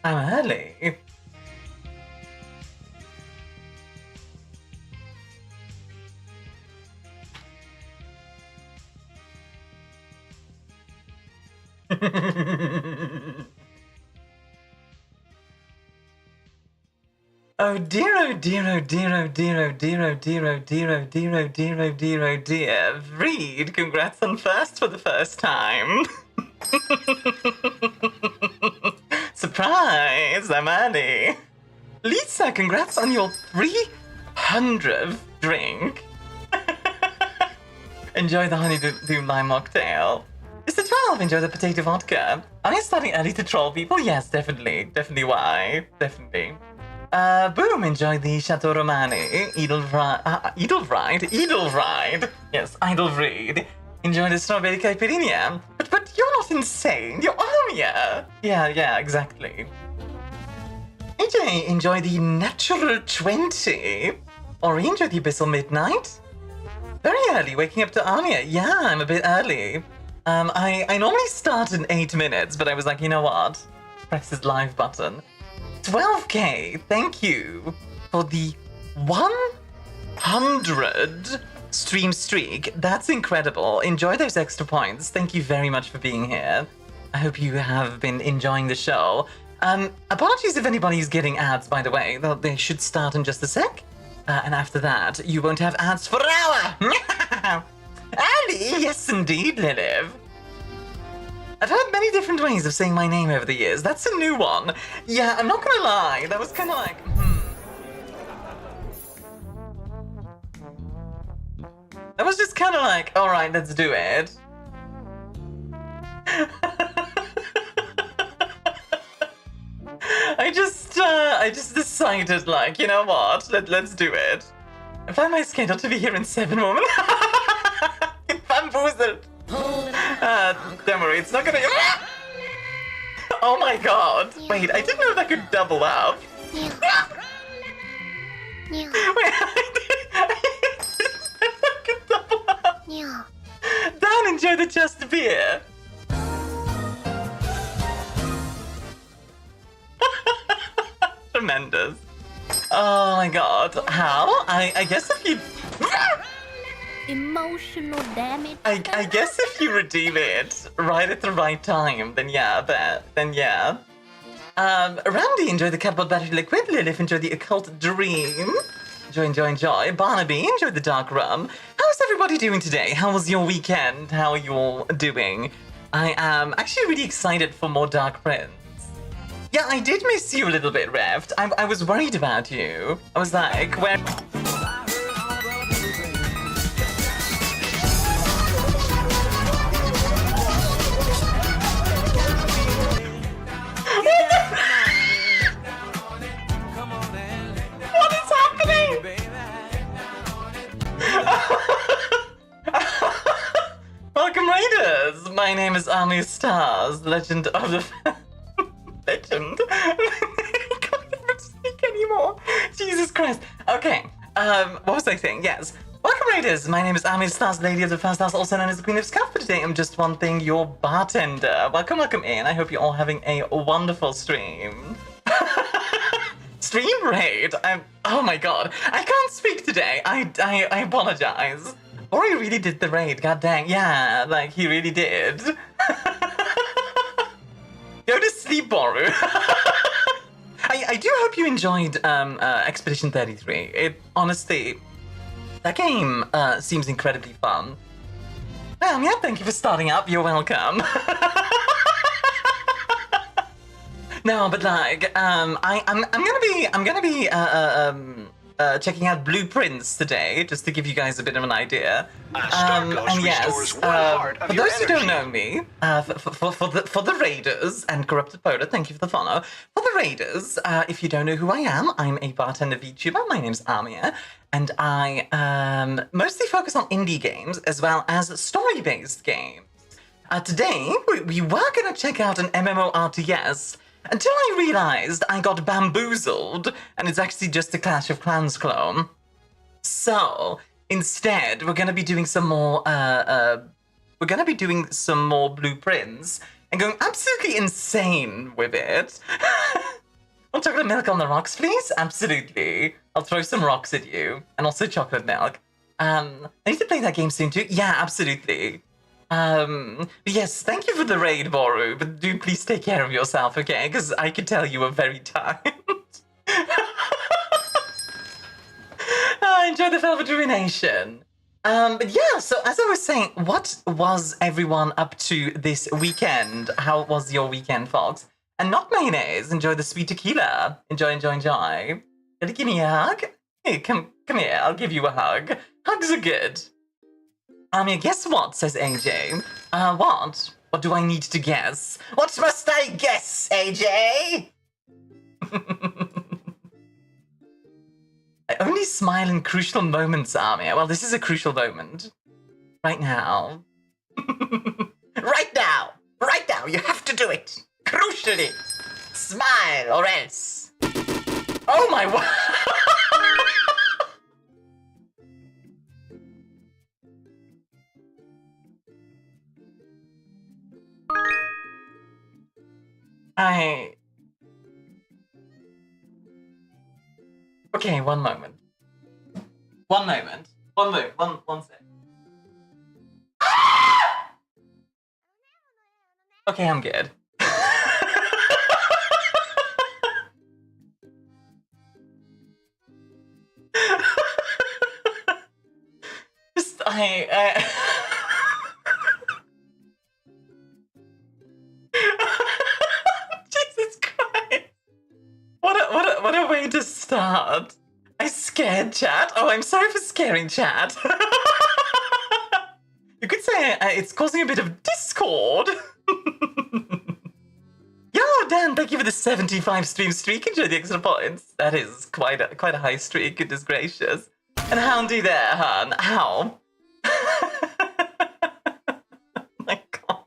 I'm early. Oh dear, oh dear, oh dear, oh dear, oh dear, oh dear, oh dear, oh dear, oh dear, oh dear, oh dear. Reed, congrats on first for the first time. Surprise, I'm early. Lisa, congrats on your 300th drink. Enjoy the honeydew lime mocktail. Mr. 12, enjoy the potato vodka. Are you starting early to troll people? Yes, definitely. Definitely why. Definitely. Boom, enjoy the Chateau Romane, Edelride. Yes, Edelride. Enjoy the strawberry caipirinha. But you're not insane, you're Armia. Yeah, exactly. AJ, enjoy the Natural 20. Or enjoy the Abyssal Midnight. Very early, waking up to Armia. Yeah, I'm a bit early. I normally start in 8 minutes, but I was like, you know what? Press his live button. 12k, thank you for the 100 stream streak. That's incredible. Enjoy those extra points. Thank you very much for being here. I hope you have been enjoying the show. Apologies if anybody's getting ads, by the way. They should start in just a sec. And after that, you won't have ads for an hour. Ali, yes indeed, Lilith. I've heard many different ways of saying my name over the years. That's a new one. Yeah, I'm not gonna lie. That was kind of like, That was just kind of like, all right, let's do it. I just decided, like, you know what? Let's do it. I find my schedule to be here in 7 moments. Bamboozled. Don't worry, it's not gonna. Oh my god! Wait, I didn't know that could double up. Wait, I didn't know that could double up. Dan, enjoy the just beer. Tremendous. Oh my god. How? I guess if you... Emotional damage. I guess if you redeem it right at the right time, then yeah, then yeah. Randy, enjoy the cardboard battery liquid. Lilith, enjoy the occult dream. Enjoy. Barnaby, enjoy the dark rum. How's everybody doing today? How was your weekend? How are you all doing? I am actually really excited for more Dark Prince. Yeah, I did miss you a little bit, Reft. I was worried about you. I was like, where... What is happening? Welcome, Raiders! My name is ArmiaStars, Legend of the... Legend? I can't even speak anymore. Jesus Christ. Okay, what was I saying? Yes. Welcome, Raiders! My name is ArmiaStars, Lady of the First House, also known as the Queen of Scuff, but today I'm just one thing, your bartender. Welcome in. I hope you're all having a wonderful stream. Stream raid? Oh my god. I can't speak today. I apologize. Ori really did the raid, god dang. Yeah, like, he really did. Go to sleep, Boru. I do hope you enjoyed Expedition 33. It honestly, that game seems incredibly fun. Yeah, thank you for starting up. You're welcome. No, but like, I'm gonna be checking out blueprints today, just to give you guys a bit of an idea. And yes, for those who don't know me, for the Raiders and Corrupted Polar, thank you for the follow. For the Raiders, if you don't know who I am, I'm a bartender VTuber. My name's Armia, and I mostly focus on indie games as well as story-based games. Today, we were gonna check out an MMORTS. Until I realized I got bamboozled, and it's actually just a Clash of Clans clone. So, instead, we're gonna be doing some more, blueprints, and going absolutely insane with it. Want chocolate milk on the rocks, please? Absolutely. I'll throw some rocks at you. And also chocolate milk. I need to play that game soon too. Yeah, absolutely. Yes, thank you for the raid, Boru, but do please take care of yourself, okay? Because I could tell you were very tired. Enjoy the Velvet Ruination. But yeah, so as I was saying, what was everyone up to this weekend? How was your weekend, folks? And not mayonnaise, enjoy the sweet tequila. Enjoy, enjoy, enjoy. Gonna give me a hug? Hey, come here, I'll give you a hug. Hugs are good. Guess what, says AJ. What? What do I need to guess? What must I guess, AJ? I only smile in crucial moments, Armia. Well, this is a crucial moment. Right now. Right now! Right now, you have to do it! Crucially! Smile, or else! Oh my word! Okay, one moment. One moment. One sec. Okay, I'm good. Just, Jesus Christ. What a way to start. I scared chat. Oh, I'm sorry for scaring chat. You could say it's causing a bit of discord. Yo, Dan, thank you for the 75 stream streak. Enjoy the extra points. That is quite a high streak, goodness gracious. And Houndy there, hun. How? My God.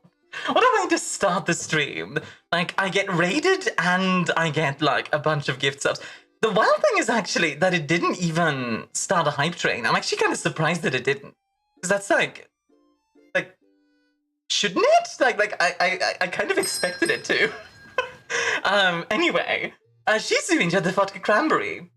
What a way to start the stream. Like, I get raided and I get, like, a bunch of gift subs. The wild thing is actually that it didn't even start a hype train. I'm actually kind of surprised that it didn't. Because that's like, shouldn't it? Like I kind of expected it to. Anyway, Shizu enjoyed the vodka cranberry.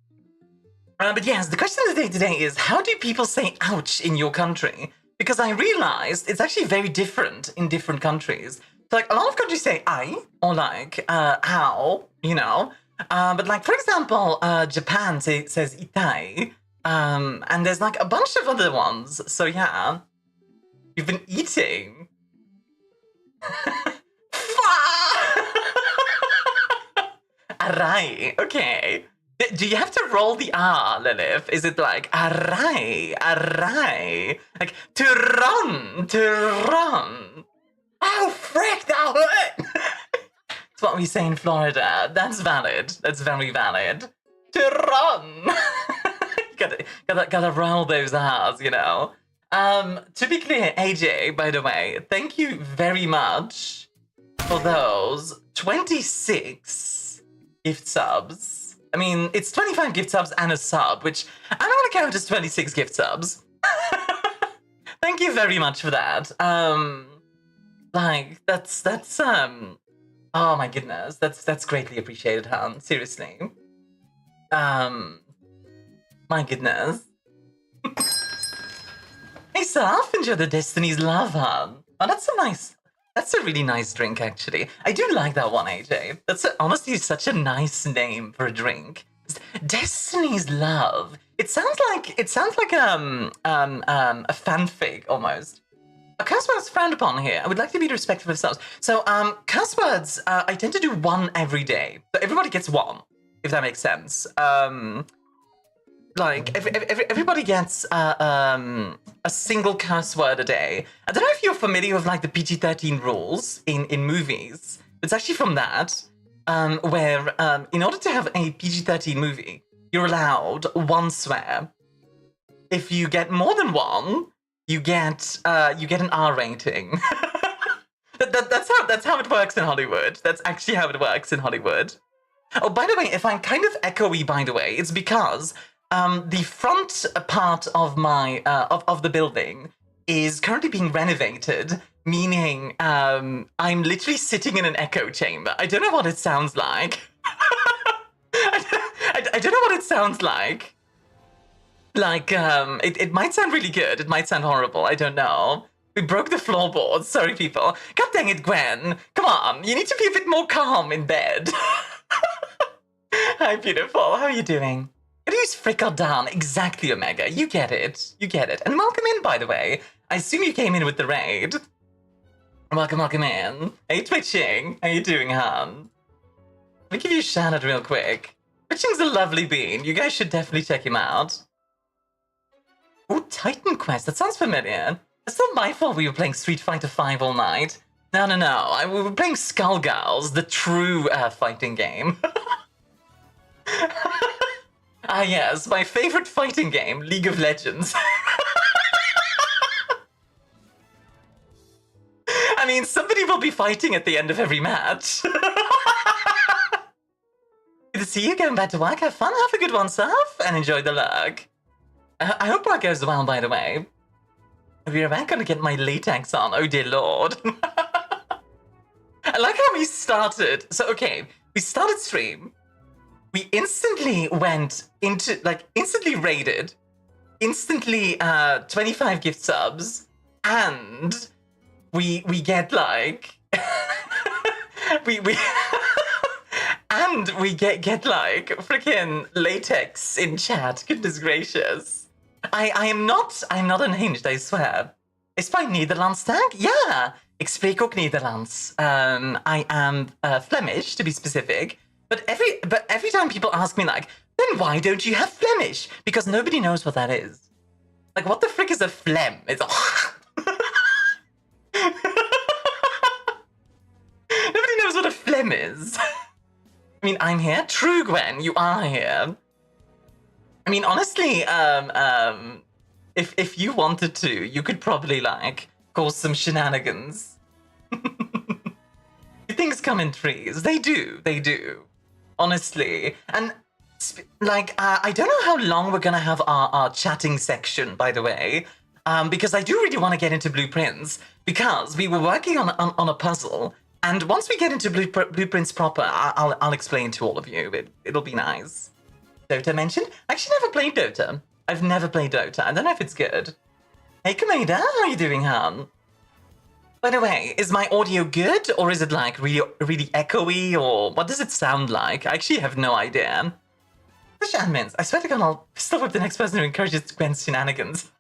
But yes, the question of the day today is, how do people say ouch in your country? Because I realized it's actually very different in different countries. So, like, a lot of countries say I, or like, ow, you know. But like, for example, Japan says itai. And there's like a bunch of other ones. So yeah, you've been eating. Arai, okay. Do you have to roll the R, Lilith? Is it like arai, arai? Like to run. Oh, frick, that hurt! That's what we say in Florida. That's valid. That's very valid. To run! gotta roll those R's, you know? To be clear, AJ, by the way, thank you very much for those 26 gift subs. I mean, it's 25 gift subs and a sub, which I'm not gonna count as 26 gift subs. Thank you very much for that. Like, that's, oh my goodness, that's greatly appreciated, Han, seriously. My goodness. Hey, Saf, enjoy the Destiny's Love, Han. Oh, that's a really nice drink, actually. I do like that one, AJ. That's honestly such a nice name for a drink. Destiny's Love. It sounds like a fanfic almost. Curse words frowned upon here. I would like to be respectful of subs. So, curse words, I tend to do one every day. So everybody gets one, if that makes sense. Like, everybody gets a single curse word a day. I don't know if you're familiar with, like, the PG-13 rules in movies. It's actually from that, where, in order to have a PG-13 movie, you're allowed one swear. If you get more than one, you get an R rating. That's how it works in Hollywood. That's actually how it works in Hollywood. Oh, by the way, if I'm kind of echoey, by the way, it's because the front part of my of the building is currently being renovated, meaning I'm literally sitting in an echo chamber. I don't know what it sounds like. I don't know what it sounds like. Like, it might sound really good. It might sound horrible. I don't know. We broke the floorboards. Sorry, people. God dang it, Gwen. Come on. You need to be a bit more calm in bed. Hi, beautiful. How are you doing? It is frickled down. Exactly, Omega. You get it. You get it. And welcome in, by the way. I assume you came in with the raid. Welcome in. Are you twitching? How you doing, hon? Let me give you a shout out real quick. Twitching's a lovely bean. You guys should definitely check him out. Ooh, Titan Quest. That sounds familiar. It's not my fault we were playing Street Fighter V all night. No. We were playing Skullgirls, the true fighting game. Ah, yes, my favorite fighting game, League of Legends. I mean, somebody will be fighting at the end of every match. Good to see you going back to work. Have fun, have a good one, Surf, and enjoy the lurk. I hope work goes well, by the way. We're back gonna get my latex on, oh dear lord. I like how we started. So, okay, we started stream. We instantly went into, like, instantly raided, instantly 25 gift subs, and we get, like, and we get like, freaking latex in chat, goodness gracious. I'm not unhinged, I swear. Is my Nederlands tag? Ja, ik spreek ook Nederlands. I am Flemish, to be specific. But every time people ask me, like, then why don't you have Flemish? Because nobody knows what that is. Like, what the frick is a phlegm? It's nobody knows what a phlegm is. I mean, I'm here. True, Gwen, you are here. I mean, honestly, if you wanted to, you could probably, like, cause some shenanigans. Things come in threes. They do. Honestly. And, like, I don't know how long we're gonna have our chatting section, by the way, because I do really want to get into blueprints, because we were working on a puzzle, and once we get into blueprints proper, I'll explain to all of you. It'll be nice. Dota mentioned? I actually never played Dota. I've never played Dota. I don't know if it's good. Hey, Kameda, how are you doing, hon? By the way, is my audio good, or is it, like, really echoey, or what does it sound like? I actually have no idea. Push admins. I swear to God, I'll stop with the next person who encourages Gwen's shenanigans.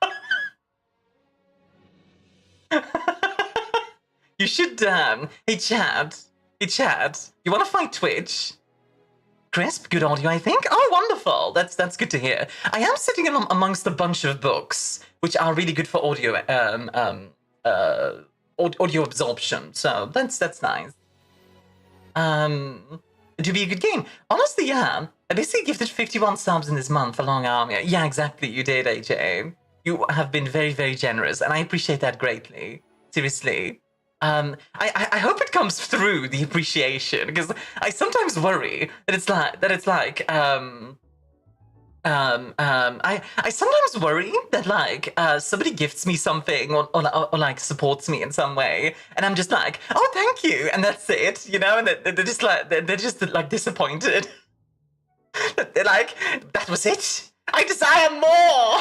You should, hey, Chad, you want to fight Twitch? Crisp, good audio, I think. Oh, wonderful. That's good to hear. I am sitting amongst a bunch of books, which are really good for audio audio absorption. So that's nice. It would be a good game. Honestly, yeah. I basically gifted 51 subs in this month along Armia. Yeah, exactly. You did, AJ. You have been very, very generous, and I appreciate that greatly. Seriously. I hope it comes through, the appreciation, because I sometimes worry that it's like I sometimes worry that, like, somebody gifts me something or like supports me in some way, and I'm just like, oh, thank you, and that's it, you know, and they're just like disappointed. They're like, that was it. I desire more.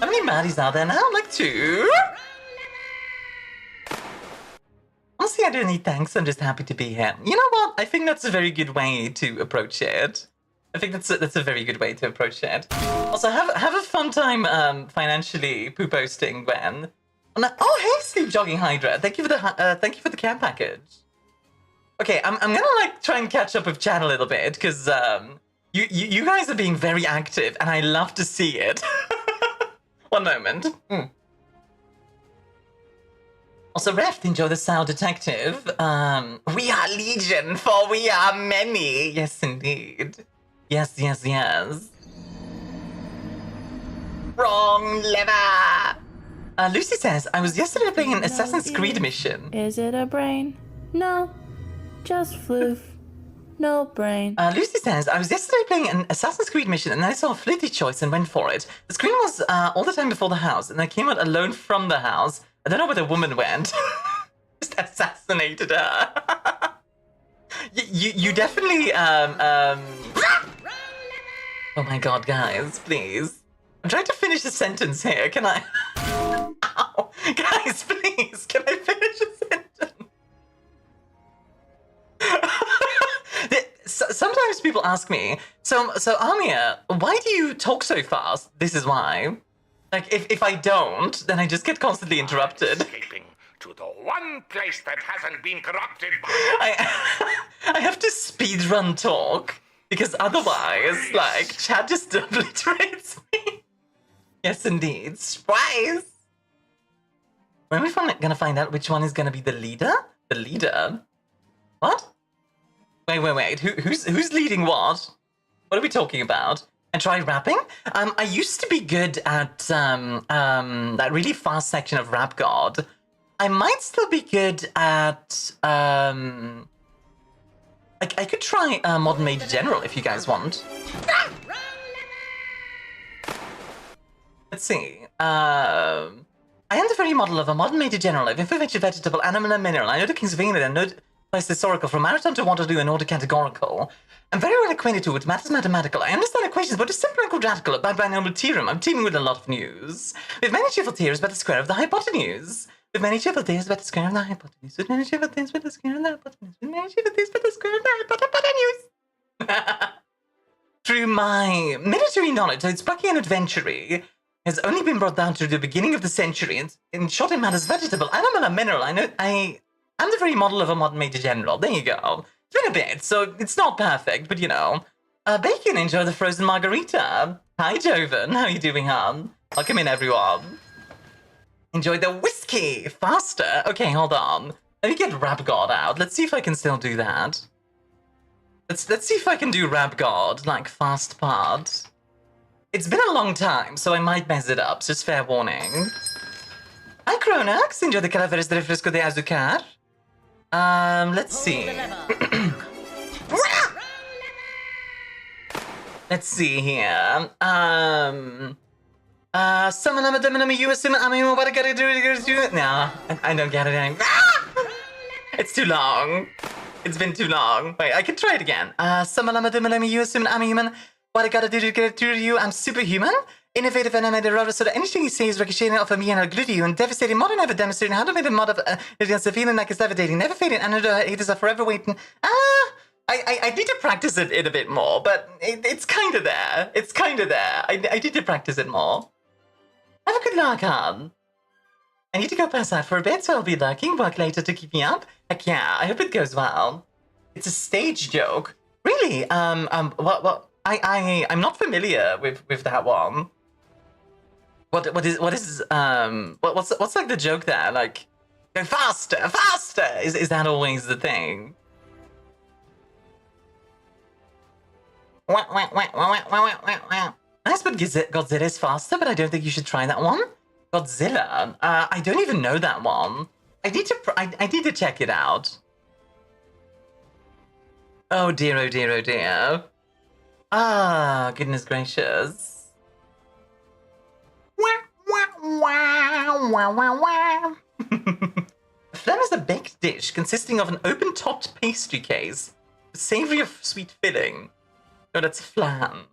How many Maddies are there now? Like 2? Honestly, I don't need thanks. I'm just happy to be here. You know what? I think that's a very good way to approach it. I think that's a very good way to approach it. Also, have a fun time financially poo-posting, Gwen. Oh, hey, Sleep Jogging Hydra. Thank you for the care package. Okay, I'm gonna, like, try and catch up with chat a little bit, because you guys are being very active, and I love to see it. One moment. Also, Reft, enjoy the Sound Detective. We are legion, for we are many. Yes, indeed. Yes. Wrong lever. Lucy says, I was yesterday playing an Assassin's Creed mission. Is it a brain? No, just floof. No brain. Lucy says, I was yesterday playing an Assassin's Creed mission, and I saw a flitty choice and went for it. The screen was all the time before the house, and I came out alone from the house. I don't know where the woman went. Just assassinated her. You definitely Oh my god, guys, please. I'm trying to finish a sentence here. Can I? Ow. Guys, please, can I finish a sentence? Sometimes people ask me, so Armia, why do you talk so fast? This is why. Like, if I don't, then I just get constantly interrupted. Escaping to the one place that hasn't been corrupted by... I have to speedrun talk, because otherwise, like, chat just obliterates me. Yes, indeed. Surprise! When are we gonna find out which one is gonna be the leader? The leader? What? Wait. Who's leading what? What are we talking about? And try rapping? I used to be good at that really fast section of Rap God. I might still be good at I could try Modern Major General if you guys want. Let's see. I am the very model of a modern Major General of influential vegetable, animal, and mineral. I know the Kings of England and know place historical from Marathon to Waterloo in order categorical. I'm very well acquainted with matters mathematical. I understand equations, but it's simple and quadratical about binomial theorem. I'm teeming with a lot of news. With many cheerful theories about the square of the hypotenuse. With many cheerful theories about the square of the hypotenuse. With many cheerful theories about the square of the hypotenuse. With many cheerful theories about the square of the hypotenuse. Through my military knowledge, though it's plucky and adventure-y, has only been brought down to the beginning of the century. In short, it matters vegetable, animal, and mineral. I'm the very model of a modern Major General. There you go. It's been a bit, so it's not perfect, but you know. Bacon, enjoy the frozen margarita. Hi, Joven. How are you doing, hon? Welcome in, everyone. Enjoy the whiskey. Faster. Okay, hold on. Let me get Rap God out. Let's see if I can still do that. Let's see if I can do Rap God, like fast part. It's been a long time, so I might mess it up. Just fair warning. Hi, Cronax. Enjoy the Calaveras de Refresco de Azucar. Let's see. Let's see here. You assume what I gotta do. No, I don't get it anymore. It's too long. It's been too long. Wait, I can try it again. You assume I'm a human. What I gotta do to get through to you, I'm superhuman. Innovative and animated roller, so that anything you say is ricocheting off of me and I'll glue to you. And devastating, modern ever demonstrating how to make a mod of against a feeling like it's devastating, never fading, and haters are forever waiting. I need to practice it a bit more, but it's kind of there. It's kind of there. I need to practice it more. Have a good luck, hon. I need to go pass out for a bit, so I'll be lurking. Work later to keep me up. Heck yeah, I hope it goes well. It's a stage joke. Really? What? I'm not familiar with that one. What's like the joke there? Like, go faster, faster! Is that always the thing? Nice, but Godzilla is faster, but I don't think you should try that one. Godzilla? I don't even know that one. I need to check it out. Oh dear, oh dear, oh dear. Ah, goodness gracious. Flan is a baked dish consisting of an open-topped pastry case, savory of sweet filling. No, that's flan.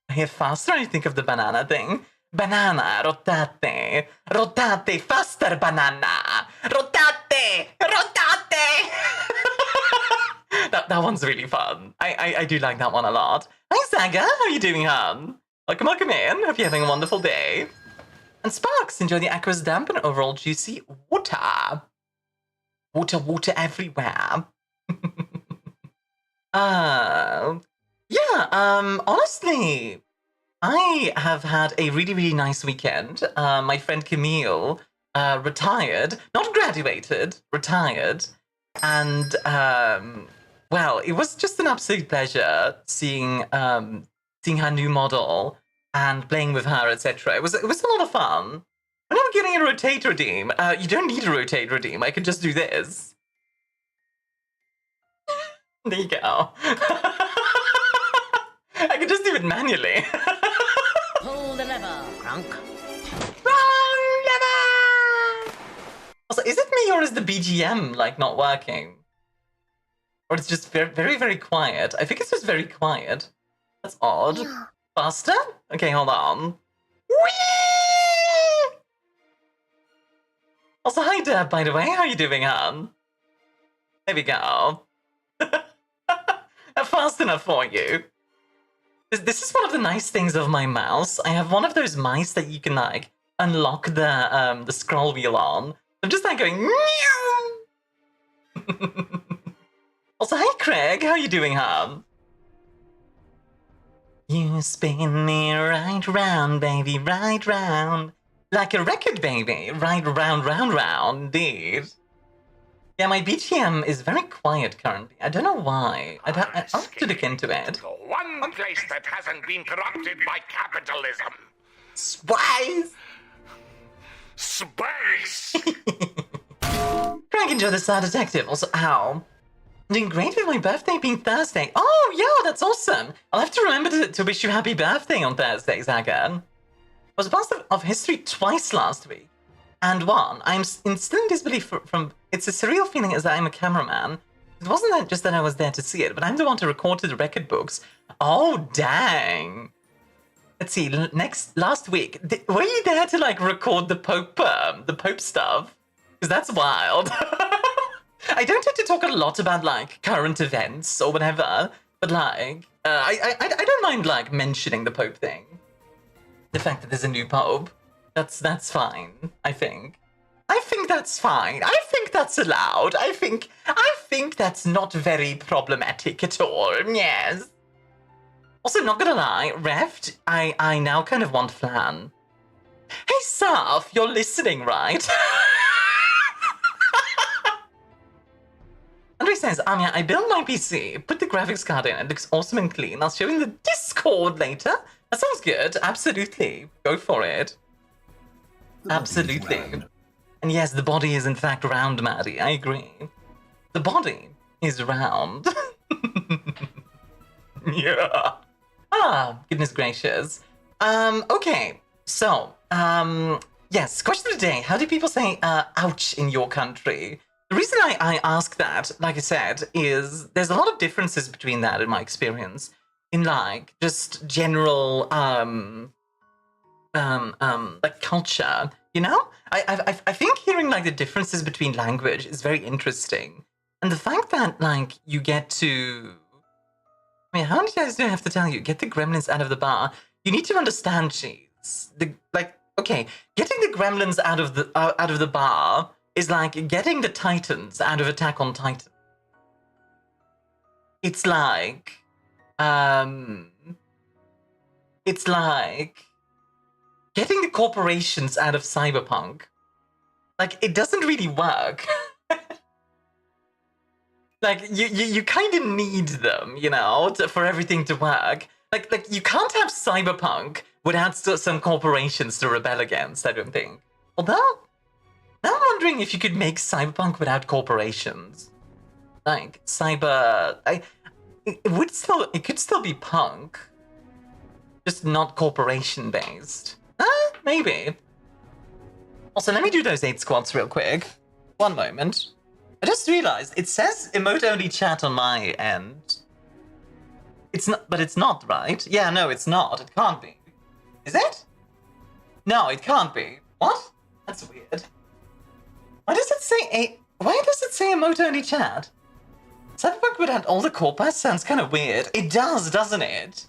I hear faster, I think of the banana thing. Banana, rotate. Rotate, faster, banana. Rotate, rotate. That one's really fun. I do like that one a lot. Hi, Saga. How are you doing, hon? Welcome in. Hope you're having a wonderful day. And Sparks, enjoy the aqueous damp and overall juicy water. Water everywhere. Honestly, I have had a really nice weekend. My friend Camille retired, not graduated, retired. And, well, it was just an absolute pleasure seeing her new model and playing with her, etc. It was a lot of fun. I'm not getting a rotate redeem. You don't need a rotate redeem. I can just do this. There you go. I can just do it manually. Pull the lever, Crunk. Wrong lever! Also, is it me or is the BGM, like, not working? Or it's just very, very, very quiet. I think it's just very quiet. That's odd. Faster? Okay, hold on. Whee! Also, hi Deb, by the way. How are you doing, hon? There we go. Fast enough for you. This is one of the nice things of my mouse. I have one of those mice that you can, like, unlock the scroll wheel on. I'm just, like, going... Also, hi Craig. How are you doing, hon? You spin me right round, baby, right round. Like a record, baby. Right round, round, round, indeed. Yeah, my BGM is very quiet currently. I don't know why. I'll have to look into it. The one place that hasn't been corrupted by capitalism. Spice! Space! Craig, enjoy the Star Detective. Also, ow. I'm doing great with my birthday being Thursday. Oh, yeah, that's awesome. I'll have to remember to wish you happy birthday on Thursday, Zagan. I was a part of history twice last week. And one, I'm in still in disbelief from... It's a surreal feeling as I'm a cameraman. It wasn't just that I was there to see it, but I'm the one to record to the record books. Oh, dang. Let's see, last week, were you there to, like, record the Pope stuff? Because that's wild. I don't tend to talk a lot about, like, current events or whatever, but, like, I don't mind, like, mentioning the Pope thing. The fact that there's a new Pope. That's fine, I think. I think that's fine. I think that's allowed. I think that's not very problematic at all, yes. Also, not gonna lie, Reft, I now kind of want flan. Hey, Saf, you're listening, right? Andre says, Armia, I built my PC, put the graphics card in, it looks awesome and clean. I'll show you in the Discord later. That sounds good, absolutely. Go for it. Absolutely. And yes, the body is in fact round, Maddie, I agree. The body is round. Yeah. Ah, goodness gracious. Okay, so, yes, question of the day. How do people say, ouch in your country? The reason I ask that, like I said, is there's a lot of differences between that in my experience. In, like, just general, like, culture, you know? I think hearing, like, the differences between language is very interesting. And the fact that, like, you get to... I mean, how many times do I have to tell you? Get the gremlins out of the bar. You need to understand, cheese. Okay, getting the gremlins out of the bar is like getting the Titans out of Attack on Titan. It's like getting the corporations out of Cyberpunk. Like, it doesn't really work. Like, you kind of need them, you know, for everything to work. Like you can't have Cyberpunk without some corporations to rebel against, I don't think. Although, now I'm wondering if you could make Cyberpunk without corporations. Like, it could still be punk. Just not corporation-based. Maybe. Also, let me do those 8 squats real quick. One moment. I just realized it says emote-only chat on my end. It's not, but it's not, right? Yeah, no, it's not. It can't be. Is it? No, it can't be. What? That's weird. Why does it say emote-only chat? Cyberpunk without all the corpus sounds kind of weird. It does, doesn't it?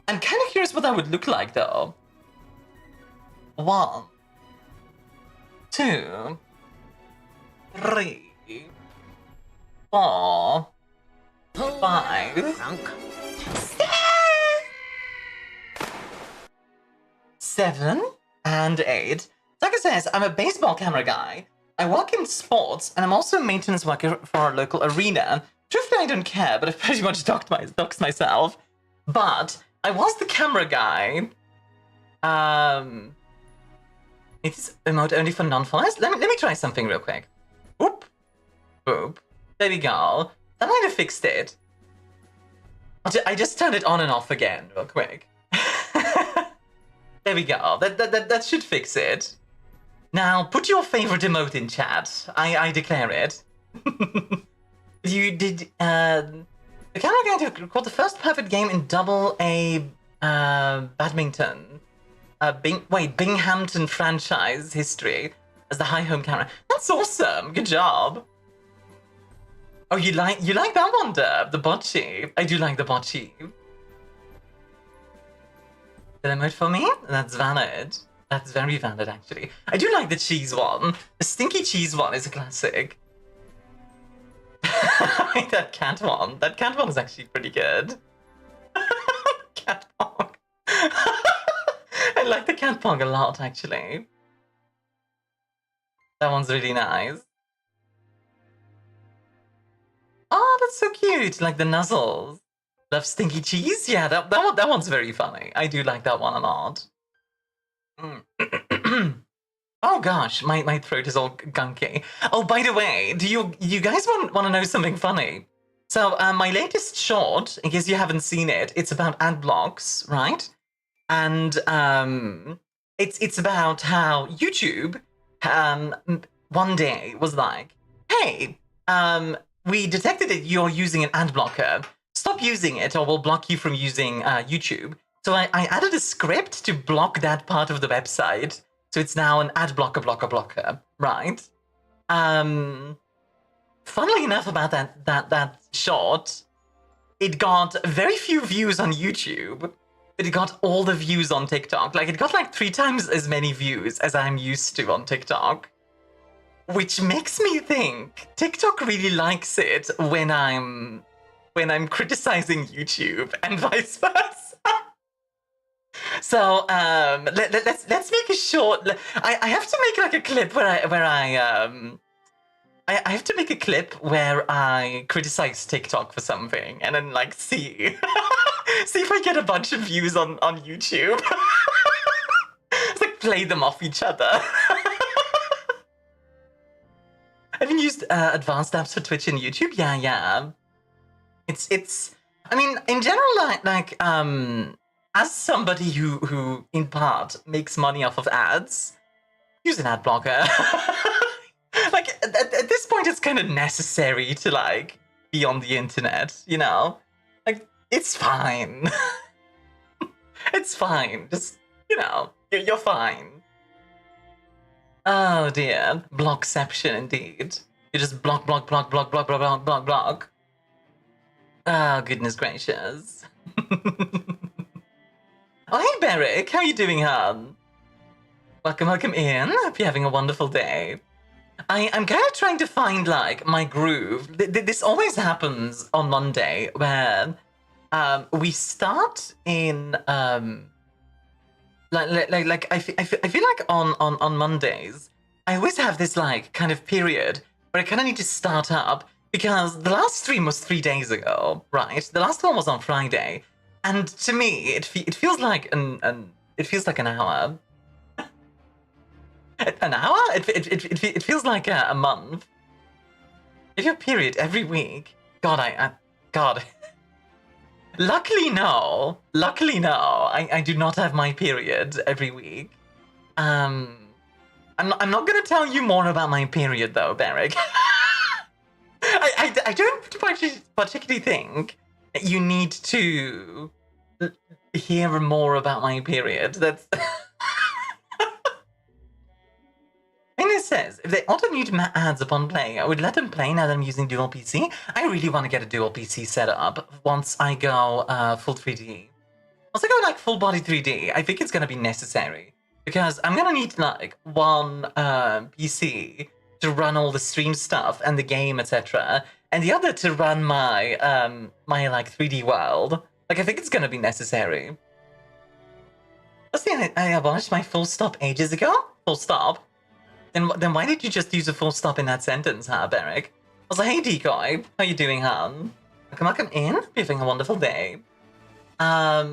I'm kind of curious what that would look like, though. 1, 2, 3. 4, 5, 7, and 8. Like I says, I'm a baseball camera guy. I work in sports, and I'm also a maintenance worker for our local arena. Truthfully, I don't care, but I've pretty much doxed myself. But I was the camera guy. It's emote only for non-followers. Let me try something real quick. Oop. Boop. There we go. That might have fixed it. I just turned it on and off again real quick. There we go. That should fix it. Now, put your favorite emote in chat. I declare it. the camera guy to record the first perfect game in double A badminton. Binghamton franchise history as the high home camera. That's awesome. Good job. Oh, you like that one, Derb? The bocce. I do like the bocce. The emote for me? That's valid. That's very valid, actually. I do like the cheese one. The stinky cheese one is a classic. That cat one. That cat one is actually pretty good. Cat pog. I like the cat pog a lot, actually. That one's really nice. Oh, that's so cute. Like the nuzzles. Love stinky cheese? Yeah, that one's very funny. I do like that one a lot. Oh gosh, my throat is all gunky. Oh, by the way, do you guys want to know something funny? So my latest short, in case you haven't seen it, it's about ad blocks, right? And it's about how YouTube one day was like, hey, we detected that you're using an ad blocker. Stop using it or we'll block you from using YouTube. So I added a script to block that part of the website. So it's now an ad blocker, right? Funnily enough about that short, it got very few views on YouTube, but it got all the views on TikTok. Like it got like 3 times as many views as I'm used to on TikTok. Which makes me think TikTok really likes it when I'm criticizing YouTube and vice versa. So let's make a short. I have to make like a clip where I have to make a clip where I criticize TikTok for something and then like see if I get a bunch of views on YouTube. It's like play them off each other. Have you used advanced apps for Twitch and YouTube? Yeah. It's. I mean, in general, like as somebody who in part makes money off of ads, use an ad blocker. Like at this point, it's kind of necessary to like be on the internet, you know? Like it's fine. It's fine. Just you're fine. Oh dear, blockception indeed. You just block. Oh goodness gracious. Oh hey Beric, how you doing, hon? Welcome in. Hope you're having a wonderful day. I'm kind of trying to find like my groove. This always happens on Monday where we start in like I feel like on Mondays I always have this like kind of period where I kind of need to start up because the last stream was 3 days ago, right? The last one was on Friday, and to me it feels like an hour. An hour? It feels like a month. If your period every week, God. Luckily no. I do not have my period every week. I'm not gonna tell you more about my period though, Beric. I don't particularly think that you need to hear more about my period. That's. It says, if they auto-mute ads upon play, I would let them play now that I'm using dual PC. I really want to get a dual PC set up once I go full 3D. Once I go like full body 3D, I think it's going to be necessary. Because I'm going to need like one PC to run all the stream stuff and the game, etc. And the other to run my my like 3D world. Like I think it's going to be necessary. I abolished my full stop ages ago? Full stop? Then why did you just use a full stop in that sentence, huh, Beric? I was like, hey, Decoy, how you doing, hon? Welcome in. Hope you're having a wonderful day. By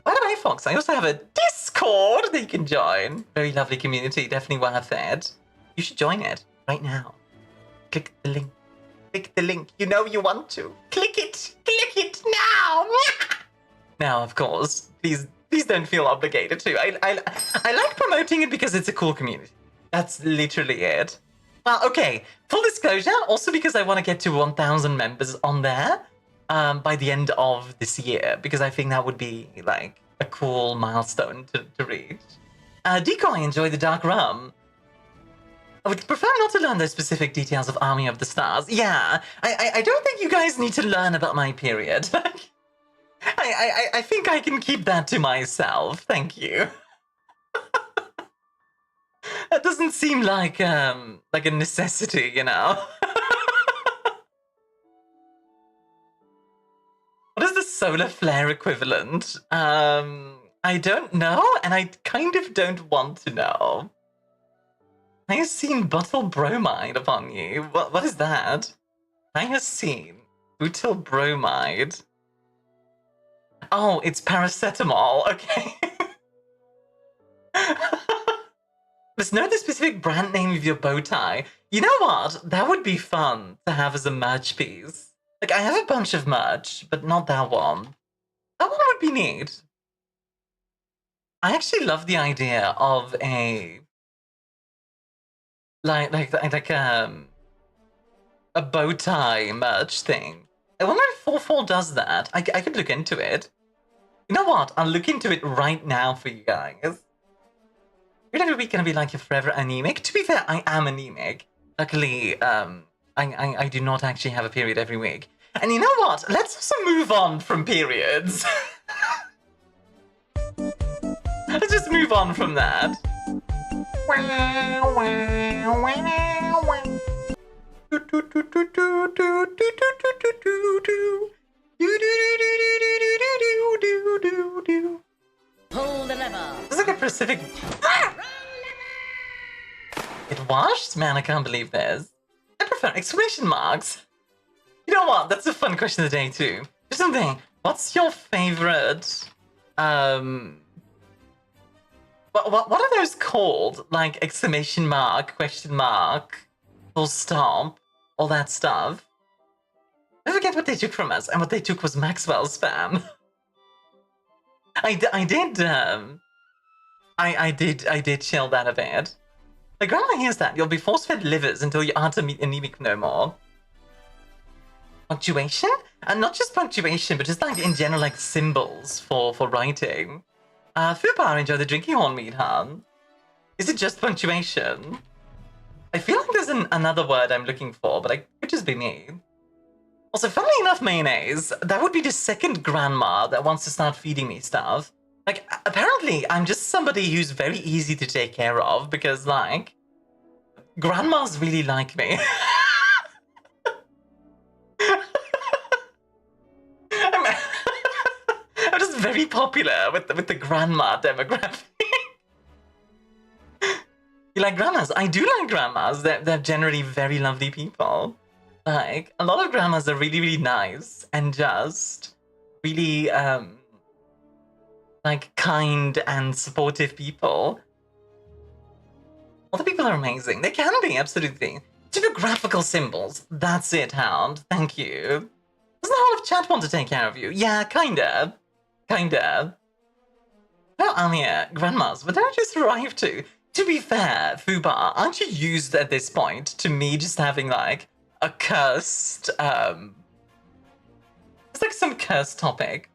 the way, Fox, I also have a Discord that you can join. Very lovely community, definitely worth it. You should join it right now. Click the link. Click the link. You know you want to. Click it. Click it now. Now, of course, please don't feel obligated to. I like promoting it because it's a cool community. That's literally it. Well, okay, full disclosure, also because I want to get to 1,000 members on there by the end of this year, because I think that would be, like, a cool milestone to reach. Decoy, enjoy the dark rum. I would prefer not to learn those specific details of Army of the Stars. Yeah, I don't think you guys need to learn about my period. I think I can keep that to myself, thank you. That doesn't seem like a necessity, you know? What is the solar flare equivalent? I don't know, and I kind of don't want to know. I have seen butyl bromide upon you. What is that? I have seen butyl bromide. Oh, it's paracetamol. Okay. Let's know the specific brand name of your bow tie. You know what? That would be fun to have as a merch piece. Like, I have a bunch of merch, but not that one. That one would be neat. I actually love the idea of a a bow tie merch thing. I wonder if 4-4 does that. I could look into it. You know what? I'll look into it right now for you guys. You're never gonna be like a forever anemic. To be fair, I am anemic. Luckily, I do not actually have a period every week. And you know what? Let's also move on from periods. Let's just move on from that. Pull the lever. It's like a Pacific. It washed? Man, I can't believe this. I prefer exclamation marks. You know what? That's a fun question of the day too. Just something. What's your favorite? What are those called? Like exclamation mark, question mark, full stop, all that stuff. I forget what they took from us, and what they took was Maxwell spam. I did chill that a bit. Like, grandma hears that, you'll be force-fed livers until you aren't anemic no more. Punctuation? And not just punctuation, but just like in general, like symbols for writing. Fubar, enjoy the drinking horn meat, huh? Is it just punctuation? I feel like there's another word I'm looking for, but it could just be me. Also, funnily enough, mayonnaise, that would be the second grandma that wants to start feeding me stuff. Like, apparently, I'm just somebody who's very easy to take care of because, like, grandmas really like me. I'm just very popular with the grandma demographic. You like grandmas? I do like grandmas. They're generally very lovely people. Like, a lot of grandmas are really, really nice and just really, like, kind and supportive people. All the people are amazing. They can be, absolutely. Typographical symbols. That's it, Hound. Thank you. Doesn't the whole of chat want to take care of you? Yeah, kinda. Kinda. Well, Armia, grandmas, where did I just arrive to? To be fair, Fubar, aren't you used at this point to me just having, like, a cursed, it's like some cursed topic.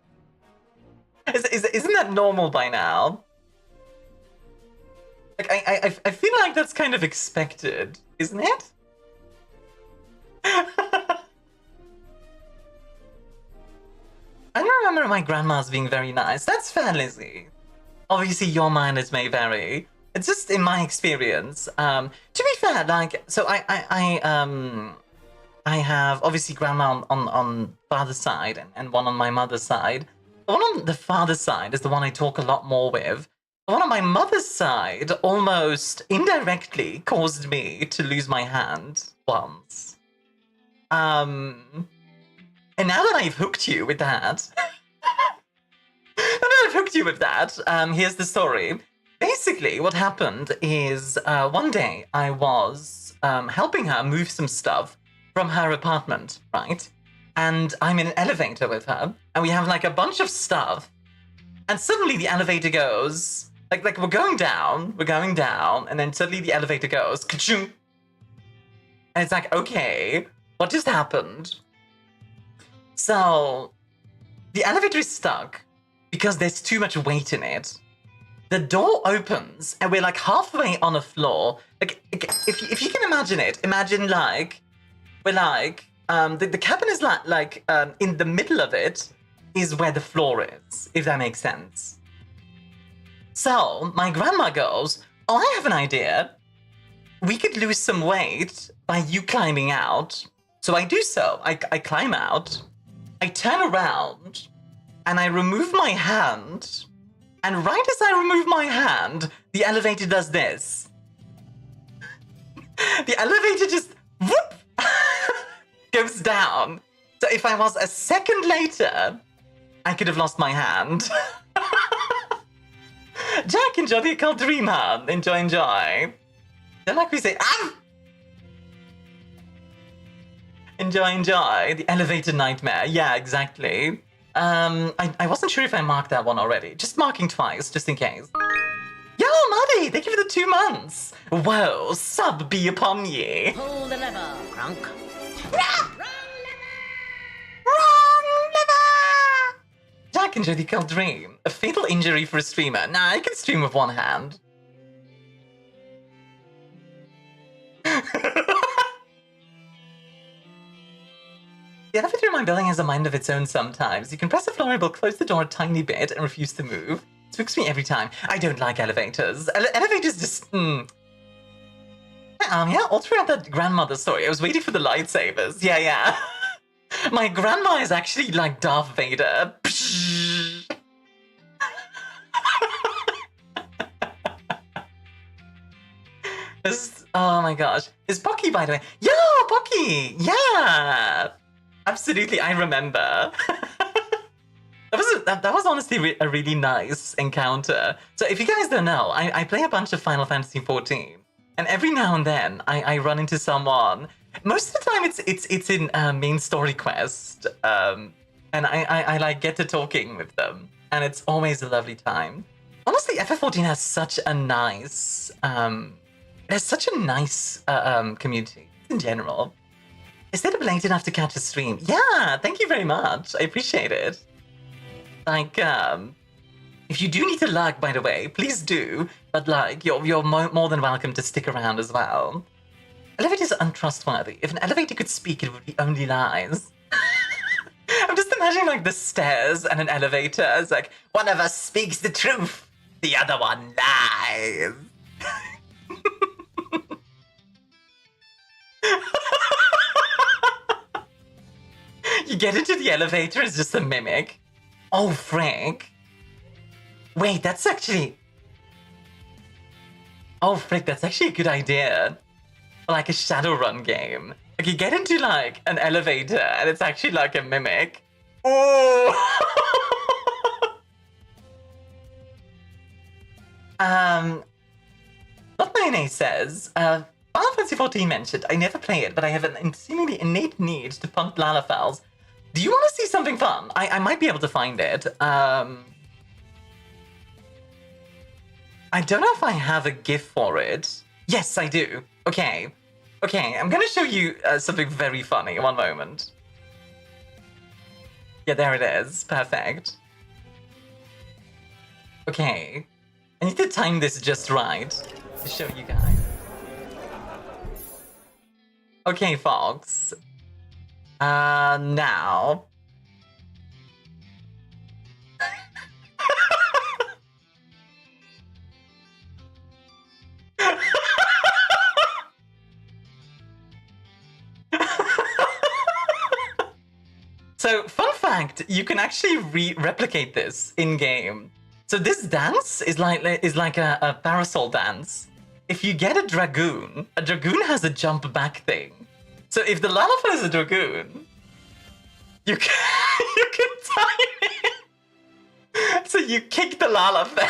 Isn't that normal by now? Like, I feel like that's kind of expected, isn't it? I don't remember my grandma's being very nice. That's fair, Lizzie. Obviously, your mileage may vary. It's just in my experience. To be fair, like, so I have obviously grandma on father's side and one on my mother's side. The one on the father's side is the one I talk a lot more with. The one on my mother's side almost indirectly caused me to lose my hand once. And now that I've hooked you with that, here's the story. Basically, what happened is one day I was helping her move some stuff from her apartment, right? And I'm in an elevator with her, and we have like a bunch of stuff. And suddenly the elevator goes, like we're going down, and then suddenly the elevator goes, ka-choom. And it's like, okay, what just happened? So, the elevator is stuck because there's too much weight in it. The door opens and we're like halfway on a floor. Like, if you can imagine it, imagine like, we're like, the cabin is like in the middle of it is where the floor is, if that makes sense. So, my grandma goes, oh, I have an idea. We could lose some weight by you climbing out. So I do so. I climb out. I turn around and I remove my hand. And right as I remove my hand, the elevator does this. The elevator just whoop goes down. So if I was a second later, I could have lost my hand. Jack, enjoy the occult dream, hun. Enjoy. Then like we say, ah! Enjoy. The elevator nightmare. Yeah, exactly. I wasn't sure if I marked that one already. Just marking twice, just in case. Yo, Maddie, thank you for the 2 months. Whoa, sub be upon ye. Pull the lever, Crunk. Wrong lever! Jack, enjoy the occult dream. A fatal injury for a streamer. Nah, I can stream with one hand. The elevator in my building has a mind of its own sometimes. You can press the floor, it will close the door a tiny bit and refuse to move. It spooks me every time. I don't like elevators. Elevators just... Yeah, all throughout that grandmother story, I was waiting for the lightsabers. Yeah. My grandma is actually like Darth Vader. Oh my gosh. Is Pocky, by the way? Yo, Pocky! Yeah! Absolutely, I remember. That was honestly a really nice encounter. So if you guys don't know, I play a bunch of Final Fantasy XIV, and every now and then I run into someone. Most of the time it's in main story quest, and I like get to talking with them, and it's always a lovely time. Honestly, FF14 has such a nice community in general. Is it late enough to catch a stream? Yeah, thank you very much. I appreciate it. Like, if you do need to lurk, by the way, please do. But like, you're more than welcome to stick around as well. Elevators are untrustworthy. If an elevator could speak, it would be only lies. I'm just imagining like the stairs and an elevator. It's like, one of us speaks the truth, the other one lies. You get into the elevator, it's just a mimic. Oh, Frank. Wait, that's actually... Oh, frick, that's actually a good idea. Like a Shadowrun game. Like, you get into, like, an elevator, and it's actually like a mimic. Oh! Not Mayonnaise says, Final Fantasy XIV mentioned, I never play it, but I have an seemingly innate need to punt Lalafels. Do you want to see something fun? I might be able to find it. I don't know if I have a GIF for it. Yes, I do. Okay, I'm gonna show you something very funny. One moment. Yeah, there it is. Perfect. Okay. I need to time this just right to show you guys. Okay, Fox. Now. So, fun fact, you can actually replicate this in-game. So this dance is like a parasol dance. If you get a dragoon has a jump back thing. So if the Lalafell is a dragoon, you can time it. So you kick the Lalafell.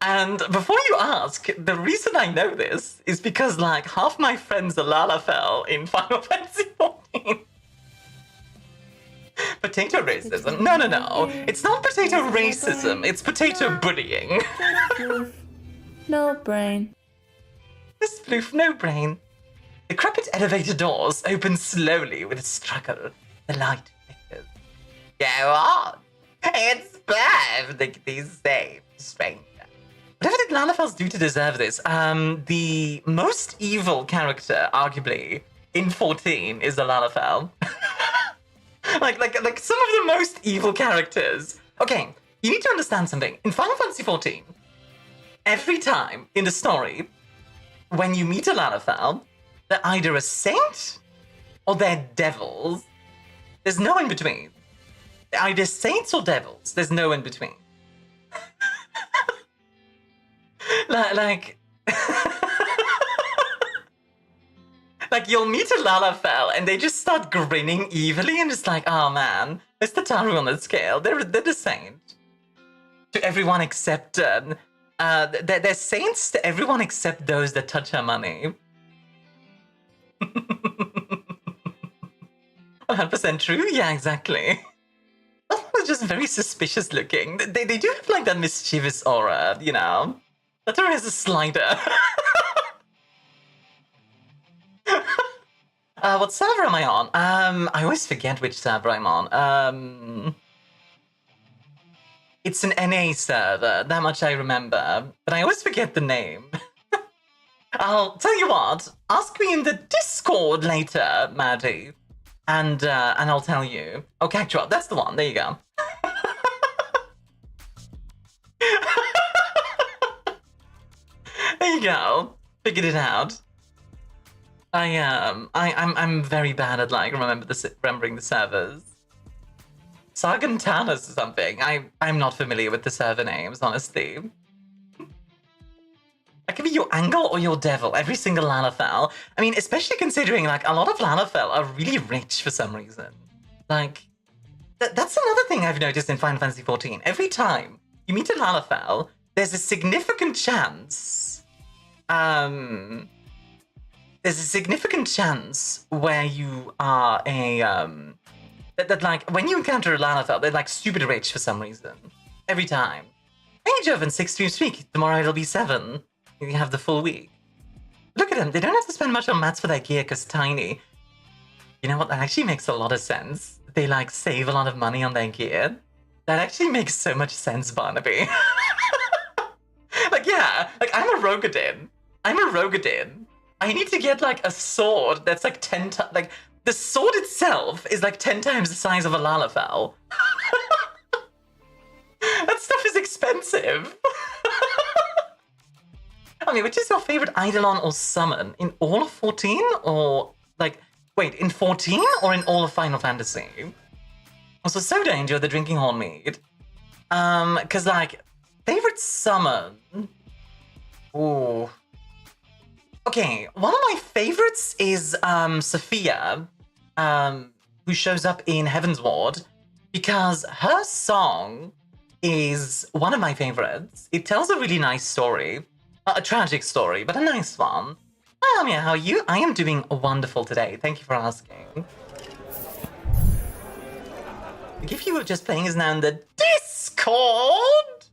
And before you ask, the reason I know this is because like half my friends are Lalafell in Final Fantasy XIV. Potato racism? No. It's not potato racism. It's potato bullying. No brain. This Sploof, no brain. Decrepit elevator doors open slowly with a struggle. The light flickers. Go on. It's perfectly safe, stranger. Whatever did Lalafels do to deserve this? The most evil character, arguably, in 14 is a Lalafell. like some of the most evil characters. Okay, you need to understand something. In Final Fantasy 14, every time in the story, when you meet a Lalafell, they're either a saint or they're devils. There's no in between. They're either saints or devils. There's no in between. like like you'll meet a Lalafell and they just start grinning evilly and just like, oh man, it's the Taru on the scale. They're the saint to everyone except they're saints to everyone except those that touch her money. 100% true. Yeah, exactly. That was just very suspicious looking. They do have like that mischievous aura, you know. That aura has a slider. What server am I on? I always forget which server I'm on. It's an NA server, that much I remember, but I always forget the name. I'll tell you what, ask me in the Discord later, Maddie, and I'll tell you. Oh, Cactual, that's the one, there you go. There you go. Figured it out. I'm very bad at like remembering the servers. Sargantanas or something. I'm not familiar with the server names, honestly. That could be your angle or your devil, every single Lalafell. I mean, especially considering like a lot of Lalafell are really rich for some reason. Like, that's another thing I've noticed in Final Fantasy XIV. Every time you meet a Lalafell, there's a significant chance. There's a significant chance where you are a that like when you encounter a Lalafell, they're like stupid rich for some reason. Every time. Hey Joven, 6 streams a week. Tomorrow it'll be 7. You have the full week. Look at them. They don't have to spend much on mats for their gear because tiny. You know what? That actually makes a lot of sense. They like save a lot of money on their gear. That actually makes so much sense, Barnaby. Like, yeah, like I'm a Rogadin. I need to get like a sword that's like 10 times, like the sword itself is like 10 times the size of a Lalafell. That stuff is expensive. I mean, which is your favorite Eidolon or summon? In all of 14 or like, wait, in 14 or in all of Final Fantasy? Also, Soda enjoyed the drinking horn mead. Cause like, favorite summon? Ooh. Okay, one of my favorites is Sophia, who shows up in Heaven's Ward, because her song is one of my favorites. It tells a really nice story. A tragic story, but a nice one. Hi, Amia, how are you? I am doing wonderful today. Thank you for asking. The gift you were just playing is now in the Discord!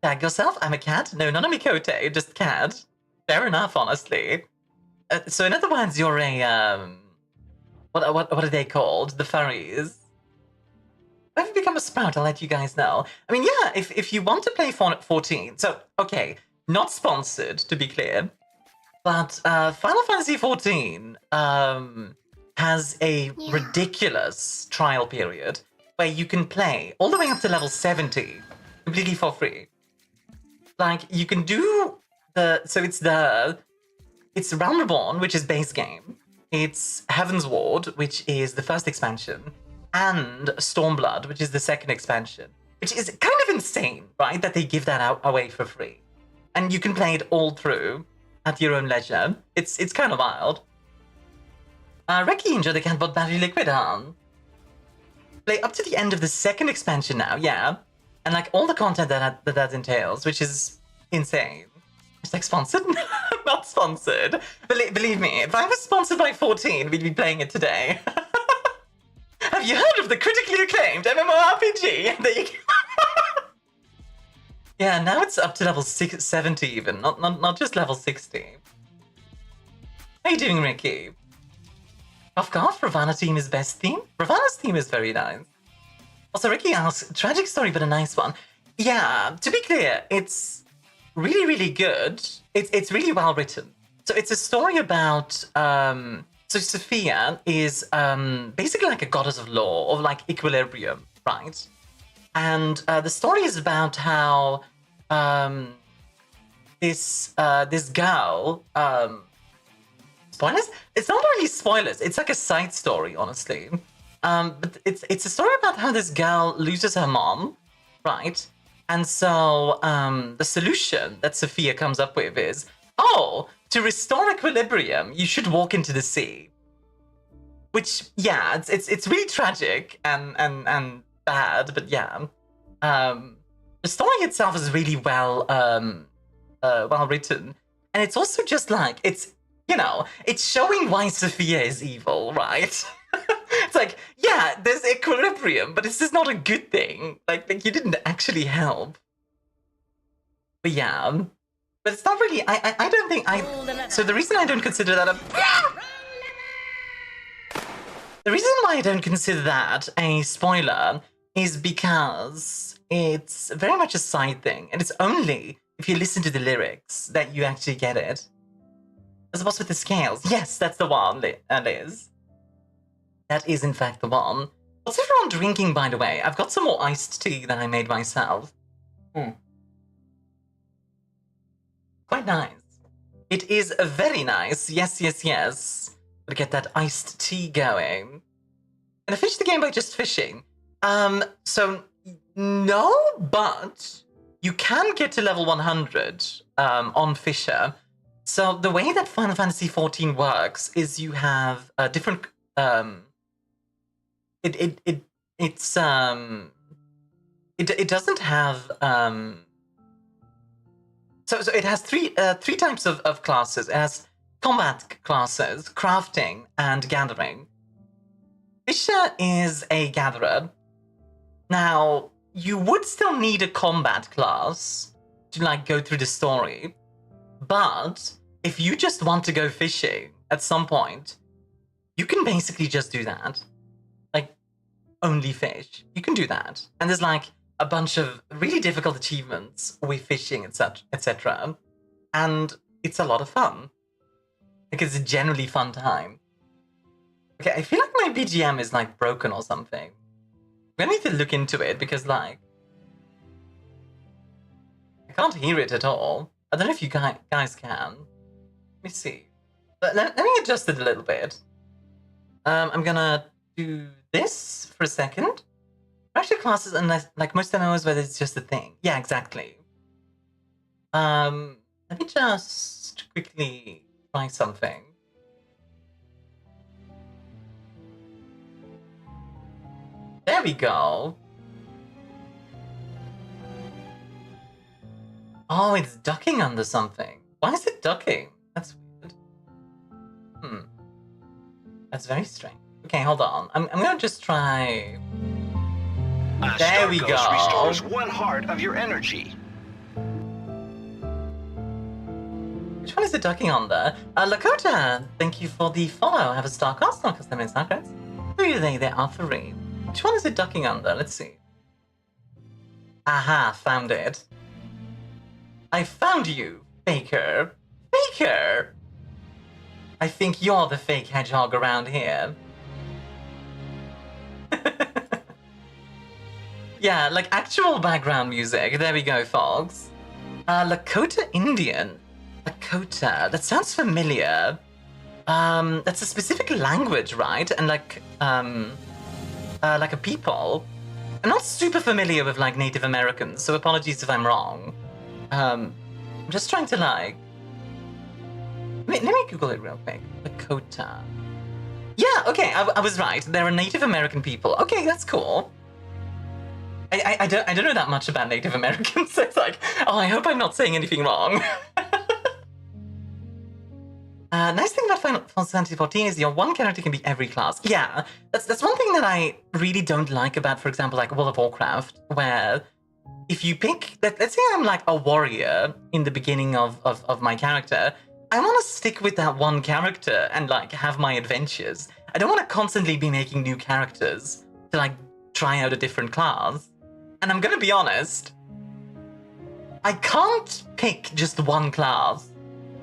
Tag yourself, I'm a cat. No, not a Mikote, just cat. Fair enough, honestly. So in other words, you're a, what are they called? The furries. If you become a sprout, I'll let you guys know. I mean, yeah, if you want to play 14, so, okay, not sponsored, to be clear, but Final Fantasy XIV has a ridiculous trial period where you can play all the way up to level 70 completely for free. Like, you can do it's Realm Reborn, which is base game, it's Heaven's Ward, which is the first expansion, and Stormblood, which is the second expansion, which is kind of insane, right, that they give that out away for free. And you can play it all through at your own leisure. It's kind of wild. Reki, enjoy the Catbot Battery Liquid on. Play up to the end of the second expansion now, yeah. And like all the content that entails, which is insane. It's like sponsored? Not sponsored. Believe me, if I was sponsored by 14, we'd be playing it today. Have you heard of the critically acclaimed MMORPG? There you go. Yeah, now it's up to level 70 even, not just level 60. How you doing, Ricky? Of course, Ravana's theme is best theme. Ravana's theme is very nice. Also, Ricky asks, tragic story but a nice one. Yeah, to be clear, it's really, really good. It's really well written. So it's a story about, so Sophia is basically like a goddess of law, of like equilibrium, right? And the story is about how this girl, spoilers? It's not really spoilers. It's like a side story, honestly. But it's a story about how this girl loses her mom, right? And so the solution that Sophia comes up with is, oh, to restore equilibrium, you should walk into the sea. Which, yeah, it's really tragic and bad, but yeah. The story itself is really well written, and it's also just like it's showing why Sophia is evil, right? It's like, yeah, there's equilibrium, but this is not a good thing. Like you didn't actually help. But yeah, but it's not really. I don't think I. So the reason I don't consider that a. The reason why I don't consider that a spoiler is because it's very much a side thing, and it's only if you listen to the lyrics that you actually get it. As opposed with the scales. Yes, that's the one, Liz. That is, in fact, the one. What's everyone drinking, by the way? I've got some more iced tea that I made myself. Quite nice. It is very nice. Yes, yes, yes. Gotta get that iced tea going. And I finished the game by just fishing. So, no, but you can get to level 100 on Fisher. So the way that Final Fantasy XIV works is you have different. It doesn't have. So it has three types of classes. It has combat classes, crafting, and gathering. Fisher is a gatherer. Now you would still need a combat class to like go through the story. But if you just want to go fishing at some point, you can basically just do that. Like, only fish. You can do that. And there's like a bunch of really difficult achievements with fishing, etc. And it's a lot of fun. Like, it's a generally fun time. Okay, I feel like my BGM is like broken or something. We need to look into it because like, I can't hear it at all. I don't know if you guys can. Let me see. Let me adjust it a little bit. I'm gonna do this for a second. Actually, classes, unless like most MMOs where it's just a thing. Yeah, exactly. Let me just quickly try something. There we go. Oh, it's ducking under something. Why is it ducking? That's weird. That's very strange. Okay, hold on. I'm gonna just try. There we go. Restores 1 heart of your energy. Which one is it ducking under? Lakota, thank you for the follow. Have a Starkos, not custom in Starkos. Who are they? There are 3. Which one is it ducking under? Let's see. Aha, found it. I found you, Faker. Faker! I think you're the fake hedgehog around here. Yeah, like actual background music. There we go, folks. Lakota Indian. Lakota. That sounds familiar. That's a specific language, right? And like a people. I'm not super familiar with like Native Americans, so apologies if I'm wrong. I'm just trying to like. Let me Google it real quick. Lakota. Yeah, okay, I was right. There are Native American people. Okay, that's cool. I don't know that much about Native Americans. So it's like, oh, I hope I'm not saying anything wrong. Nice thing about Final Fantasy XIV is your one character can be every class. Yeah, that's one thing that I really don't like about, for example, like World of Warcraft, where if you pick, let's say I'm like a warrior in the beginning of my character, I want to stick with that one character and like have my adventures. I don't want to constantly be making new characters to like try out a different class. And I'm gonna be honest, I can't pick just one class.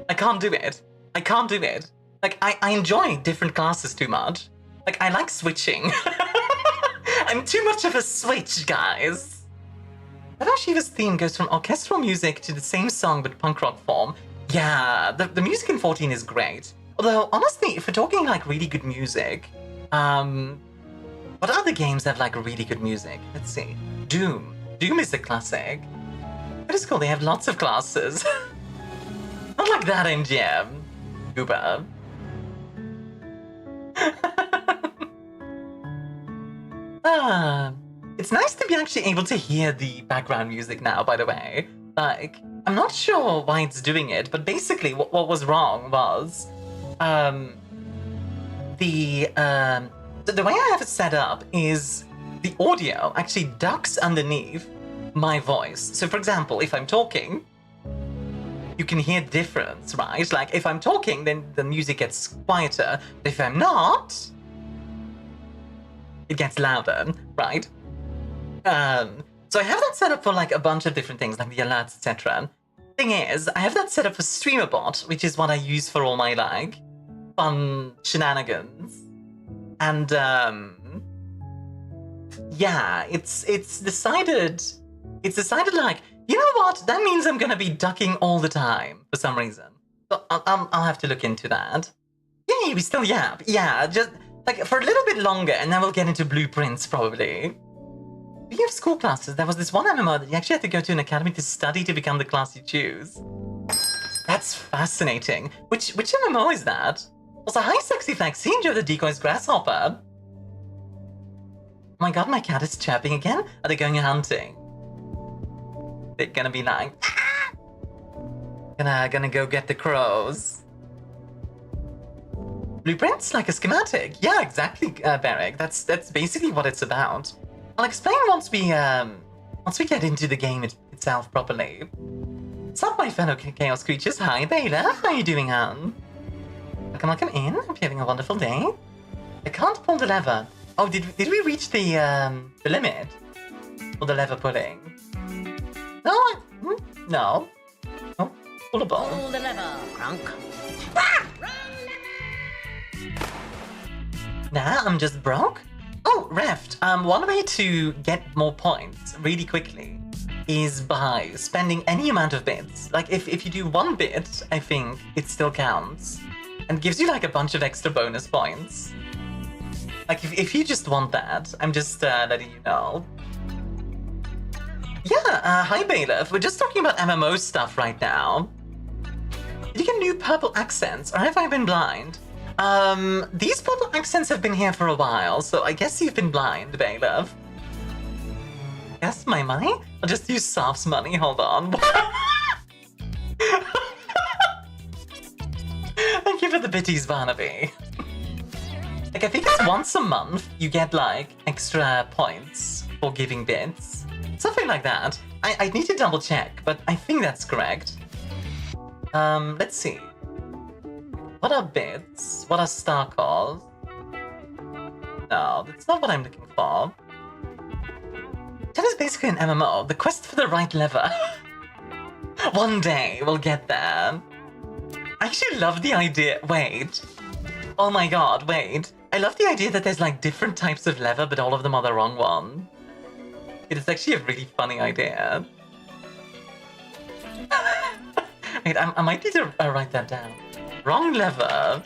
I can't do it. I can't do it. Like, I enjoy different classes too much. Like, I like switching. I'm too much of a switch, guys. Shiva's theme goes from orchestral music to the same song but punk rock form. Yeah, the music in 14 is great. Although, honestly, if we're talking like really good music, what other games have like really good music? Let's see. Doom. Doom is a classic. That is cool, they have lots of classes. Not like that MGM. Uber. It's nice to be actually able to hear the background music now, by the way. Like, I'm not sure why it's doing it, but basically what was wrong was the way I have it set up is the audio actually ducks underneath my voice. So for example, if I'm talking, you can hear difference, right? Like if I'm talking, then the music gets quieter. If I'm not, it gets louder, right? So I have that set up for like a bunch of different things, like the alerts, etc. Thing is, I have that set up for StreamerBot, which is what I use for all my like fun shenanigans. And yeah, it's decided like, you know what? That means I'm gonna be ducking all the time for some reason. So I'll have to look into that. Yay, we still yap. Yeah, just like for a little bit longer, and then we'll get into blueprints probably. Speaking of school classes, there was this one MMO that you actually had to go to an academy to study to become the class you choose. That's fascinating. Which MMO is that? Also, hi Sexy Flexi, enjoy the decoys grasshopper. Oh my god, my cat is chirping again? Are they going hunting? They're gonna be like, gonna go get the crows. Blueprints like a schematic. Yeah, exactly, Beric. That's basically what it's about. I'll explain once we get into the game itself properly. What's up, my fellow chaos creatures? Hi, Baylor. How are you doing, hon? Welcome in. Hope you're having a wonderful day. I can't pull the lever. Oh, did we reach the limit for the lever pulling? No, no. Oh, pull the ball. Pull the lever, crunk. Nah, I'm just broke. Oh, Reft. One way to get more points really quickly is by spending any amount of bits. Like, if you do 1 bit, I think it still counts. And gives you, like, a bunch of extra bonus points. Like, if you just want that, I'm just letting you know. Yeah, hi, Bailiff. We're just talking about MMO stuff right now. Did you get new purple accents, or have I been blind? These purple accents have been here for a while, so I guess you've been blind, Bailiff. Yes, my money? I'll just use Soft's money, hold on. Thank you for the bitties, Barnaby. Like, I think it's once a month you get, like, extra points for giving bits. Something like that. I need to double check, but I think that's correct. Let's see. What are bits? What are Starkos? No, that's not what I'm looking for. That is basically an MMO. The quest for the right lever. One day we'll get there. I actually love the idea. Wait. Oh my god, wait. I love the idea that there's like different types of lever, but all of them are the wrong one. It is actually a really funny idea. Wait, I might need to write that down. Wrong lever.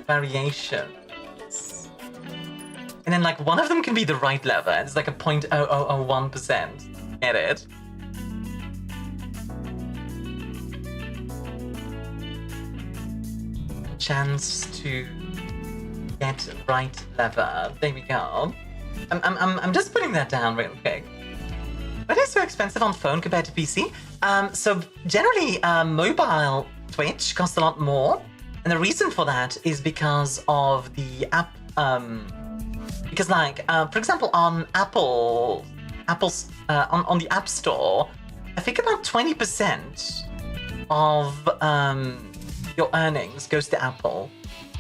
Variations. And then like one of them can be the right lever. It's like a 0.0001%. Get it? Chance to get right lever. There we go. I'm just putting that down real quick. But it's so expensive on phone compared to PC. So generally, mobile Twitch costs a lot more, and the reason for that is because of the app. Because like, for example, on Apple Apple's on the App Store, I think about 20% of your earnings goes to Apple.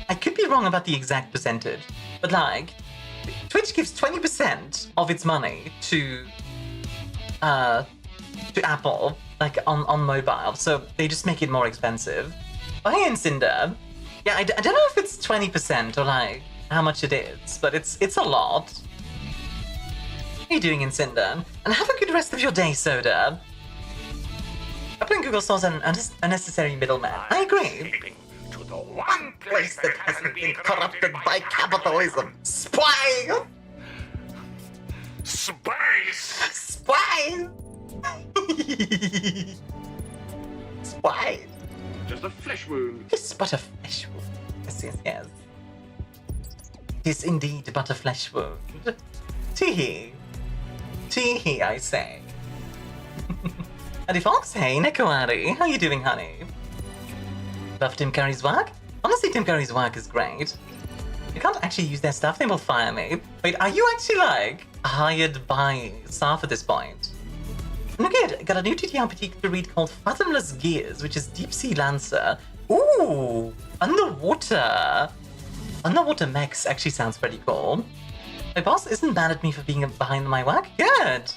I could be wrong about the exact percentage, but like Twitch gives 20% of its money to Apple, like on mobile, so they just make it more expensive. Buy in Cinder. Yeah, I don't know if it's 20% or like how much it is, but it's a lot. How are you doing in Cinder? And have a good rest of your day, Soda. Opening Google stores an unnecessary middleman. I agree. To the one place that hasn't been corrupted by capitalism. Spy! space. Spy! Spy! Just a flesh wound. Yes, but a flesh wound. Yes, yes, yes. It is indeed but a flesh wound. Tee-hee. Tee-hee, I say. Howdy, Fox. Hey, Nekoari. How you doing, honey? Love Tim Curry's work? Honestly, Tim Curry's work is great. I can't actually use their stuff, they will fire me. Wait, are you actually, like, hired by staff at this point? Look at it, got a new TTRPG to read called Fathomless Gears, which is Deep Sea Lancer. Ooh, underwater. Underwater mechs actually sounds pretty cool. My boss isn't mad at me for being behind my work. Good.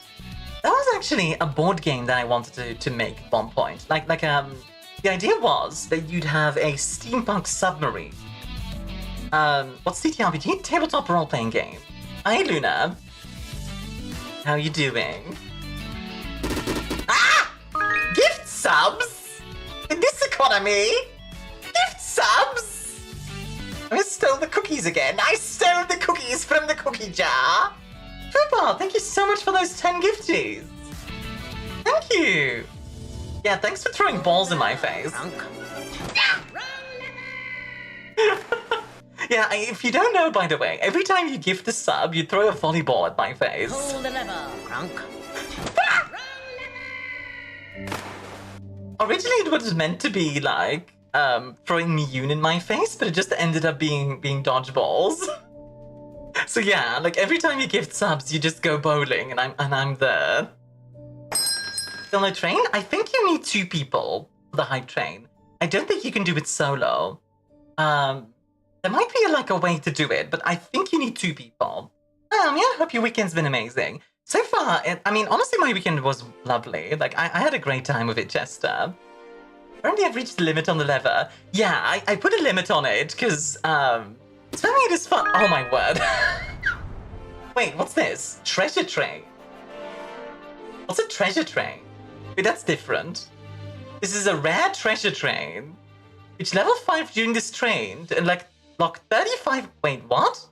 That was actually a board game that I wanted to make at one point. The idea was that you'd have a steampunk submarine. What's TTRPG? Tabletop role-playing game. Hi, Luna. How you doing? Ah! Gift subs? In this economy? Gift subs? I stole the cookies again. I stole the cookies from the cookie jar. Football, thank you so much for those 10 gifties. Thank you. Yeah, thanks for throwing balls in my face. Yeah, if you don't know, by the way, every time you gift a sub, you throw a volleyball at my face. Pull the lever. Crunk. Originally, it was meant to be like throwing Myun in my face, but it just ended up being dodgeballs. So yeah, like every time you gift subs, you just go bowling, and I'm there. Still no train? I think you need 2 people for the hype train. I don't think you can do it solo. There might be like a way to do it, but I think you need 2 people. Yeah, hope your weekend's been amazing. So far, honestly, my weekend was lovely. Like, I had a great time with it, Chester. Apparently, I've reached the limit on the lever. Yeah, I put a limit on it, because, it's very it is fun. Oh my word. Wait, what's this? Treasure train. What's a treasure train? Wait, that's different. This is a rare treasure train. Which level 5 during this train, and like, lock 35... Wait, what?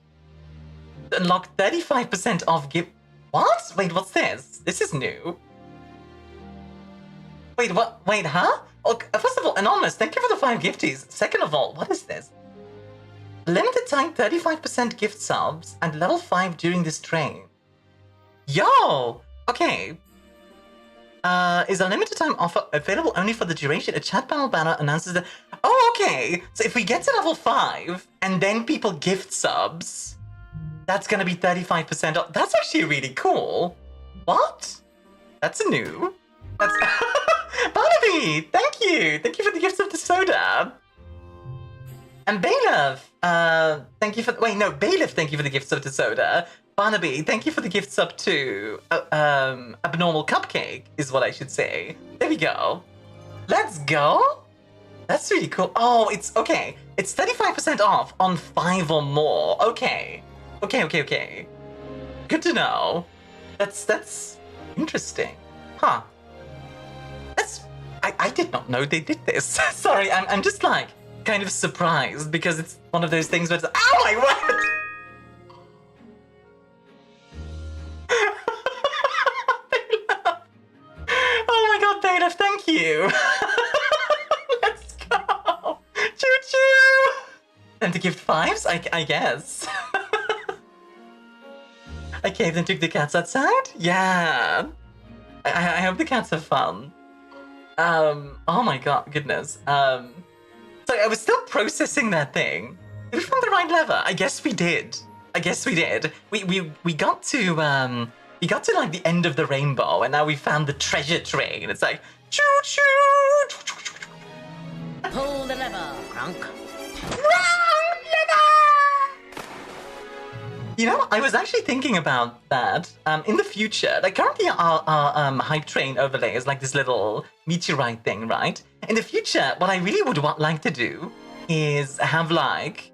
Unlock 35% off give... What? Wait, what's this? This is new. Wait, what? Wait, huh? Okay, first of all, Anonymous, thank you for the 5 gifties. Second of all, what is this? Limited time 35% gift subs and level 5 during this train. Yo! Okay. Is a limited time offer available only for the duration? A chat panel banner announces that... Oh, okay! So if we get to level 5, and then people gift subs, that's gonna be 35% off. That's actually really cool. What? That's new. That's... Barnaby! Thank you! Thank you for the gifts of the soda! And Bailiff, thank you for... Wait, no, Bailiff, thank you for the gifts of the soda. Barnaby, thank you for the gifts up to Abnormal Cupcake, is what I should say. There we go. Let's go. That's really cool. Oh, it's... Okay. It's 35% off on 5 or more. Okay. Okay. Good to know. That's interesting. Huh. I did not know they did this. Sorry, I'm just like kind of surprised because it's one of those things where it's... Oh my word! Oh my god, Bailiff, thank you! Let's go! Choo-choo! And to gift 5s, I guess. I caved and took the cats outside? Yeah! I hope the cats have fun. Oh my god, goodness. So I was still processing that thing. Did we find the right lever? I guess we did. We got to we got to like the end of the rainbow, and now we found the treasure train. It's like choo choo. Pull the lever, Crunk. You know, I was actually thinking about that. In the future, like currently our hype train overlay is like this little meteorite thing, right? In the future, what I really would like to do is have like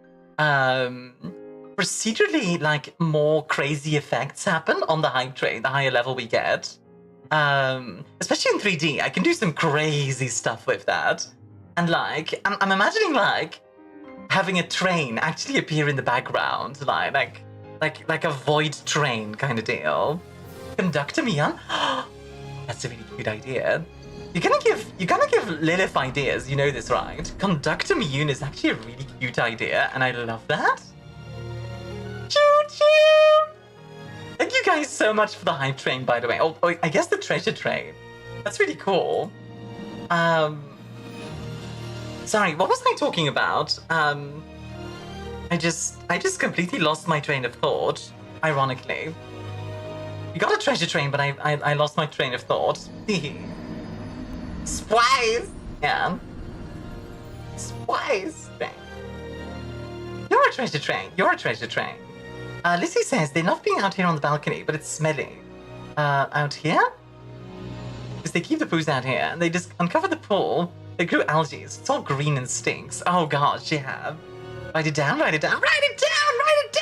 procedurally like more crazy effects happen on the hype train, the higher level we get. Especially in 3D, I can do some crazy stuff with that. And like, I'm imagining like having a train actually appear in the background, like a void train kind of deal. Conductor Myun? That's a really cute idea. You're gonna give Lilith ideas, you know this, right? Conductor Myun is actually a really cute idea, and I love that. Choo-choo! Thank you guys so much for the hype train, by the way. Oh, I guess the treasure train. That's really cool. Sorry, what was I talking about? I just completely lost my train of thought, ironically. You got a treasure train, but I lost my train of thought. Spice! Yeah. Spice! You're a treasure train. You're a treasure train. Lizzie says they love being out here on the balcony, but it's smelly. Out here? Because they keep the poos out here, and they just uncover the pool. They grew algae. It's all green and stinks. Oh gosh, yeah. Write it down, write it down, write it down, write it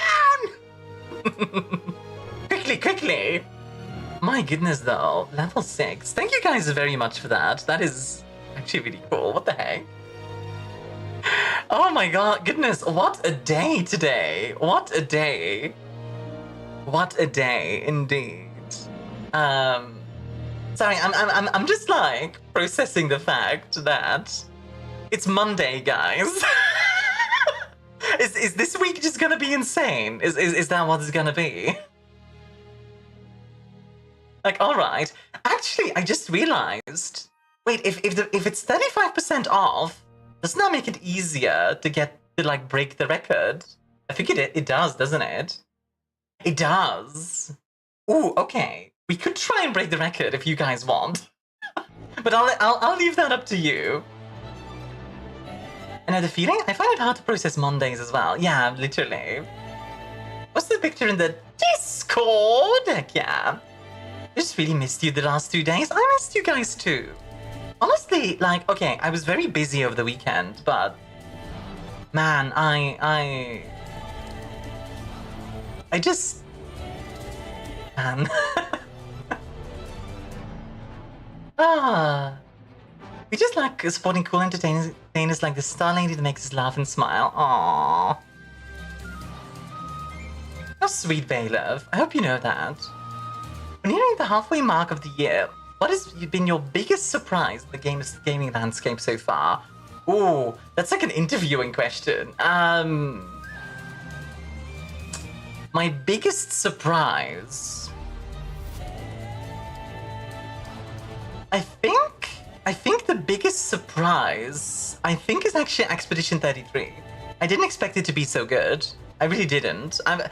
down! Quickly, quickly! My goodness, though. Level 6. Thank you guys very much for that. That is actually really cool. What the heck? Oh my god, goodness. What a day today. What a day. What a day, indeed. Sorry, I'm just like processing the fact that it's Monday, guys. Is this week just gonna be insane? Is that what it's gonna be? Like, all right. Actually, I just realized. Wait, if it's 35% off, doesn't that make it easier to like break the record? I figured it does, doesn't it? It does. Ooh, okay. We could try and break the record if you guys want, but I'll leave that up to you. Another feeling? I find it hard to process Mondays as well. Yeah, literally. What's the picture in the Discord? Heck yeah. I just really missed you the last 2 days. I missed you guys too. Honestly, like, okay, I was very busy over the weekend, but man, I just, man. We just like supporting cool entertainers like the Star Lady that makes us laugh and smile. Aww. How sweet, Bailiff. I hope you know that. We're nearing the halfway mark of the year. What has been your biggest surprise in the gaming landscape so far? Ooh, that's like an interviewing question. My biggest surprise... I think the biggest surprise, is actually Expedition 33. I didn't expect it to be so good. I really didn't. I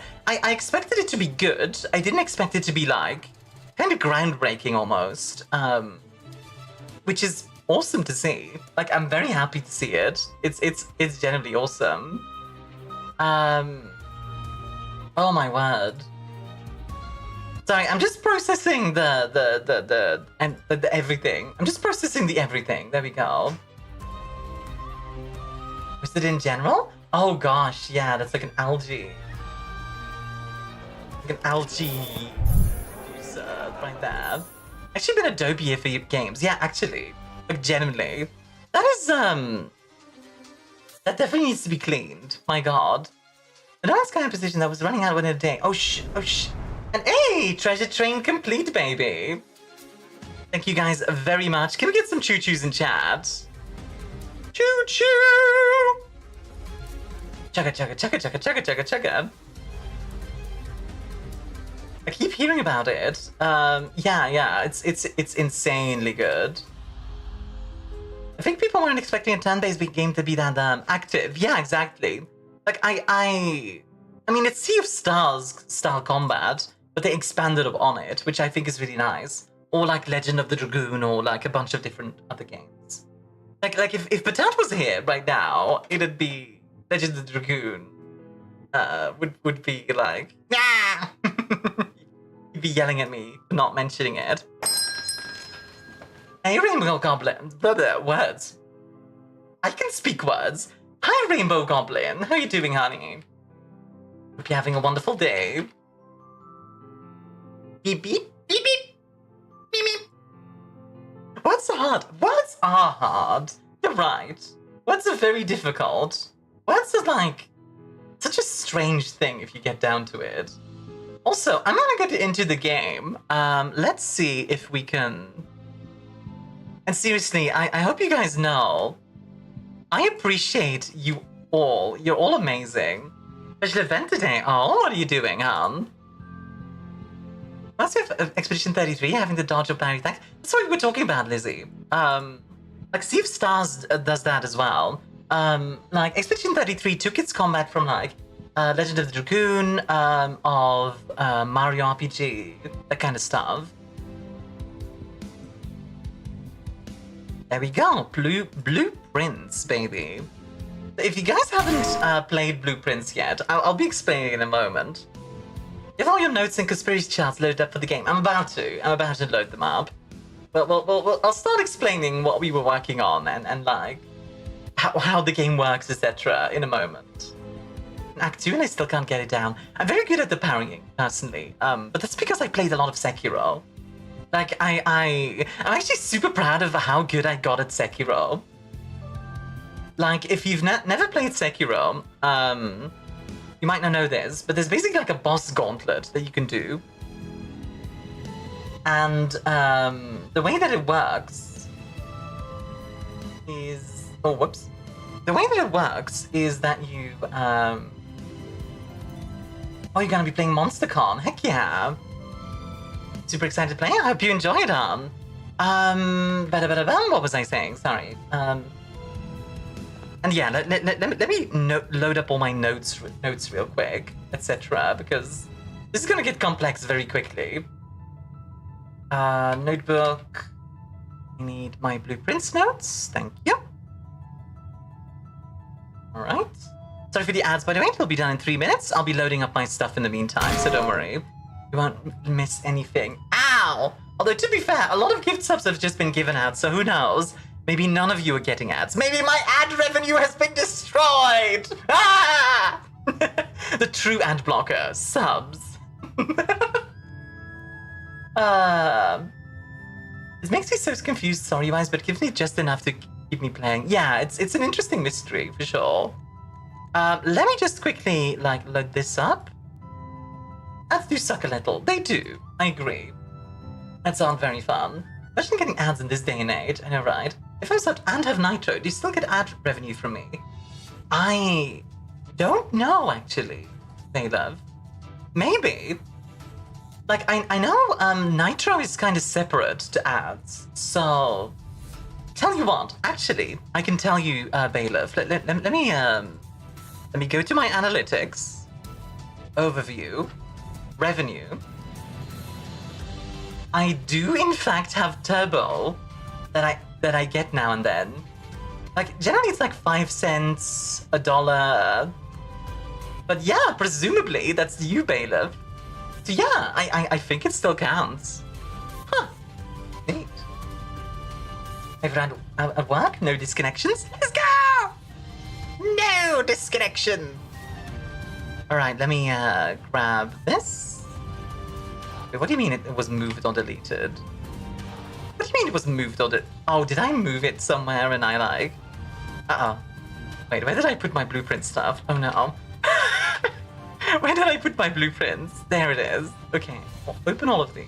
expected it to be good. I didn't expect it to be like kind of groundbreaking almost, which is awesome to see. Like, I'm very happy to see it. It's genuinely awesome. Oh my word. Sorry, I'm just processing the everything. I'm just processing the everything. There we go. Was it in general? Oh gosh, yeah, that's like an algae. Like an algae like that. Actually been a dope year for games. Yeah, actually. Like genuinely. That is that definitely needs to be cleaned. My god. The last kind of position that was running out within a day. Oh shh. And hey, treasure train complete, baby. Thank you guys very much. Can we get some choo-choos in chat? Choo-choo! Chugga, chugga, chugga, chugga, chugga, chugga, chugga. I keep hearing about it. Yeah, it's insanely good. I think people weren't expecting a turn-based game to be that active. Yeah, exactly. Like I mean, it's Sea of Stars style combat. but they expanded upon it, which I think is really nice. Or like Legend of the Dragoon, or like a bunch of different other games. Like if Patat was here right now, it'd be Legend of the Dragoon. Would be like, yeah. He'd be yelling at me for not mentioning it. Hey, Rainbow Goblin. Words. I can speak words. Hi, Rainbow Goblin. How are you doing, honey? Hope you're having a wonderful day. Beep, beep, beep, beep. Beep, beep. Words are hard. Words are hard. You're right. Words are very difficult. Words are like such a strange thing if you get down to it. Also, I'm gonna get into the game. Let's see if we can... And seriously, I hope you guys know, I appreciate you all. You're all amazing. Special event today. Oh, what are you doing, hon? Must have Expedition 33 having the dodge of Barry attacks. That's what we were talking about, Lizzie. Like, see if Stars does that as well. Like, Expedition 33 took its combat from, like, Legend of the Dragoon, of Mario RPG, that kind of stuff. There we go, Blueprints, baby. If you guys haven't played Blueprints yet, I'll be explaining in a moment. You have all your notes and conspiracy charts loaded up for the game. I'm about to load them up. Well, I'll start explaining what we were working on and like, how the game works, etc. in a moment. In Act 2, and I still can't get it down. I'm very good at the parrying, personally. But that's because I played a lot of Sekiro. Like, I'm actually super proud of how good I got at Sekiro. Like, if you've never played Sekiro, you might not know this, but there's basically like a boss gauntlet that you can do. And the way that it works is... Oh, whoops. The way that it works is that you... Oh, you're gonna be playing MonsterCon? Heck yeah! Super excited to play. I hope you enjoy it, hon. What was I saying? Sorry. And yeah, let me load up all my notes real quick, etc. Because this is gonna get complex very quickly. Notebook. I need my blueprints notes. Thank you. All right. Sorry for the ads, by the way. It'll be done in 3 minutes. I'll be loading up my stuff in the meantime, so don't worry. You won't miss anything. Ow! Although, to be fair, a lot of gift subs have just been given out, so who knows? Maybe none of you are getting ads. Maybe my ad revenue has been destroyed! Ah! The true ad blocker. Subs. This makes me so confused, sorry guys, but gives me just enough to keep me playing. Yeah, it's an interesting mystery, for sure. Let me just quickly, like, load this up. Ads do suck a little. They do. I agree. Ads aren't very fun. Imagine getting ads in this day and age. I know, right? If I subbed and have Nitro, do you still get ad revenue from me? I don't know, actually, Love. Maybe. Like, I know Nitro is kind of separate to ads. So, tell you what, actually, I can tell you, Bailiff. Let me go to my analytics. Overview. Revenue. I do in fact have turbo that I get now and then. Like generally it's like 5 cents, $1. But yeah, presumably that's you, Bailiff. So yeah, I think it still counts. Huh. Neat. Everyone at work? No disconnections? Let's go! No disconnection! Alright, let me grab this. Wait, what do you mean it was moved or deleted? What do you mean it was moved or Oh, did I move it somewhere and I like... Uh-oh. Wait, where did I put my blueprint stuff? Oh no. Where did I put my blueprints? There it is. Okay, open all of these.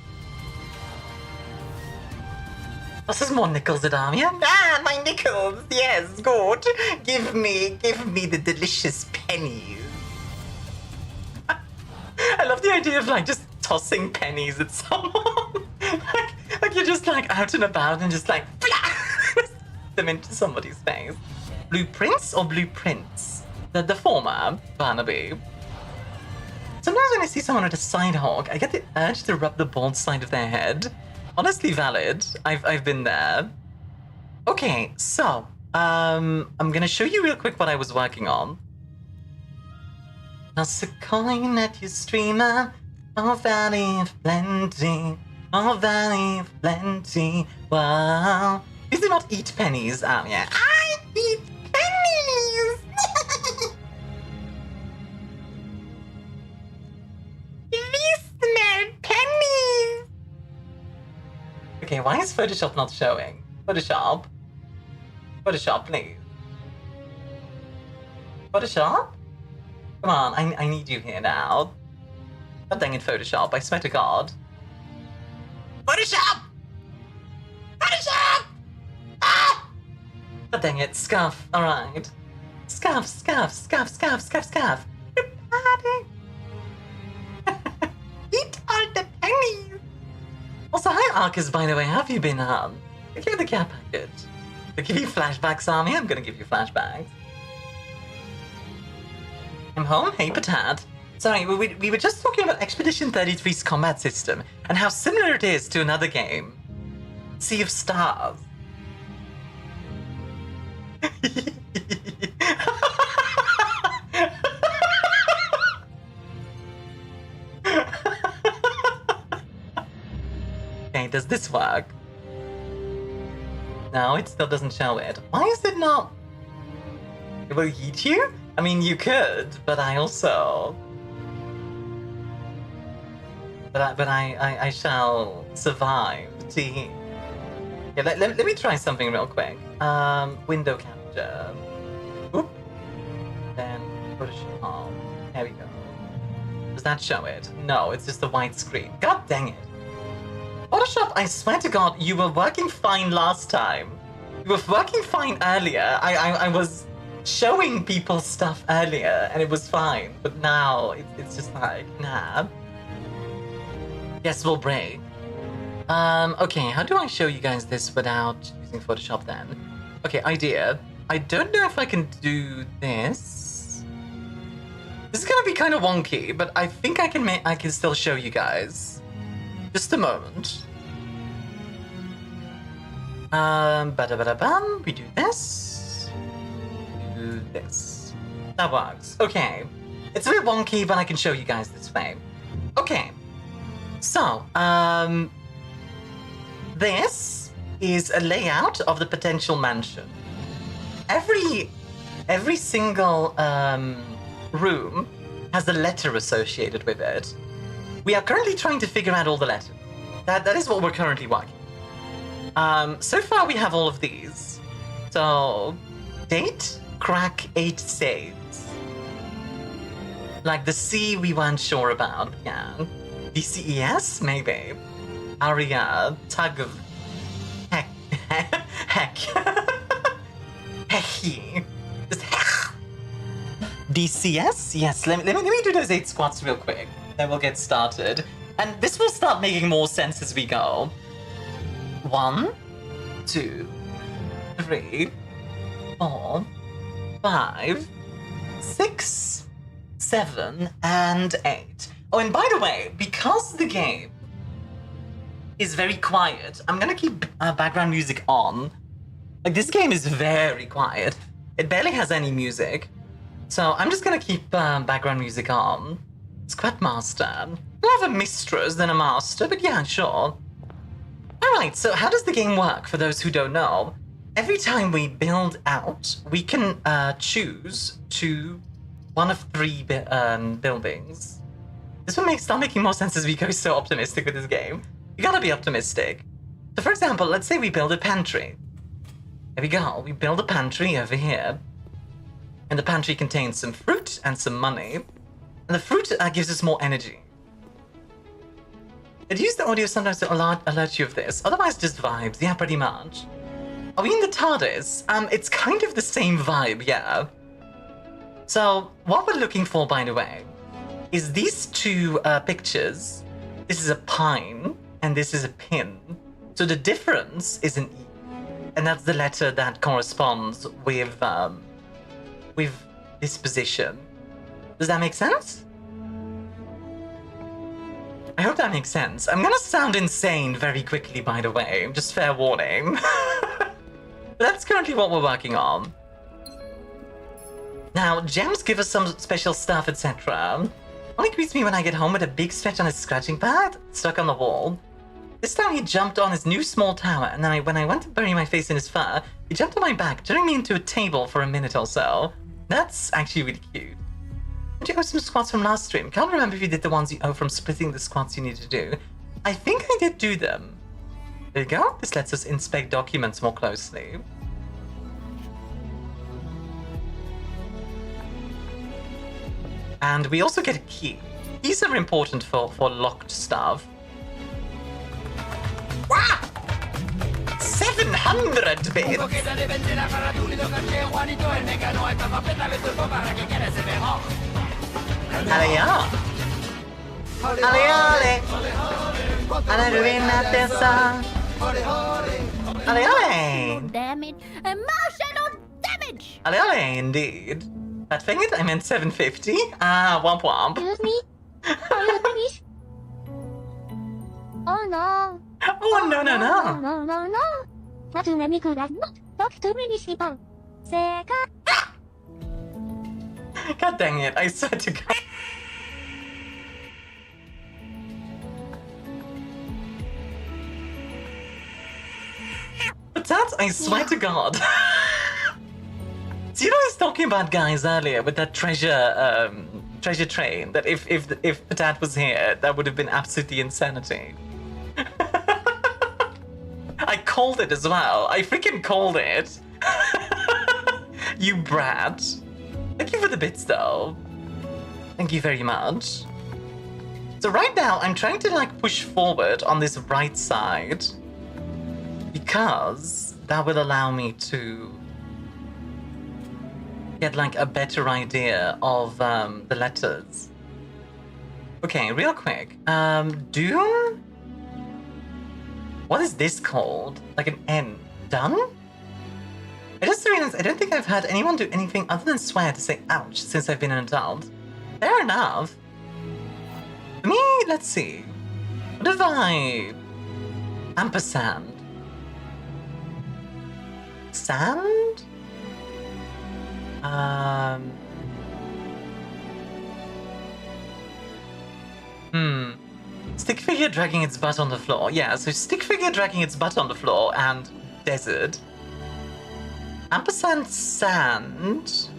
This is more nickels at Armia. Ah, my nickels! Yes, good. Give me the delicious pennies. I love the idea of like just tossing pennies at someone. like you're just like out and about and just like them into somebody's face. Blueprints or blueprints? The former, Barnaby. Sometimes when I see someone with a side hog, I get the urge to rub the bald side of their head. Honestly valid. I've been there. Okay, so I'm gonna show you real quick what I was working on. Toss a coin at your streamer, oh valley of plenty, oh valley of plenty. Wow. Please do not eat pennies, yeah. I eat pennies! Please smell pennies! Okay, why is Photoshop not showing? Photoshop? Photoshop, please. Photoshop? Come on, I need you here now. God dang it, Photoshop, I swear to God. Photoshop! Photoshop! Ah! God dang it, scuff, alright. Scuff, scuff, scuff, scuff, scuff, scuff. Everybody! Eat all the pennies! Also, hi Arcus, by the way, how have you been, Give you the care package. They give you flashbacks, Army, I'm gonna give you flashbacks. I'm home, hey Patat. Sorry, we were just talking about Expedition 33's combat system and how similar it is to another game. Sea of Stars. Okay, does this work? No, it still doesn't show it. Why is it not? It will eat you? I mean, you could, but I also... But I shall survive to eat. Yeah, let me try something real quick. Window capture. Oop. Then Photoshop. There we go. Does that show it? No, it's just a white screen. God dang it. Photoshop, I swear to God, you were working fine last time. You were working fine earlier. I was showing people stuff earlier and it was fine. But now, it's just like, nah. Yes, we'll break. Okay, how do I show you guys this without using Photoshop then? Okay, idea. I don't know if I can do this. This is gonna be kind of wonky, but I think I can still show you guys. Just a moment. Bada-bada-bam, we do this. Do this. That works. Okay. It's a bit wonky, but I can show you guys this way. Okay. So, this is a layout of the potential mansion. Every single room has a letter associated with it. We are currently trying to figure out all the letters. That is what we're currently working. So far we have all of these. So, date, crack 8 saves. Like the C we weren't sure about, yeah. DCES, maybe. Aria, tug of heck. Heck. Hecky. Just heck. DCS? Yes, let me do those 8 squats real quick. Then we'll get started. And this will start making more sense as we go. 1, 2, 3, 4, 5, 6, 7, and 8. Oh, and by the way, because the game is very quiet, I'm gonna keep background music on. Like, this game is very quiet. It barely has any music. So I'm just gonna keep background music on. Squat master. More of a mistress than a master, but yeah, sure. Alright, so how does the game work, for those who don't know? Every time we build out, we can choose to one of 3 buildings. This will start making more sense as we go so optimistic with this game. You gotta be optimistic. So for example, let's say we build a pantry. There we go, we build a pantry over here. And the pantry contains some fruit and some money. And the fruit gives us more energy. I'd use the audio sometimes to alert you of this. Otherwise, just vibes. Yeah, pretty much. Are we in the TARDIS? It's kind of the same vibe, yeah. So, what we're looking for, by the way, is these 2 pictures. This is a pine, and this is a pin. So the difference is an E. And that's the letter that corresponds with this position. Does that make sense? hope that makes sense. I'm gonna sound insane very quickly, by the way. Just fair warning. That's currently what we're working on. Now, gems give us some special stuff, etc. Only greets me when I get home with a big stretch on his scratching pad stuck on the wall. This time he jumped on his new small tower, and then when I went to bury my face in his fur, he jumped on my back, turning me into a table for a minute or so. That's actually really cute. Did you owe some squats from last stream? Can't remember if you did the ones you owe from splitting the squats you need to do. I think I did do them. There you go. This lets us inspect documents more closely. And we also get a key. Keys are important for locked stuff. Wow! 700 bits! Alea! Ale! Ale ruinate sa! Ale! Damage. Emotional damage! Ale, indeed. That thing it? I meant 750? Ah, womp womp. Excuse me? Are you finished? Oh no. Oh, no. No. Not to me could not talk to me this people. Second. God dang it, I swear to God. But that, I swear to God. So you know I was talking about guys earlier with that treasure train, that if Patat was here, that would have been absolutely insanity. I called it as well. I freaking called it. You brat. Thank you for the bits though. Thank you very much. So right now I'm trying to like push forward on this right side because that will allow me to get like a better idea of the letters. Okay, real quick. Doom? What is this called? Like an N. Done? I just realized I don't think I've heard anyone do anything other than swear to say ouch since I've been an adult. Fair enough. For me, let's see. What if I... Ampersand? Sand? Stick figure dragging its butt on the floor. Yeah, so stick figure dragging its butt on the floor and desert. Ampersand sand. Some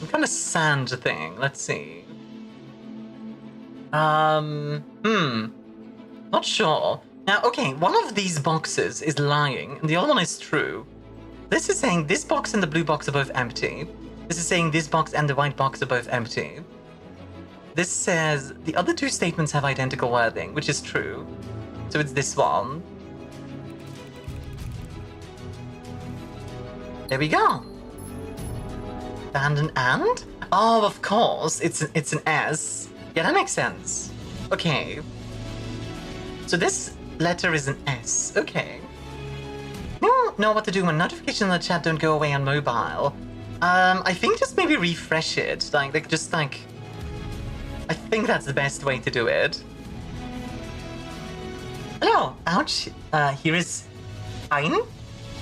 kind of sand thing. Let's see. Not sure. Now, okay, one of these boxes is lying, and the other one is true. This is saying this box and the blue box are both empty. This is saying this box and the white box are both empty. This says the other two statements have identical wording, which is true. So it's this one. There we go. And? Oh, of course. It's an S. Yeah, that makes sense. Okay. So this letter is an S. Okay. No, know what to do when notifications in the chat don't go away on mobile. I think just maybe refresh it. I think that's the best way to do it. Hello, ouch. Here is Ein?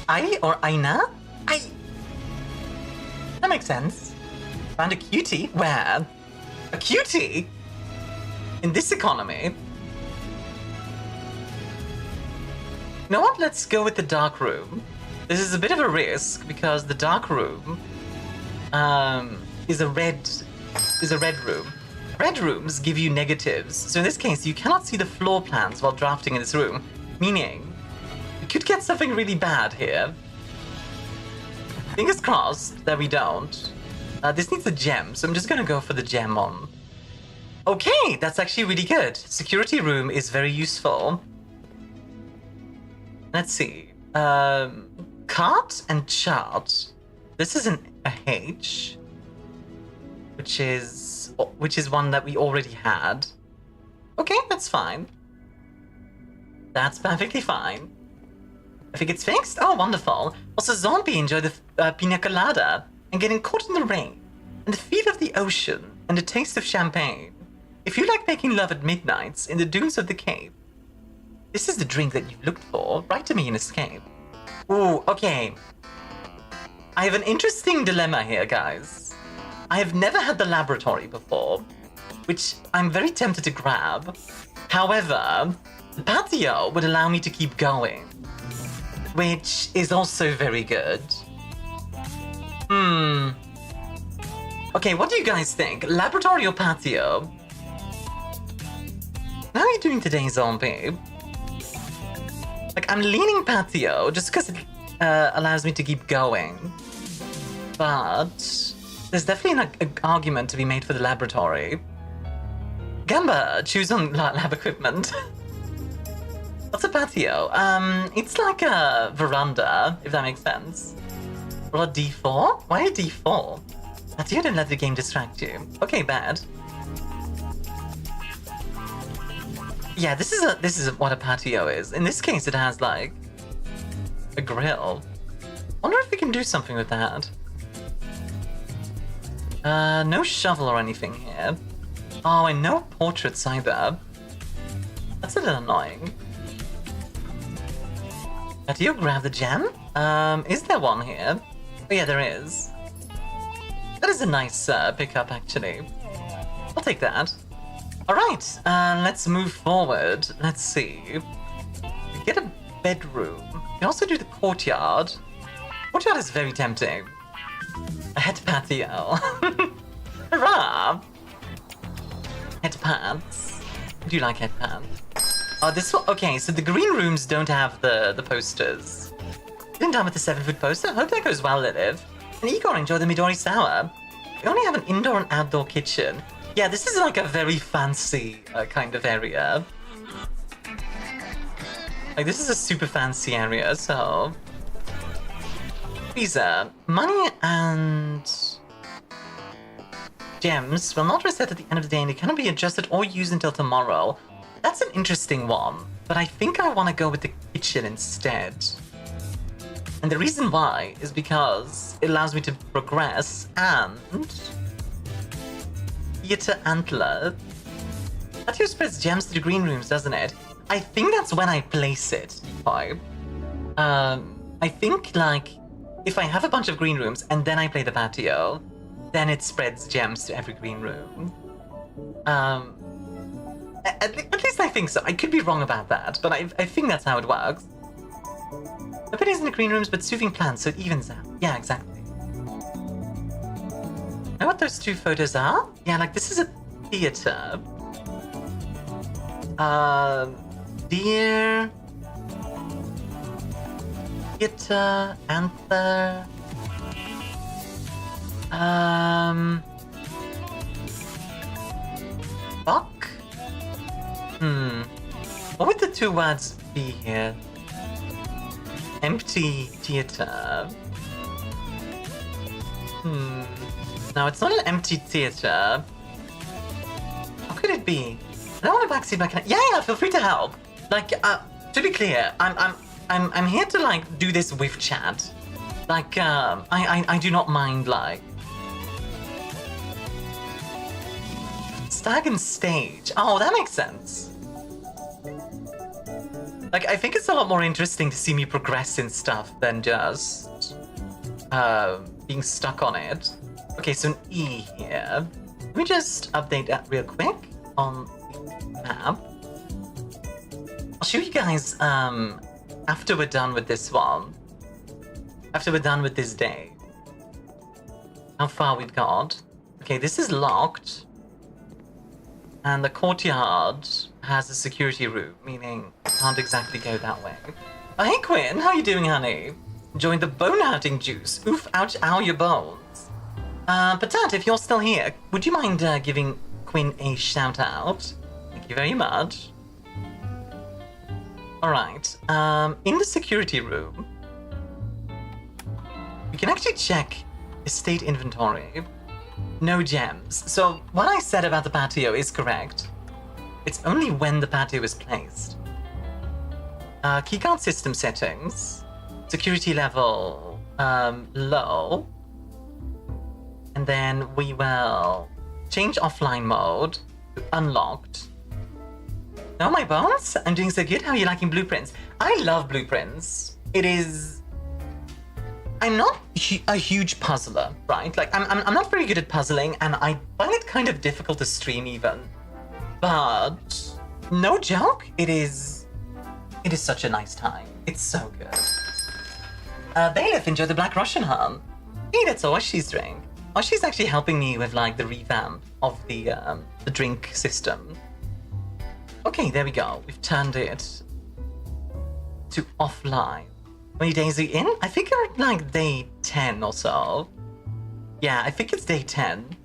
I or Aina? That makes sense. Found a cutie? Where? A cutie? In this economy? You know what? Let's go with the dark room. This is a bit of a risk because the dark room is a red room. Red rooms give you negatives, so in this case you cannot see the floor plans while drafting in this room, meaning you could get something really bad here. Fingers crossed that we don't. This needs a gem, so I'm just gonna go for the gem on. Okay, that's actually really good. Security room is very useful. Let's see. Cart and chart. This is a H, which is one that we already had. Okay, that's fine. That's perfectly fine. I think it's fixed? Oh, wonderful. Also, zombie enjoy the pina colada and getting caught in the rain and the feel of the ocean and the taste of champagne. if you like making love at midnights in the dunes of the cave, this is the drink that you've looked for. Write to me in Escape. Ooh, okay. I have an interesting dilemma here, guys. I have never had the laboratory before, which I'm very tempted to grab. However, the patio would allow me to keep going, which is also very good. Okay, what do you guys think? Laboratory or patio? How are you doing today, zombie? Like, I'm leaning patio just because it allows me to keep going. But there's definitely an argument to be made for the laboratory. Gamba, choose on lab equipment. What's a patio? It's like a veranda, if that makes sense. Roll a D4? Why a D4? Patio, don't let the game distract you. Okay, bad. Yeah, this is what a patio is. In this case, it has like a grill. Wonder if we can do something with that. No shovel or anything here. Oh, and no portraits either. That's a little annoying. Do you grab the gem? Is there one here? Oh yeah, there is. That is a nice pickup, actually. I'll take that. Alright, let's move forward. Let's see. We get a bedroom. We can also do the courtyard. Courtyard is very tempting. A head patio. Hurrah! Head pants. Do you like head pants? Oh, this one. Okay, so the green rooms don't have the posters. Been done with the 7-foot poster. Hope that goes well, Lilith. And Igor enjoyed the Midori Sour. We only have an indoor and outdoor kitchen. Yeah, this is like a very fancy kind of area. Like, this is a super fancy area, so... Visa, money and... gems will not reset at the end of the day and they cannot be adjusted or used until tomorrow. That's an interesting one, but I think I want to go with the kitchen instead. And the reason why is because it allows me to progress and... Theater Antler. That just spreads gems to the green rooms, doesn't it? I think that's when I place it, Deepoy. I think, like, if I have a bunch of green rooms and then I play the patio, then it spreads gems to every green room. At least I think so. I could be wrong about that, but I think that's how it works. Nobody's in the green rooms, but soothing plants, so it evens out. Yeah, exactly. Know what those two photos are? Yeah, like this is a theater. Deer. Theater, anther. Buck? What would the two words be here? Empty theater. No, it's not an empty theater. What could it be? I don't want to backseat my yeah, feel free to help. Like, to be clear, I'm here to like do this with chat. Like, I do not mind like stag and stage. Oh, that makes sense. Like, I think it's a lot more interesting to see me progress in stuff than just being stuck on it. Okay, so an E here. Let me just update that real quick on the map. I'll show you guys after we're done with this one. After we're done with this day. How far we've got. Okay, this is locked. And the courtyard has a security room, meaning I can't exactly go that way. Oh, hey Quinn, how you doing, honey? Enjoying the bone-hurting juice. Oof, ouch, ow, your bones. Patat, if you're still here, would you mind giving Quinn a shout-out? Thank you very much. Alright, in the security room, we can actually check estate inventory. No gems. So what I said about the patio is correct. It's only when the patio is placed. Keycard system settings. Security level low. And then we will change offline mode. unlocked. Oh, my bones? I'm doing so good. How are you liking blueprints? I love blueprints. It is... I'm not a huge puzzler, right? Like, I'm not very good at puzzling, and I find it kind of difficult to stream even. But no joke, it is such a nice time. It's so good. Bailiff, enjoy the Black Russian, huh? Hey, that's all she's doing. Oh, she's actually helping me with like the revamp of the drink system. Okay, there we go. We've turned it to offline. How many days are you in? I think you're at like day 10 or so. Yeah, I think it's day 10.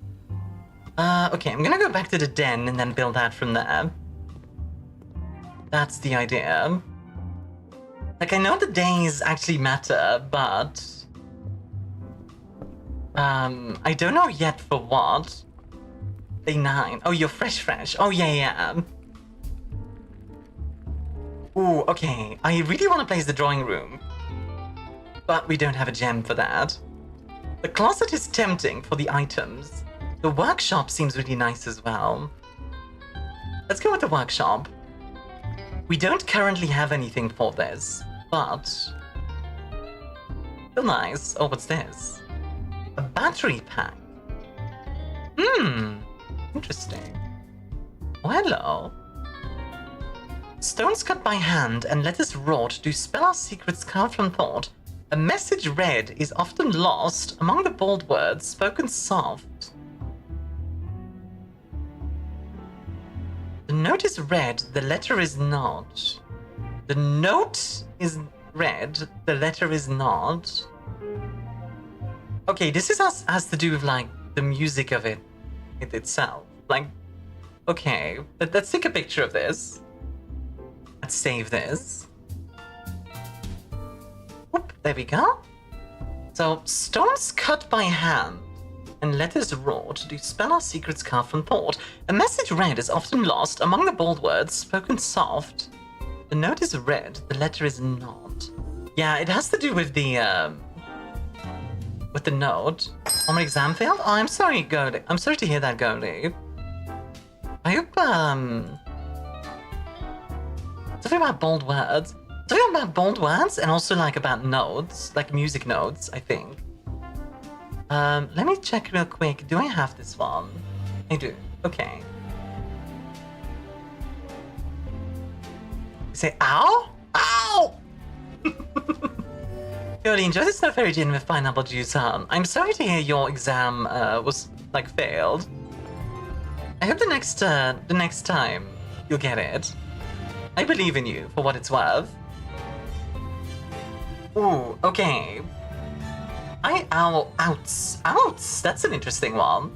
Okay, I'm gonna go back to the den and then build that from there. That's the idea. Like, I know the days actually matter, but... I don't know yet for what. Day 9. Oh, you're fresh. Oh, yeah. Ooh, okay. I really want to place the drawing room. But we don't have a gem for that. The closet is tempting for the items. The workshop seems really nice as well. Let's go with the workshop. We don't currently have anything for this, but... still nice. Oh, what's this? A battery pack. Interesting. Oh, hello. Stones cut by hand and letters wrought do spell our secrets carved from thought. A message read is often lost among the bold words spoken soft. The note is read, the letter is not. The note is read, the letter is not. Okay, this has to do with like the music of it itself. Like, okay, let's take a picture of this. Let's save this. Whoop, there we go. So, stones cut by hand and letters wrought do spell our secrets carved from thought. A message read is often lost among the bold words spoken soft. The note is read, the letter is not. Yeah, it has to do with the note. Oh, my exam failed? Oh, I'm sorry, Goldie. I'm sorry to hear that, Goldie. I hope, something about bold words. Something about bold words and also, like, about notes. Like, music notes, I think. Let me check real quick. Do I have this one? I do. Okay. Say, ow? Ow! Goldie, enjoy the Snow Fairy Gin with pineapple juice, huh? I'm sorry to hear your exam, was, like, failed. I hope the next time you'll get it. I believe in you, for what it's worth. Ooh, okay. Outs! That's an interesting one.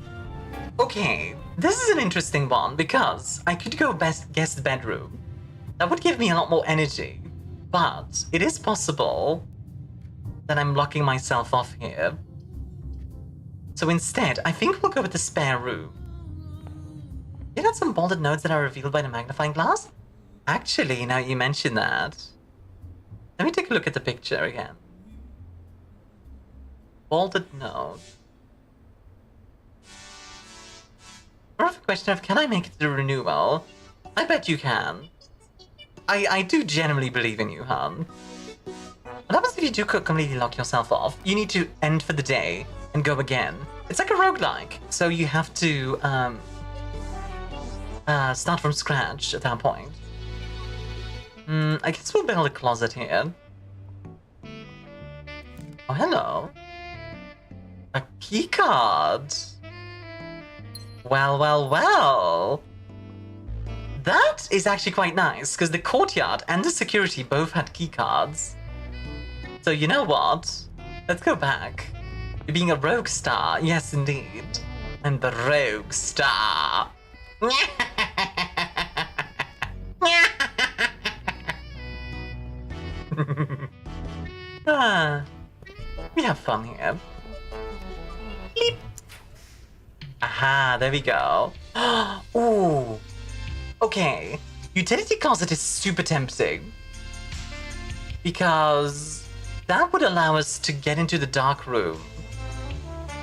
Okay, this is an interesting one, because I could go guest bedroom. That would give me a lot more energy. But it is possible that I'm locking myself off here. So instead, I think we'll go with the spare room. You got some bolded notes that are revealed by the magnifying glass? Actually, now you mention that, let me take a look at the picture again. Bolded note. More of a question of, can I make it to the renewal? I bet you can. I do genuinely believe in you, hon. What happens if you do completely lock yourself off? You need to end for the day and go again. It's like a roguelike, so you have to start from scratch at that point. I guess we'll build a closet here. Oh, hello. A keycard. Well. That is actually quite nice, because the courtyard and the security both had keycards. So you know what? Let's go back. You're being a rogue star. Yes, indeed. I'm the rogue star. We have fun here. Bleep. Aha, there we go. Ooh. Okay. Utility closet is super tempting. Because that would allow us to get into the dark room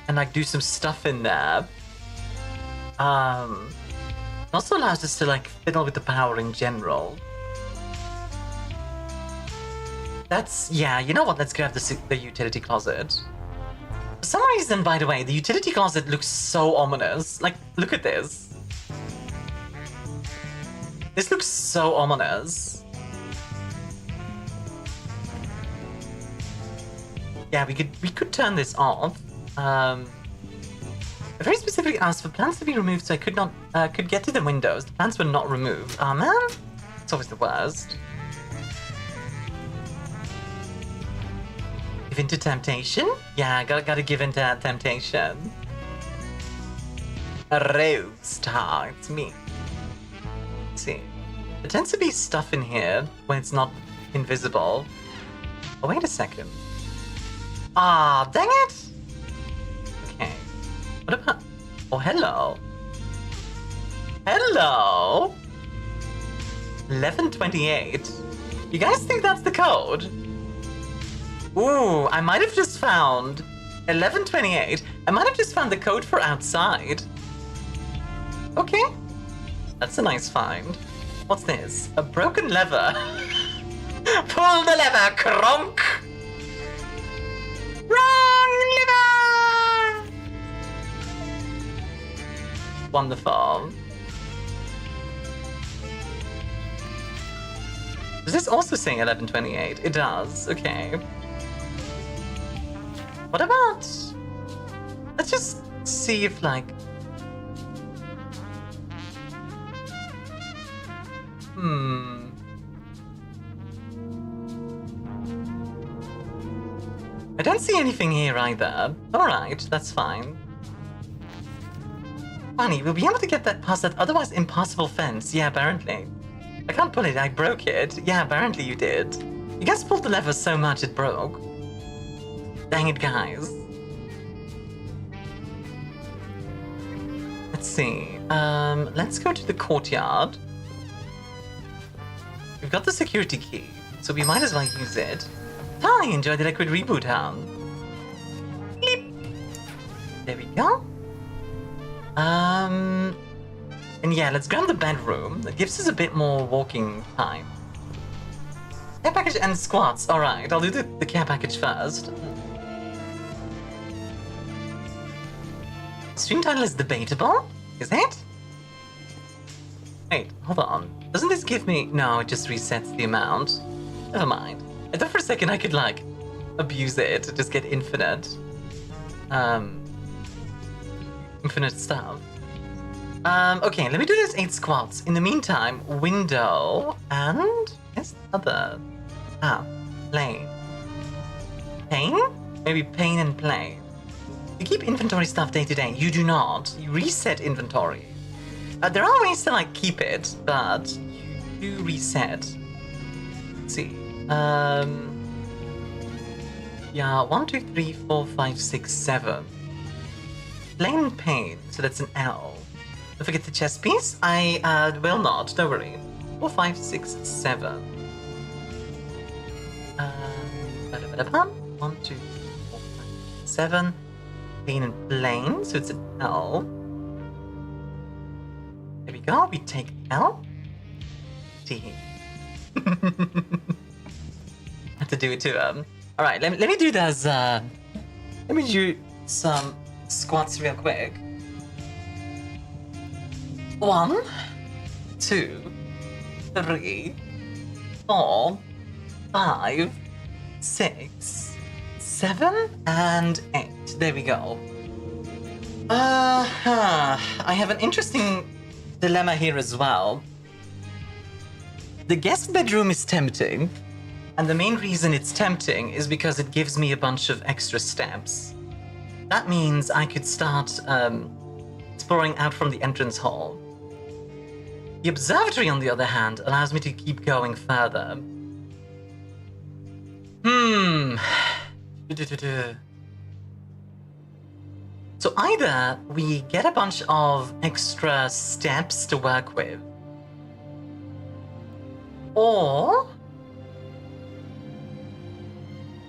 and like do some stuff in there. But also allows us to like fiddle with the power in general. That's, yeah, you know what, let's grab the utility closet. For some reason, by the way, the utility closet looks so ominous. Like, look at this. This looks so ominous. Yeah, we could turn this off. I very specifically asked for plants to be removed so I could get to the windows. The plants were not removed. Oh man, it's always the worst. Give in to temptation? Yeah, gotta give in to temptation. A rogue star, it's me. Let's see. There tends to be stuff in here when it's not invisible. Oh, wait a second. Ah, dang it! Okay. What about... Oh, hello. Hello! 1128. You guys think that's the code? Ooh, I might have just found 1128. I might have just found the code for outside. Okay. That's a nice find. What's this? A broken lever. Pull the lever, Kronk! Wrong lever! Wonderful. Does this also say 1128? It does. Okay. What about... Let's just see if, like... I don't see anything here either. Alright, that's fine. Funny, we'll be able to get that past that otherwise impassable fence. Yeah, apparently. I can't pull it, I broke it. Yeah, apparently you did. You guys pulled the lever so much it broke. Dang it, guys. Let's see. Let's go to the courtyard. We've got the security key, so we might as well use it. Hi, enjoy the liquid reboot, huh? Beep. There we go. And yeah, let's grab the bedroom. That gives us a bit more walking time. Care package and squats. Alright, I'll do the care package first. Stream title is debatable? Is it? Wait, hold on. Doesn't this give me... No, it just resets the amount. Never mind. I thought for a second I could, like, abuse it, just get infinite. Infinite stuff. Okay, let me do those 8 squats. In the meantime, window and... Where's the other? Ah, plane. Pain? Maybe pain and plane. You keep inventory stuff day to day. You do not. You reset inventory. There are ways to, like, keep it, but you do reset. Let's see. Yeah, 1, 2, 3, 4, 5, 6, 7. Plain pain, so that's an L. Don't forget the chest piece. I will not, don't worry. 4, 5, 6, 7. 1, 2, 3, 4, 5, 7. Pain and plain, so it's an L. There we go, we take L. T. Have to do it too. Alright, let me do those, let me do some squats real quick. 1, 2, 3, 4, 5, 6, 7, and 8. There we go. I have an interesting dilemma here as well. The guest bedroom is tempting, and the main reason it's tempting is because it gives me a bunch of extra steps. That means I could start exploring out from the entrance hall. The observatory, on the other hand, allows me to keep going further. So either we get a bunch of extra steps to work with, or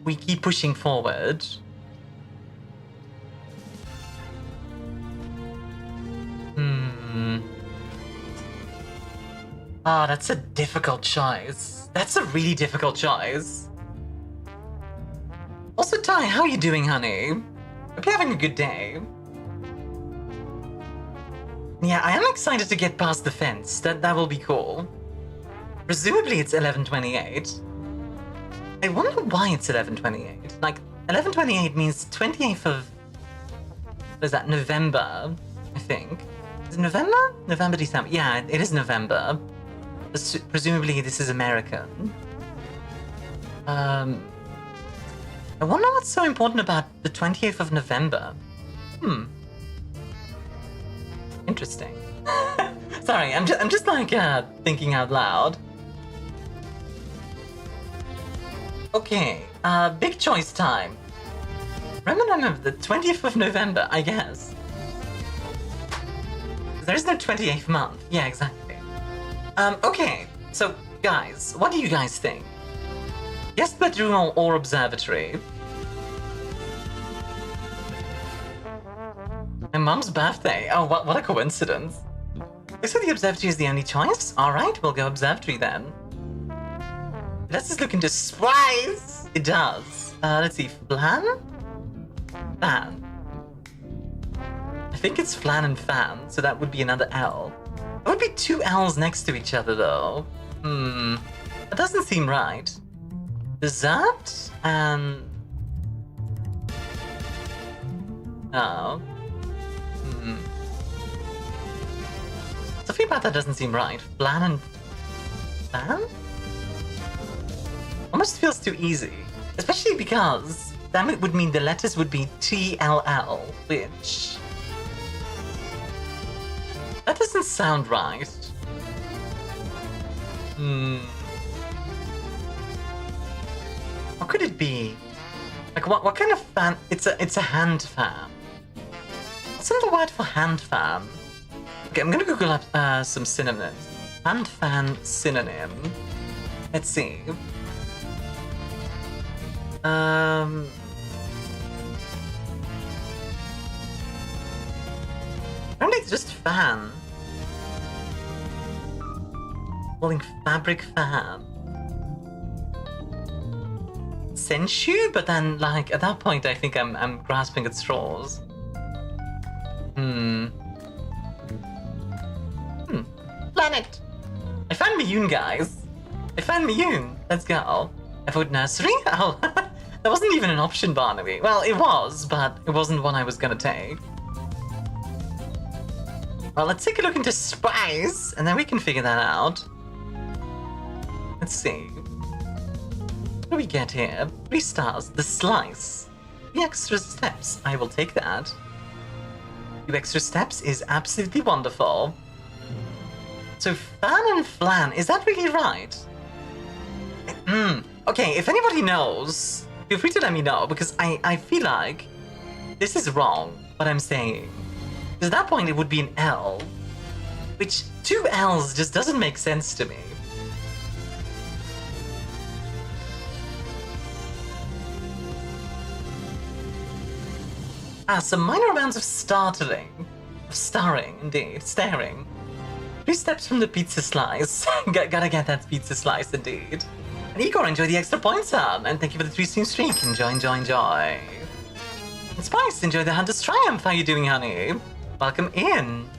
we keep pushing forward. Oh, that's a difficult choice. That's a really difficult choice. Also, Ty, how are you doing, honey? Hope you're having a good day. Yeah, I am excited to get past the fence. That will be cool. Presumably it's 11:28. I wonder why it's 11:28. Like, 11:28 means 28th of... what is that? November, I think. Is it November? November, December. Yeah, it is November. Presumably this is American. I wonder what's so important about the 28th of November. Interesting. Sorry, I'm just like thinking out loud. Okay, big choice time. Remember the 20th of November, I guess. There is no 28th month. Yeah, exactly. Okay, so guys, what do you guys think? Guest bedroom or observatory? My mom's birthday. Oh, what a coincidence. So the observatory is the only choice? Alright, we'll go observatory then. Let's just look into spice! It does. Let's see, flan? Fan. I think it's flan and fan, so that would be another L. It would be two L's next to each other though. That doesn't seem right. Dessert and... oh. Something about that doesn't seem right. Flan and... fan? Almost feels too easy. Especially because that would mean the letters would be TLL, which... that doesn't sound right. What could it be? Like, what kind of fan? It's a hand fan. What's the word for hand fan? Okay, I'm gonna Google up some synonyms. Hand fan synonym. Let's see. Apparently it's just fan. Calling fabric fan. Jennchube, but then, like, at that point I think I'm grasping at straws. Planet! I found Myun, guys! I found Myun! Let's go. I vote nursery? Oh, that wasn't even an option, Barnaby. Well, it was, but it wasn't one I was gonna take. Well, let's take a look into spice, and then we can figure that out. Let's see. What do we get here? 3 stars. The slice. 3 extra steps. I will take that. 2 extra steps is absolutely wonderful. So fan and flan, is that really right? Okay, if anybody knows, feel free to let me know, because I feel like this is wrong, what I'm saying. Because at that point it would be an L, which 2 L's just doesn't make sense to me. Some minor amounts of starring, indeed, staring. 3 steps from the pizza slice. Gotta get that pizza slice, indeed. And Igor, enjoy the extra points hub, and thank you for the 3-stream streak. Enjoy. And Spice, enjoy the Hunter's Triumph. How you doing, honey? Welcome in.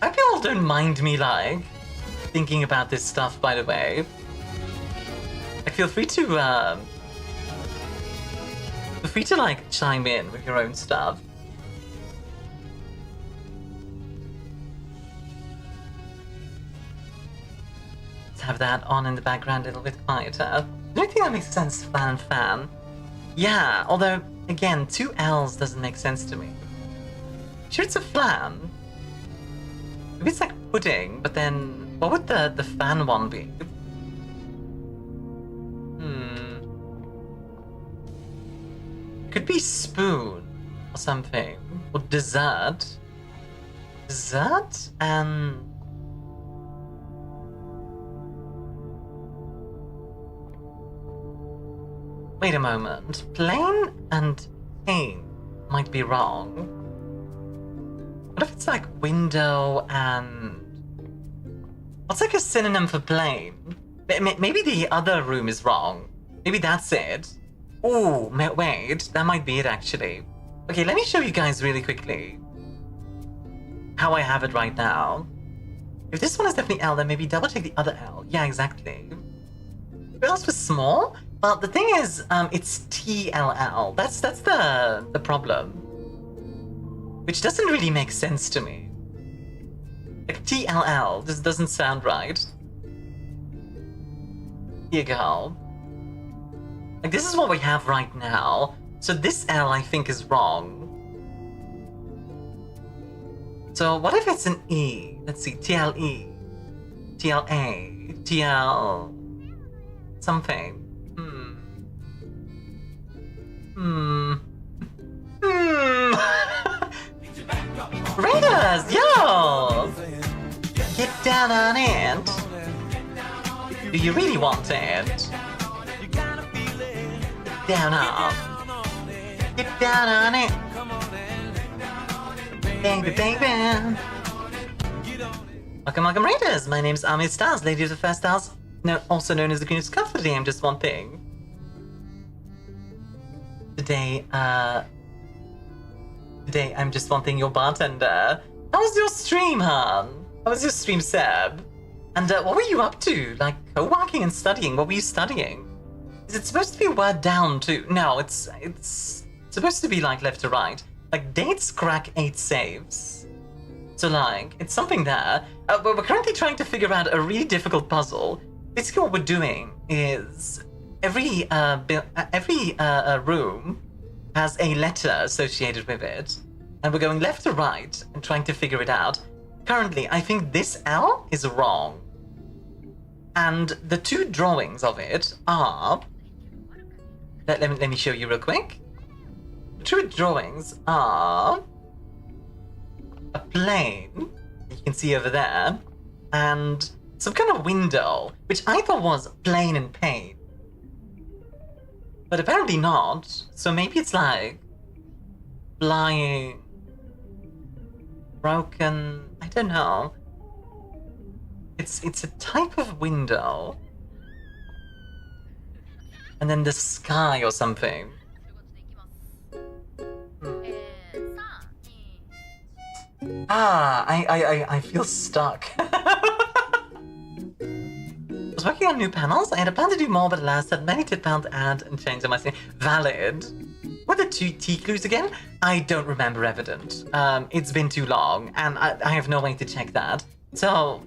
I hope you all don't mind me, like, thinking about this stuff, by the way. Like, feel free to, like, chime in with your own stuff. Have that on in the background a little bit quieter. The only thing that makes sense is fan. Yeah, although, again, 2 L's doesn't make sense to me. Sure, it's a flan. Maybe it's like pudding, but then what would the fan one be? Could be spoon or something. Or dessert. Dessert and... wait a moment. Plain and pane might be wrong. What if it's like window and... What's like a synonym for plane? Maybe the other room is wrong. Maybe that's it. Oh, wait, that might be it actually. Okay, let me show you guys really quickly how I have it right now. If this one is definitely L, then maybe double check the other L. Yeah, exactly. What else was small? Well, the thing is, it's TLL. That's the problem. Which doesn't really make sense to me. Like, TLL, this doesn't sound right. Here you go. Like, this is what we have right now. So this L, I think, is wrong. So what if it's an E? Let's see, TLE, TLA, TL... something. Raiders, yo! Get down on it. Do you really want it? Get down on. Get down on it. Baby, baby. Welcome, Raiders. My name's ArmiaStars, Lady of the First Stars. No, also known as the Queen of Comfort. I'm just one thing. Today I'm just one thing, your bartender. How was your stream, hon? How was your stream, Seb? And what were you up to? Like, co-working and studying? What were you studying? Is it supposed to be word down too? No, it's supposed to be like left to right. Like, dates crack 8 saves. So like, it's something there. But we're currently trying to figure out a really difficult puzzle. Basically what we're doing is every room has a letter associated with it, and we're going left to right and trying to figure it out. Currently, I think this L is wrong. And the two drawings of it are... Let me show you real quick. The two drawings are a plane, you can see over there, and some kind of window, which I thought was plain and pane. But apparently not, so maybe it's like flying, broken, I don't know. It's a type of window. And then the sky or something. I feel stuck. I was working on new panels. I had a plan to do more, but alas, had many to pound add and change on my scene. Valid. What are the two T clues again? I don't remember, evident. It's been too long, and I have no way to check that. So,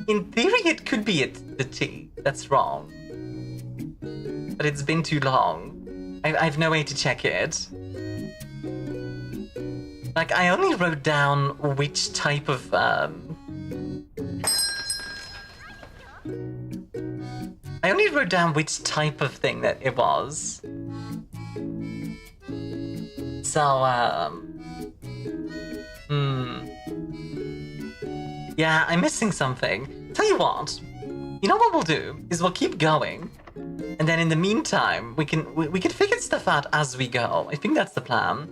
in theory, it could be the T. That's wrong. But it's been too long. I have no way to check it. Like, I only wrote down which type of, I only wrote down which type of thing that it was. So, yeah, I'm missing something. Tell you what, you know what we'll do is we'll keep going, and then in the meantime we can figure stuff out as we go. I think that's the plan.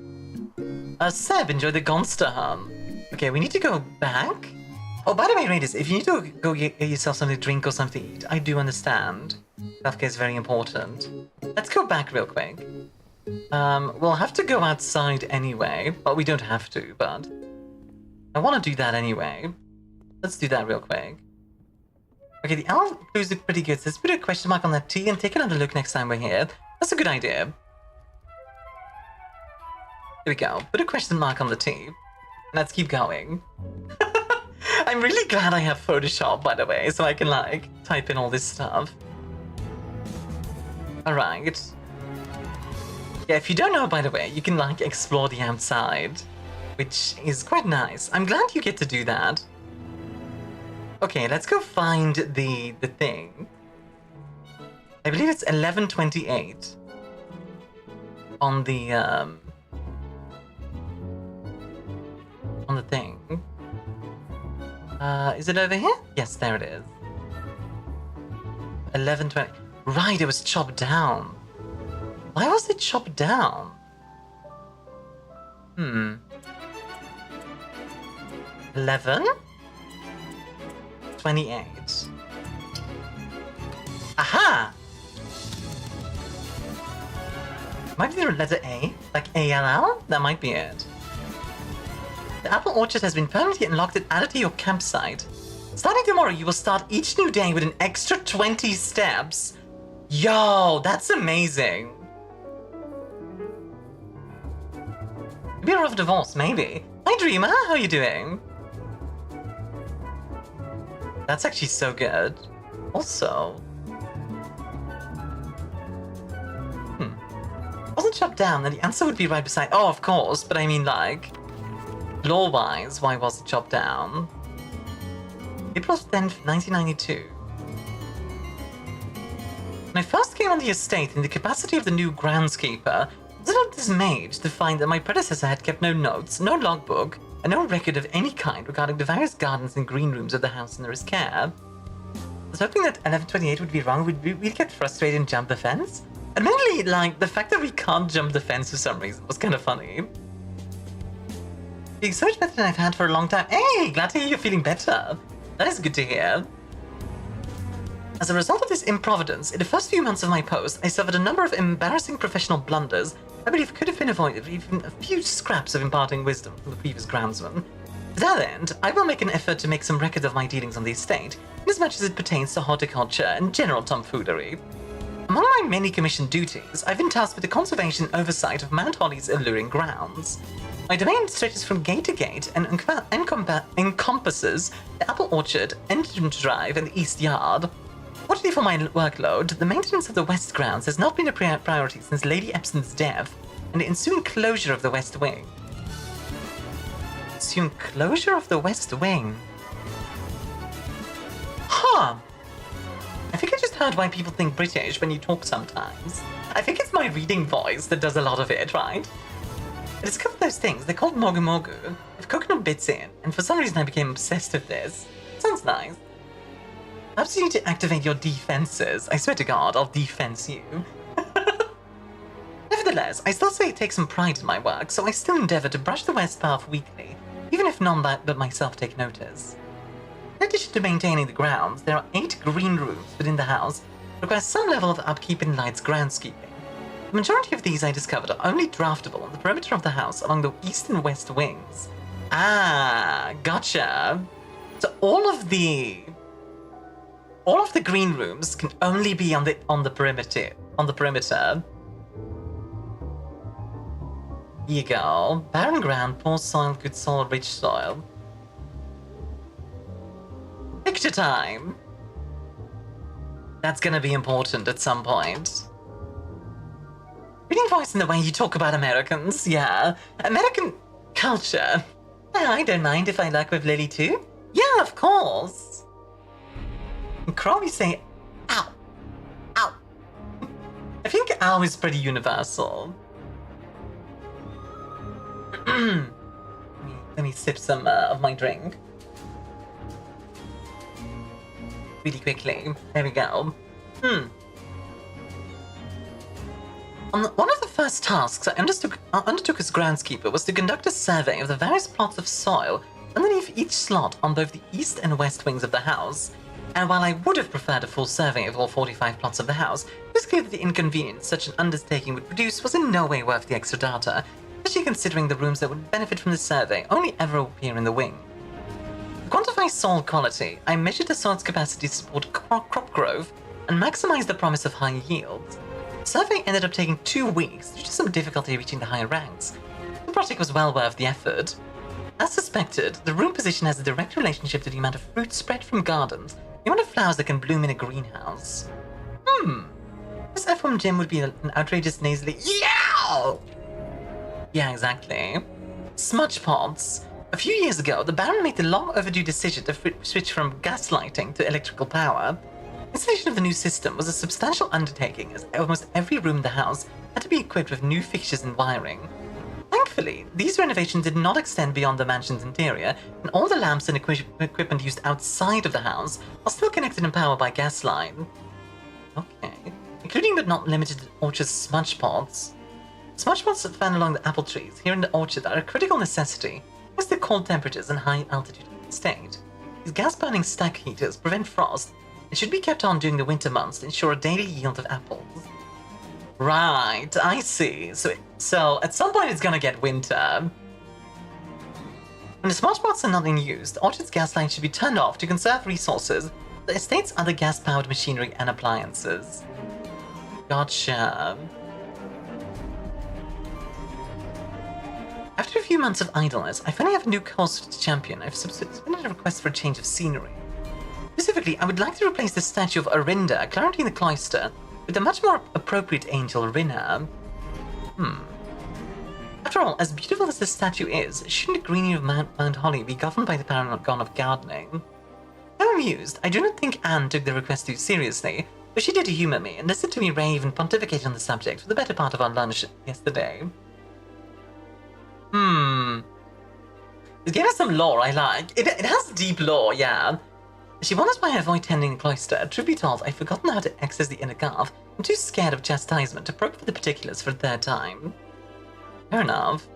Seb, enjoy the Gonster hum. Okay, we need to go back. Oh, by the way, Raiders, if you need to go get yourself something to drink or something to eat, I do understand. Self-care is very important. Let's go back real quick. We'll have to go outside anyway. Well, we don't have to, but I want to do that anyway. Let's do that real quick. Okay, the L clues look pretty good, so let's put a question mark on that T and take another look next time we're here. That's a good idea. Here we go. Put a question mark on the T. Let's keep going. I'm really glad I have Photoshop, by the way, so I can, like, type in all this stuff. Alright. Yeah, if you don't know, by the way, you can, like, explore the outside, which is quite nice. I'm glad you get to do that. Okay, let's go find the thing. I believe it's 1128 on the thing. Is it over here? Yes, there it is. 1120. Right, it was chopped down. Why was it chopped down? 11? 28. Aha! Might be the letter A, like ALL? That might be it. The apple orchard has been permanently unlocked and added to your campsite. Starting tomorrow, you will start each new day with an extra 20 steps. Yo, that's amazing. It'd be a rough divorce, maybe. Hi, Dreamer, how are you doing? That's actually so good. Also... Wasn't shut down, then the answer would be right beside... Oh, of course, but I mean, like... Lore-wise, why was it chopped down? April 10th, 1992. When I first came on the estate in the capacity of the new groundskeeper, I was a little dismayed to find that my predecessor had kept no notes, no logbook, and no record of any kind regarding the various gardens and green rooms of the house under his care. I was hoping that 1128 would be wrong, we'd get frustrated and jump the fence. Admittedly, like, the fact that we can't jump the fence for some reason was kind of funny. Being so much better than I've had for a long time. Hey, glad to hear you're feeling better. That is good to hear. As a result of this improvidence, in the first few months of my post, I suffered a number of embarrassing professional blunders I believe could have been avoided with even a few scraps of imparting wisdom from the previous groundsman. To that end, I will make an effort to make some record of my dealings on the estate, inasmuch as it pertains to horticulture and general tomfoolery. Among my many commissioned duties, I've been tasked with the conservation and oversight of Mount Holly's alluring grounds. My domain stretches from gate to gate and encompasses the apple orchard, entrance drive, and the east yard. Fortunately for my workload, the maintenance of the west grounds has not been a priority since Lady Epson's death and the ensuing closure of the west wing. Ensuing closure of the west wing? Huh. I think I just heard why people think British when you talk sometimes. I think it's my reading voice that does a lot of it, right? I discovered those things. They're called mogu mogu, with coconut bits in, and for some reason I became obsessed with this. Sounds nice. Perhaps you need to activate your defenses. I swear to God, I'll defense you. Nevertheless, I still say I take some pride in my work, so I still endeavor to brush the west path weekly, even if none but myself take notice. In addition to maintaining the grounds, there are 8 green rooms within the house that require some level of upkeep in Light's groundskeeping. The majority of these I discovered are only draftable on the perimeter of the house along the east and west wings. Ah, gotcha. So all of the green rooms can only be on the perimeter. Here you go. Barren ground, poor soil, good soil, rich soil. Picture time. That's gonna be important at some point. Reading voice in the way you talk about Americans, yeah. American culture. I don't mind if I work with Lily too. Yeah, of course. And Crowley say, ow. Ow. I think ow is pretty universal. Let me sip some of my drink. Really quickly. There we go. One of the first tasks I undertook as groundskeeper was to conduct a survey of the various plots of soil underneath each slot on both the east and west wings of the house. And while I would have preferred a full survey of all 45 plots of the house, it was clear that the inconvenience such an undertaking would produce was in no way worth the extra data, especially considering the rooms that would benefit from the survey only ever appear in the wing. To quantify soil quality, I measured the soil's capacity to support crop growth and maximize the promise of high yields. The survey ended up taking 2 weeks due to some difficulty reaching the higher ranks. The project was well worth the effort. As suspected, the room position has a direct relationship to the amount of fruit spread from gardens, the amount of flowers that can bloom in a greenhouse. This F from Jim would be an outrageous nasally yeah! Yeah, exactly. Smudge pots. A few years ago, the Baron made the long overdue decision to switch from gas lighting to electrical power. Installation of the new system was a substantial undertaking, as almost every room in the house had to be equipped with new fixtures and wiring. Thankfully, these renovations did not extend beyond the mansion's interior, and all the lamps and equipment used outside of the house are still connected and powered by gas line. Okay. Including but not limited to orchard's smudge pots. Smudge pots found along the apple trees here in the orchard are a critical necessity, thanks to cold temperatures and high altitude of the state. These gas-burning stack heaters prevent frost and should be kept on during the winter months to ensure a daily yield of apples. Right, I see. So at some point it's gonna get winter. When the smart spots are not in use, the orchard's gas line should be turned off to conserve resources, the estate's other gas-powered machinery and appliances. Gotcha. After a few months of idleness, I finally have a new cause to champion. I've submitted a request for a change of scenery. Specifically, I would like to replace the statue of Arinda, currently in the cloister, with a much more appropriate angel, Rinna. After all, as beautiful as this statue is, shouldn't the greenery of Mount Holly be governed by the paragon of gardening? I'm amused. I do not think Anne took the request too seriously, but she did humor me and listened to me rave and pontificate on the subject for the better part of our lunch yesterday. It gave us some lore I like. It has deep lore, yeah. She wonders why I avoid tending the cloister. Truth be told, I've forgotten how to access the inner garth. I'm too scared of chastisement to probe for the particulars for a third time. Fair enough.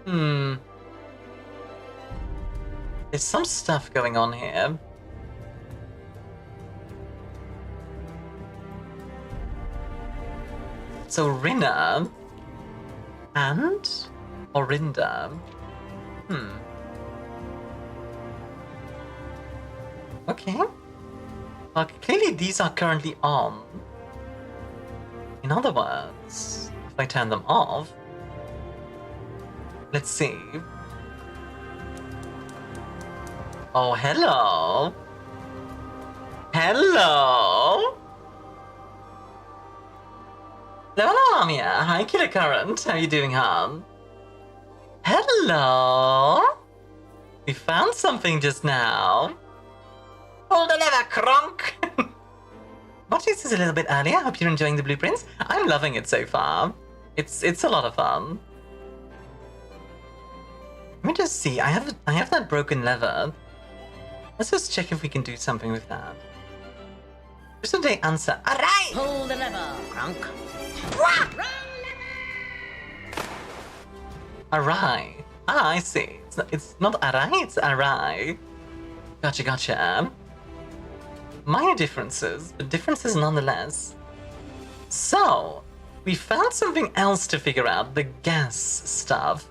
There's some stuff going on here. So Rinna and Orinda. Okay. Clearly these are currently on. In other words, if I turn them off, let's see. Oh, hello. Hello. Hello, Armia. Hi, Killer Current. How are you doing, hon? Hello. We found something just now. Hold the lever, Kronk! Watch this is a little bit earlier. I hope you're enjoying the blueprints. I'm loving it so far. It's a lot of fun. Let me just see. I have that broken lever. Let's just check if we can do something with that. Just a day answer. Alright! Hold the lever, Kronk. Arai. Ah, I see. It's not arai, it's arai. Gotcha. Minor differences, but differences nonetheless. So, we found something else to figure out, the gas stuff.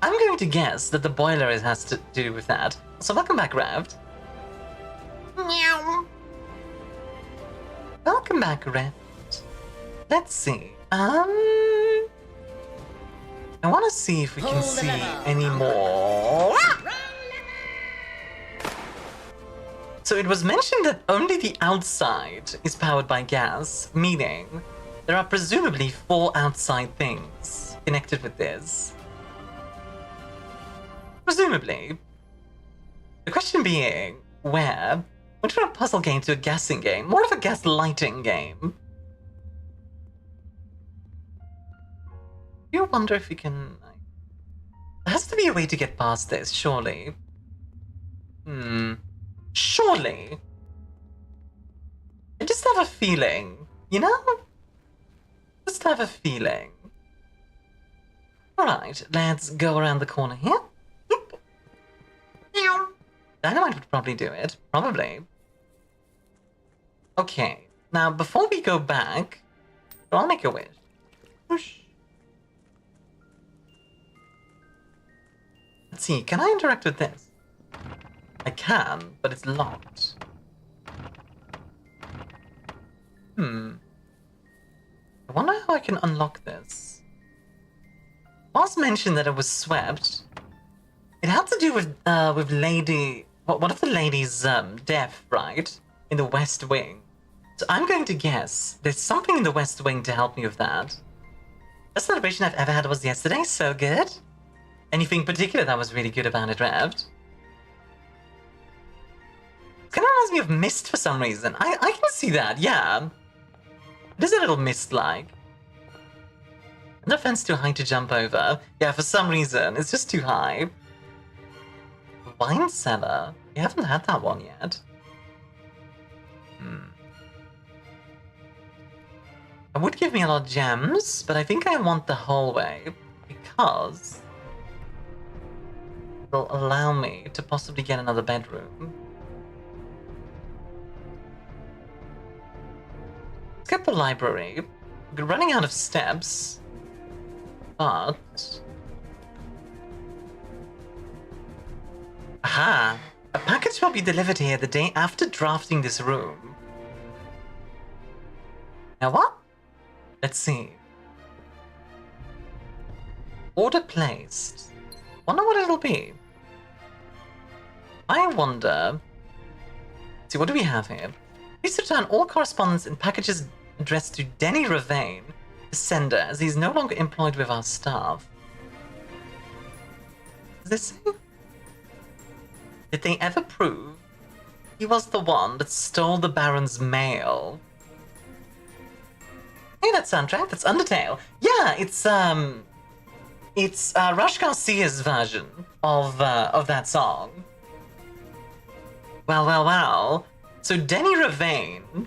I'm going to guess that the boiler has to do with that. So welcome back, Revd. Meow. Welcome back, Revd. Let's see. I want to see if we can see any more. So it was mentioned that only the outside is powered by gas, meaning there are presumably 4 outside things connected with this. Presumably. The question being, where? Went from a puzzle game to a gassing game, more of a gas lighting game. I wonder if we can... There has to be a way to get past this, surely. Surely. I just have a feeling, you know? Just have a feeling. Alright, let's go around the corner here. Dynamite would probably do it. Probably. Okay. Now, before we go back, I'll make a wish. Whoosh. Let's see, can I interact with this? I can, but it's locked. I wonder how I can unlock this. It was mentioned that it was swept. It had to do with Lady... One of the ladies, deaf, right? In the West Wing. So I'm going to guess there's something in the West Wing to help me with that. Best celebration I've ever had was yesterday, so good. Anything particular that was really good about it, Revd? It kind of reminds me of Mist for some reason. I can see that, yeah. It is a little Mist-like. The fence too high to jump over. Yeah, for some reason, it's just too high. Wine cellar? We haven't had that one yet. It would give me a lot of gems, but I think I want the hallway because will allow me to possibly get another bedroom. Let's get the library. We're running out of steps, but... Aha! A package will be delivered here the day after drafting this room. Now what? Let's see. Order placed. Wonder what it'll be. I wonder... Let's see, what do we have here? Please return all correspondence and packages addressed to Denny Ravane, the sender, as he's no longer employed with our staff. Does this say? Did they ever prove he was the one that stole the Baron's mail? Hey, that soundtrack, that's Undertale. Yeah, it's Rush Garcia's version of that song. Well. So Denny Ravane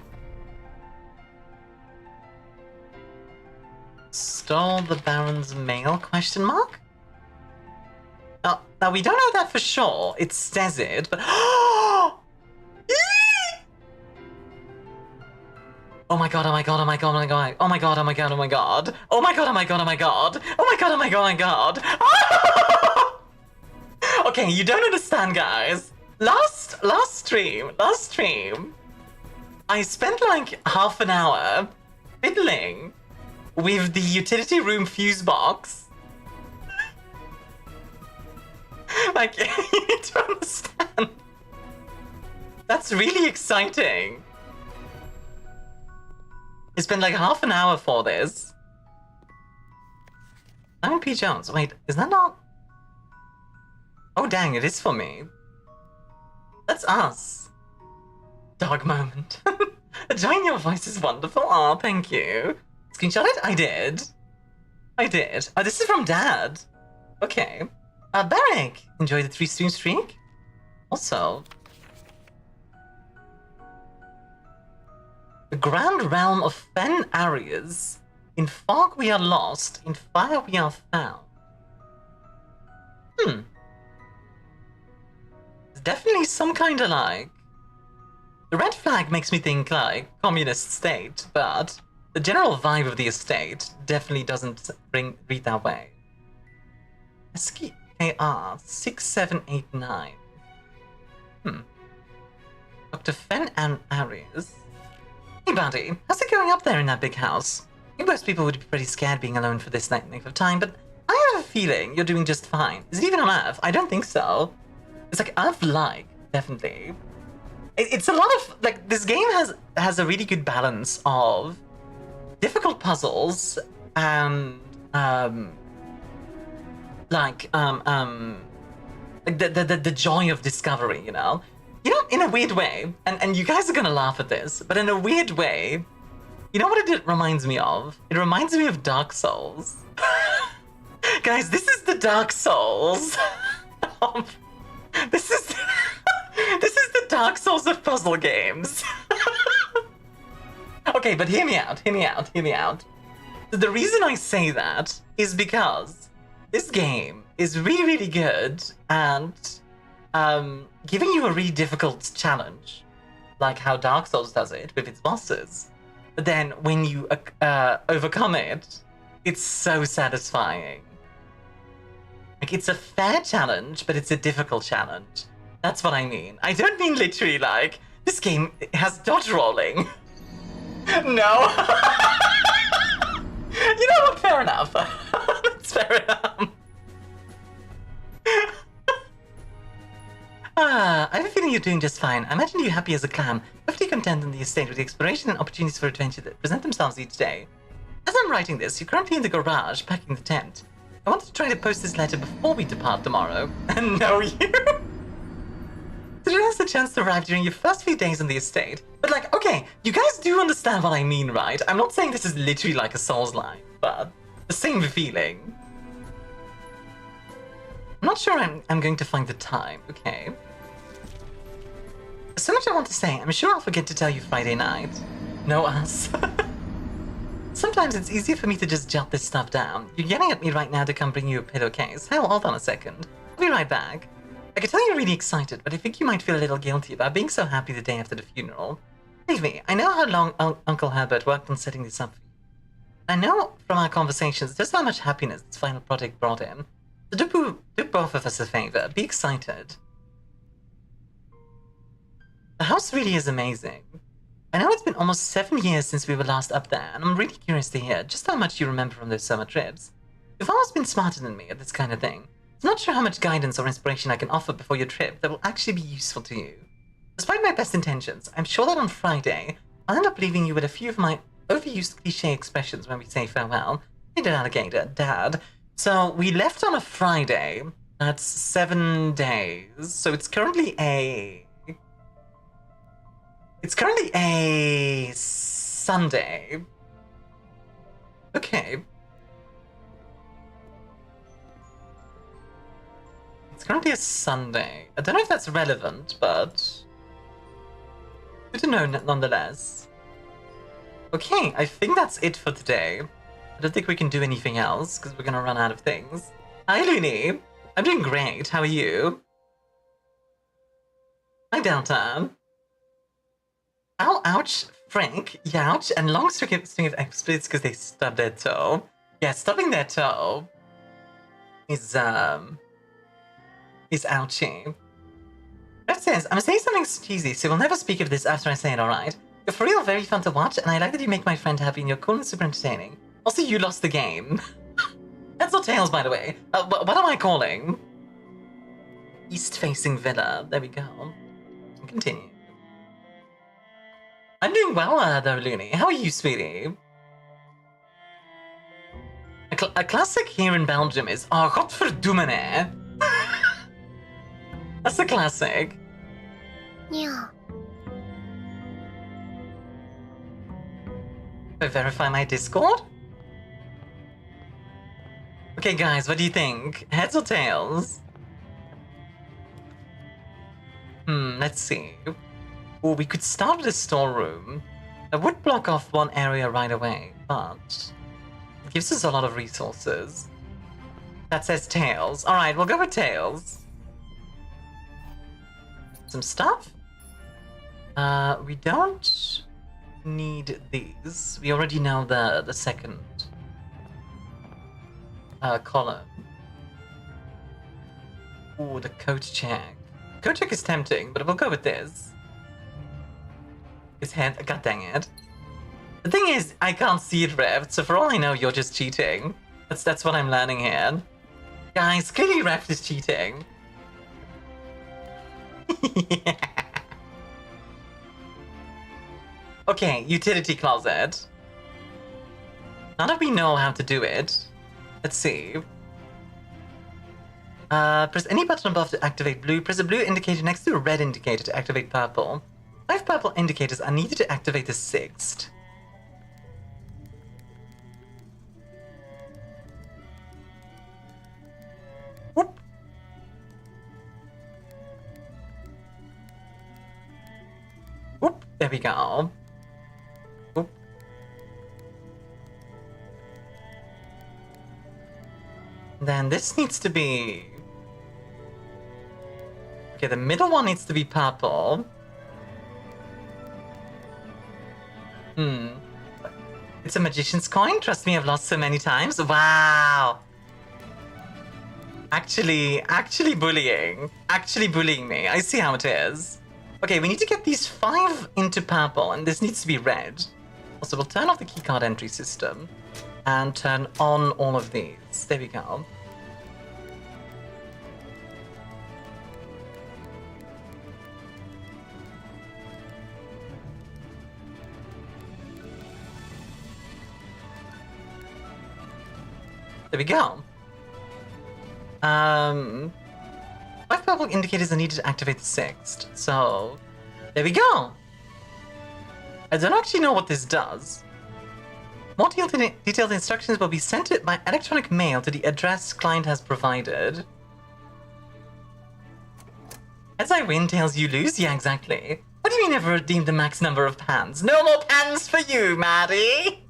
stole the Baron's mail? Question mark? Now we don't know that for sure. It says it, but oh my god, oh my god, oh my god, oh my god, oh my god, oh my god, oh my god, oh my god, oh my god, oh my god, oh my god, oh my god, oh my god. Okay, you don't understand, guys. Last stream, I spent like half an hour fiddling with the utility room fuse box. Like, you need to understand. That's really exciting. I spent like half an hour for this. Simon P. Jones. Wait, is that not? Oh dang, it is for me. That's us. Dog moment. Enjoying your voice is wonderful. Aw, thank you. Screenshot it? I did. Oh, this is from Dad. Okay. Barrick, enjoy the 3-stream streak? Also, the grand realm of Fen areas. In fog we are lost, in fire we are found. It's definitely some kind of like... The red flag makes me think like communist state, but the general vibe of the estate definitely doesn't read that way. SKR 6789. Dr. Fen and Arias. Hey buddy, how's it going up there in that big house? I think most people would be pretty scared being alone for this length of time, but I have a feeling you're doing just fine. Is it even on Earth? I don't think so. It's like Earth-like, definitely. It's a lot of, like, this game has a really good balance of difficult puzzles and, the joy of discovery, you know? You know, in a weird way, and you guys are gonna laugh at this, but in a weird way, you know what it reminds me of? It reminds me of Dark Souls. Guys, this is the Dark Souls. This is the Dark Souls of puzzle games. Okay, but hear me out. The reason I say that is because this game is really, really good at giving you a really difficult challenge, like how Dark Souls does it with its bosses. But then when you overcome it, it's so satisfying. Like, it's a fair challenge, but it's a difficult challenge. That's what I mean. I don't mean literally like, this game has dodge rolling. No. You know what? Fair enough. That's fair enough. I have a feeling you're doing just fine. I imagine you're happy as a clam, perfectly content in the estate with the exploration and opportunities for adventure that present themselves each day. As I'm writing this, you're currently in the garage, packing the tent. I wanted to try to post this letter before we depart tomorrow. And know you. So it has the chance to arrive during your first few days on the estate. But like, okay, you guys do understand what I mean, right? I'm not saying this is literally like a Souls-like, but the same feeling. I'm not sure I'm going to find the time, okay? So much I want to say, I'm sure I'll forget to tell you Friday night. No us. Sometimes it's easier for me to just jot this stuff down. You're yelling at me right now to come bring you a pillowcase. Hell, hold on a second. I'll be right back. I can tell you're really excited, but I think you might feel a little guilty about being so happy the day after the funeral. Believe me, I know how long Uncle Herbert worked on setting this up for you. I know from our conversations just how much happiness this final project brought in. So do both of us a favor. Be excited. The house really is amazing. I know it's been almost 7 years since we were last up there, and I'm really curious to hear just how much you remember from those summer trips. You've always been smarter than me at this kind of thing. I'm not sure how much guidance or inspiration I can offer before your trip that will actually be useful to you. Despite my best intentions, I'm sure that on Friday, I'll end up leaving you with a few of my overused cliché expressions when we say farewell. Hey, alligator, Dad. So we left on a Friday. That's 7 days. So it's currently a Sunday. Okay. It's currently a Sunday. I don't know if that's relevant, but good to know nonetheless. Okay, I think that's it for today. I don't think we can do anything else, because we're gonna run out of things. Hi, Looney. I'm doing great. How are you? Hi, Delta. Ow, ouch, Frank, youch, and long string of exploits because they stubbed their toe. Yeah, stubbing their toe is ouchy. That says, I'm saying something cheesy, so we'll never speak of this after I say it, alright? You're for real very fun to watch, and I like that you make my friend happy and you're cool and super entertaining. Also, you lost the game. That's not Tails, by the way. What am I calling? East-facing villa. There we go. Continue. I'm doing well, though, Looney. How are you, sweetie? A classic here in Belgium is "Oh, godverdoemene." That's a classic. Yeah. I verify my Discord? Okay, guys, what do you think? Heads or tails? Let's see. Oh, we could start with the storeroom. I would block off one area right away, but it gives us a lot of resources. That says tails. Alright, we'll go with tails. Some stuff? We don't need these. We already know the second column. Ooh, the coat check. Coat check is tempting, but we'll go with this. His head, god dang it. The thing is, I can't see it revved, so for all I know, you're just cheating. That's what I'm learning here. Guys, clearly revved is cheating. Yeah. Okay, utility closet. Now that we know how to do it, let's see. Press any button above to activate blue. Press a blue indicator next to a red indicator to activate purple. 5 purple indicators are needed to activate the 6th. Whoop. Whoop. There we go. Whoop. Then this needs to be... Okay, the middle one needs to be purple. It's a magician's coin? Trust me, I've lost so many times. Wow! Actually bullying. Actually bullying me. I see how it is. Okay, we need to get these 5 into purple, and this needs to be red. Also, we'll turn off the keycard entry system and turn on all of these. There we go. There we go. 5 purple indicators are needed to activate the 6th. So, there we go. I don't actually know what this does. More detailed instructions will be sent by electronic mail to the address client has provided. As I win, tails you lose? Yeah, exactly. What do you mean never redeemed the max number of pans? No more pans for you, Maddie!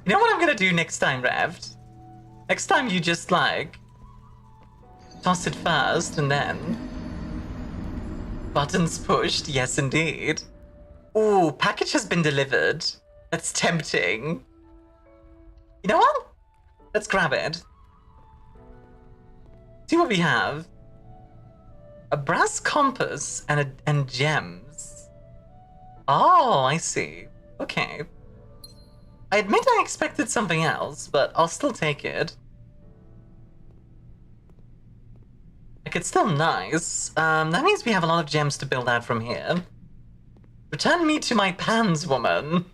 You know what I'm gonna do next time, Revd? Next time you just, like, toss it first and then... Buttons pushed, yes indeed. Ooh, package has been delivered. That's tempting. You know what? Let's grab it. See what we have. A brass compass and gems. Oh, I see. Okay. I admit I expected something else, but I'll still take it. Like, it's still nice. That means we have a lot of gems to build out from here. Return me to my pans, woman.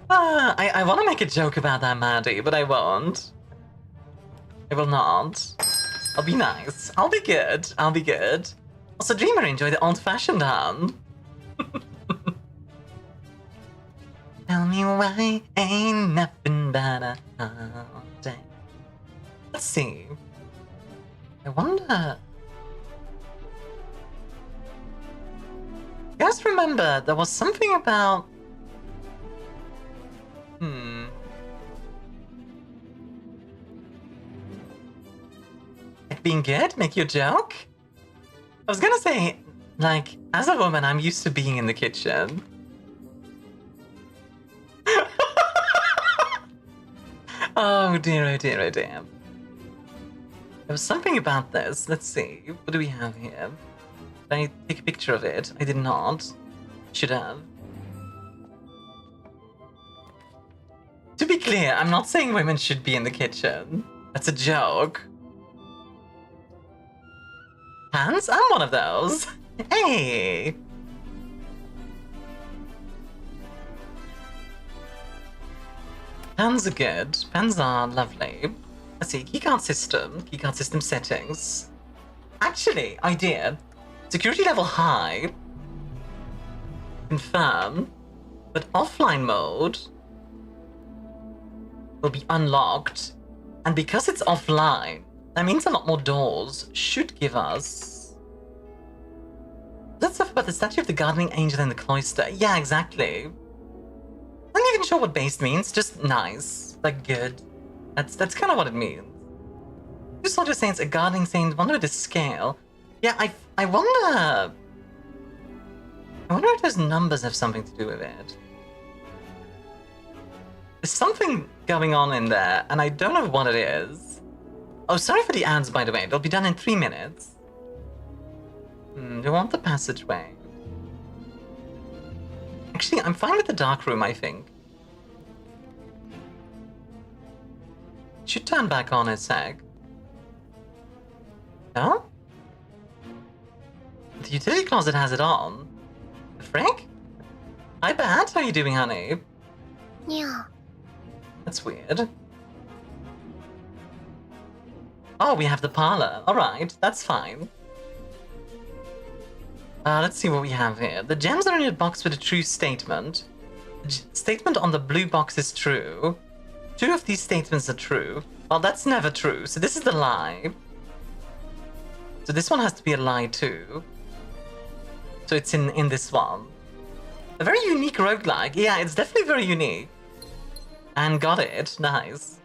I want to make a joke about that, Maddie, but I won't. I will not. I'll be nice. I'll be good. I'll be good. Also, Dreamer, enjoy the old-fashioned hand. Tell me why ain't nothing but a holiday. Let's see. I wonder... You guys remember there was something about... Like being good? Make you a joke? I was gonna say, like, as a woman, I'm used to being in the kitchen. Oh dear, oh dear, oh dear. There was something about this. Let's see. What do we have here? Did I take a picture of it? I did not. Should have. To be clear, I'm not saying women should be in the kitchen. That's a joke. Pans? I'm one of those. Hey! Pans are good. Pans are lovely. Let's see. Keycard system. Keycard system settings. Actually, idea. Security level high. Confirm. But offline mode will be unlocked. And because it's offline, that means a lot more doors should give us... That stuff about the statue of the gardening angel in the cloister. Yeah, exactly. I'm not even sure what based means, just nice. Like good. That's kind of what it means. Two soldier saints, a gardening saint, wonder at the scale. Yeah, I wonder... I wonder if those numbers have something to do with it. There's something going on in there, and I don't know what it is. Oh, sorry for the ads, by the way. They'll be done in 3 minutes. Do you want the passageway? Actually, I'm fine with the dark room, I think. Should turn back on a sec. No? The utility closet has it on. The frick? Hi, Bat. How are you doing, honey? Yeah. That's weird. Oh, we have the parlor. Alright, that's fine. Let's see what we have here. The gems are in a box with a true statement. The statement on the blue box is true. 2 of these statements are true. Well, that's never true, so this is the lie. So this one has to be a lie too. So it's in this one. A very unique roguelike. Yeah, it's definitely very unique. And got it. Nice.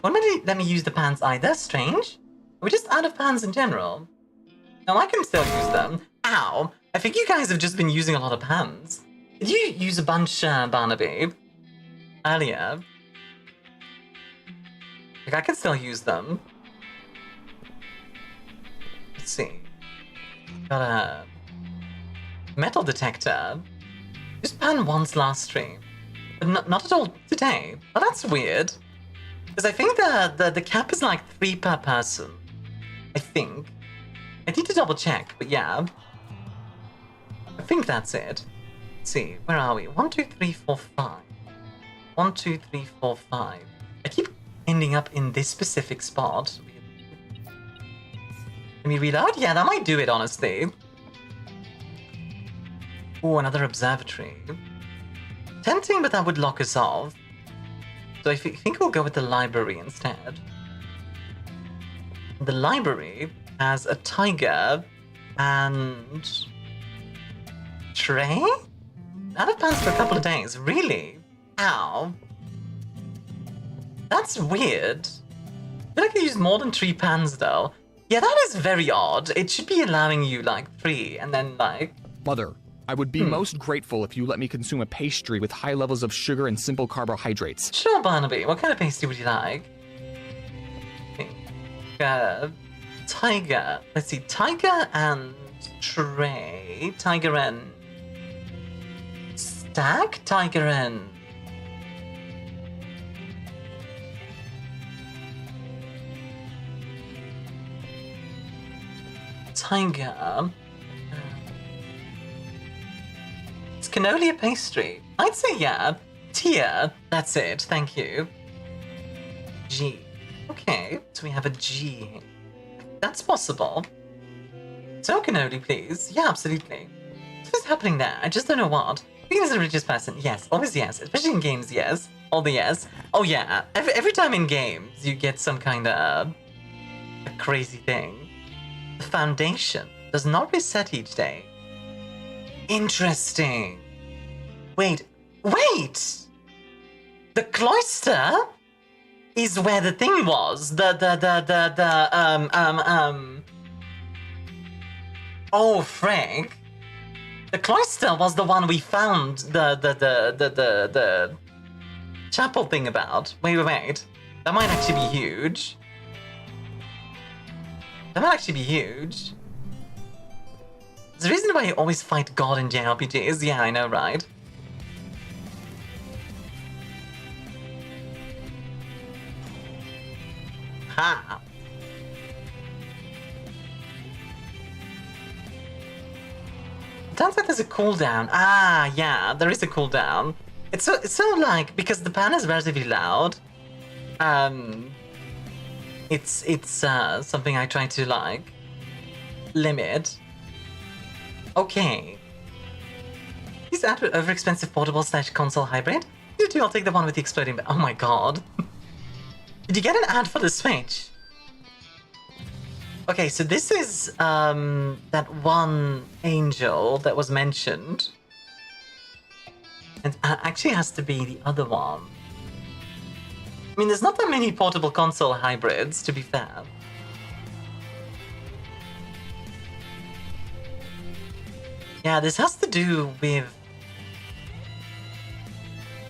Won't let me use the pans either. Strange. Are we just out of pans in general? No, I can still use them. Ow! I think you guys have just been using a lot of pans. Did you use a bunch, Barnaby? Earlier? Like, I can still use them. Let's see. Got a... metal detector. Used pan once last stream. But not at all today. Oh, that's weird. Because I think the cap is like 3 per person. I think. I need to double check, but yeah. I think that's it. Let's see, where are we? 1, 2, 3, 4, 5. 1, 2, 3, 4, 5. I keep ending up in this specific spot. Let me reload? Yeah, that might do it, honestly. Oh, another observatory. Tempting, but that would lock us off. So I think we'll go with the library instead. The library has a tiger and... tray? Out of pants for a couple of days, really? Ow. That's weird. feel like I used more than 3 pans though. Yeah, that is very odd. It should be allowing you like 3 and then like... Mother, I would be most grateful if you let me consume a pastry with high levels of sugar and simple carbohydrates. Sure, Barnaby. What kind of pastry would you like? Tiger. Let's see. Tiger and tray. Tiger and... Stack? Tiger and... Tiger. Is cannoli a pastry? I'd say yeah. Tier. That's it. Thank you. G. Okay, so we have a G. That's possible. So cannoli, please. Yeah, absolutely. What's happening there? I just don't know what. Being as a religious person, yes, always yes. Especially in games, yes. All the yes. Oh yeah. Every time in games, you get some kind of a crazy thing. The foundation does not reset each day. Interesting. Wait. The cloister is where the thing was. Oh, Frank. The cloister was the one we found the chapel thing about. Wait. That might actually be huge. That might actually be huge. There's a reason why you always fight God in JRPGs. Yeah, I know, right? Ha! Sounds like there's a cooldown. Ah, yeah, there is a cooldown. It's so like, because the pan is relatively loud, it's something I try to like limit. Okay. Is that an overexpensive portable / console hybrid? You do, I'll take the one with the exploding. Oh my god. Did you get an ad for the Switch? Okay, so this is that one angel that was mentioned. And actually has to be the other one. I mean, there's not that many portable console hybrids, to be fair. Yeah, this has to do with...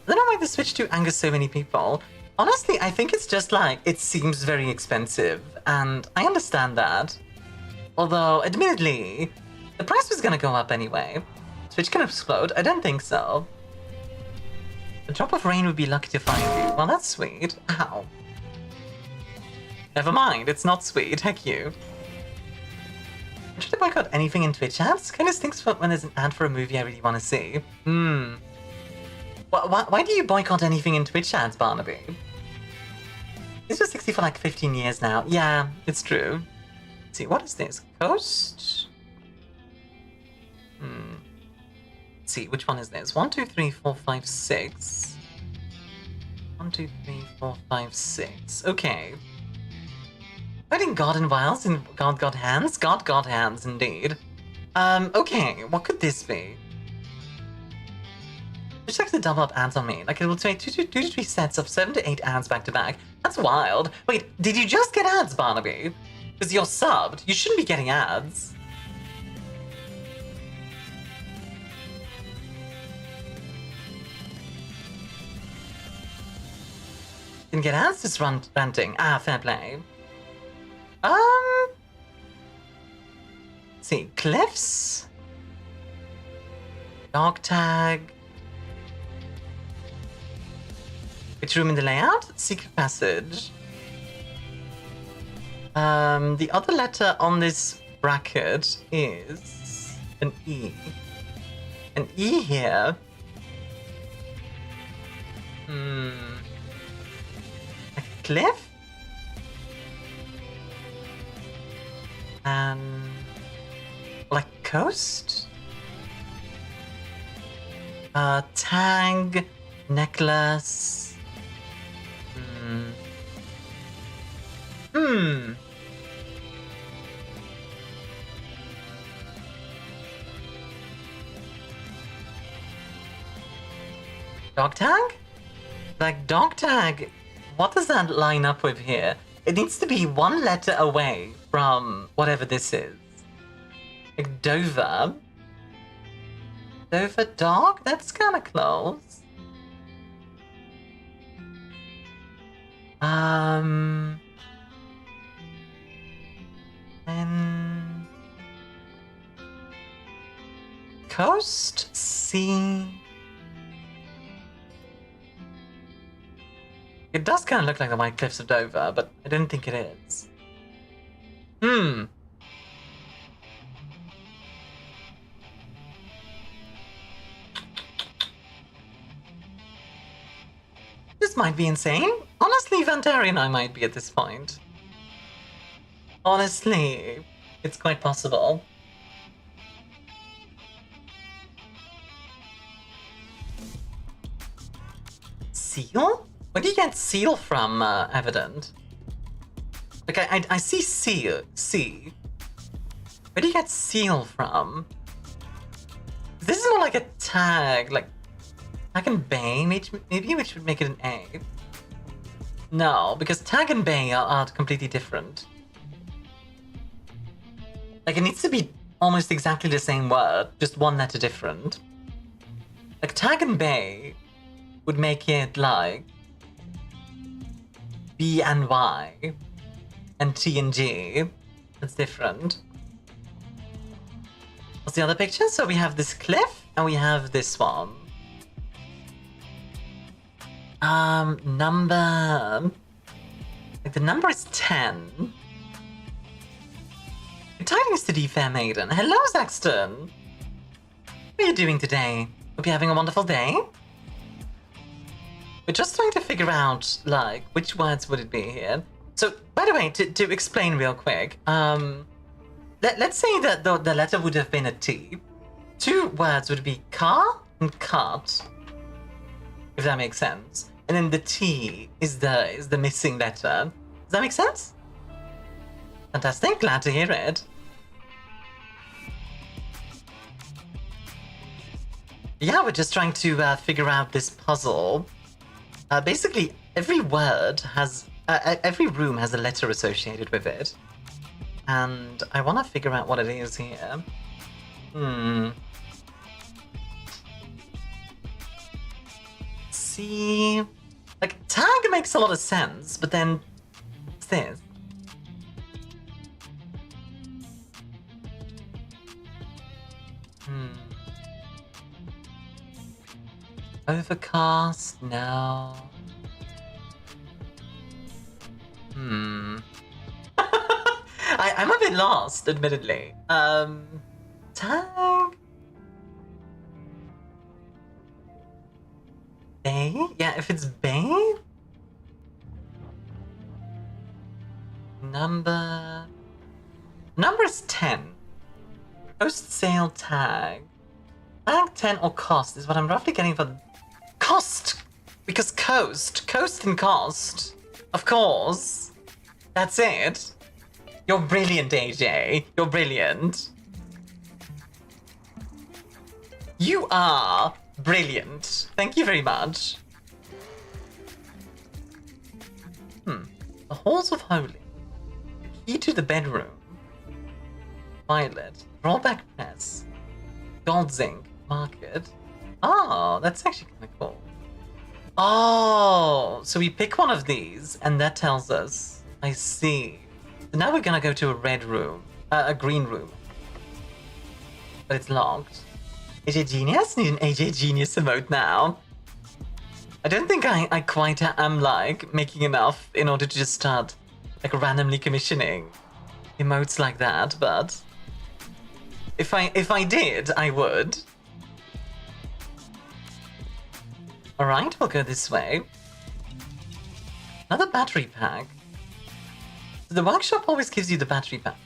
I don't know why the Switch 2 angers so many people. Honestly, I think it's just like, it seems very expensive, and I understand that. Although, admittedly, the price was gonna go up anyway. Switch can explode? I don't think so. A drop of rain would be lucky to find you. Well, that's sweet. Ow. Never mind, it's not sweet. Heck you. Should I boycott anything in Twitch ads? Kind of stinks when there's an ad for a movie I really want to see. Why do you boycott anything in Twitch ads, Barnaby? This was 60 for like 15 years now. Yeah, it's true. Let's see, what is this? Coast? Let's see, which one is this? 1, 2, 3, 4, 5, 6. 1, 2, 3, 4, 5, 6. Okay. Fighting God in Wiles in God hands? God hands, indeed. Okay, what could this be? Just like to double up ads on me. Like, it will take 2 to 3 sets of 7 to 8 ads back to back. That's wild. Wait, did you just get ads, Barnaby? Because you're subbed. You shouldn't be getting ads. Didn't get ads, just ranting. Ah, fair play. Let's see, cliffs, dog tag. Which room in the layout? Secret passage. The other letter on this bracket is an E. An E here. A cliff? Like coast? Tag, necklace. Dog tag? Like dog tag, what does that line up with here? it needs to be one letter away from whatever this is. Like Dover. Dover dog? That's kind of close. And coast, sea. It does kind of look like the White Cliffs of Dover, but I don't think it is. This might be insane. Honestly, Vantari and I might be at this point. Honestly, it's quite possible. Seal? Where do you get seal from, Evident? Like, I see seal. Sea. Where do you get seal from? This is more like a tag, like tag and bay, maybe we should make it an A. No, because tag and bay are completely different. Like, it needs to be almost exactly the same word, just one letter different. Like, tag and bay would make it like B and Y, and T and G. That's different. What's the other picture? So we have this cliff, and we have this one. Number... Like, the number is 10. Tidings to thee, fair maiden. Hello, Zaxton. What are you doing today? Hope you're having a wonderful day. We're just trying to figure out, like, which words would it be here. So, by the way, to explain real quick, let's say that the letter would have been a T. Two words would be car and cart, if that makes sense. And then the T is the missing letter. Does that make sense? Fantastic, glad to hear it. Yeah, we're just trying to figure out this puzzle. Basically, every word has... every room has a letter associated with it. And I want to figure out what it is here. See... Like, tag makes a lot of sense, but then... What's this? Overcast? No. I'm a bit lost, admittedly. Tag? Bay? Yeah, if it's Bay? Number is 10. Post sale tag. Tag 10 or cost is what I'm roughly getting for cost! Because coast and cost. Of course. That's it. You're brilliant, AJ. You're brilliant. You are brilliant. Thank you very much. The Halls of Holy. The key to the bedroom. Violet. Drawback press. Gold zinc. Market. Oh, that's actually kind of cool. Oh, so we pick one of these, and that tells us. I see. So now we're gonna go to a red room. A green room. But it's locked. AJ Genius? Need an AJ Genius emote now. I don't think I quite am, like, making enough in order to just start, like, randomly commissioning emotes like that, but... If I did, I would. Alright, we'll go this way. Another battery pack. The workshop always gives you the battery pack.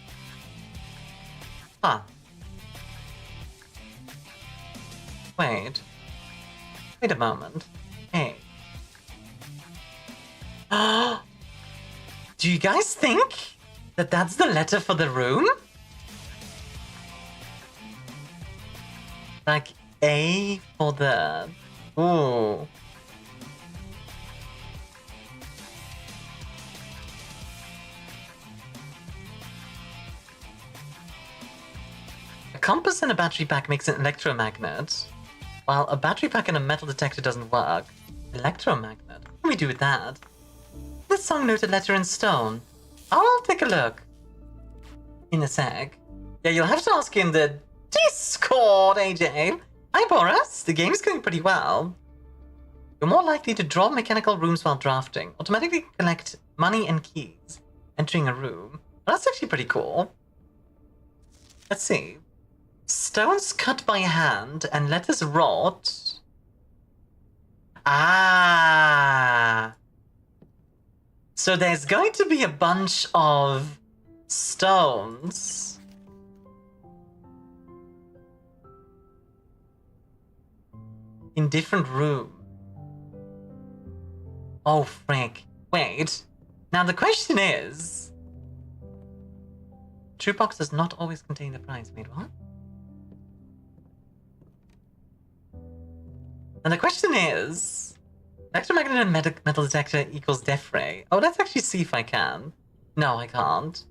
Huh. Wait a moment. Hey. Do you guys think that that's the letter for the room? Like A for the... Ooh. compass and a battery pack makes an electromagnet, while a battery pack and a metal detector doesn't work. Electromagnet? What can we do with that? This song note a letter in stone. I'll take a look. In a sec. Yeah, you'll have to ask in the Discord, AJ. Hi, Boris. The game's going pretty well. You're more likely to draw mechanical rooms while drafting. Automatically collect money and keys. Entering a room. Well, that's actually pretty cool. Let's see. Stones cut by hand and letters wrought. Ah. So there's going to be a bunch of stones. In different rooms. Oh, frick. Wait. Now the question is... True box does not always contain the prize. Wait, what? And the question is... Electromagnet and metal detector equals death ray. Oh, let's actually see if I can. No, I can't.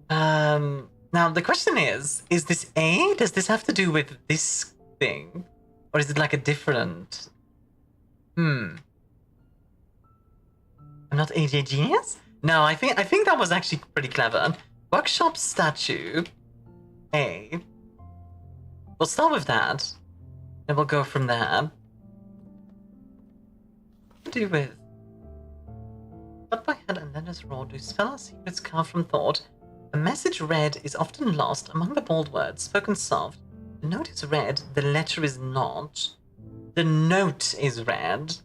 Now the question is this A? Does this have to do with this thing? Or is it like a different... I'm not AJ Genius? No, I think that was actually pretty clever. Workshop statue. A. We'll start with that. And we'll go from there. What to do with... Cut by hand and letters raw to spell our secrets carved from thought. A message read is often lost among the bold words, spoken soft. The note is read, the letter is not. The note is read.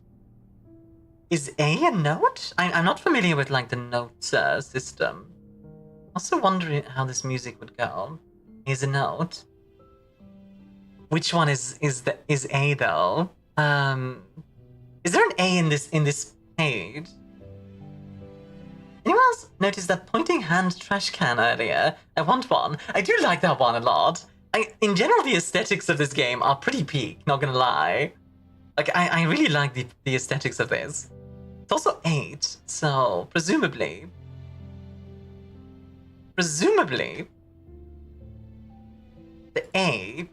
Is A note? I'm not familiar with like the note system. Also wondering how this music would go. Is a note. Which one is A though? Is there an A in this page? Anyone else notice that pointing hand trash can earlier? I want one. I do like that one a lot. In general, the aesthetics of this game are pretty peak, not gonna lie. Like, I really like the aesthetics of this. It's also 8, so presumably, the A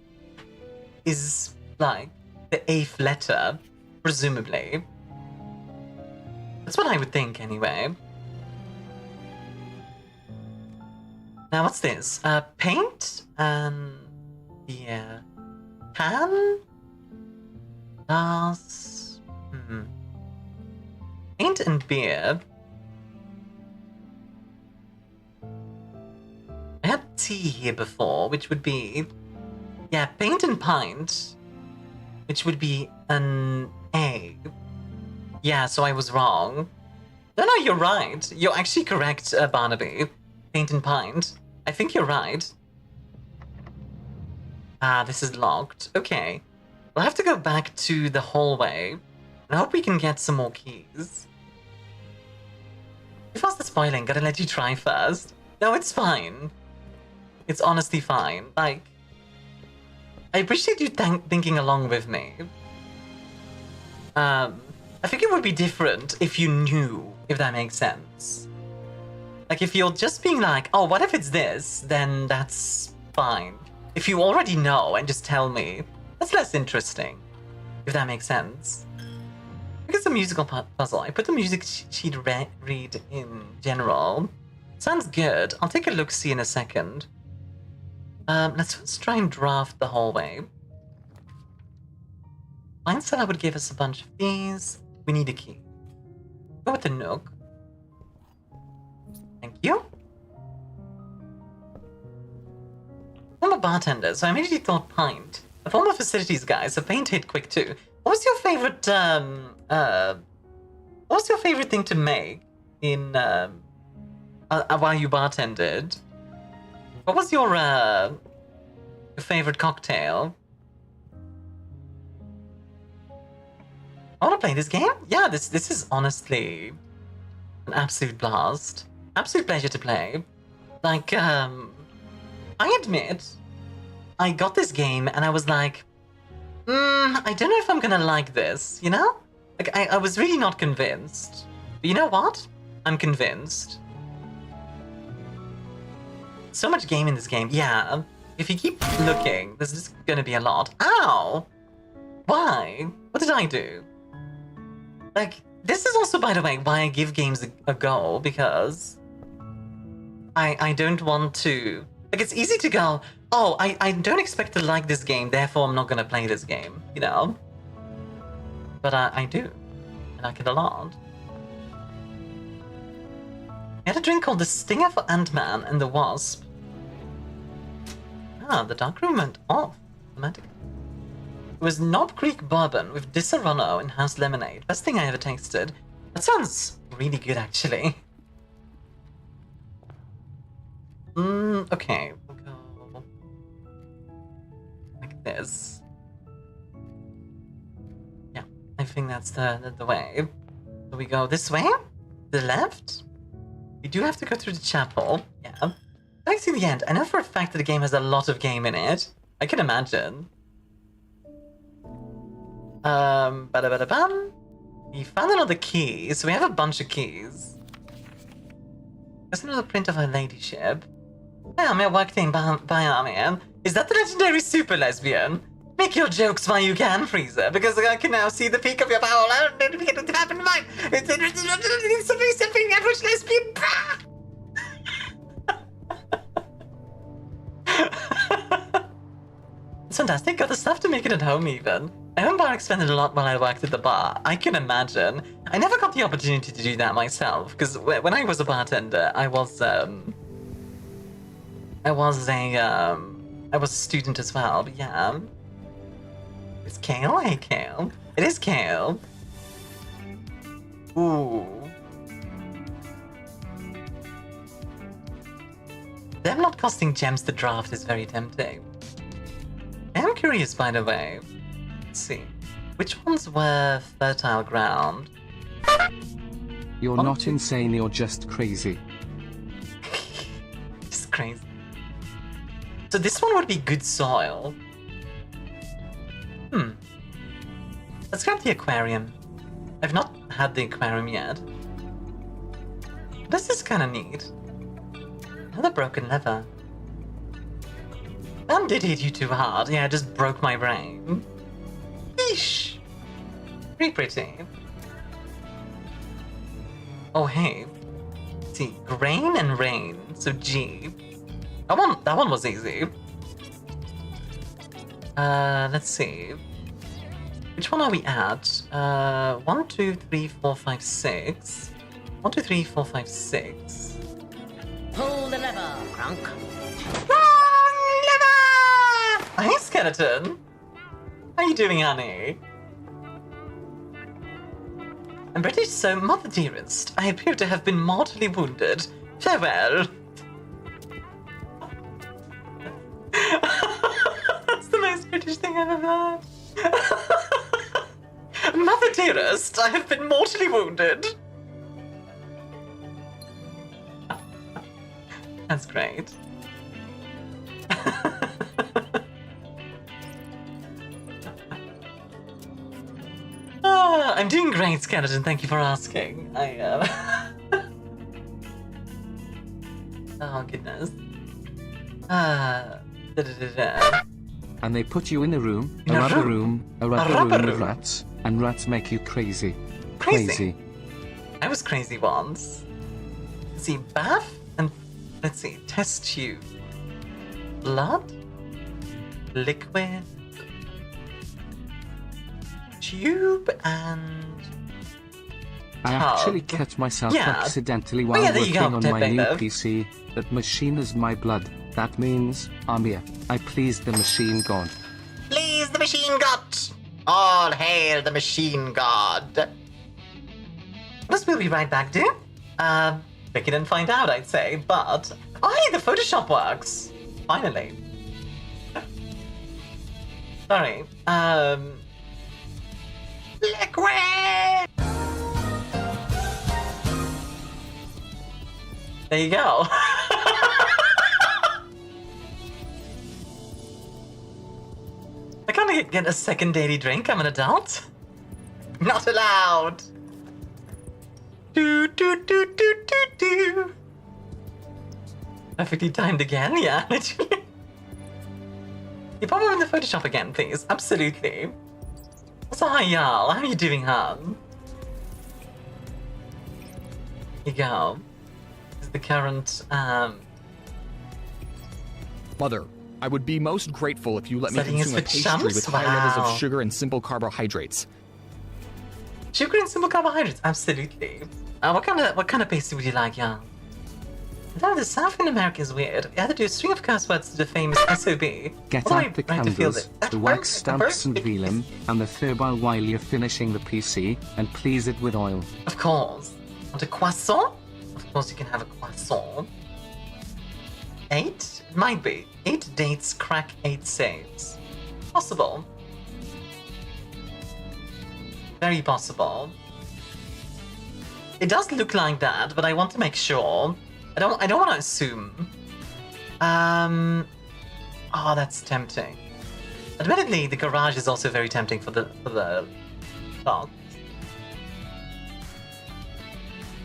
is like the 8th letter, presumably. That's what I would think, anyway. Now, what's this? Paint and yeah, pan, glass. Paint and beer. I had tea here before, which would be paint and pint, which would be an A. Yeah, so I was wrong. No, you're right. You're actually correct, Barnaby. Paint and pint. I think you're right. Ah, this is locked. Okay. We'll have to go back to the hallway. I hope we can get some more keys. If I was the spoiling, gotta let you try first. No, it's fine. It's honestly fine. Like, I appreciate you thinking along with me. I think it would be different if you knew, if that makes sense. Like, if you're just being like, oh, what if it's this? Then that's fine. If you already know and just tell me, that's less interesting. If that makes sense. Because it's a musical puzzle. I put the music sheet read in general. Sounds good. I'll take a look-see in a second. Let's try and draft the hallway. Mine said I would give us a bunch of these. We need a key. Go with the Nook. Thank you. I'm a bartender, so I immediately thought pint. A former facilities guy, so paint hit quick too. What was your favorite, what was your favorite thing to make in, while you bartended? What was your favorite cocktail? I want to play this game? Yeah, this is honestly an absolute blast. Absolute pleasure to play. Like, I admit, I got this game and I was like, I don't know if I'm gonna like this, you know? Like, I was really not convinced. But you know what? I'm convinced. so much game in this game. Yeah, if you keep looking, there's just gonna be a lot. Ow! Why? What did I do? Like, this is also, by the way, why I give games a go, because I don't want to... Like, it's easy to go, oh, I don't expect to like this game, therefore I'm not gonna play this game, you know? But I do. I like it a lot. I had a drink called the Stinger for Ant-Man and the Wasp. Ah, the dark room went off. Automatically. It was Knob Creek Bourbon with Disaronno and House Lemonade. Best thing I ever tasted. That sounds really good, actually. Okay. We'll go... like this. Yeah, I think that's the way. So we go this way? The left? We do have to go through the chapel. Yeah. I see the end. I know for a fact that the game has a lot of game in it. I can imagine. Ba-da-ba-da-bam. We found another key, so we have a bunch of keys. There's another print of her ladyship. Hi, Armia, work thing by Armia. Is that the legendary super lesbian? Make your jokes while you can, Freezer, because I can now see the peak of your power. I don't know if it happened to mine. It's something average lesbian. It's fantastic. Got the stuff to make it at home, even. I hope bar expanded a lot while I worked at the bar. I can imagine. I never got the opportunity to do that myself, because when I was a bartender, I was a student as well. But yeah. It's Kale? Hey, Kale. It is Kale. Ooh. Them not costing gems to draft is very tempting. I am curious, by the way. Let's see. Which ones were fertile ground? You're not insane, you're just crazy. Just crazy. So this one would be good soil. Let's grab the aquarium. I've not had the aquarium yet. This is kind of neat. Another broken lever. That did hit you too hard. Yeah, it just broke my brain. Eesh. Pretty pretty. Oh, hey. Let's see, grain and rain. So G. That one was easy. Let's see. Which one are we at? 1, 2, 3, 4, 5, 6. 1, 2, 3, 4, 5, 6. Pull the lever, Crunk. Wrong lever! Hi, Skeleton. How are you doing, honey? I'm British, so Mother Dearest, I appear to have been mortally wounded. Farewell. That's the most British thing I've ever heard. Mother Dearest, I have been mortally wounded. That's great. I'm doing great, Skeleton. Thank you for asking. Oh, goodness. And they put you in a room, In a a rubber room? room, a rubber rubber room with room? rats, and rats make you crazy. Crazy? I was crazy once. Let's see, bath and let's see, test tube. Blood? Liquid? Tube and... I actually cut myself Yeah. accidentally while yeah, there you working go, on Ted my new Baker. PC. That machine is my blood. That means, Armia, I please the machine god. Please the machine god! All hail the machine god! This we'll be right back, dear. Pick it and find out, I'd say, but... Oh, hey, the Photoshop works! Finally. Sorry, Liquid! There you go. I can't get a second daily drink, I'm an adult. Not allowed. Do do do do do do. Perfectly timed again, yeah, literally. You pop over in the Photoshop again, please. Absolutely. Also, hi, y'all. How are you doing, hon? Here you go. This is the current, Mother, I would be most grateful if you let me Setting is consume a for pastry chumps? with high levels Wow. of sugar and simple carbohydrates. Sugar and simple carbohydrates, absolutely. What kind of pastry would you like, y'all? No, the South in America is weird. You have to do a string of curse words to the famous SOB. Get Although out the I like to feel candles, that- the wax stamps and velum, and the thurble while you're finishing the PC, and please it with oil. Of course. Want a croissant? Of course you can have a croissant. 8? It might be. 8 dates, crack 8 saves. Possible. Very possible. It does look like that, but I want to make sure. I don't want to assume. Oh, that's tempting. Admittedly, the garage is also very tempting for the dog.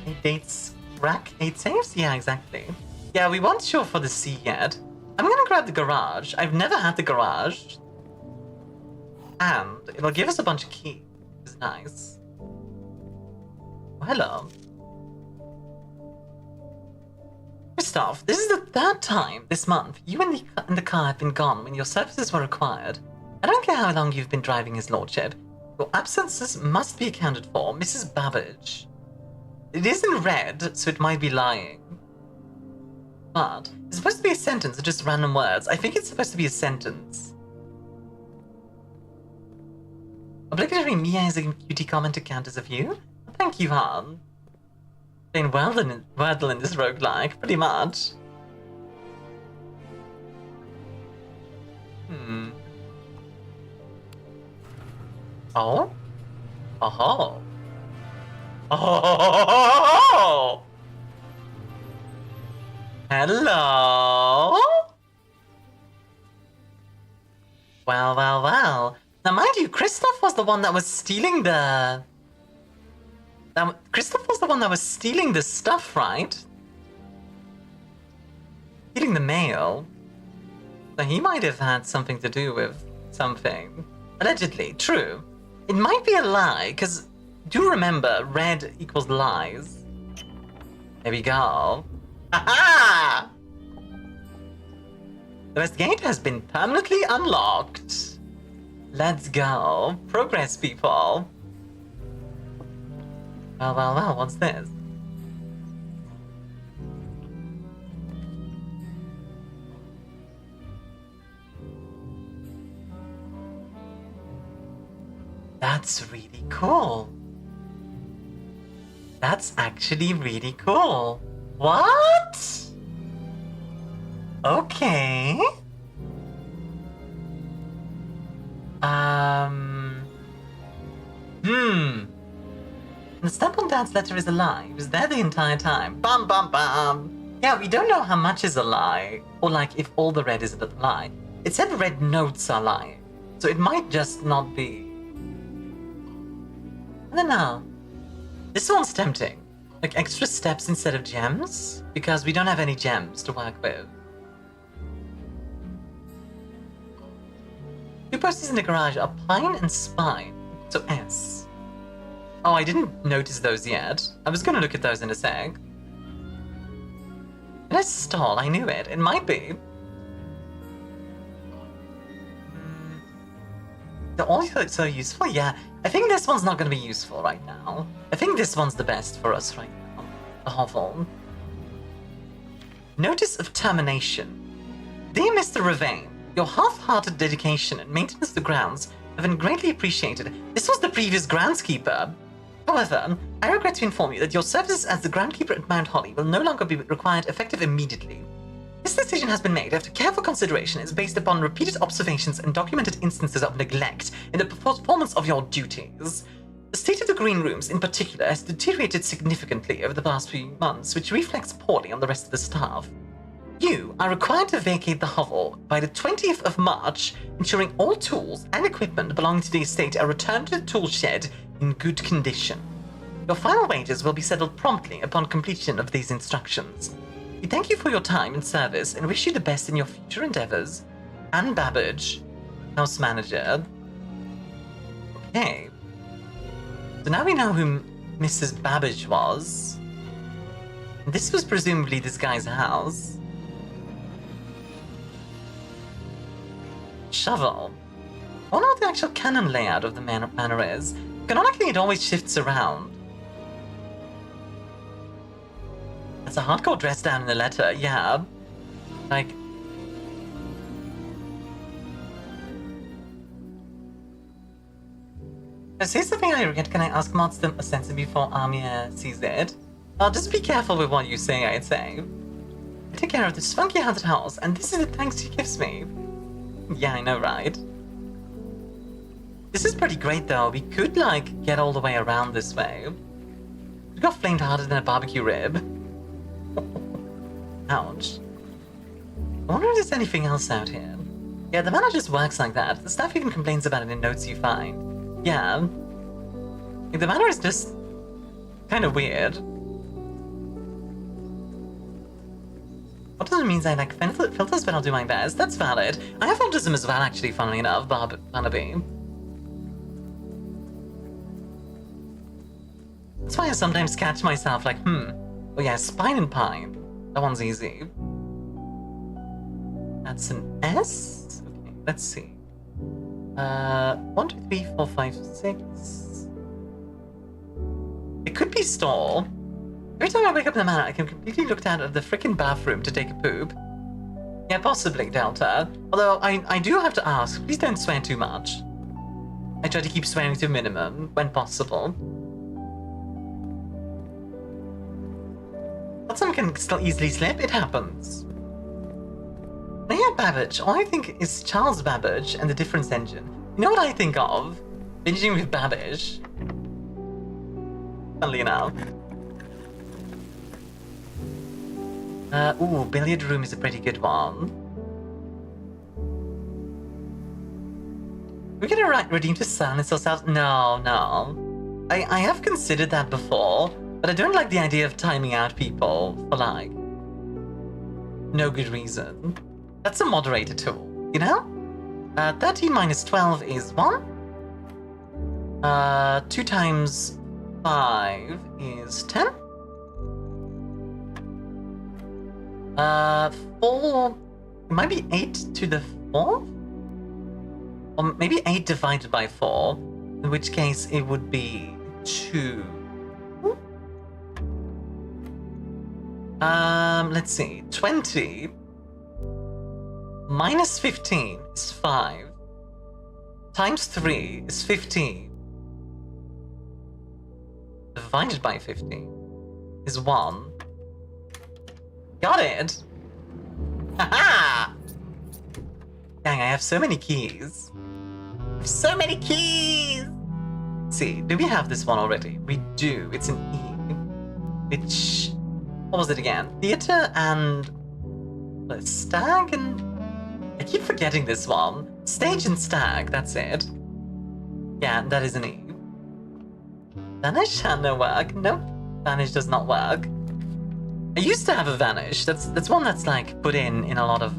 8 dates, rack 8 saves? Yeah, exactly. Yeah, we weren't sure for the C yet. I'm gonna grab the garage. I've never had the garage. And it'll give us a bunch of keys. It's nice. Oh, hello. Christoph, this is the 3rd time this month you and the car have been gone when your services were required. I don't care how long you've been driving his lordship. Your absences must be accounted for, Mrs. Babbage. It is in red, so it might be lying. But it's supposed to be a sentence or just random words. I think it's supposed to be a sentence. Obligatory Mia is a cutie comment to count as a view? Thank you, Han. Playing Wordle in this roguelike, pretty much. Oh? Oh. Oh. Hello? Well, well, well. Now, mind you, Christoph was the one that was stealing the... Christoph was the one that was stealing the stuff, right? Stealing the mail. So he might have had something to do with something. Allegedly, true. It might be a lie, because do remember, red equals lies. There we go. Ha-ha! The west gate has been permanently unlocked. Let's go. Progress, people. Well, well, well, what's this? That's really cool. That's actually really cool. What? Okay. The stamp on Dad's letter is a lie. He was there the entire time. Bum bum bum. Yeah, we don't know how much is a lie, or like if all the red is a lie. It said red notes are lying, so it might just not be. I don't know. This one's tempting. Like extra steps instead of gems, because we don't have any gems to work with. 2 posters in the garage are Pine and Spine, so S. Oh, I didn't notice those yet. I was gonna look at those in a sec. And a stall, I knew it. It might be. They're all so useful, yeah. I think this one's not gonna be useful right now. I think this one's the best for us right now. The hovel. Notice of termination. Dear Mr. Ravain, your half-hearted dedication and maintenance of the grounds have been greatly appreciated. This was the previous groundskeeper. However, I regret to inform you that your services as the groundkeeper at Mount Holly will no longer be required effective immediately. This decision has been made after careful consideration and is based upon repeated observations and documented instances of neglect in the performance of your duties. The state of the green rooms, in particular, has deteriorated significantly over the past few months, which reflects poorly on the rest of the staff. You are required to vacate the hovel by the 20th of March, ensuring all tools and equipment belonging to the estate are returned to the tool shed in good condition. Your final wages will be settled promptly upon completion of these instructions. We thank you for your time and service and wish you the best in your future endeavors. Anne Babbage, house manager. Okay. So now we know who Mrs. Babbage was. This was presumably this guy's house. Shovel. I wonder what the actual canon layout of the manor is. Canonically, it always shifts around. That's a hardcore dress down in the letter, yeah. Like... If I say something I regret, can I ask mods to censor before Armia sees it? Just be careful with what you say, I'd say. I take care of this funky haunted house, and this is the thanks she gives me. Yeah, I know, right? This is pretty great, though. We could, like, get all the way around this way. We got flamed harder than a barbecue rib. Ouch. I wonder if there's anything else out here. Yeah, the manor just works like that. The staff even complains about it in notes you find. Yeah. The manor is just kind of weird. What does it mean I like filters, but I'll do my best? That's valid. I have autism as well, actually, funnily enough, Barnaby. That's why I sometimes catch myself like, oh yeah, Spine and Pine. That one's easy. That's an S? Okay, let's see. 1, 2, 3, 4, 5, 6. It could be stall. Every time I wake up in the manor, I can completely look down at the frickin' bathroom to take a poop. Yeah, possibly, Delta. Although, I do have to ask, please don't swear too much. I try to keep swearing to a minimum, when possible. But some can still easily slip, it happens. Now yeah, Babbage, all I think is Charles Babbage and the difference engine. You know what I think of? Binging with Babbage. Funnily enough. Ooh, billiard room is a pretty good one. We're gonna redeem to silence ourselves? No. I have considered that before, but I don't like the idea of timing out people for, like, no good reason. That's a moderator tool, you know? 13 minus 12 is 1. 2 times 5 is 10. 4... It might be 8 to the 4th? Or maybe 8 divided by 4, in which case it would be 2. Let's see. 20 minus 15 is 5. Times 3 is 15. Divided by 15 is 1. Got it! Haha! Dang, I have so many keys. I have so many keys! Let's see, do we have this one already? We do. It's an E. Which... What was it again? Theater and... Stag and... I keep forgetting this one. Stage and stag, that's it. Yeah, that is an E. Vanish had no work. Nope. Vanish does not work. I used to have a Vanish. That's one that's like put in a lot of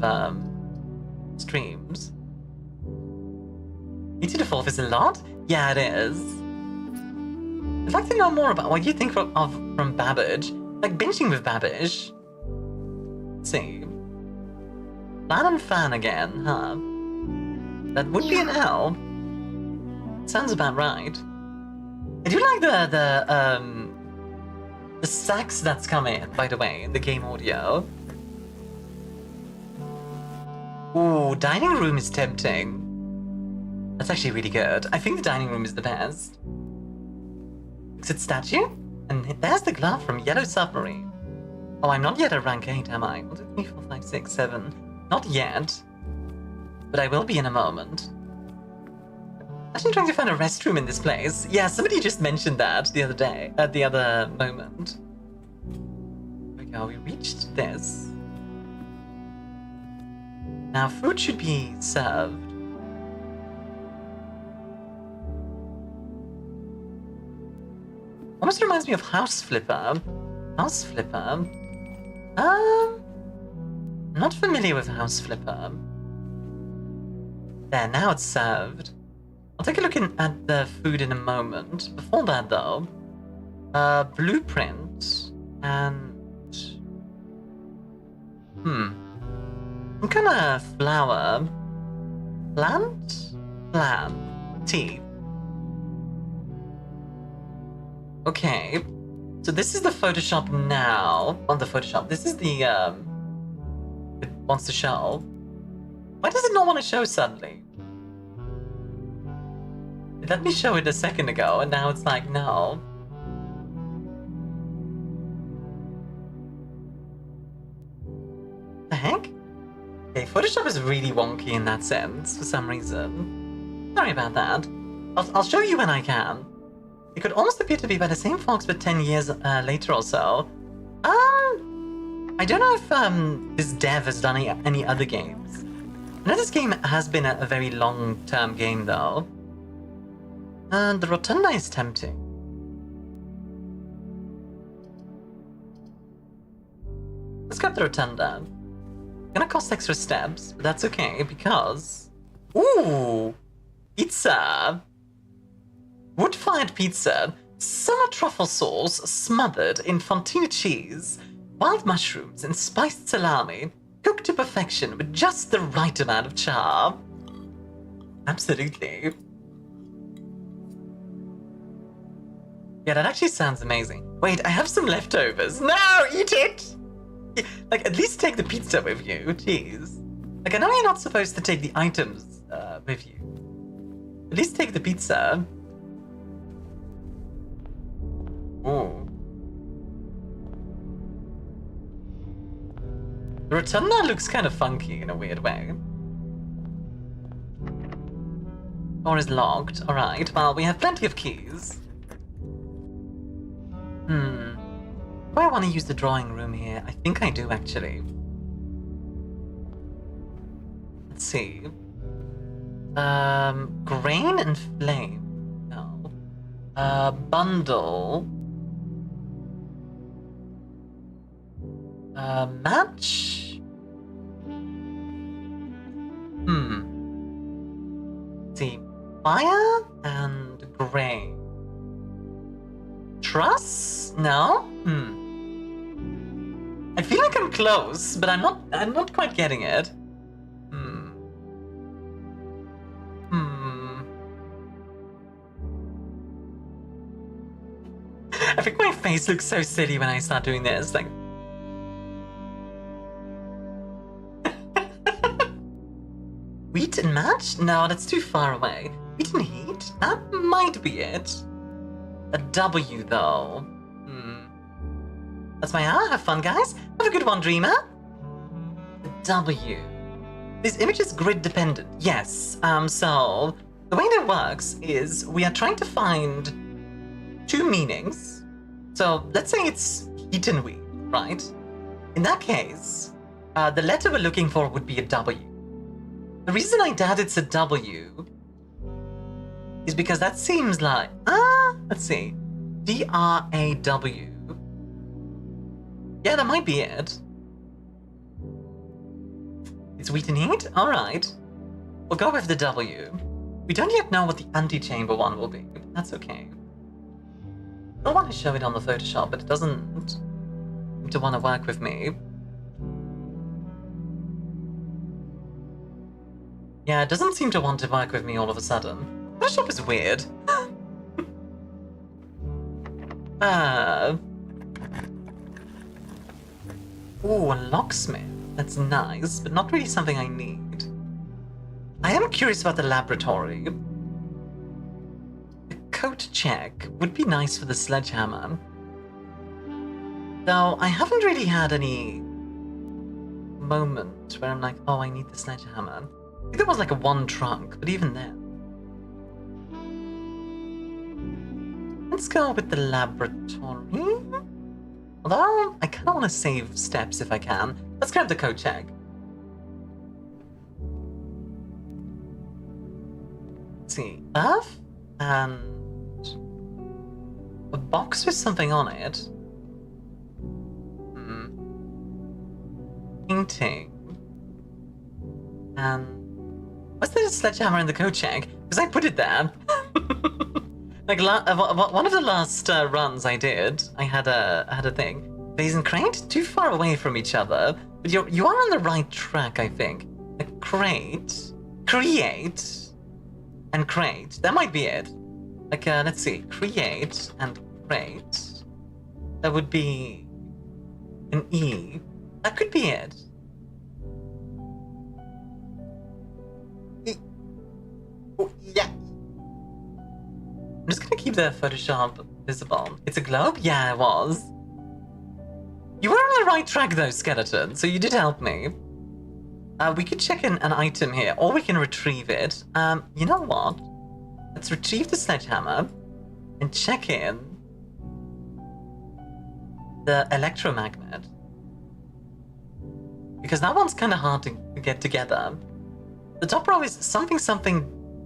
streams. 8 to the 4th is a lot? Yeah, it is. I'd like to know more about what you think from Babbage. Like binging with Babbage. Let's see. Plan and fan again, huh? That would be an L. Sounds about right. I do like the sax that's come in, by the way, in the game audio. Ooh, dining room is tempting. That's actually really good. I think the dining room is the best. Exit statue? And there's the glove from Yellow Submarine. Oh, I'm not yet at rank 8, am I? 1, 2, 3, 4, 5, 6, 7. Not yet. But I will be in a moment. Actually trying to find a restroom in this place. Yeah, somebody just mentioned that the other day, at the other moment. There we go, we reached this. Now food should be served. Almost reminds me of House Flipper. House Flipper. Not familiar with House Flipper. There, now it's served. I'll take a look at the food in a moment. Before that, though, blueprint and some kind of flower, plant, tea. Okay, so this is the Photoshop now. On the Photoshop, this is the it wants to show. Why does it not want to show suddenly? It let me show it a second ago, and now it's like, no. The heck? Okay, Photoshop is really wonky in that sense, for some reason. Sorry about that. I'll show you when I can. It could almost appear to be by the same folks, but 10 years later or so. I don't know if this dev has done any other games. I know this game has been a very long-term game, though. The rotunda is tempting. Let's grab the rotunda. Gonna cost extra steps, but that's okay, because... Ooh! Pizza! Wood-fired pizza, summer truffle sauce smothered in fontina cheese, wild mushrooms and spiced salami, cooked to perfection with just the right amount of char. Absolutely. Yeah, that actually sounds amazing. Wait, I have some leftovers. No, eat it! Like, at least take the pizza with you, jeez. Like, I know you're not supposed to take the items with you. At least take the pizza. Ooh. The rotunda looks kind of funky in a weird way. Door is locked. Alright, well, we have plenty of keys. Do I want to use the drawing room here? I think I do, actually. Let's see. Grain and flame. No. Bundle. Match? Let's see. Fire and grain. Truss? No? I feel like I'm close, but I'm not quite getting it. I think my face looks so silly when I start doing this, like... Wheat and match? No, that's too far away. Wheat and heat? That might be it. A W, though. That's my hour. Have fun, guys. Have a good one, Dreamer. A W. This image is grid dependent. Yes. So the way that works is we are trying to find two meanings. So let's say it's heat and wheat, right? In that case, the letter we're looking for would be a W. The reason I doubt it's a W is because that seems like, let's see, D-R-A-W. Yeah, that might be it. It's wheat and heat? Alright. We'll go with the W. We don't yet know what the antechamber one will be. That's okay. I don't want to show it on the Photoshop, but it doesn't seem to want to work with me. Yeah, it doesn't seem to want to work with me all of a sudden. Photoshop is weird. Ooh, a locksmith. That's nice, but not really something I need. I am curious about the laboratory. A coat check would be nice for the sledgehammer. Though I haven't really had any moment where I'm like, oh, I need the sledgehammer. I think there was like a one trunk, but even then. Let's go with the laboratory. Although, I kind of want to save steps if I can. Let's grab the code check. Let's see. Earth and a box with something on it. painting. And was there a sledgehammer in the code check? Because I put it there. Like one of the last runs I did, I had a thing. Phase and crate too far away from each other, but you are on the right track, I think. Like crate, create, and crate. That might be it. Like let's see, create and crate. That would be an E. That could be it. Oh, yeah. I'm just gonna keep the Photoshop visible. It's a globe? Yeah, it was. You were on the right track though, Skeleton, so you did help me. We could check in an item here, or we can retrieve it. You know what? Let's retrieve the sledgehammer and check in the electromagnet. Because that one's kind of hard to get together. The top row is something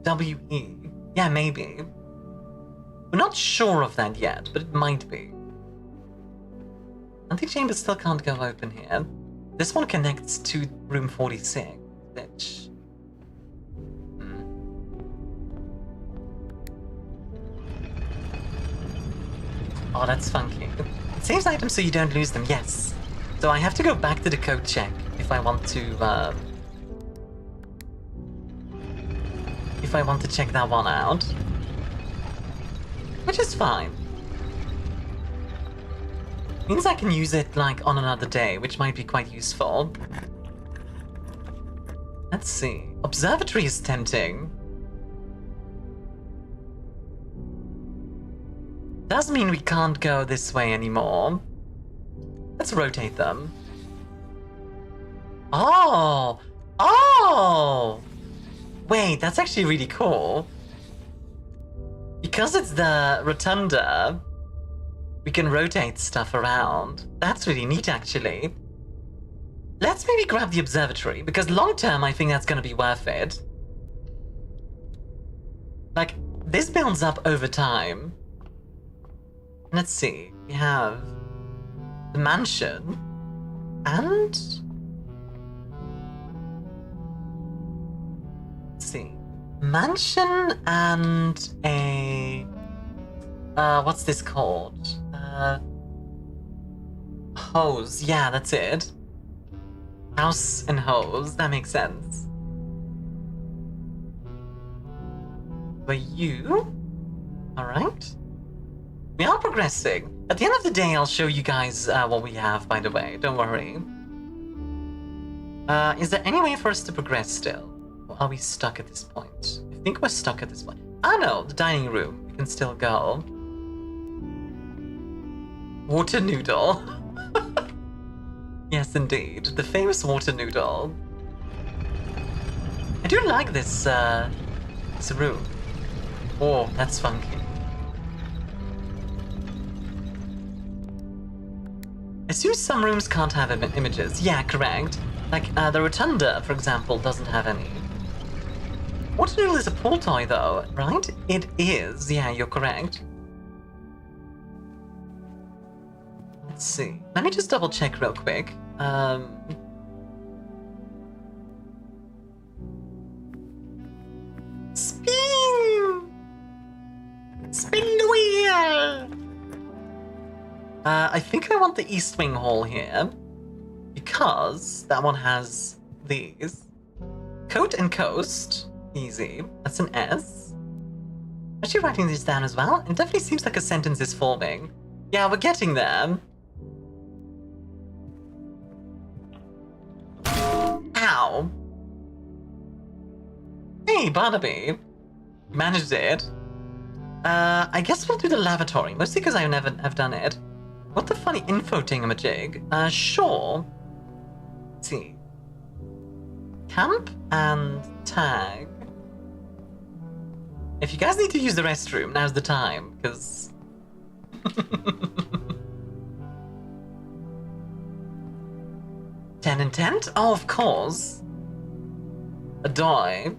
WE. Yeah, maybe. We're not sure of that yet, but it might be. Anti-chamber still can't go open here. This one connects to room 46, which... Oh, that's funky. It saves items so you don't lose them, yes. So I have to go back to the code check if I want to, check that one out. Which is fine. Means I can use it, like, on another day, which might be quite useful. Let's see. Observatory is tempting. Does mean we can't go this way anymore. Let's rotate them. Oh! Oh! Wait, that's actually really cool. Because it's the rotunda, we can rotate stuff around. That's really neat, actually. Let's maybe grab the observatory, because long term, I think that's going to be worth it. Like, this builds up over time. Let's see. We have the mansion and... Let's see. Mansion and a... what's this called? Hose. Yeah, that's it. House and hose. That makes sense. But you? Alright. We are progressing. At the end of the day, I'll show you guys what we have, by the way. Don't worry. Is there any way for us to progress still? Or are we stuck at this point? I think we're stuck at this point. Ah, no, the dining room. We can still go. Water noodle. Yes, indeed. The famous water noodle. I do like this room. Oh, that's funky. I assume some rooms can't have images. Yeah, correct. Like, the rotunda, for example, doesn't have any. Water noodle is a pool toy, though, right? It is. Yeah, you're correct. Let's see. Let me just double check real quick. Spin! Spin the wheel! I think I want the East Wing Hall here, because that one has these. Coat and Coast. Easy. That's an S. I'm actually writing this down as well. It definitely seems like a sentence is forming. Yeah, we're getting there. Ow. Hey, Barnaby. Managed it. I guess we'll do the lavatory, mostly because I never have done it. What the funny info thingamajig? Sure. Let's see. Camp and tag. If you guys need to use the restroom, now's the time, because... Ten and tent? Oh, of course. A doy.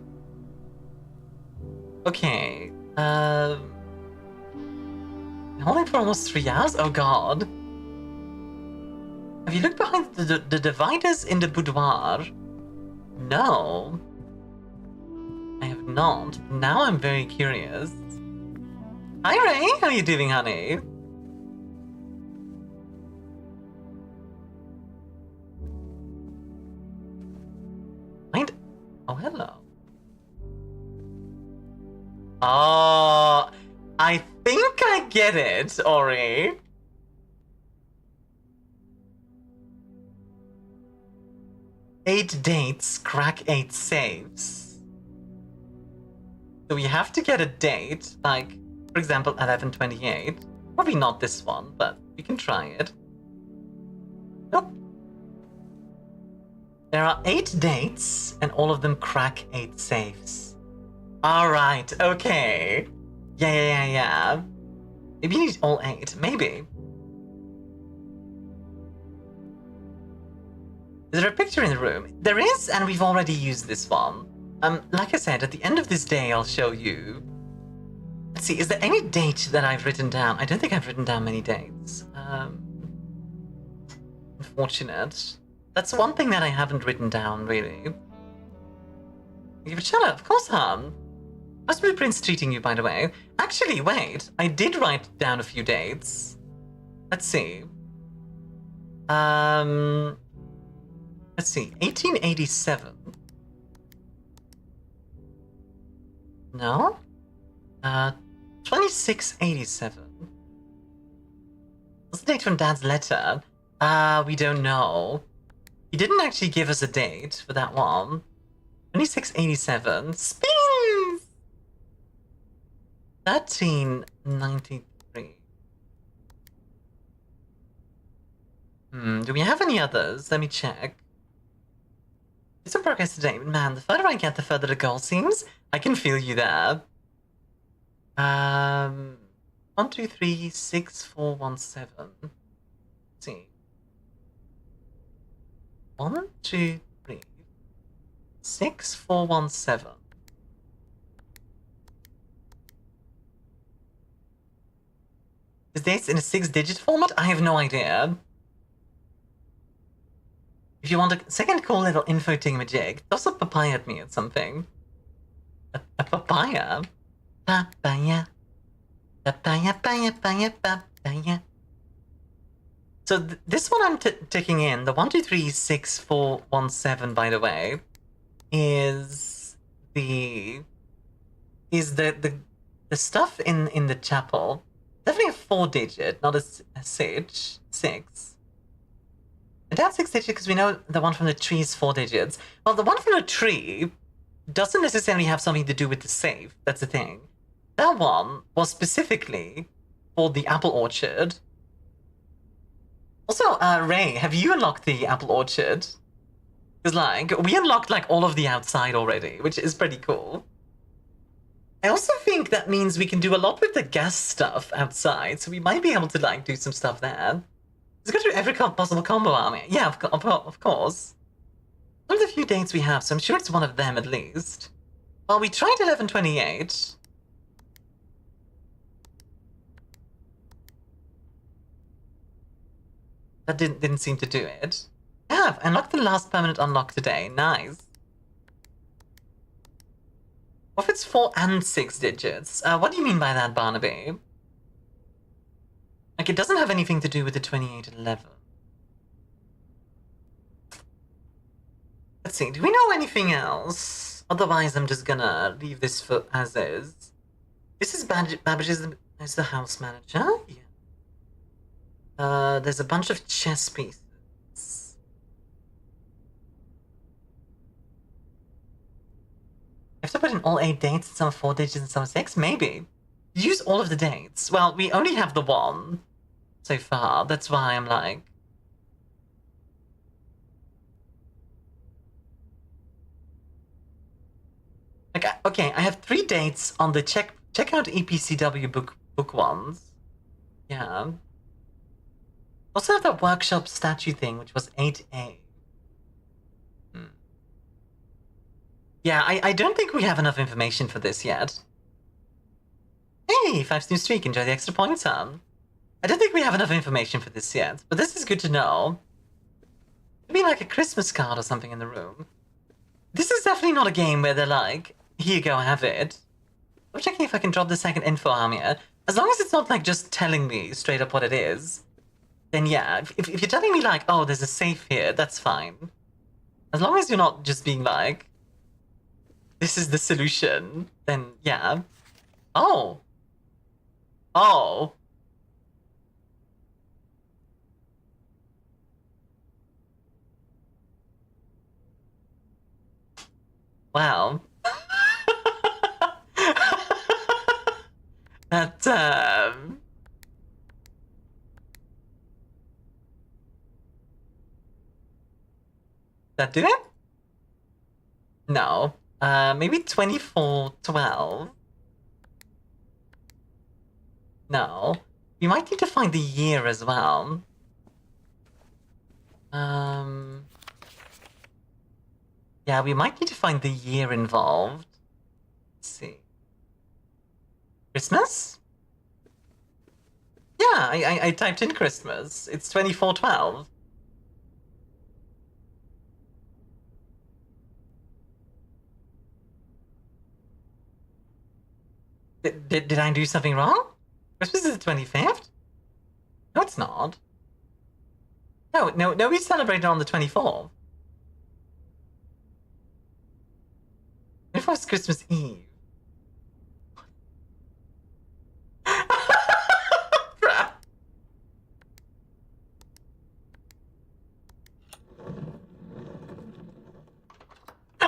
Okay. Holding for almost 3 hours? Oh god. Have you looked behind the dividers in the boudoir? No. I have not. Now I'm very curious. Hi Ray, how are you doing, honey? Oh, hello. Oh, I think I get it, Ori. Eight dates, crack 8 saves. So we have to get a date, like, for example, 1128. Probably not this one, but we can try it. Nope. There are 8 dates, and all of them crack 8 saves. Alright, okay. Yeah. Maybe you need all 8, maybe. Is there a picture in the room? There is, and we've already used this one. Like I said, at the end of this day, I'll show you. Let's see, is there any date that I've written down? I don't think I've written down many dates. Unfortunate. That's one thing that I haven't written down, really. Give a chill out, of course, hon. How's Blueprint's treating you, by the way? Actually, wait. I did write down a few dates. Let's see. Let's see. 1887. No? 2687. What's the date from Dad's letter? We don't know. He didn't actually give us a date for that one. 2687. Spins! 1393. Do we have any others? Let me check. It's some progress today. Man, the further I get, the further the goal seems. I can feel you there. 1, 2, 3, 6, 4, 1, 7. Let's see. 1, 2, 3, 6, 4, 1, 7. Is this in a 6-digit format? I have no idea. If you want a second cool little info thingamajig, toss a papaya at me or something. A papaya? Papaya. Papaya, papaya, papaya. So this one I'm ticking in, the 1, 2, 3, 6, 4, 1, 7, by the way, is the stuff in the chapel. Definitely a 4-digit, not a 6. And that's 6-digit because we know the one from the tree is 4 digits. Well, the one from the tree doesn't necessarily have something to do with the safe. That's the thing. That one was specifically for the apple orchard. Also, Ray, have you unlocked the apple orchard? Because, like, we unlocked, like, all of the outside already, which is pretty cool. I also think that means we can do a lot with the gas stuff outside, so we might be able to, like, do some stuff there. Let's go through every possible combo army. Yeah, of course. One of the few dates we have, so I'm sure it's one of them at least. Well, we tried 1128. That didn't seem to do it. Yeah, unlocked the last permanent unlock today. Nice. What if it's 4 and 6 digits? What do you mean by that, Barnaby? Like, it doesn't have anything to do with the 2811. Let's see, do we know anything else? Otherwise, I'm just gonna leave this for as is. This is Babbage is the house manager? Yeah. There's a bunch of chess pieces. I have to put in all 8 dates, some 4 digits and some 6? Maybe. Use all of the dates. Well, we only have the one so far. That's why I'm like... Okay, I have 3 dates on the check out EPCW book ones. Yeah. Also have that workshop statue thing, which was 8A. Yeah, I don't think we have enough information for this yet. Hey, 5 new streak, enjoy the extra points, I don't think we have enough information for this yet, but this is good to know. be like a Christmas card or something in the room. This is definitely not a game where they're like, here you go, have it. I'm checking if I can drop the second info Armia. As long as it's not like just telling me straight up what it is, then yeah. If you're telling me like, oh, there's a safe here, that's fine. As long as you're not just being like, this is the solution, then yeah. Oh. Oh. Wow. That, that do it? No. Maybe 2412. No. We might need to find the year as well. Yeah, we might need to find the year involved. Let's see. Christmas? Yeah, I typed in Christmas. It's 2412. Did I do something wrong? Christmas is the 25th? No, it's not. No, we celebrated on the 24th. 24th is Christmas Eve.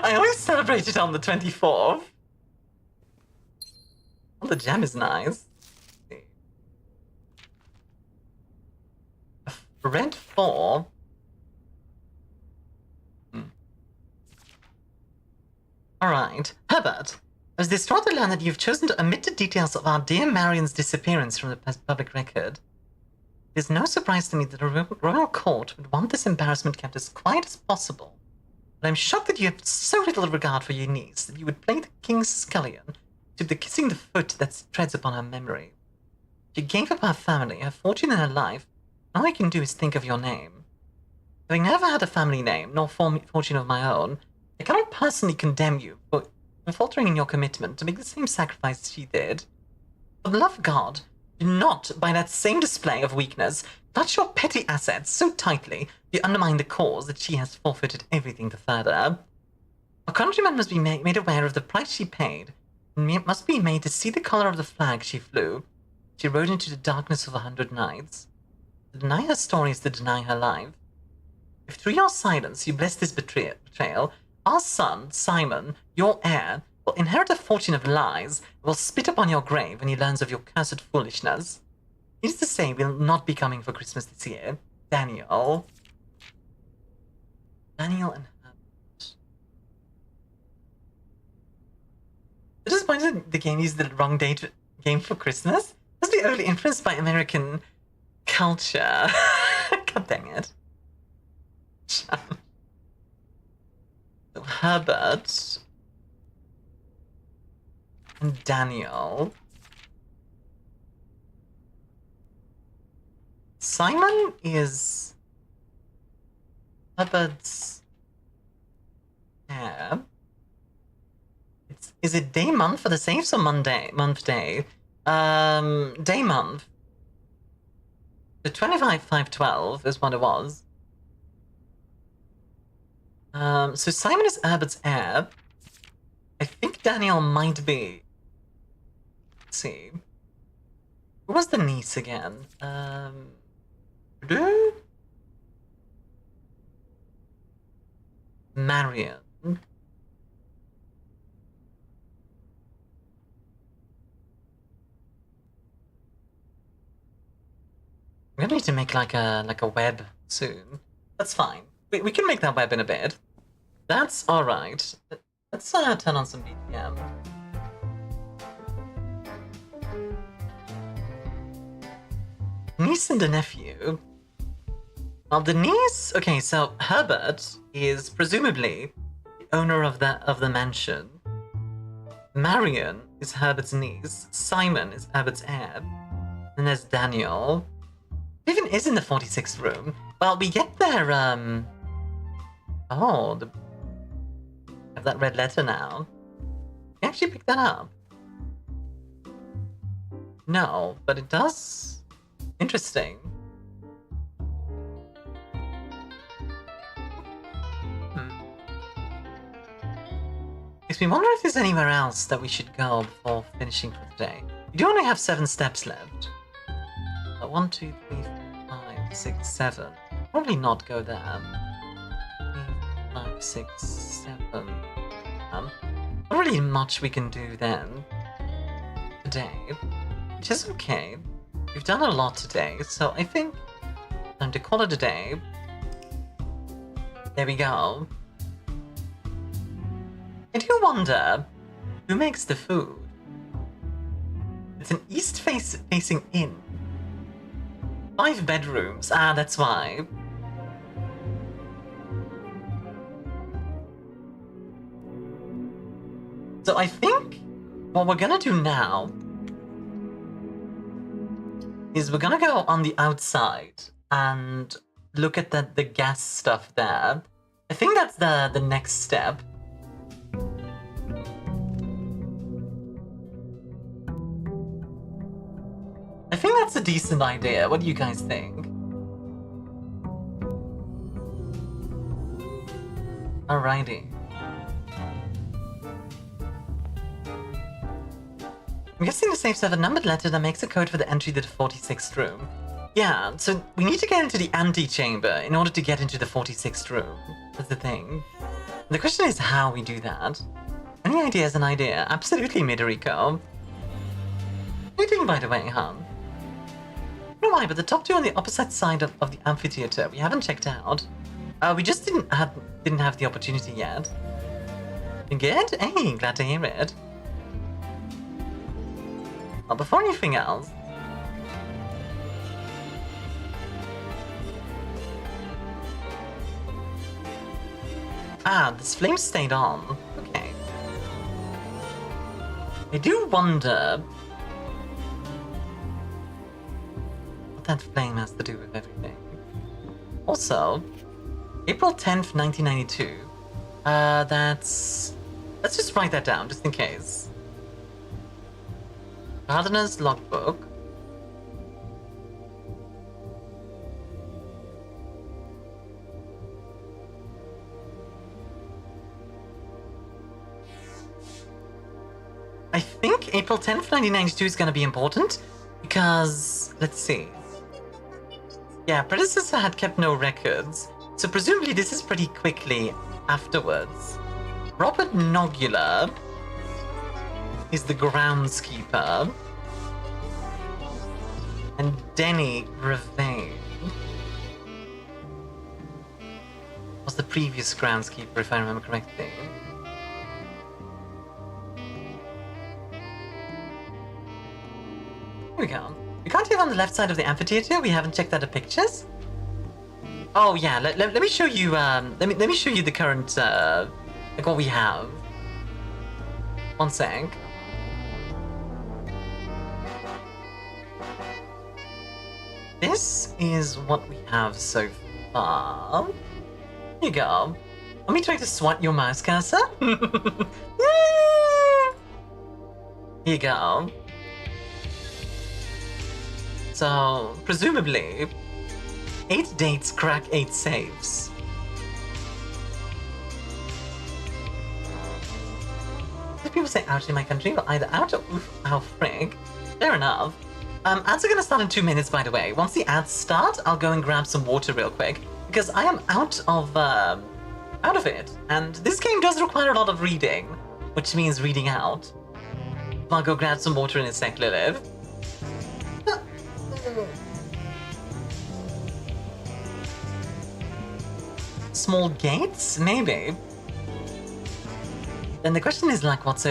I always celebrate it on the 24th. Oh, the gem is nice. Red 4. Alright. Herbert, I was distraught to learn that you've chosen to omit the details of our dear Marion's disappearance from the public record. It is no surprise to me that a royal court would want this embarrassment kept as quiet as possible. But I'm shocked that you have so little regard for your niece that you would play the king's scullion to the kissing the foot that treads upon her memory. She gave up her family, her fortune, and her life. All I can do is think of your name. Having never had a family name, nor fortune of my own, I cannot personally condemn you for faltering in your commitment to make the same sacrifice she did. For the love of God, do not, by that same display of weakness, clutch your petty assets so tightly you undermine the cause that she has forfeited everything to further. Our countrymen must be made aware of the price she paid, and must be made to see the color of the flag she flew. She rode into the darkness of 100 nights. To deny her story is to deny her life. If through your silence you bless this betrayal, our son, Simon, your heir, will inherit a fortune of lies and will spit upon your grave when he learns of your cursed foolishness. Needless to say, we'll not be coming for Christmas this year. Daniel. Daniel and Herbert. I'm disappointed the game used the wrong date game for Christmas. Must be overly influenced by American culture. God dang it. So Herbert and Daniel. Simon is Herbert's heir. Is it day month for the safes or month day? Day month. The 25/5/12 is what it was. So Simon is Herbert's heir. I think Daniel might be. Let's see. Who was the niece again? Marion. We're gonna need to make like a web soon. That's fine. We can make that web in a bit. That's alright. Let's turn on some BPM. Niece and a nephew. Well, the niece. Okay, so Herbert is presumably the owner of the mansion. Marion is Herbert's niece. Simon is Herbert's heir. And there's Daniel. Even is in the 46th room. Well, we get their Oh, have that red letter now. You actually picked that up. No, but it does. Interesting. Makes me wonder if there's anywhere else that we should go before finishing for today. We do only have 7 steps left. 1, 2, 3, 4, 5, 6, 7. Probably not go there. 3, 5, 6, 7. Not really much we can do then. Today. Which is okay. We've done a lot today, so I think time to call it a day. There we go. I do wonder who makes the food. It's an east facing inn. 5 bedrooms. Ah, that's why. So I think what we're gonna do now is we're gonna go on the outside and look at the gas stuff there. I think that's the next step. I think that's a decent idea. What do you guys think? Alrighty. I'm guessing the safes have a numbered letter that makes a code for the entry to the 46th room. Yeah, so we need to get into the antechamber in order to get into the 46th room. That's the thing. The question is how we do that. Any idea is an idea. Absolutely, Midoriko. What are you doing, by the way, huh? I don't know why, but the top 2 on the opposite side of the amphitheater we haven't checked out. We just didn't have the opportunity yet. Good? Hey, glad to hear it. Well, before anything else, this flame stayed on. Okay. I do wonder what that flame has to do with everything. Also, April 10th, 1992. Let's just write that down, just in case. Gardener's logbook. I think April 10th, 1992 is going to be important because, let's see. Yeah, predecessor had kept no records, so presumably this is pretty quickly afterwards. Robert Nogula is the groundskeeper, and Denny Revane was the previous groundskeeper, if I remember correctly. Here we go. We can't get on the left side of the amphitheater. We haven't checked out the pictures. Oh yeah, let me show you. Let me show you the current like what we have. One sec. This is what we have so far. Here you go. Let me try to swat your mouse cursor. Here you go. So, presumably, 8 dates crack 8 saves. If people say ouch in my country, but either ouch or oof, ow frig. Fair enough. Ads are gonna start in 2 minutes, by the way. Once the ads start, I'll go and grab some water real quick, because I am out of it. And this game does require a lot of reading, which means reading out. I'll go grab some water in a sec, Lilith. Small gates? Maybe. Then the question is like, what's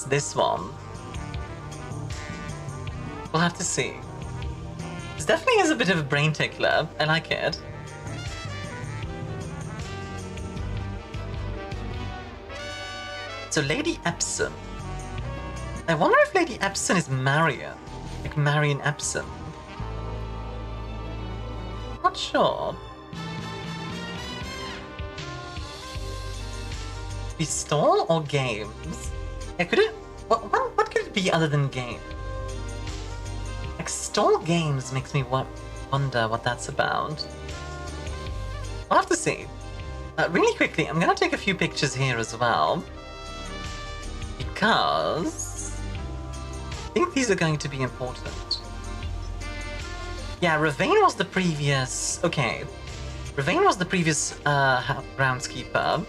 this one? We'll have to see. This definitely is a bit of a brain tickler. I like it. So Lady Epson. I wonder if Lady Epson is Marion. Like Marion Epson. Not sure. be stall or games? Yeah, could it... What could it be other than game? Like, stall games makes me wonder what that's about. I'll have to see. Really quickly, I'm gonna take a few pictures here as well. Because... I think these are going to be important. Yeah, Ravane was the previous... Okay. Ravane was the previous groundskeeper.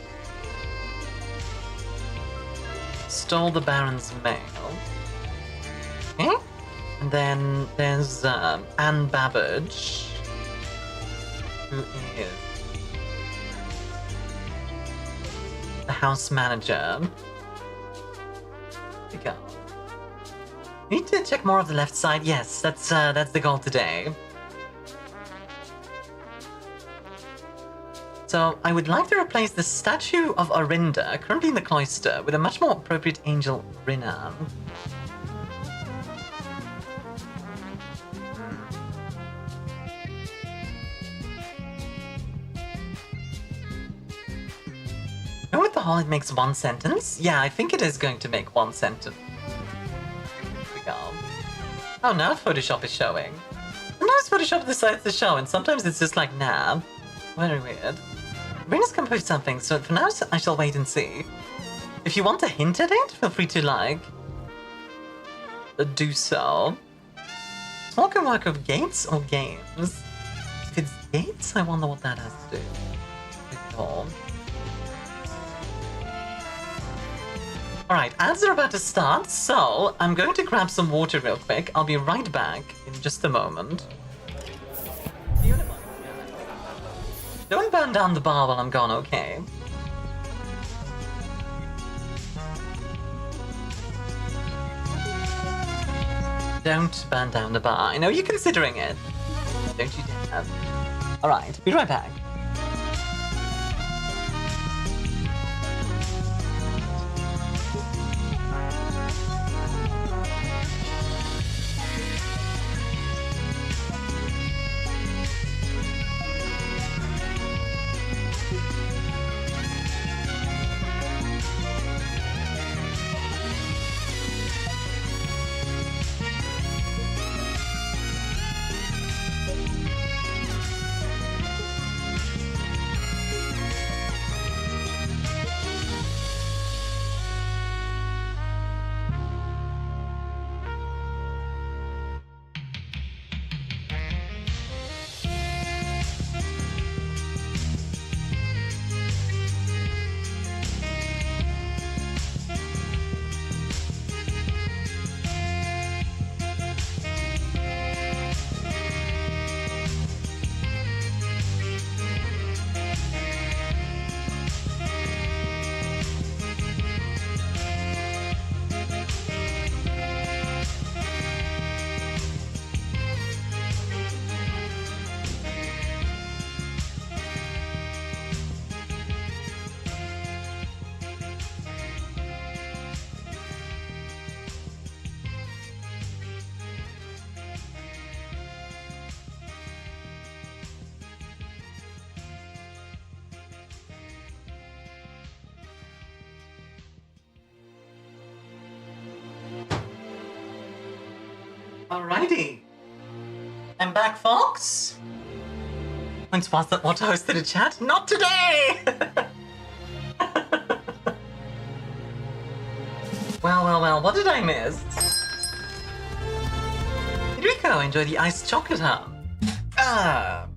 Stole the Baron's mail. Okay. And then there's Anne Babbage, who is the house manager. There we go. Need to check more of the left side. Yes, that's the goal today. So I would like to replace the statue of Orinda, currently in the cloister, with a much more appropriate angel, Rinnan. Go with the hall, it makes one sentence? Yeah, I think it is going to make one sentence. Here we go. Oh, now Photoshop is showing. Sometimes Photoshop decides to show, and sometimes it's just like, nah. Very weird. Rina's composed something, so for now I shall wait and see. If you want to hint at it, feel free to, like, do so. Spoken work of gates or games? If it's gates, I wonder what that has to do with all. Alright, ads are about to start, so I'm going to grab some water real quick. I'll be right back in just a moment. Don't burn down the bar while I'm gone, okay? Don't burn down the bar. I know you're considering it. Don't you dare. Alright, be right back. Alrighty. I'm back, folks. Once was that what hosted a chat? Not today! Well, what did I miss? Did Rico enjoy the iced chocolate hum? Ah,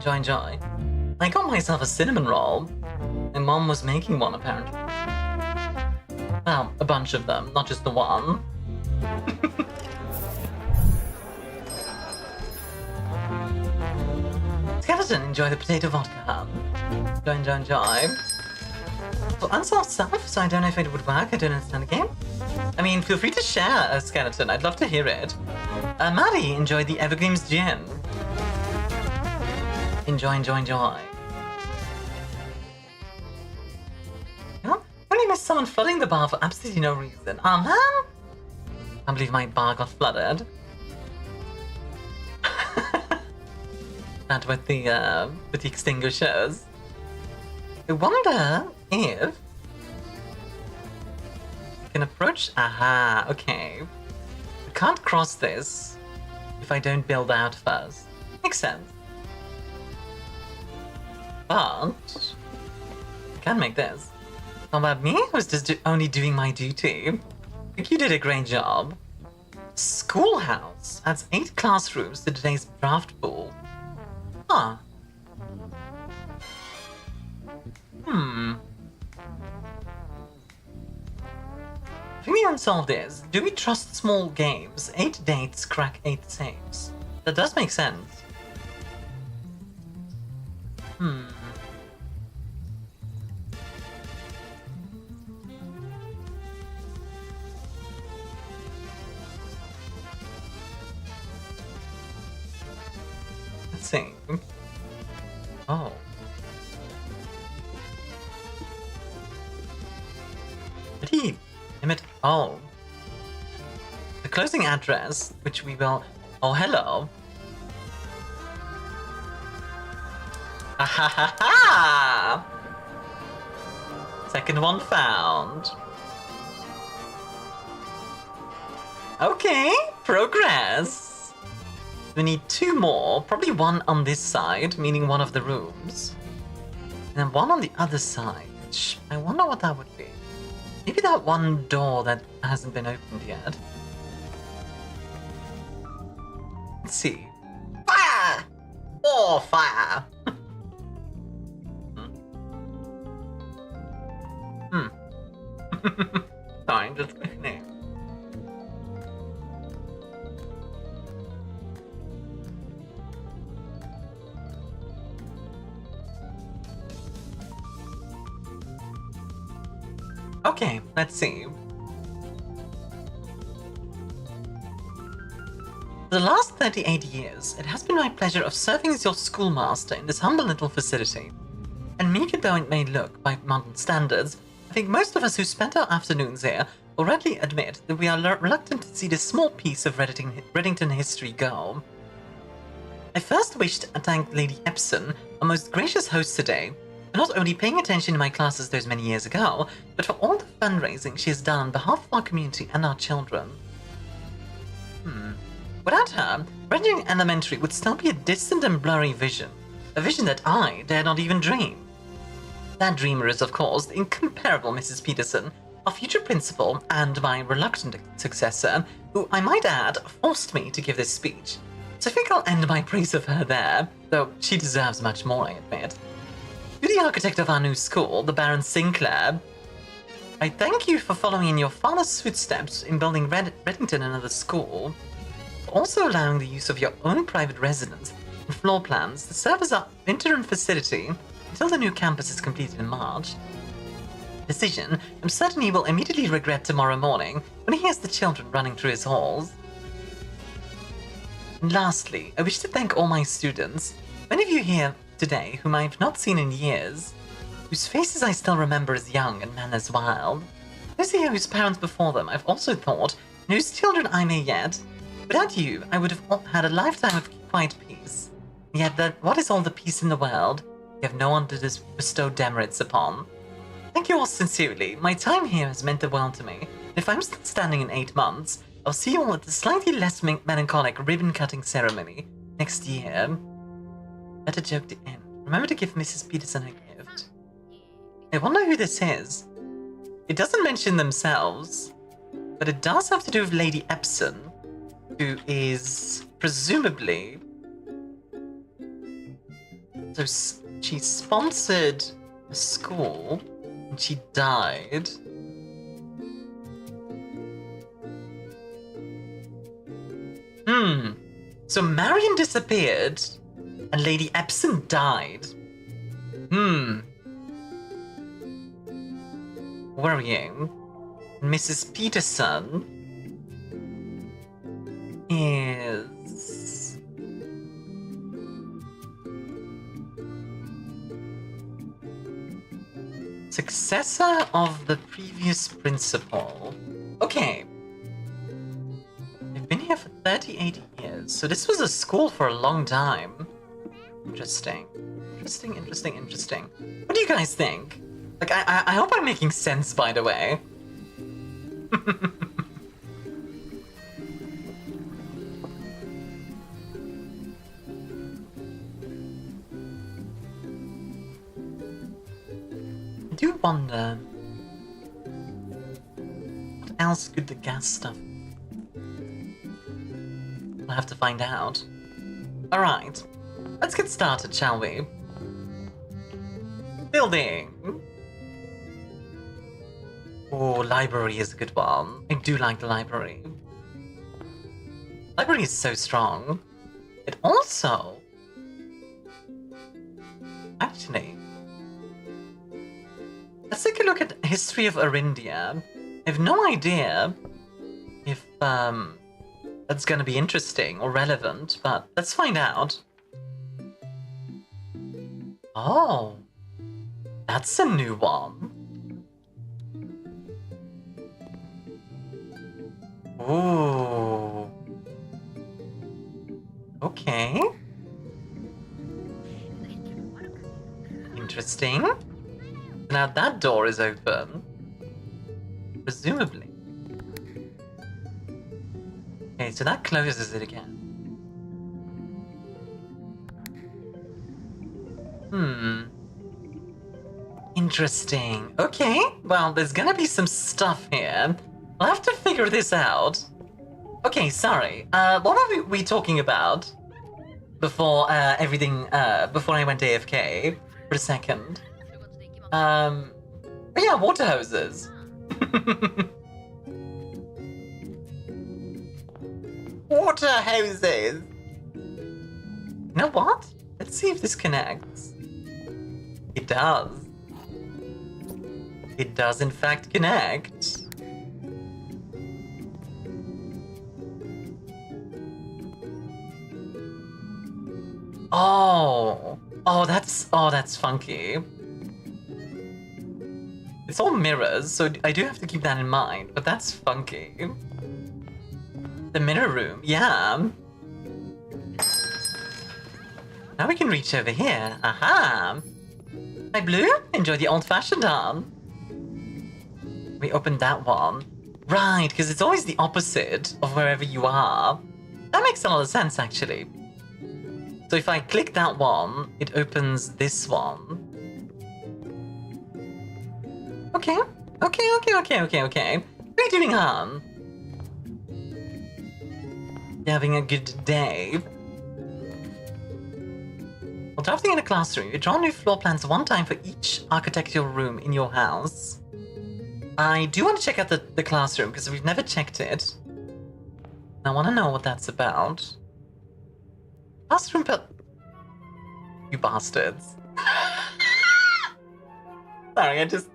Enjoy. I got myself a cinnamon roll. My mom was making one, apparently. Well, a bunch of them, not just the one. Skeleton, enjoy the potato vodka. Enjoy. So unsolved stuff, so I don't know if it would work. I don't understand the game. I mean, feel free to share a skeleton. I'd love to hear it. Maddie, enjoy the Evergreens gin. Enjoy. Only missed someone flooding the bar for absolutely no reason. Oh man! I believe my bar got flooded. That with the extinguishers. I wonder if I can approach. Aha, okay. I can't cross this if I don't build out first. Makes sense. But I can make this. How about me? I was just only doing my duty. I think you did a great job. Schoolhouse adds 8 classrooms to today's draft pool. Huh. I think the unsolved is, do we trust small games? 8 dates crack 8 saves. That does make sense. Let's see. Oh. Did he limit? Oh. The closing address, which we will. Oh, hello. Ah ha ha ha! Second one found. Okay, progress. We need 2 more, probably one on this side, meaning one of the rooms. And then one on the other side, which I wonder what that would be. Maybe that one door that hasn't been opened yet. Let's see. Fire! Oh, fire! Sorry, just kidding. Okay, let's see. For the last 38 years, it has been my pleasure of serving as your schoolmaster in this humble little facility. And meager though it may look by modern standards, I think most of us who spent our afternoons here will readily admit that we are reluctant to see this small piece of Reddington history go. I first wish to thank Lady Epson, our most gracious host today, for not only paying attention to my classes those many years ago, but for all the fundraising she has done on behalf of our community and our children. Without her, Reddington Elementary would still be a distant and blurry vision, a vision that I dare not even dream. That dreamer is, of course, the incomparable Mrs. Peterson, our future principal and my reluctant successor, who, I might add, forced me to give this speech. So I think I'll end my praise of her there, though she deserves much more, I admit. To the architect of our new school, the Baron Sinclair, I thank you for following in your father's footsteps in building Reddington another school, for also allowing the use of your own private residence and floor plans to serve as our interim facility until the new campus is completed in March. Decision I'm certain he will immediately regret tomorrow morning when he hears the children running through his halls. And lastly, I wish to thank all my students, many of you here today whom I have not seen in years, whose faces I still remember as young and manners wild, those here whose parents before them I've also thought, and whose children I may yet. Without you, I would have had a lifetime of quiet peace. Yet what is all the peace in the world? You have no one to bestow demerits upon. Thank you all sincerely. My time here has meant the world to me. And if I'm still standing in 8 months, I'll see you all at the slightly less melancholic ribbon-cutting ceremony next year. Better joke to end. Remember to give Mrs. Peterson a gift. I wonder who this is. It doesn't mention themselves, but it does have to do with Lady Epson, who is presumably... So she sponsored a school, and she died. So Marion disappeared, and Lady Epson died. Worrying. Mrs. Peterson is... successor of the previous principal. Okay. I've been here for 38 years, so this was a school for a long time. Interesting. Interesting. What do you guys think? Like, I hope I'm making sense, by the way. I do wonder... what else could the gas stuff... I'll have to find out. Alright, let's get started, shall we? Building! Oh, library is a good one. I do like the library. Library is so strong. It also... Actually... Let's take a look at History of Arindia. I have no idea if, that's gonna be interesting or relevant, but let's find out. Oh, that's a new one. Ooh. Okay. Interesting. Now that door is open. Presumably. Okay, so that closes it again. Interesting. Okay, well, there's gonna be some stuff here. I'll have to figure this out. Okay, sorry. What were we talking about before before I went AFK for a second? But yeah, water hoses. Water hoses! You know what? Let's see if this connects. It does. It does in fact connect. Oh, that's funky. It's all mirrors, so I do have to keep that in mind, but that's funky. The mirror room, yeah. Now we can reach over here. Aha! Hi, Blue. Enjoy the old-fashioned arm. We opened that one. Right, because it's always the opposite of wherever you are. That makes a lot of sense, actually. So if I click that one, it opens this one. Okay. What are you doing, Han? You're having a good day. While drafting in a classroom, you draw new floor plans one time for each architectural room in your house. I do want to check out the classroom, because we've never checked it. I want to know what that's about. Classroom You bastards. Sorry, I just...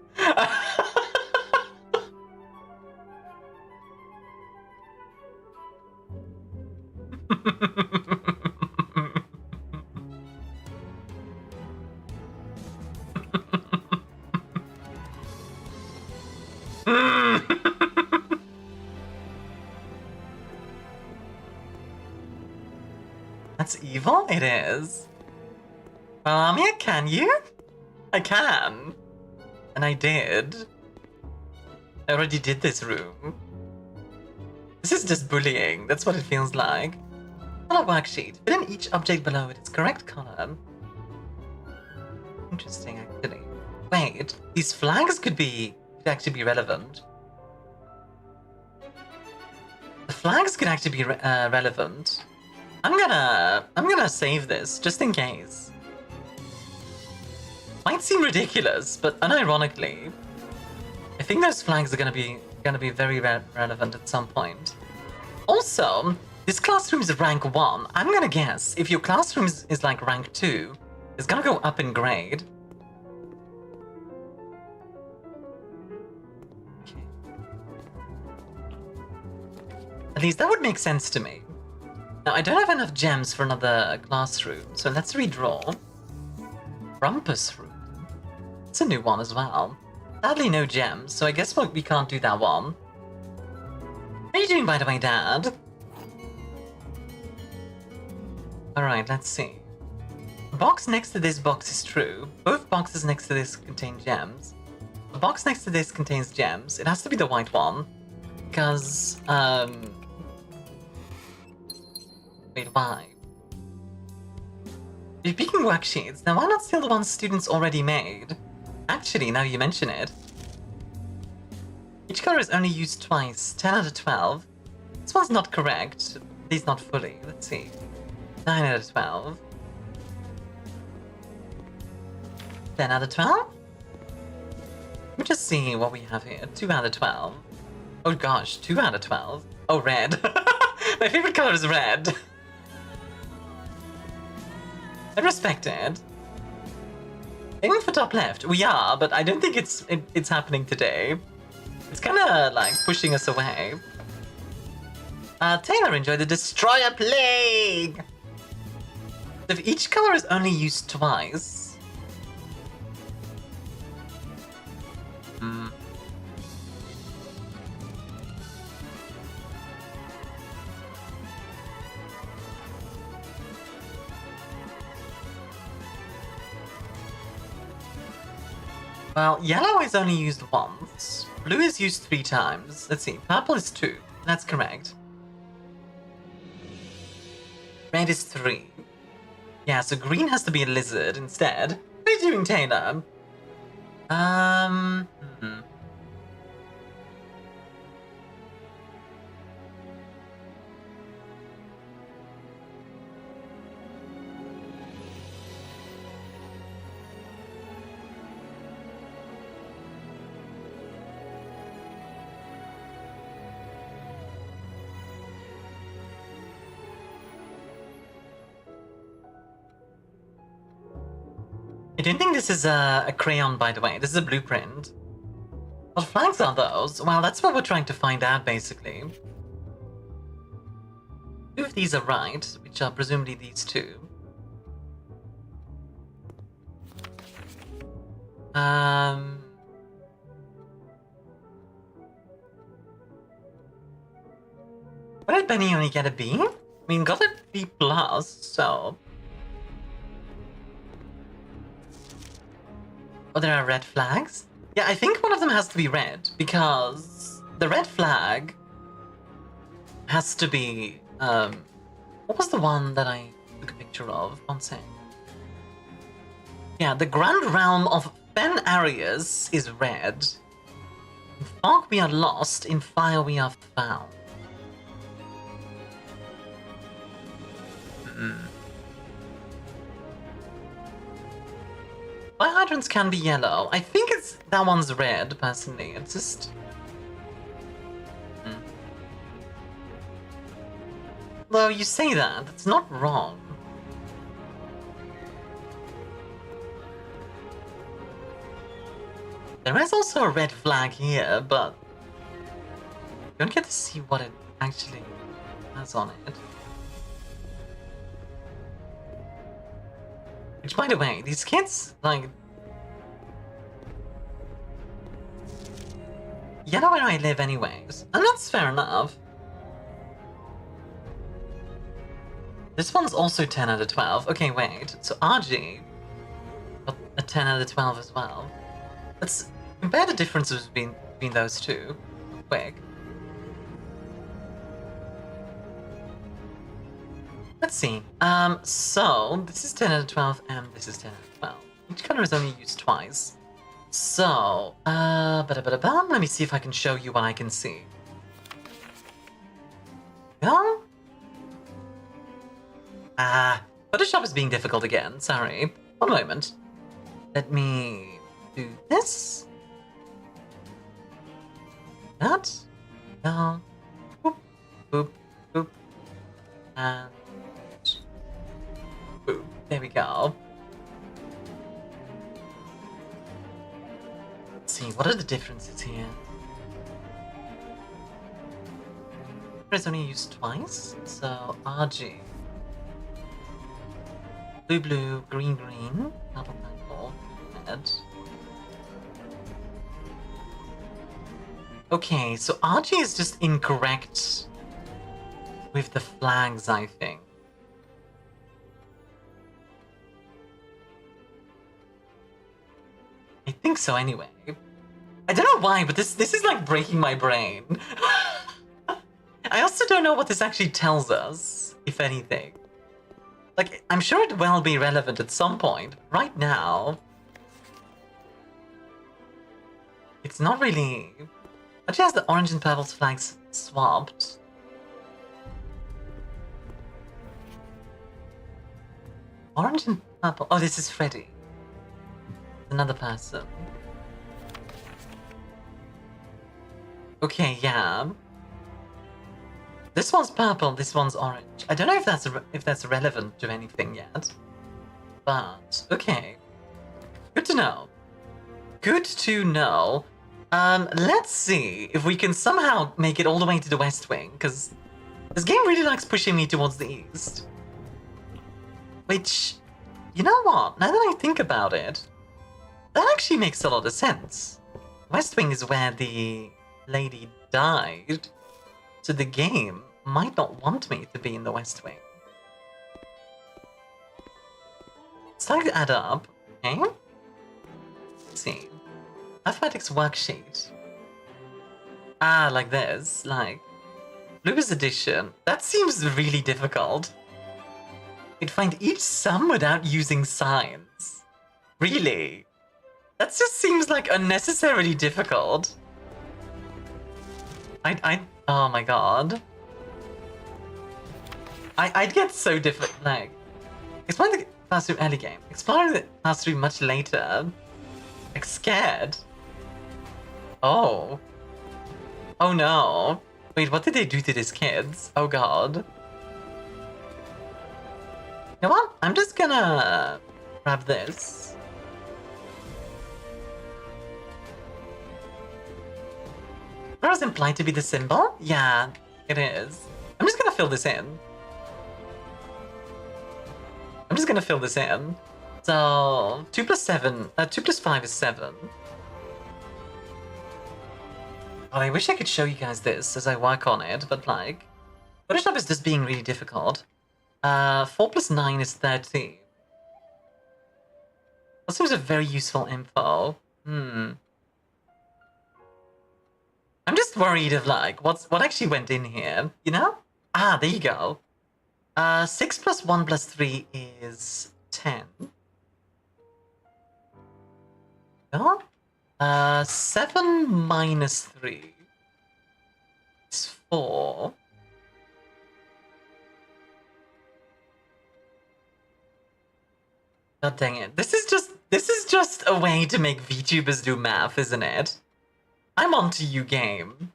That's evil? It is. Well, Armia, can you? I can. And I did. I already did this room. This is just bullying. That's what it feels like. Color worksheet. Fill in each object below it its correct color. Interesting, actually. Wait, these flags could actually be relevant. The flags could actually be relevant. I'm gonna save this just in case. Might seem ridiculous, but unironically, I think those flags are gonna be very relevant at some point. Also, this classroom is rank 1. I'm gonna guess if your classroom is like rank 2, it's gonna go up in grade. Okay. At least that would make sense to me. Now, I don't have enough gems for another classroom, so let's redraw. Rumpus room. It's a new one as well. Sadly, no gems, so I guess we can't do that one. How are you doing, by the way, Dad? Alright, let's see. The box next to this box is true. Both boxes next to this contain gems. The box next to this contains gems. It has to be the white one. Because, wait, why? You're picking worksheets. Now why not steal the ones students already made? Actually, now you mention it. Each color is only used twice. 10 out of 12. This one's not correct. At least not fully. Let's see. 9 out of 12. 10 out of 12? Let me just see what we have here. 2 out of 12. Oh gosh, 2 out of 12. Oh, red. My favorite color is red. I respect it. Aiming for top left. We are, but I don't think it's happening today. It's kind of like pushing us away. Taylor enjoyed the Destroyer Plague! If each color is only used twice... Well, yellow is only used once. Blue is used 3 times. Let's see, purple is 2. That's correct. Red is 3. Yeah, so green has to be a lizard instead. What are you doing, Taylor? I don't think this is a crayon, by the way. This is a blueprint. What flags are those? Well, that's what we're trying to find out, basically. 2 of these are right, which are presumably these 2. Why did Benny only get a B? I mean, got a B+, so... Oh, there are red flags? Yeah, I think one of them has to be red, because the red flag has to be, what was the one that I took a picture of? One sec. Yeah, the Grand Realm of Fen Arias is red. In fog we are lost, in fire we are found. Fire hydrants can be yellow. I think that one's red, personally. It's just... Though you say that, that's not wrong. There is also a red flag here, but... you don't get to see what it actually has on it. Which, by the way, these kids, like... you know where I live anyways, and that's fair enough. This one's also 10 out of 12. Okay, wait, so RG got a 10 out of 12 as well. Let's compare the differences between those two, quick. Let's see. So this is 10 out of 12 and this is 10 out of 12. Each color is only used twice. So, let me see if I can show you what I can see. No? Photoshop is being difficult again, sorry. One moment. Let me do this. That. No. Boop, boop, boop. And... boop. There we go. Let's see, what are the differences here? It's only used twice, so RG. Blue, blue, green, green. Purple, purple, red. Okay, so RG is just incorrect with the flags, I think. think so anyway. I don't know why, but this is like breaking my brain. I also don't know what this actually tells us, if anything. Like, I'm sure it will be relevant at some point. Right now, it's not really... Actually has the orange and purple flags swapped. Orange and purple. Oh, this is Freddy. Another person. Okay, yeah. This one's purple, this one's orange. I don't know if that's relevant to anything yet. But, okay. Good to know. Good to know. Let's see if we can somehow make it all the way to the West Wing, because this game really likes pushing me towards the East. Which, you know what? Now that I think about it, that actually makes a lot of sense. West Wing is where the lady died, so the game might not want me to be in the West Wing. It's time to add up, okay? Let's see. Mathematics worksheet. Ah, like this, like... Blue's addition. That seems really difficult. You'd find each sum without using signs. Really? That just seems like unnecessarily difficult. Oh my god. I'd get so different, like... Exploring the pass through early game. Exploring the pass through much later. Like, scared. Oh. Oh no. Wait, what did they do to these kids? Oh god. You know what? I'm just gonna grab this. Where is implied to be the symbol? Yeah, it is. I'm just gonna fill this in. So 2 plus 5 is 7. Oh, I wish I could show you guys this as I work on it, but like, Photoshop is just being really difficult. 4 plus 9 is 13. That seems a very useful info. I'm just worried of like, what actually went in here, you know? Ah, there you go. 6 plus 1 plus 3 is 10. No? 7 minus 3 is 4. God dang it. This is just a way to make VTubers do math, isn't it? I'm onto you, game.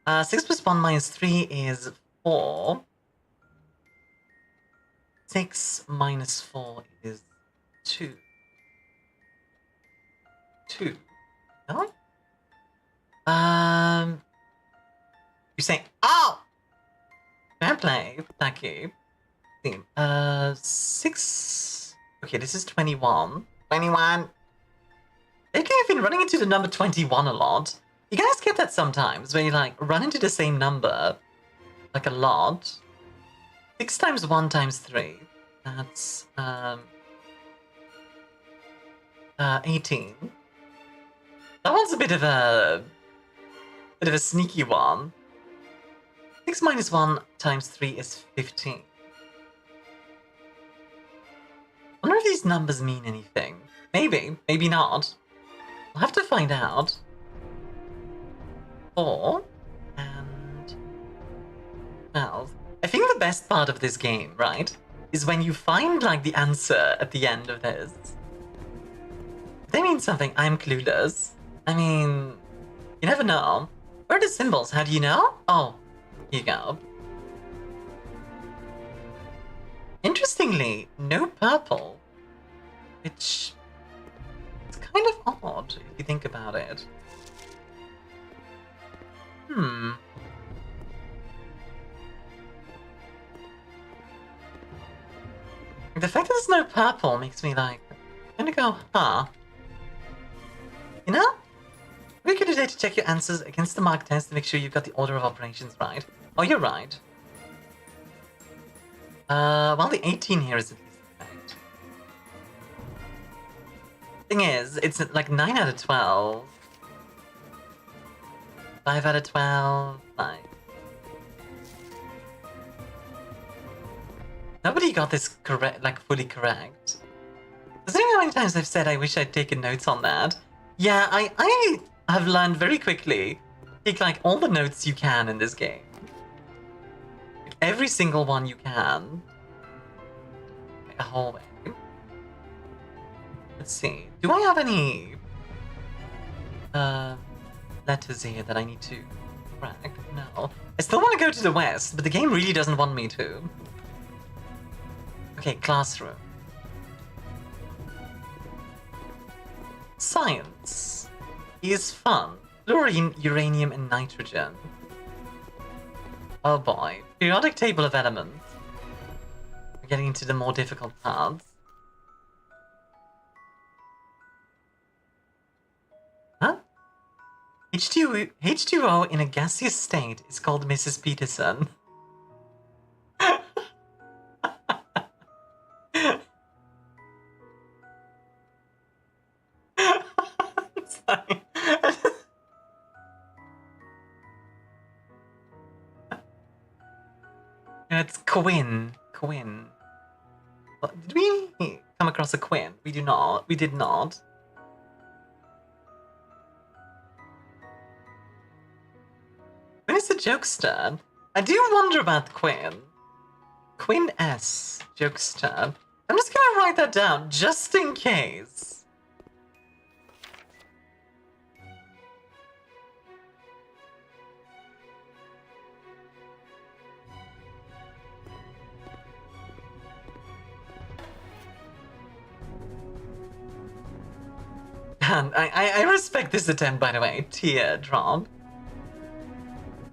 6 plus 1 minus 3 is 4. 6 minus 4 is 2. 2. No? You say, oh! Fair play, thank you. 6... Okay, this is 21. 21! Lately I've been running into the number 21 a lot. You guys get that sometimes, where you like run into the same number, like a lot. 6 times 1 times 3. That's 18. That one's a bit of a sneaky one. 6 minus 1 times 3 is 15. I wonder if these numbers mean anything. Maybe, maybe not. I'll have to find out. 4 and 12. I think the best part of this game, right, is when you find like the answer at the end of this. They mean something. I'm clueless. I mean, you never know. Where are the symbols? How do you know? Oh, here you go. Interestingly, no purple. Which is kind of odd if you think about it. The fact that there's no purple makes me like, I'm gonna go, huh? You know? We could today to check your answers against the mark test to make sure you've got the order of operations right. Oh, you're right. Well, the 18 here is at least right. Thing is, it's like 9 out of 12. 5 out of 12. 5. Nobody got this correct, like fully correct. Does anyone know how many times I've said I wish I'd taken notes on that? Yeah, I have learned very quickly. Take like all the notes you can in this game. Every single one you can. A hallway. Let's see. Do I have any letters here that I need to crack? No. I still want to go to the west, but the game really doesn't want me to. Okay, classroom. Science is fun. Fluorine, uranium, and nitrogen. Oh boy. Periodic table of elements. We're getting into the more difficult parts. Huh? H2O in a gaseous state is called Mrs. Peterson. Sorry. It's Quinn. Quinn. Did we come across a Quinn? We do not. We did not. When is the jokester? I do wonder about Quinn. Quinn S. Jokester. I'm just gonna write that down just in case. And I respect this attempt, by the way. Teardrop.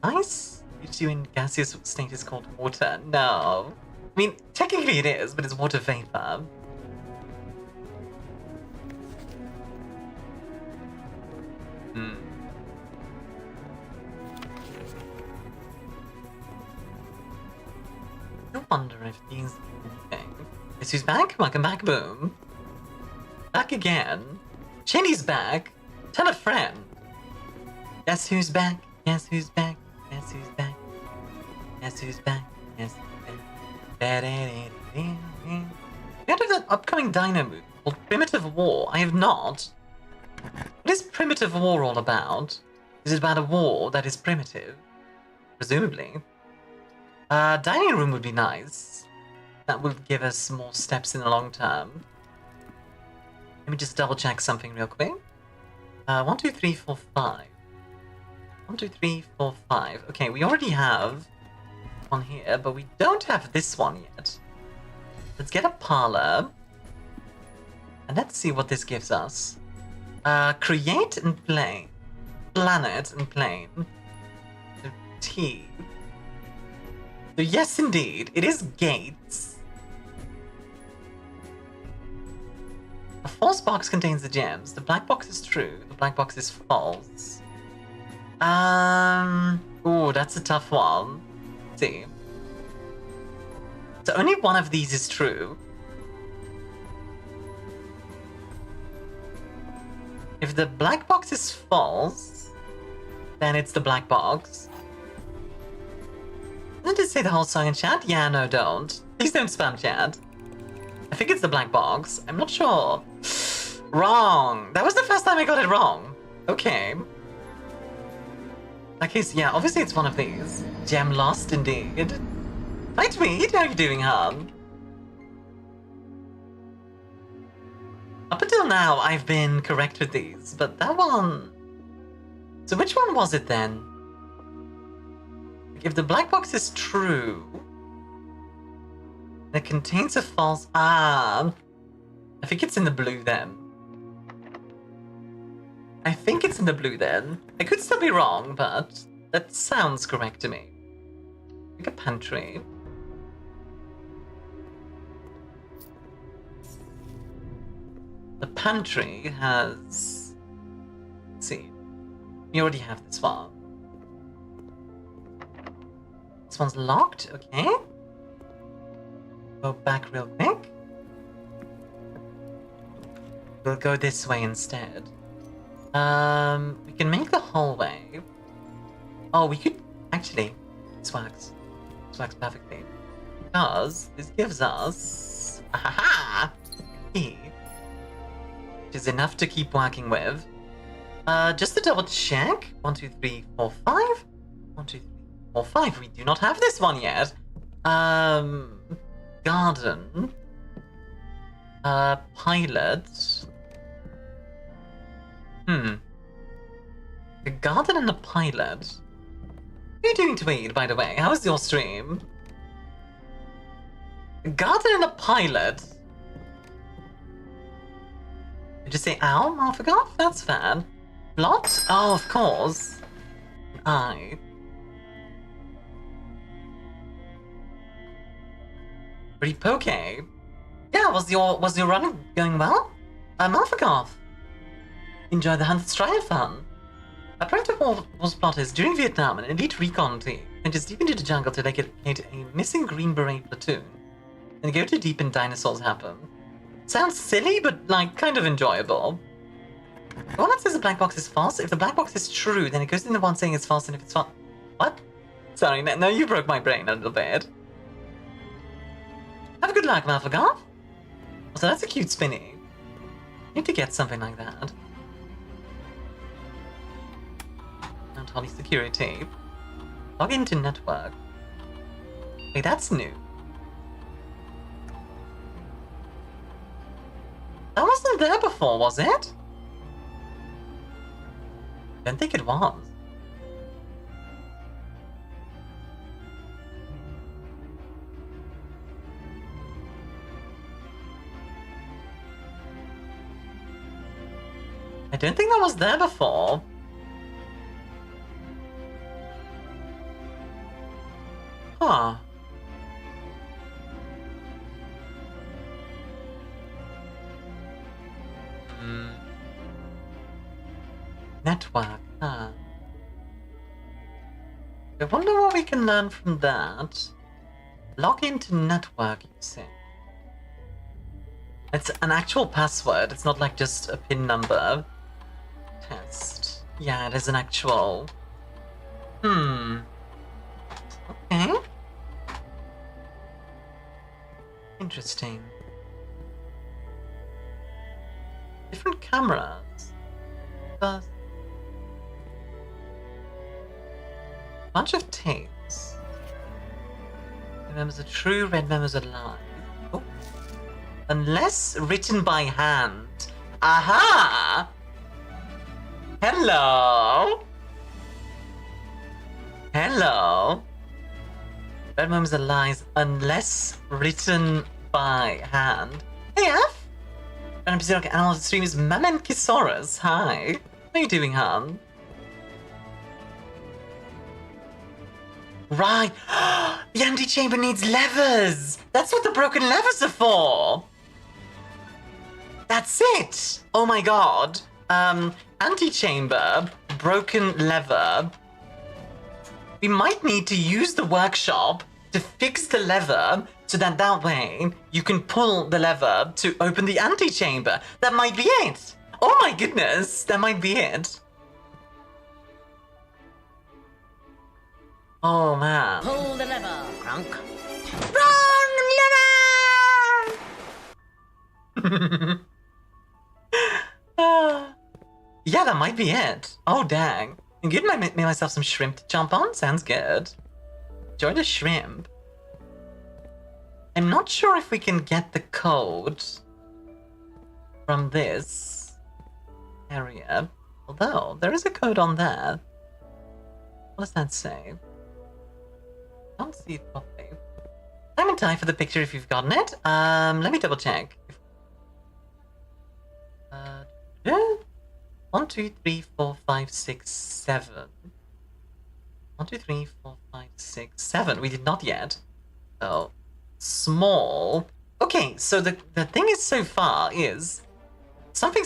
Ice? H2 in gaseous state is called water. No. I mean, technically it is, but it's water vapor. I wonder if these... Okay. Guess who's back? Welcome back, Boom. Back again. Chinny's back. Tell a friend. Guess who's back? Guess who's back? Guess who's back? Guess who's back? Guess who's back? You heard of that upcoming dino movie called Primitive War? I have not. What is Primitive War all about? Is it about a war that is primitive? Presumably. Dining room would be nice. That would give us more steps in the long term. Let me just double check something real quick. 1, 2, 3, 4, 5. 1, 2, 3, 4, 5. Okay, we already have one here, but we don't have this one yet. Let's get a parlor. And let's see what this gives us. Create and play. Planet and plane. So T. So yes, indeed, it is gates. A false box contains the gems. The black box is true. The black box is false. Ooh, that's a tough one. Let's see. So only one of these is true. If the black box is false, then it's the black box. Doesn't it say the whole song in chat? Yeah, no, don't. Please don't spam chat. I think it's the black box. I'm not sure. Wrong. That was the first time I got it wrong. Okay. In that case, yeah, obviously it's one of these. Gem lost, indeed. Nightweed, how are you doing, hon? Up until now, I've been correct with these, but that one... So which one was it then? If the black box is true... It contains a false... I think it's in the blue then. I think it's in the blue then. I could still be wrong, but that sounds correct to me. Like a pantry. The pantry has... Let's see. We already have this one. This one's locked, okay. Go back real quick. We'll go this way instead. We can make the hallway. Oh, we could actually. This works. This works perfectly. Because this gives us a key, which is enough to keep working with. Just to double check. 1, 2, 3, 4, 5. 1, 2, 3, 4, 5. We do not have this one yet. Garden. Pilot. A garden and a pilot. What are you doing, Tweed, by the way? How was your stream? A garden and a pilot. Did you say ow, Marfagoff? That's fair. Plot? Oh, of course. Pretty poke. Yeah, was your run going well? Marfagoff. Enjoy the 100th trial fun. A primitive was plotters during Vietnam, an elite recon team enters deep into the jungle to locate a missing Green Beret platoon. And go too deep and dinosaurs happen. Sounds silly, but like kind of enjoyable. The one that says the black box is false, if the black box is true, then it goes in the one saying it's false, and if it's false. What? Sorry, no, you broke my brain a little bit. Have a good luck, Malfagoff. Also, that's a cute spinny. Need to get something like that. Mount Holly security. Log into network. Wait, that's new. That wasn't there before, was it? Don't think it was. I don't think that was there before. Huh. Network, huh? I wonder what we can learn from that. Log into network, you say. It's an actual password, it's not like just a PIN number. Test. Yeah, it is an actual... Okay. Interesting. Different cameras. Bunch of tapes. Red members are true, red members are live. Oh. Unless written by hand. Aha! Hello! Hello! Red members are lies unless written by hand. Hey, F! Random Physical Animal stream is Mamankisaurus. Hi. How are you doing, hon? Right. The antechamber needs levers. That's what the broken levers are for. That's it. Oh my god. Antechamber, broken lever. We might need to use the workshop to fix the lever so that way you can pull the lever to open the antechamber. That might be it. Oh my goodness, that might be it. Oh man. Pull the lever, Crunk. Wrong lever! Yeah, that might be it. Oh dang. I'm gonna make myself some shrimp to jump on. Sounds good. Enjoy the shrimp. I'm not sure if we can get the code from this area. Although, there is a code on there. What does that say? I don't see it properly. I'm in time for the picture if you've gotten it. Let me double check. 1, 2, 3, 4, 5, 6, 7. 1, 2, 3, 4, 5, 6, 7. We did not yet. Oh. Small. Okay, so the thing is so far is something,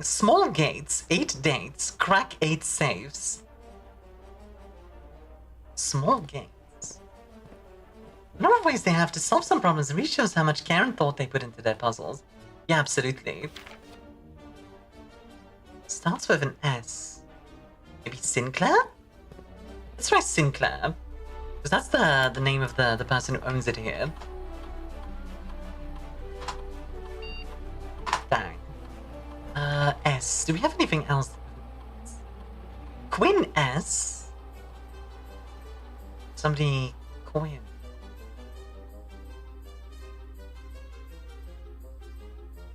small gates, 8 dates, crack 8 safes. Small gates. A lot of ways they have to solve some problems. It really shows how much care and thought they put into their puzzles. Yeah, absolutely. starts with an S. Maybe Sinclair? Let's try Sinclair. Because that's the name of the person who owns it here. Bang. S. Do we have anything else? Quinn S? Somebody Quinn.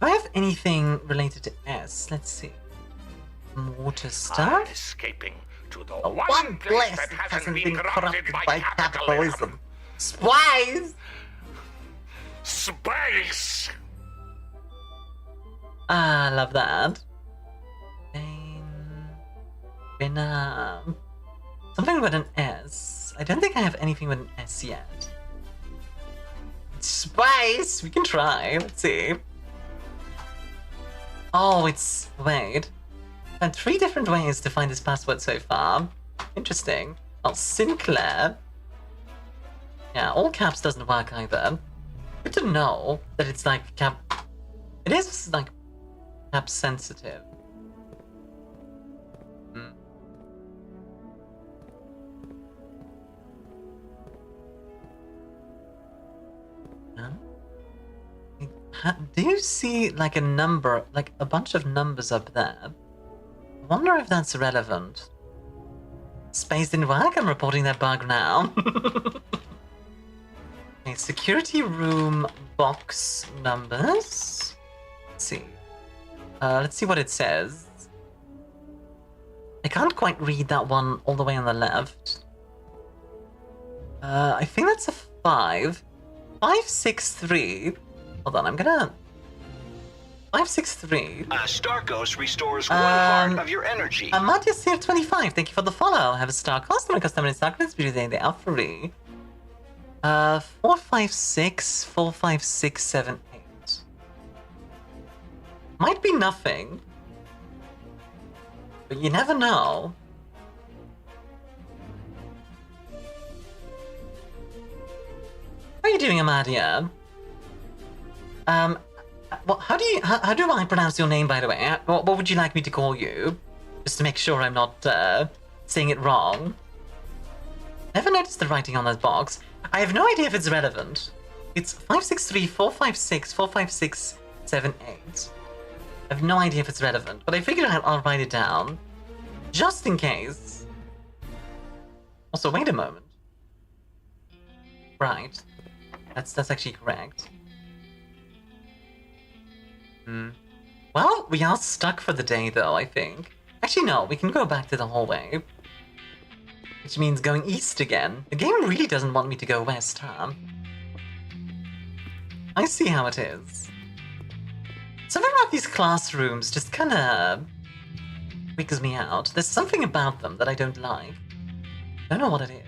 Do I have anything related to S? Let's see. Water Star? Escaping to the One place that hasn't been corrupted by capitalism. Spies! Space! Ah, I love that. Something with an S. I don't think I have anything with an S yet. Spice! We can try. Let's see. Oh, it's... Wait. I've had 3 different ways to find this password so far. Interesting. Oh, Sinclair. Yeah, all caps doesn't work either. Good to know that it's like cap... It is like cap sensitive. Do you see like a number, like a bunch of numbers up there? Wonder if that's relevant. Space didn't work, I'm reporting that bug now. Okay, security room box numbers. Let's see. Let's see what it says. I can't quite read that one all the way on the left. I think that's a 5. 563. Hold on, I'm gonna... 563. Starkos restores 1 heart of your energy. Matias here 25. Thank you for the follow. Have a Starkos. My customer in Starkos. They are free. 456, 45678. Might be nothing. But you never know. How are you doing, Amadia? Well, how do I pronounce your name, by the way? What would you like me to call you? Just to make sure I'm not saying it wrong. Never noticed the writing on that box. I have no idea if it's relevant. It's 563 456 45678. I have no idea if it's relevant, but I figured I'll write it down. Just in case. Also, wait a moment. Right. That's actually correct. Well, we are stuck for the day, though, I think. Actually, no, we can go back to the hallway. Which means going east again. The game really doesn't want me to go west, huh? I see how it is. Something about these classrooms just kinda... freaks me out. There's something about them that I don't like. Don't know what it is.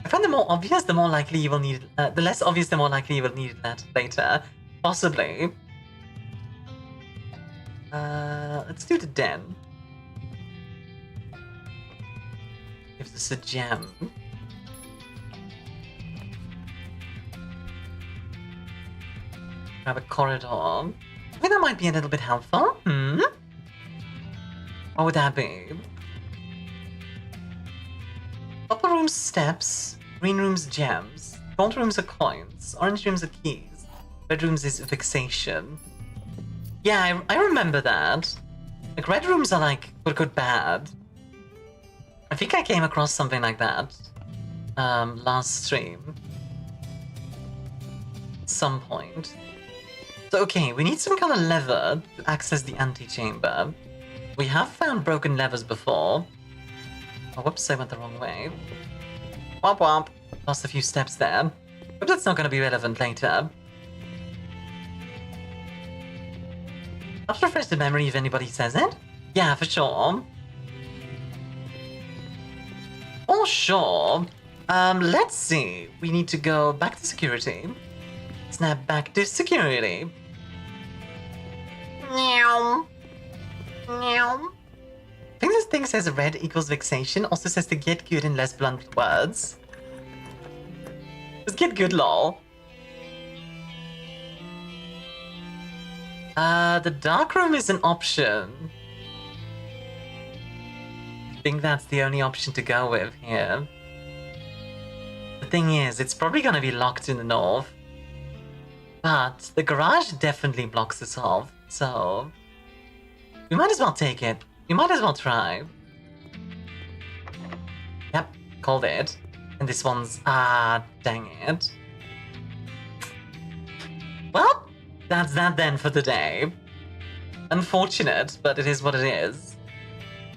I find the more obvious, the more likely you will need it. The less obvious, the more likely you will need that later. Possibly. Let's do the den. Gives us a gem. Grab a corridor. I think that might be a little bit helpful. What would that be? Upper rooms steps, green rooms gems, gold rooms are coins, orange rooms are keys, red rooms is fixation. Yeah, I remember that. Like, red rooms are like, good, bad. I think I came across something like that last stream. At some point. So okay, we need some kind of lever to access the antechamber. We have found broken levers before. Oh, whoops, I went the wrong way. Womp womp. Lost a few steps there. But that's not going to be relevant later. I'll refresh the memory if anybody says it. Yeah, for sure. For sure. Let's see. We need to go back to security. Snap back to security. Meow. Meow. I think this thing says red equals vexation, also says to get good in less blunt words. Just get good, lol. The dark room is an option. I think that's the only option to go with here. The thing is, it's probably gonna be locked in the north. But the garage definitely blocks us off, so... we might as well take it. We might as well try. Yep, called it. And this one's... ah, dang it. Well, that's that then for the day. Unfortunate, but it is what it is.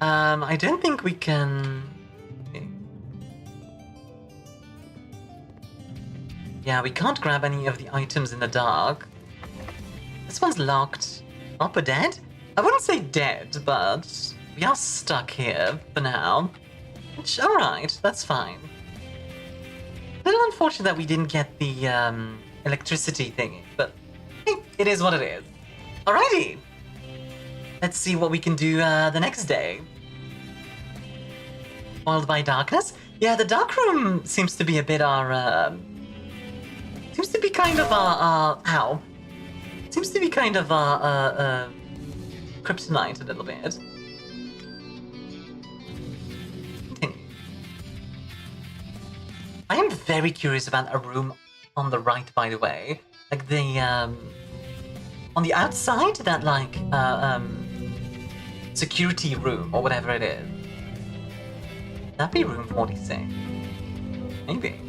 I don't think we can... yeah, we can't grab any of the items in the dark. This one's locked. Oh, we're dead? I wouldn't say dead, but we are stuck here for now. Which, alright, that's fine. A little unfortunate that we didn't get the electricity thingy, but hey, it is what it is. Alrighty! Let's see what we can do the next day. Foiled by darkness? Yeah, the dark room seems to be a bit our... seems to be kind of ow. Seems to be kind of kryptonite a little bit. Continue. I am very curious about a room on the right, by the way. Like the, on the outside, that like, security room, or whatever it is. That'd be room 46. Maybe.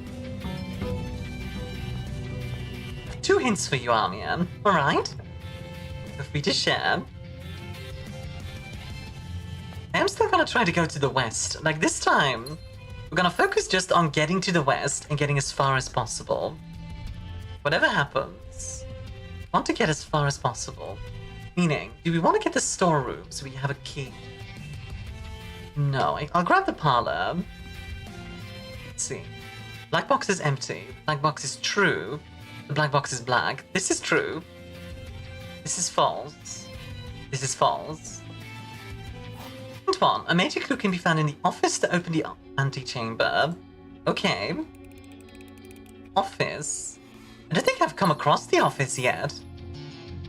2 hints for you, Armian. Alright? Feel free to share. I am still gonna try to go to the west. Like this time, we're gonna focus just on getting to the west and getting as far as possible. Whatever happens, I want to get as far as possible. Meaning, do we want to get the storeroom so we have a key? No, I'll grab the parlor. Let's see. Black box is empty. Black box is true. The black box is black. This is true. This is false. This is false. Point 1. A major clue can be found in the office to open the antechamber. Okay. Office. I don't think I've come across the office yet.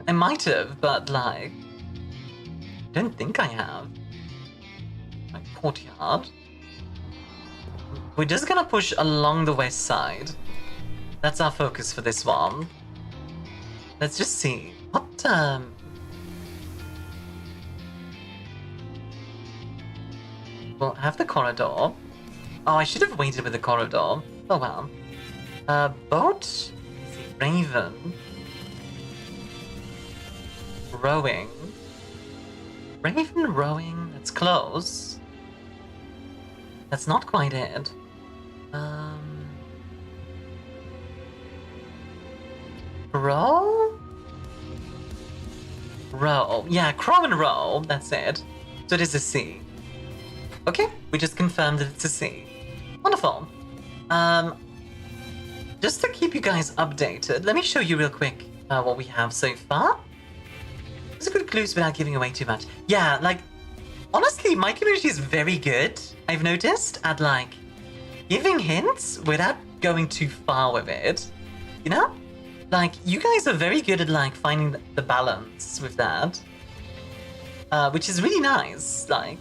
I might have, but like... I don't think I have. Like, courtyard. We're just gonna push along the west side. That's our focus for this one. Let's just see. What, we'll have the corridor. Oh, I should have waited with the corridor. Oh well. Boat? Let's see. Raven. Rowing. Raven rowing? That's close. That's not quite it. Row? Row. Yeah, crow and row. That's it. So it is a C. Okay, we just confirmed that it's a C. Wonderful. Just to keep you guys updated, let me show you real quick what we have so far. These are good clues without giving away too much. Yeah, like, honestly, my community is very good, I've noticed, at, like, giving hints without going too far with it. You know? Like, you guys are very good at, like, finding the balance with that. Which is really nice, like...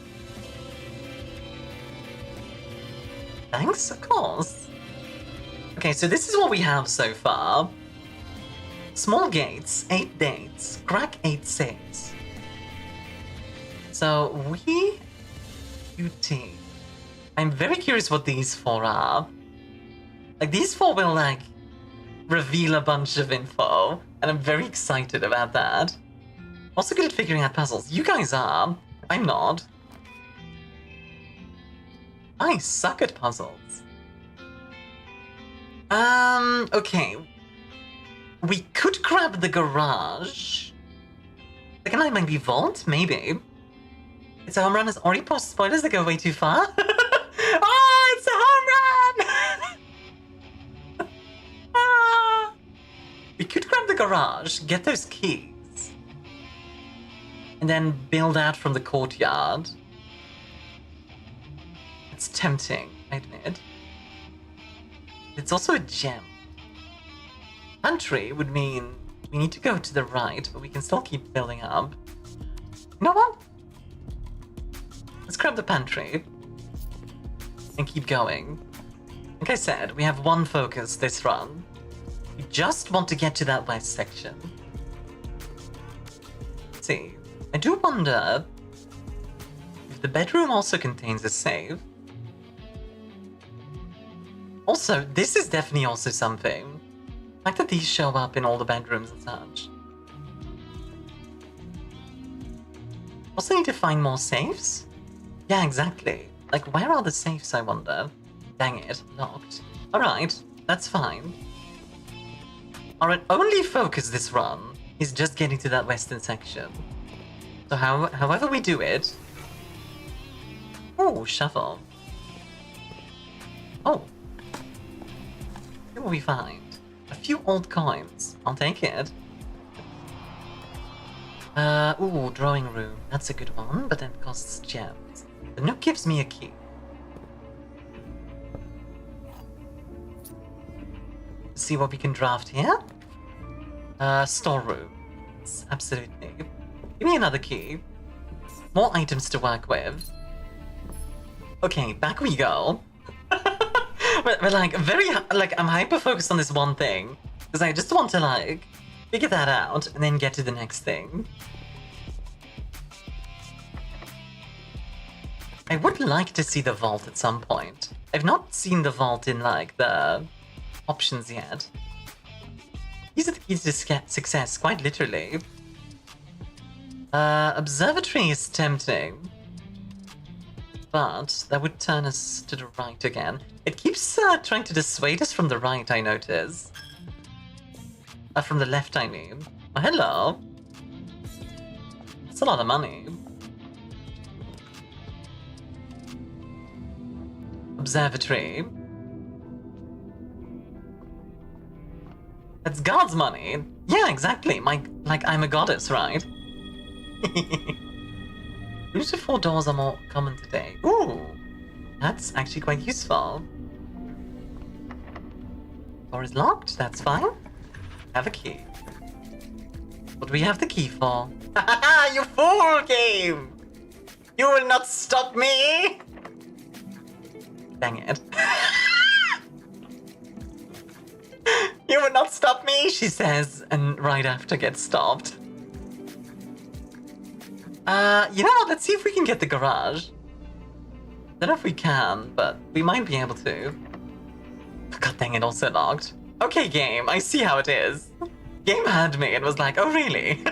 Thanks, of course. Okay, so this is what we have so far. Small gates, 8 dates, crack 8 sets. So, we... UT. I'm very curious what these 4 are. Like, these 4 will, like... reveal a bunch of info, and I'm very excited about that. Also good at figuring out puzzles. You guys are. I'm not. I suck at puzzles. Okay. We could grab the garage. The can I maybe vault? Maybe. It's a home run as already post spoilers that go way too far. Oh, it's a home run! We could grab the garage, get those keys, and then build out from the courtyard. It's tempting, I admit. It's also a gem. Country would mean We need to go to the right, but we can still keep building up. You know what? Let's grab the pantry. And keep going. Like I said, we have one focus this run. We just want to get to that west section. Let's see. I do wonder if the bedroom also contains a save. Also, this is definitely also something. The fact that these show up in all the bedrooms and such. Also need to find more safes? Yeah, exactly. Like, where are the safes, I wonder? Dang it, locked. Alright, that's fine. Our only focus this run is just getting to that western section. So however we do it... Oh, shovel. Oh. What will we find? A few old coins. I'll take it. Ooh, drawing room. That's a good one, but that costs gems. The nook gives me a key. See what we can draft here? Storeroom. Absolutely. Give me another key. More items to work with. Okay, back we go. But like, I'm hyper-focused on this one thing. Because I just want to, like, figure that out and then get to the next thing. I would like to see the vault at some point. I've not seen the vault in, like, the options yet. These are the keys to success, quite literally. Observatory is tempting. But that would turn us to the right again. It keeps trying to dissuade us from the right, I notice. From the left, I mean. Oh, hello. That's a lot of money. Observatory. That's God's money. Yeah, exactly. Like, I'm a goddess, right? 2 to 4 doors are more common today. Ooh, that's actually quite useful. Door is locked, that's fine. Have a key. What do we have the key for? Haha, you fool game! You will not stop me! Dang it. You will not stop me, she says, and right after gets stopped. You know what? Let's see if we can get the garage. Don't know if we can, but we might be able to. God dang it, also locked. Okay, game, I see how it is. Game heard me and was like, oh really?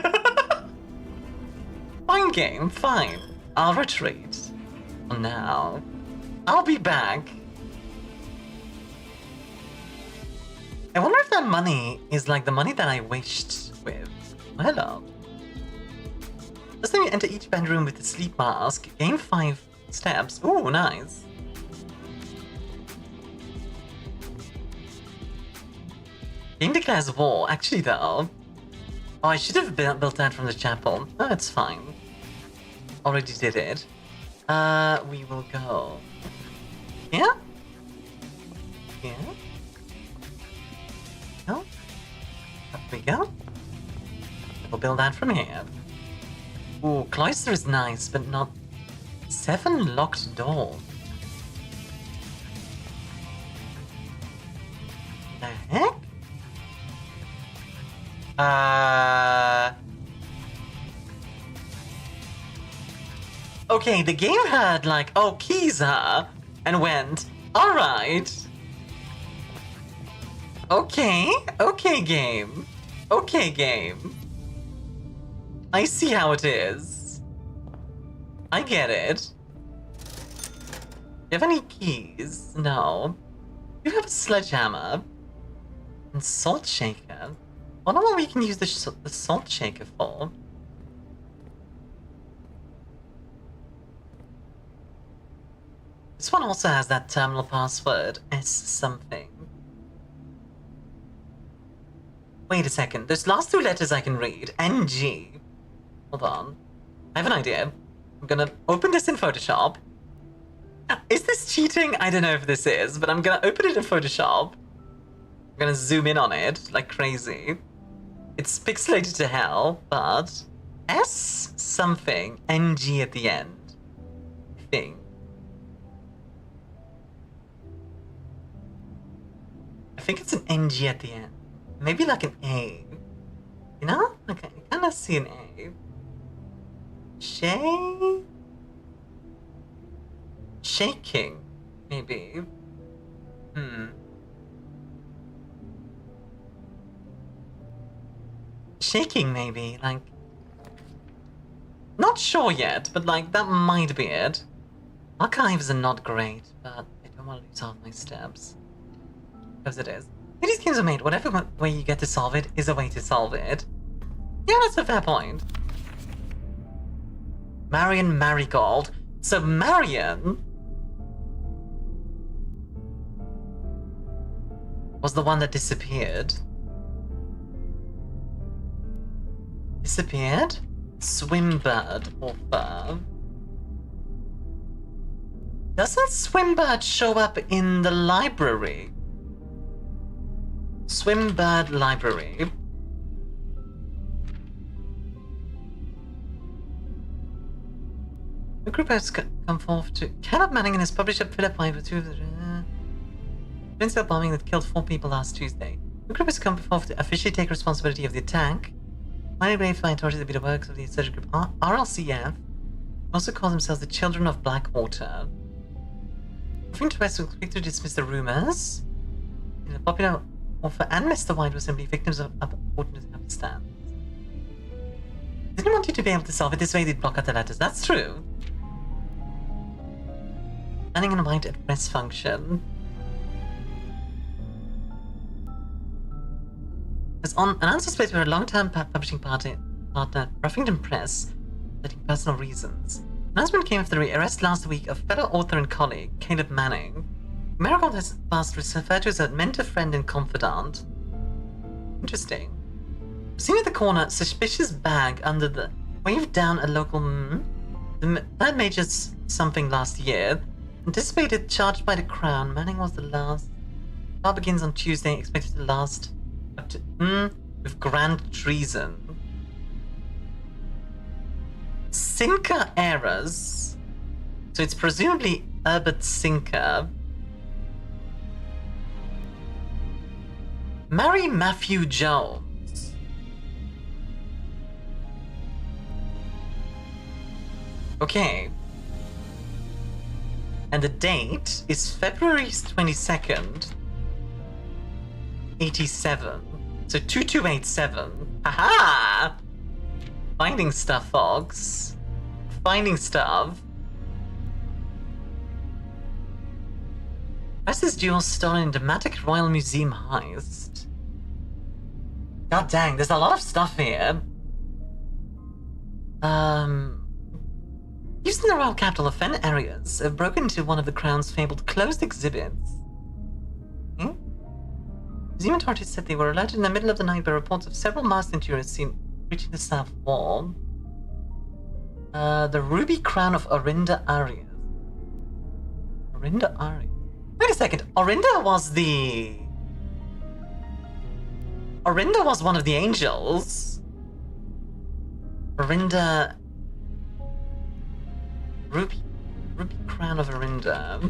Fine, game, fine. I'll retreat. For now. I'll be back. I wonder if that money is like the money that I wished with. Oh, hello. Just let me enter each bedroom with the sleep mask. Gain 5 steps. Ooh, nice. Game declares war. Actually, though. Oh, I should have built that from the chapel. Oh, it's fine. Already did it. We will go. Here? Here? No? Up we go. We'll build that from here. Ooh, cloister is nice, but not 7 locked doors. The heck? Okay, the game had like, oh, keys are, and went, alright. Okay, okay, game. Okay, game. I see how it is. I get it. Do you have any keys? No. You have a sledgehammer. And salt shaker. I wonder what we can use the salt shaker for. This one also has that terminal password, S something. Wait a second, those last 2 letters I can read, NG. Hold on. I have an idea. I'm gonna open this in Photoshop. Is this cheating? I don't know if this is, but I'm gonna open it in Photoshop. I'm gonna zoom in on it like crazy. It's pixelated to hell, but S something, NG at the end. I think. I think it's an NG at the end. Maybe like an A. You know? Like, I kind of see an A. Shay? Shaking, maybe. Shaking, maybe, like... Not sure yet, but like, that might be it. Archives are not great, but I don't want to lose half my steps. Because it is. These games are made, whatever way you get to solve it is a way to solve it. Yeah, that's a fair point. Marion Marigold. So Marion... was the one that disappeared. Disappeared? Swimbird author. Doesn't Swimbird show up in the library? Swimbird library. The group has come forth to Kenneth Manning and his publisher Philip White for two of the twin-cell bombing that killed 4 people last Tuesday. The group has come forth to officially take responsibility of the attack. Mighty brave by authorities that be the works of the insurgent group RLCF, also call themselves the Children of Blackwater. Offering to West will quick to dismiss the rumors. The popular author and Mr. White were simply victims of unfortunate happenstance. Didn't want you to be able to solve it this way, they'd block out the letters. That's true. Manning and White at press function. As on announced space for a long-term publishing partner, Ruffington Press, citing personal reasons. Announcement came after the arrest last week of fellow author and colleague, Caleb Manning. Marigold has past referred to as a mentor, friend, and confidant. Interesting. Seen at the corner, suspicious bag under the waved down a local the third major something last year. Anticipated charged by the Crown. Manning was the last. Trial begins on Tuesday, expected to last up to with grand treason. Sinker errors. So it's presumably Herbert Sinker. Marry Matthew Jones. Okay. And the date is February 22nd, 87. So 2287. Haha! Finding stuff, folks. Finding stuff. This duel stolen in dramatic Royal Museum heist. God dang, there's a lot of stuff here. Used in the Royal Capital of Fen areas, have broken into one of the Crown's fabled closed exhibits. Museum authorities said they were alerted in the middle of the night by reports of several masked intruders seen reaching the south wall. The Ruby Crown of Orinda Arias. Orinda Arias. Wait a second, Orinda was one of the angels. Orinda... Ruby Crown of Orinda.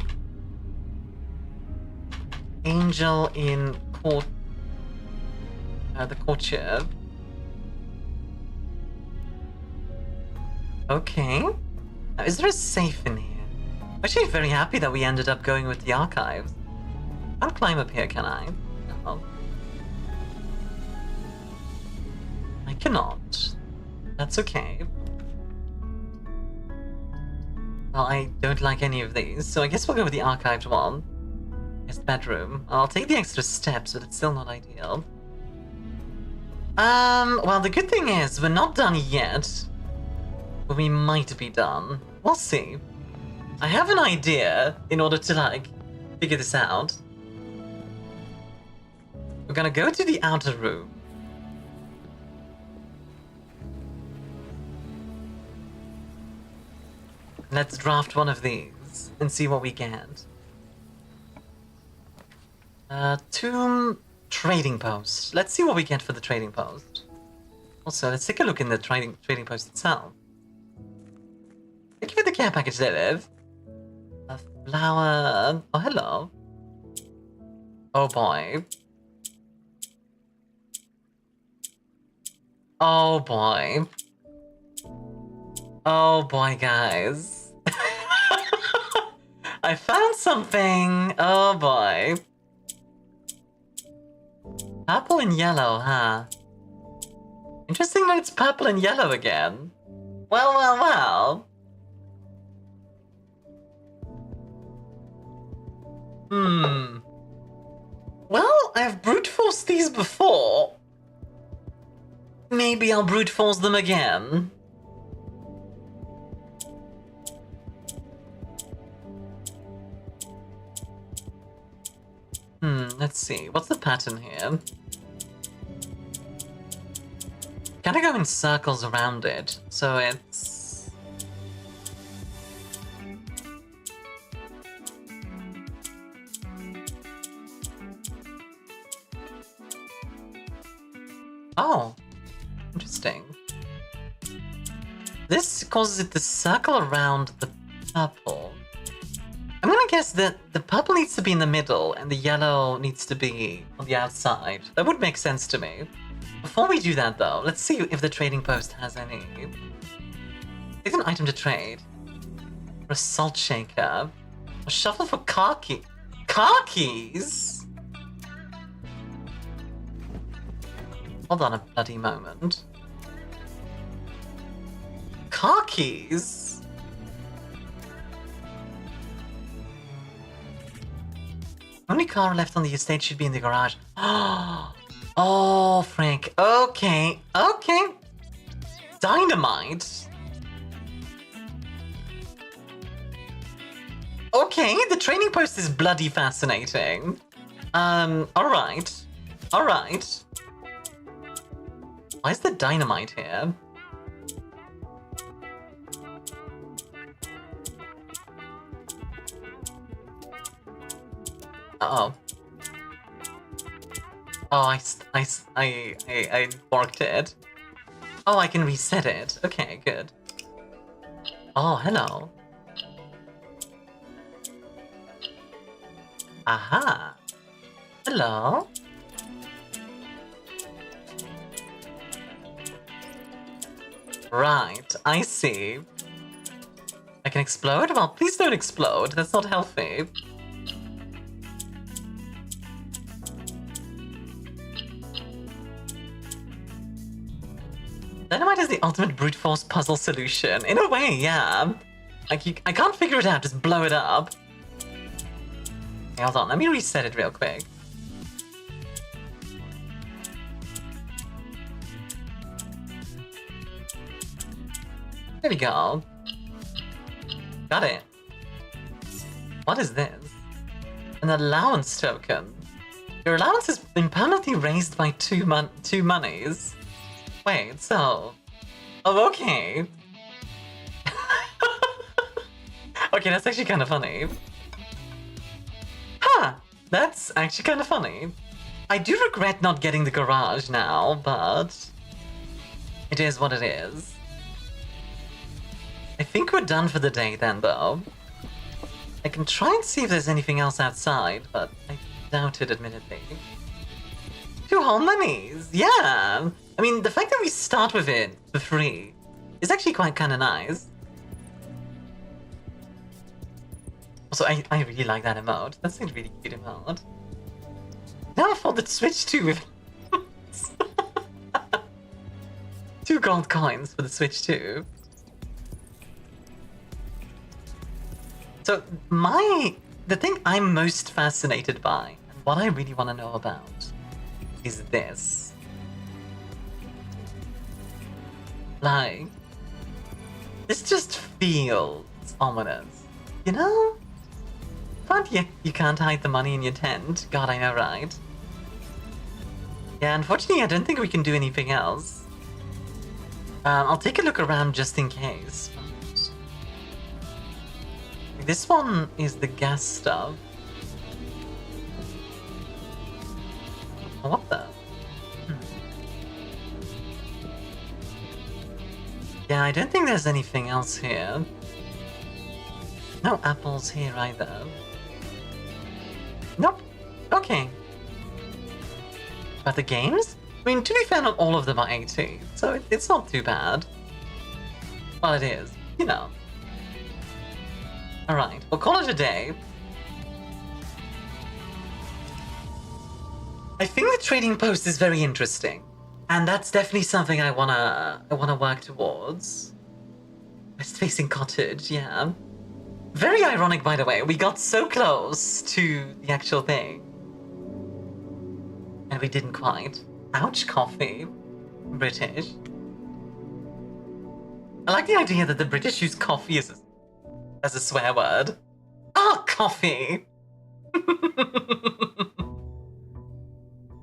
Angel in court... the courtyard. Okay. Now, is there a safe in here? I'm actually very happy that we ended up going with the archives. Can't climb up here, can I? No. I cannot. That's okay. Well, I don't like any of these, so I guess we'll go with the archived one. Guest bedroom. I'll take the extra steps, but it's still not ideal. Well, the good thing is, we're not done yet. But we might be done. We'll see. I have an idea in order to, like, figure this out. We're gonna go to the outer room. Let's draft one of these and see what we get. Tomb trading post. Let's see what we get for the trading post. Also, let's take a look in the trading post itself. Thank you for the care package there, Liv. A flower. Oh, hello. Oh boy. Oh boy. Oh boy, guys. I found something. Oh boy. Purple and yellow, huh? Interesting that it's purple and yellow again. Well, well, well. Well, I've brute forced these before. Maybe I'll brute force them again. Let's see. What's the pattern here? Gotta go in circles around it, so it's... Oh, interesting. This causes it to circle around the purple. I'm gonna guess that the purple needs to be in the middle and the yellow needs to be on the outside. That would make sense to me. Before we do that though, let's see if the trading post has any. It's an item to trade. For a salt shaker. A shuffle for car key. Car keys? Hold on a bloody moment. Car keys? Only car left on the estate should be in the garage. Oh, Frank. Okay. Okay. Dynamite. Okay, the training post is bloody fascinating. Alright. Alright. Why is there dynamite here? Uh-oh. Oh, I borked it. Oh, I can reset it. Okay, good. Oh, hello. Aha. Hello. Right, I see. I can explode? Well, please don't explode. That's not healthy. Dynamite is the ultimate brute force puzzle solution. In a way, yeah. Like, I can't figure it out, just blow it up. Okay, hold on, let me reset it real quick. There we go. Got it. What is this? An allowance token. Your allowance has been permanently raised by two monies. Wait, so... Oh, okay. Okay, that's actually kind of funny. Huh! That's actually kind of funny. I do regret not getting the garage now, but... it is what it is. I think we're done for the day then, though. I can try and see if there's anything else outside, but I doubt it, admittedly. 2 whole monies! Yeah! I mean, the fact that we start with it for free is actually quite kind of nice. Also, I really like that emote. That's a really cute emote. Now for the Switch 2 with 2 gold coins for the Switch 2. So the thing I'm most fascinated by, and what I really want to know about, is this. Like, this just feels ominous, you know? But you can't hide the money in your tent. God, I know, right? Yeah, unfortunately, I don't think we can do anything else. I'll take a look around just in case. This one is the gas stuff. What the? Yeah, I don't think there's anything else here. No apples here either. Nope. Okay. But the games? I mean, to be fair, not all of them are 80, so it's not too bad. Well, it is, you know. Alright, we'll call it a day. I think the trading post is very interesting. And that's definitely something I wanna work towards. West-facing cottage, yeah. Very ironic, by the way. We got so close to the actual thing. And we didn't quite. Ouch, coffee. British. I like the idea that the British use coffee as a swear word. Ah, coffee!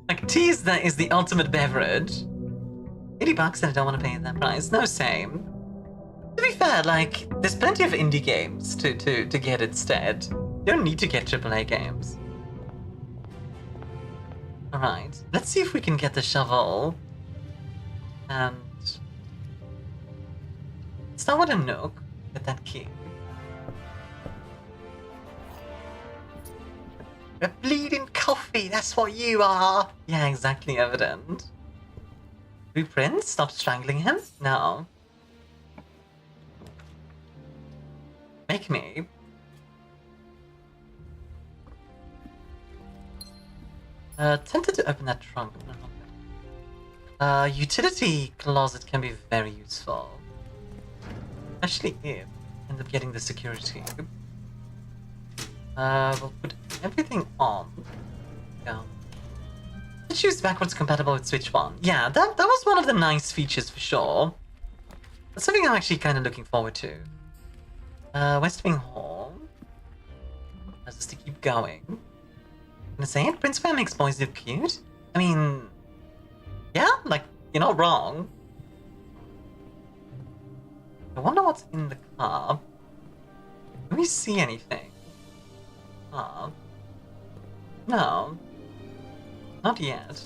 Like, tea is the ultimate beverage. $80 and I don't want to pay that price. No, same. To be fair, like, there's plenty of indie games to get instead. You don't need to get AAA games. Alright, let's see if we can get the shovel. And... start with a nook. Get that key. A bleeding coffee, that's what you are! Yeah, exactly evident. Blueprint? Stop strangling him? No. Make me. Tempted to open that trunk. Utility closet can be very useful. Especially if I end up getting the security. We'll put everything on. Yeah. Choose backwards compatible with Switch 1. Yeah, that was one of the nice features for sure. That's something I'm actually kind of looking forward to. West Wing Hall. Just to keep going. Gonna say it, Prince Fair makes boys look cute. I mean, yeah, like, you're not wrong. I wonder what's in the car. Do we see anything? No. Not yet.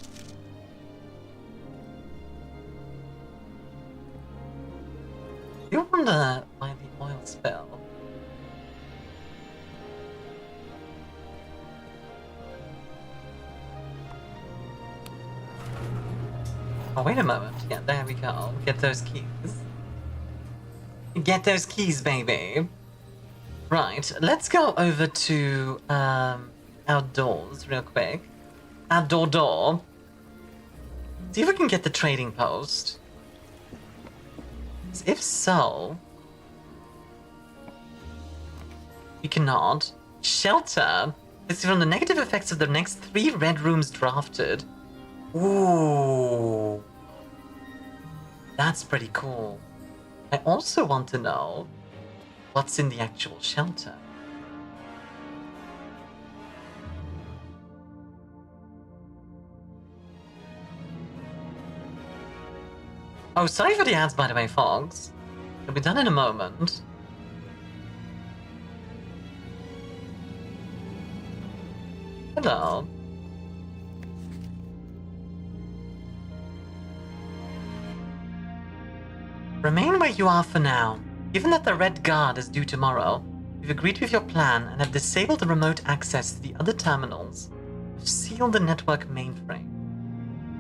You wonder why the oil spill? Oh, wait a moment. Yeah, there we go. Get those keys. Get those keys, baby. Right, let's go over to outdoors real quick. Outdoor door. See if we can get the trading post. If so, we cannot. Shelter. Let's see from the negative effects of the next 3 red rooms drafted. Ooh. That's pretty cool. I also want to know what's in the actual shelter. Oh, sorry for the ads, by the way, Fogs. It'll be done in a moment. Hello. Remain where you are for now. Given that the Red Guard is due tomorrow, we've agreed with your plan and have disabled the remote access to the other terminals. We've sealed the network mainframe.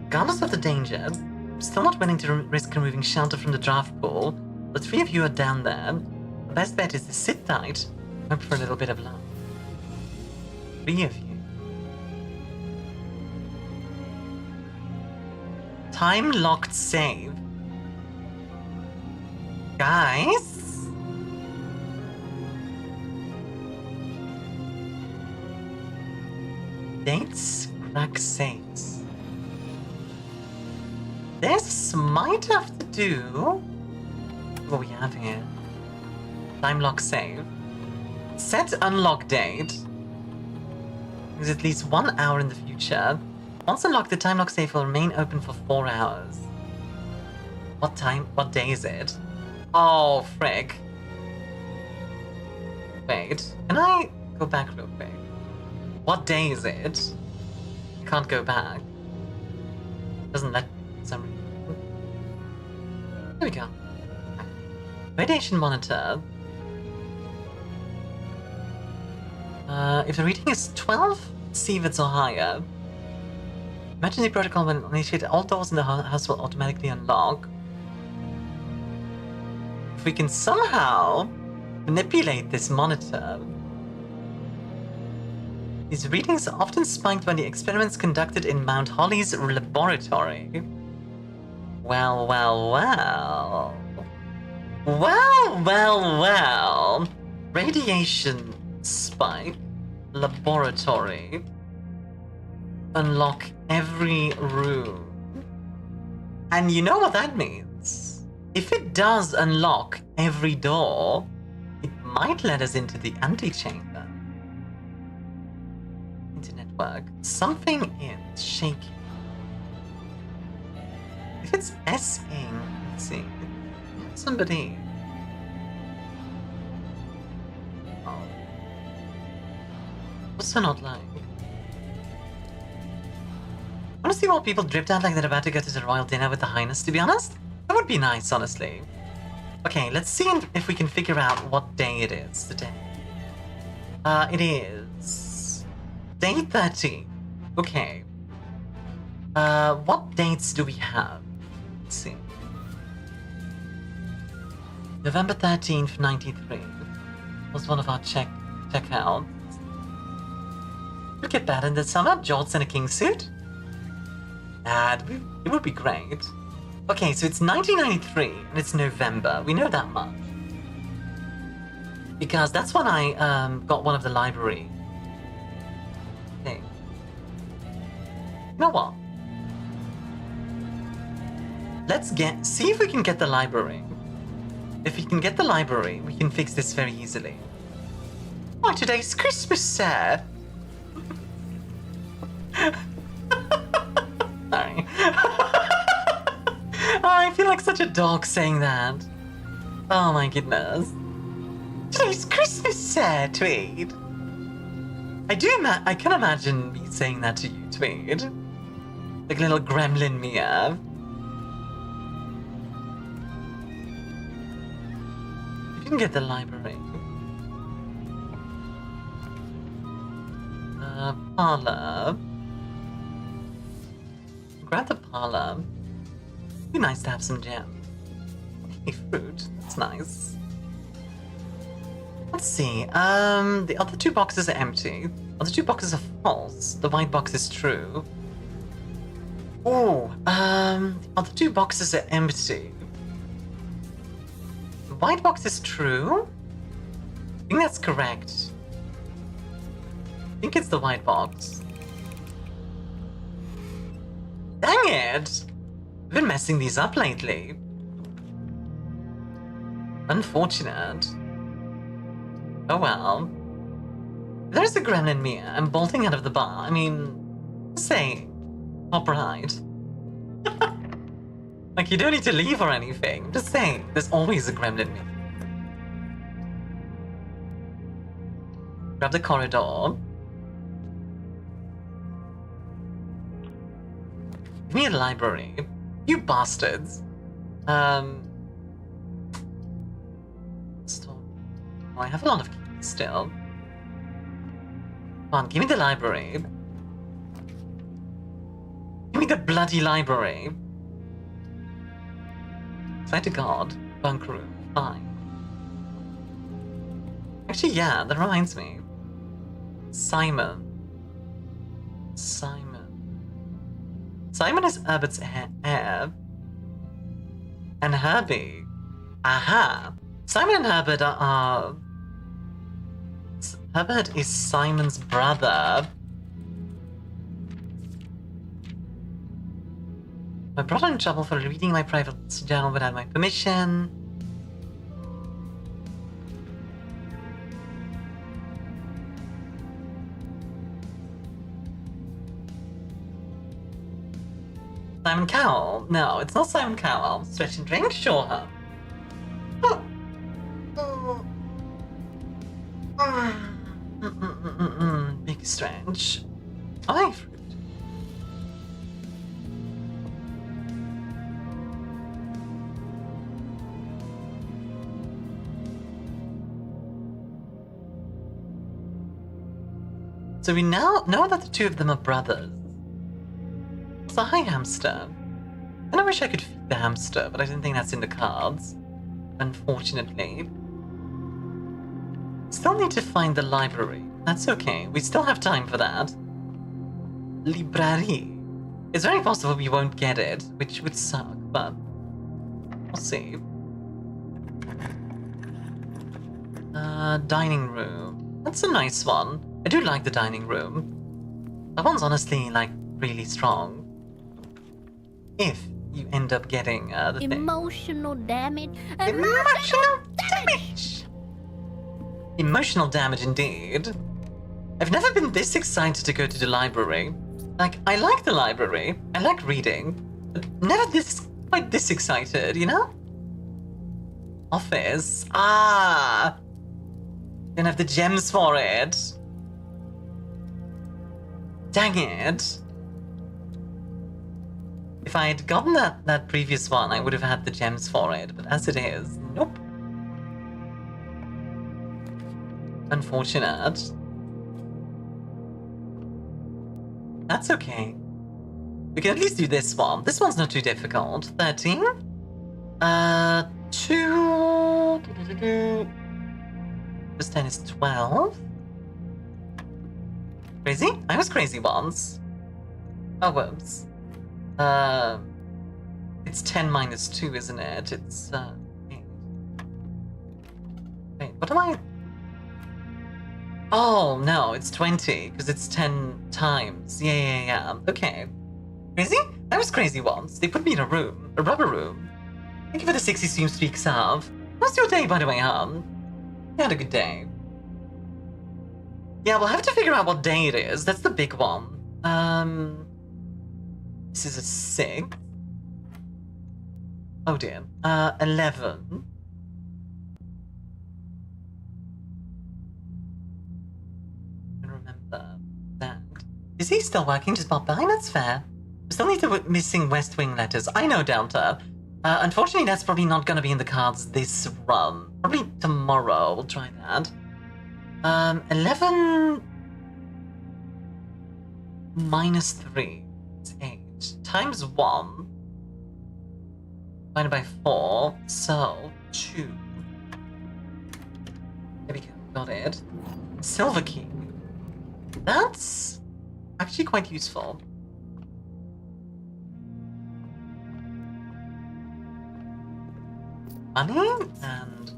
Regardless of the danger, I'm still not willing to risk removing shelter from the draft pool. The 3 of you are down there. The best bet is to sit tight and hope for a little bit of luck. 3 of you. Time-locked save. Guys? Dates, crack saves. This might have to do what we have here. Time lock save. Set unlock date. Is at least 1 hour in the future. Once unlocked, the time lock save will remain open for 4 hours. What time? What day is it? Oh, frick. Wait, can I go back real quick? What day is it? I can't go back. Doesn't let me for some reason. There we go. Radiation monitor. If the reading is 12 sieverts or higher, emergency protocol will initiate. All doors in the house will automatically unlock. If we can somehow manipulate this monitor. These readings are often spiked when the experiments conducted in Mount Holly's laboratory. Well, well, well. Well, well, well. Radiation spike, laboratory. Unlock every room. And you know what that means? If it does unlock every door, it might let us into the antechamber. Network. Something is shaky. If it's S-ing, let's see. Somebody. Oh. What's that not like? I want to see more people dripped out like they're about to go to the royal dinner with the highness, to be honest. That would be nice, honestly. Okay, let's see if we can figure out what day it is today. It is day 30. Okay. What dates do we have? Let's see. November 13th, 93 was one of our checkouts. Look at that in the summer, jorts in a king suit. It would be great. Okay, so it's 1993 and it's November. We know that much. Because that's when I got one of the library things. You know what? Let's see if we can get the library. If we can get the library, we can fix this very easily. Oh, today's Christmas, sir. Sorry. Oh, I feel like such a dog saying that. Oh my goodness. Today's Christmas, sir, Tweed. I can imagine me saying that to you, Tweed. Like a little gremlin Mia. If you can get the library. Parlor. Grab the parlor. Be nice to have some jam. Okay, fruit. That's nice. Let's see. The other two boxes are empty. The other two boxes are false. The white box is true. Oh, the other two boxes are empty. The white box is true? I think that's correct. I think it's the white box. Dang it! I've been messing these up lately. Unfortunate. Oh well. There's a gremlin Mia. I'm bolting out of the bar. I mean, say, hop right. Like, you don't need to leave or anything. I'm just saying, there's always a gremlin Mia. Grab the corridor. Give me a library. You bastards. Stop. Oh, I have a lot of keys still. Come on, give me the library. Give me the bloody library. Swear to God. Bunk room. Fine. Actually, yeah, that reminds me. Simon. Simon is Herbert's heir. And Herbie. Aha! Simon and Herbert are... Herbert is Simon's brother. I brought in trouble for reading my private journal without my permission. Simon Cowell? No, it's not Simon Cowell. Stretch and drink? Sure, huh? Big stretch. Aye, fruit. So we now know that the two of them are brothers. So hi, hamster. And I wish I could feed the hamster, but I didn't think that's in the cards. Unfortunately. Still need to find the library. That's okay. We still have time for that. Library. It's very possible we won't get it, which would suck, but we'll see. Dining room. That's a nice one. I do like the dining room. That one's honestly, like, really strong. If you end up getting the thing. Emotional damage. Emotional damage! Emotional damage indeed. I've never been this excited to go to the library. Like, I like the library. I like reading. But never quite this excited, you know? Office. Ah! Don't have the gems for it. Dang it. If I had gotten that previous one, I would have had the gems for it. But as it is, nope. Unfortunate. That's okay. We can at least do this one. This one's not too difficult. 13. 2. Plus 10 is 12. Crazy? I was crazy once. Oh, whoops. It's 10 minus 2, isn't it? It's, 8. Wait, what am I? Oh, no, it's 20, because it's 10 times. Yeah. Okay. Crazy? I was crazy once. They put me in a room. A rubber room. Thank you for the 60 stream of. How's your day, by the way, hon? You had a good day. Yeah, we'll have to figure out what day it is. That's the big one. This is a 6. Oh dear. 11. That. Is he still working? Just pop by? That's fair. We still need the missing West Wing letters. I know, Delta. Unfortunately, that's probably not going to be in the cards this run. Probably tomorrow. We'll try that. 11 minus 3 is 8. Times 1 divided by 4. So, 2. There we go. Got it. Silver key. That's actually quite useful. Money and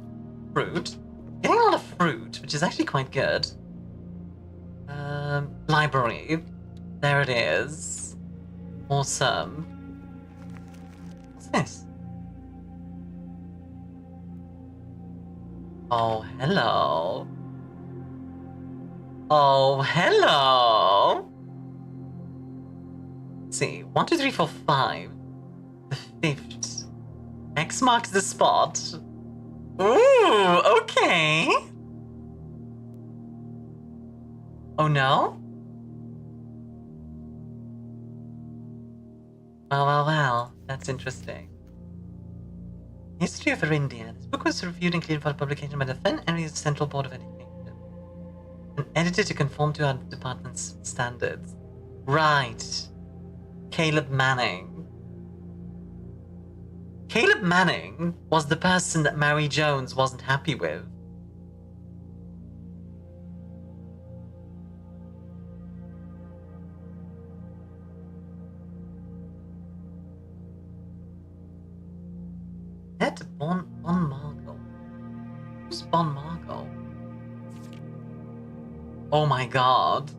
fruit. Getting a lot of fruit, which is actually quite good. Library. There it is. Awesome. What's this? Oh, hello. Oh, hello! Let's see. 1, 2, 3, 4, 5. The 5th. X marks the spot. Ooh, okay. Oh no? Well. That's interesting. History of India. This book was reviewed and cleared for publication by the Fen Area's Central Board of Education. And edited to conform to our department's standards. Right. Caleb Manning. Caleb Manning was the person that Mary Jones wasn't happy with. Ed Bon Margot. Who's Bon Margot? Oh my god.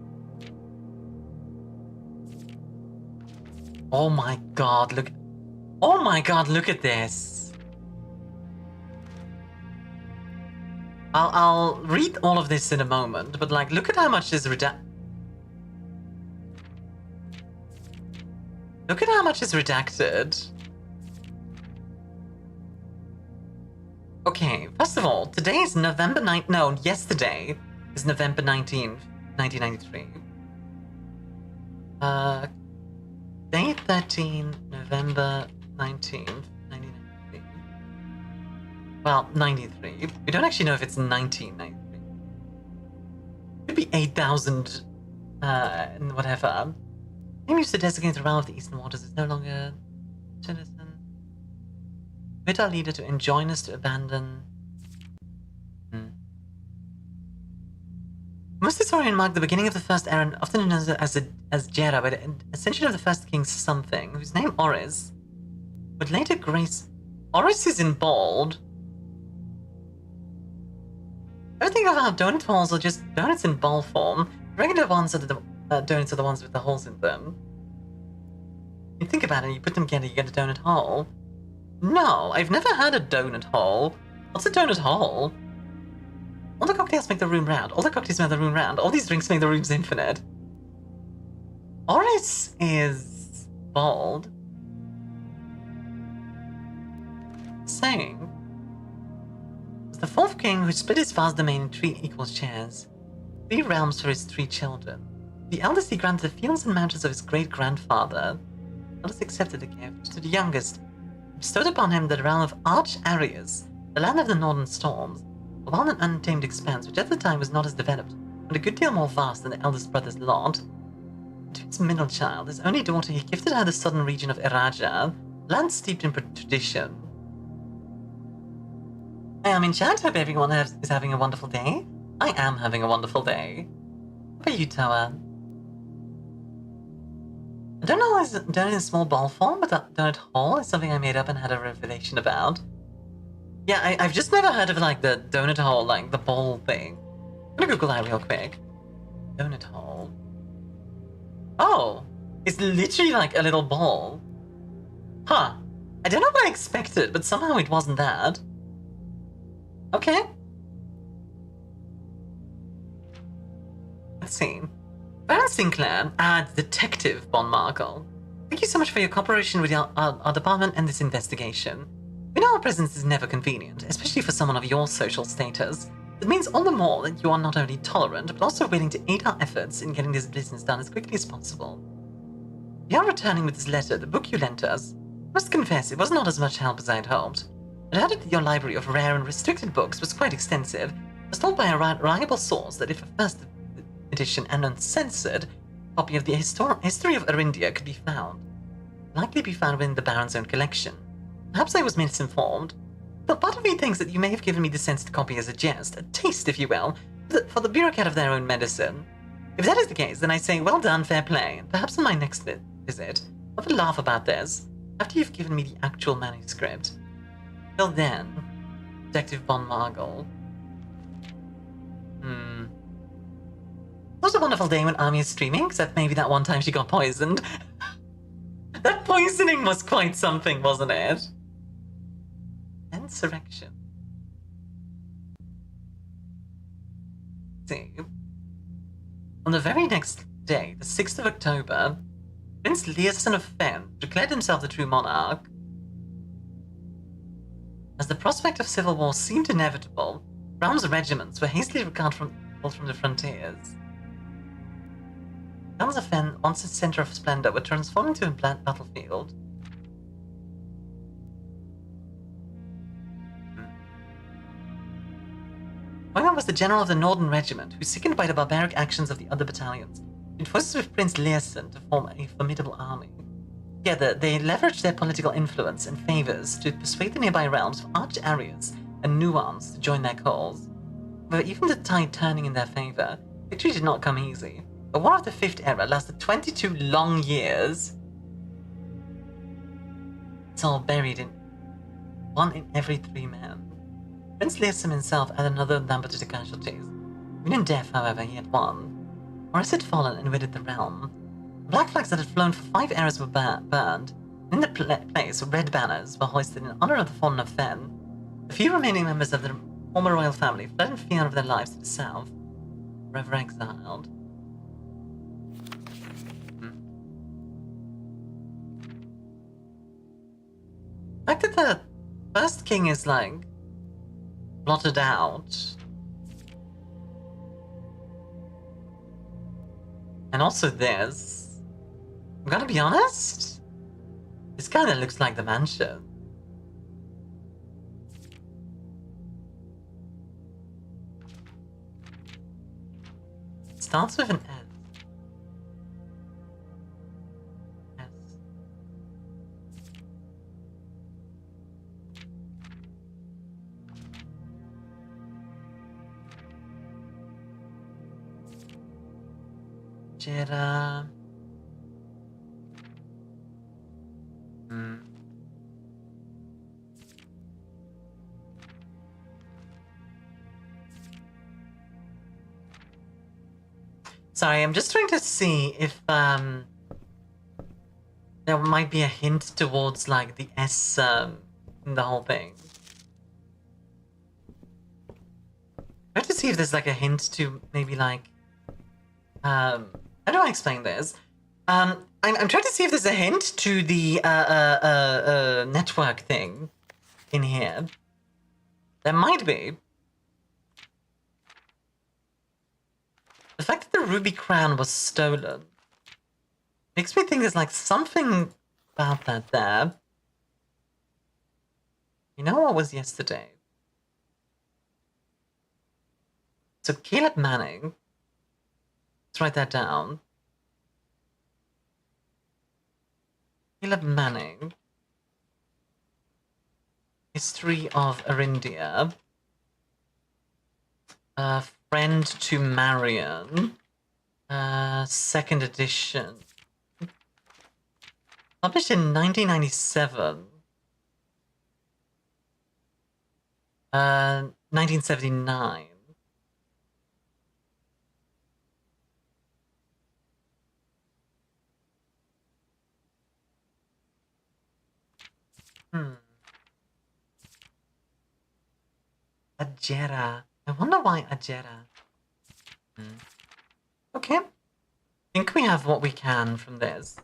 Oh my god, look. Oh my god, look at this. I'll read all of this in a moment, but like, look at how much is Look at how much is redacted. Okay, first of all, today is November 9th. No, yesterday is November 19th, 1993. Day 13, November 19th, 1993. Well, 93. We don't actually know if it's 1993. Could be 8,000 whatever. Name used to designate the realm of the Eastern Waters is no longer citizen. Bid our leader to enjoin us to abandon. Most historians mark the beginning of the First Era, often known as Jera, by the ascension of the first king something, whose name Oris would later grace. Oris is in bold. Everything about donut holes are just donuts in ball form. Regular ones are the donuts are the ones with the holes in them. You think about it, you put them together, you get a donut hole. No, I've never had a donut hole. What's a donut hole? All the cocktails make the room round. All the cocktails make the room round. All these drinks make the rooms infinite. Oris is bald. Saying was the fourth king who split his vast domain in 3 equal shares. 3 realms for his 3 children. The eldest he granted the fields and mountains of his great-grandfather. The eldest accepted the gift. To the youngest, bestowed upon him the realm of Arias, the land of the northern storms, a wild and untamed expanse which at the time was not as developed, but a good deal more vast than the eldest brother's lot. To his middle child, his only daughter, he gifted her the southern region of Iraja, land steeped in tradition. Hey, I'm in chat. Hope everyone is having a wonderful day. I am having a wonderful day. How about you, Toa? I don't know if it's done in a small ball form, but that donut hole is something I made up and had a revelation about. Yeah, I've just never heard of, like, the donut hole, like, the ball thing. I'm gonna Google that real quick. Donut hole. Oh! It's literally like a little ball. Huh. I don't know what I expected, but somehow it wasn't that. Okay. Let's see. Baron Sinclair adds Detective Von Markle. Thank you so much for your cooperation with our department and this investigation. We know our presence is never convenient, especially for someone of your social status. It means all the more that you are not only tolerant, but also willing to aid our efforts in getting this business done as quickly as possible. We are returning with this letter, the book you lent us. I must confess, it was not as much help as I had hoped. It added that your library of rare and restricted books was quite extensive. I was told by a reliable source that if a first edition and uncensored copy of the history of Arindia could be found, likely be found within the Baron's own collection. Perhaps I was misinformed, but part of me thinks that you may have given me the censored copy as a jest, a taste, if you will, for the bureaucrat of their own medicine. If that is the case, then I say, well done, fair play, and perhaps on my next visit, I'll have a laugh about this, after you've given me the actual manuscript. Till then, Detective Von Margle. It was a wonderful day when Army is streaming, except maybe that one time she got poisoned. That poisoning was quite something, wasn't it? Insurrection. See. On the very next day, the 6th of October, Prince Learson of Fen declared himself the true monarch. As the prospect of civil war seemed inevitable, Ram's regiments were hastily recalled from the frontiers. Towns of Fen, once a center of splendor, were transformed into a battlefield. Myun was the general of the Northern Regiment, who, sickened by the barbaric actions of the other battalions, joined forces with Prince Learson to form a formidable army. Together, they leveraged their political influence and favors to persuade the nearby realms of Arch-Arias and Nuance to join their cause. But even the tide turning in their favor, victory did not come easy. The War of the Fifth Era lasted 22 long years. It's all buried in 1 in every 3 men. Prince Learson himself added another number to the casualties. Even in death, however, he had won. Oris had fallen and rid the realm. The black flags that had flown for 5 eras were burned. In the place, red banners were hoisted in honor of the fallen of Fen. The few remaining members of the former royal family fled in fear of their lives to the south, forever exiled. The fact that the first king is, like, blotted out. And also this. I'm gonna be honest. This kinda looks like the mansion. It starts with an S. Jetta. Sorry, I'm just trying to see if there might be a hint towards like the S in the whole thing. Try to see if there's like a hint to maybe like how do I explain this? I'm trying to see if there's a hint to the network thing in here. There might be. The fact that the ruby crown was stolen makes me think there's like something about that there. You know what was yesterday? So Caleb Manning. Let's write that down. Caleb Manning. History of Arindia. Friend to Marion. Second edition. Published in 1997. 1979. Ajera. I wonder why Ajera. Okay. I think we have what we can from this.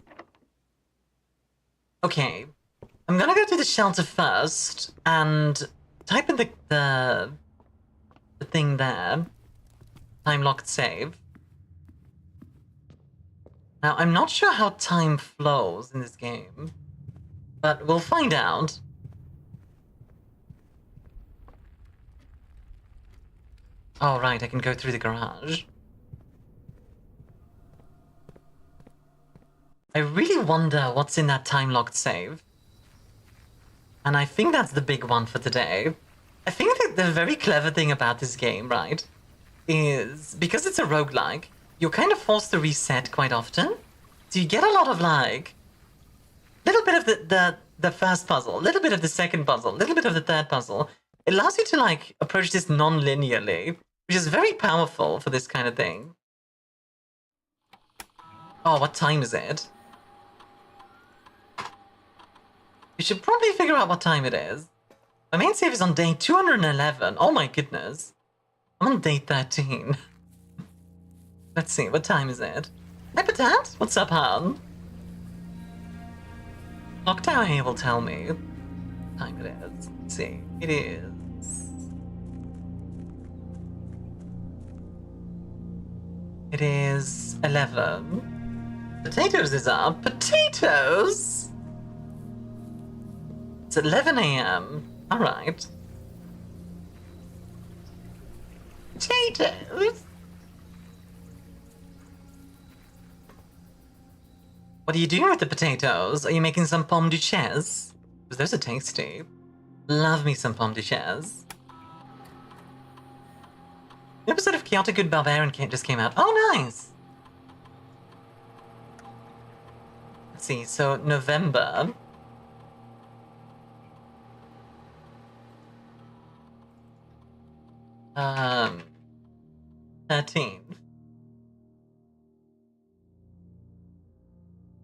Okay. I'm gonna go to the shelter first and type in the thing there. Time locked save. Now, I'm not sure how time flows in this game, but we'll find out. Oh, right, I can go through the garage. I really wonder what's in that time-locked save. And I think that's the big one for today. I think that the very clever thing about this game, right, is because it's a roguelike, you're kind of forced to reset quite often. So you get a lot of, like, little bit of the first puzzle, a little bit of the second puzzle, a little bit of the third puzzle. It allows you to, like, approach this non-linearly, which is very powerful for this kind of thing. Oh, what time is it? We should probably figure out what time it is. My main save is on day 211. Oh my goodness. I'm on day 13. Let's see, what time is it? Hey, Patat! What's up, hon? Lockdown here will tell me what time it is. Let's see. It is... It is 11. Potatoes is up. Potatoes? It's 11 a.m. Alright. Potatoes? What are you doing with the potatoes? Are you making some pomme duchesse? Because those are tasty. Love me some pomme duchesse. The episode of Chaotic Good Barbarian just came out. Oh, nice! Let's see, so November. Um, 13th.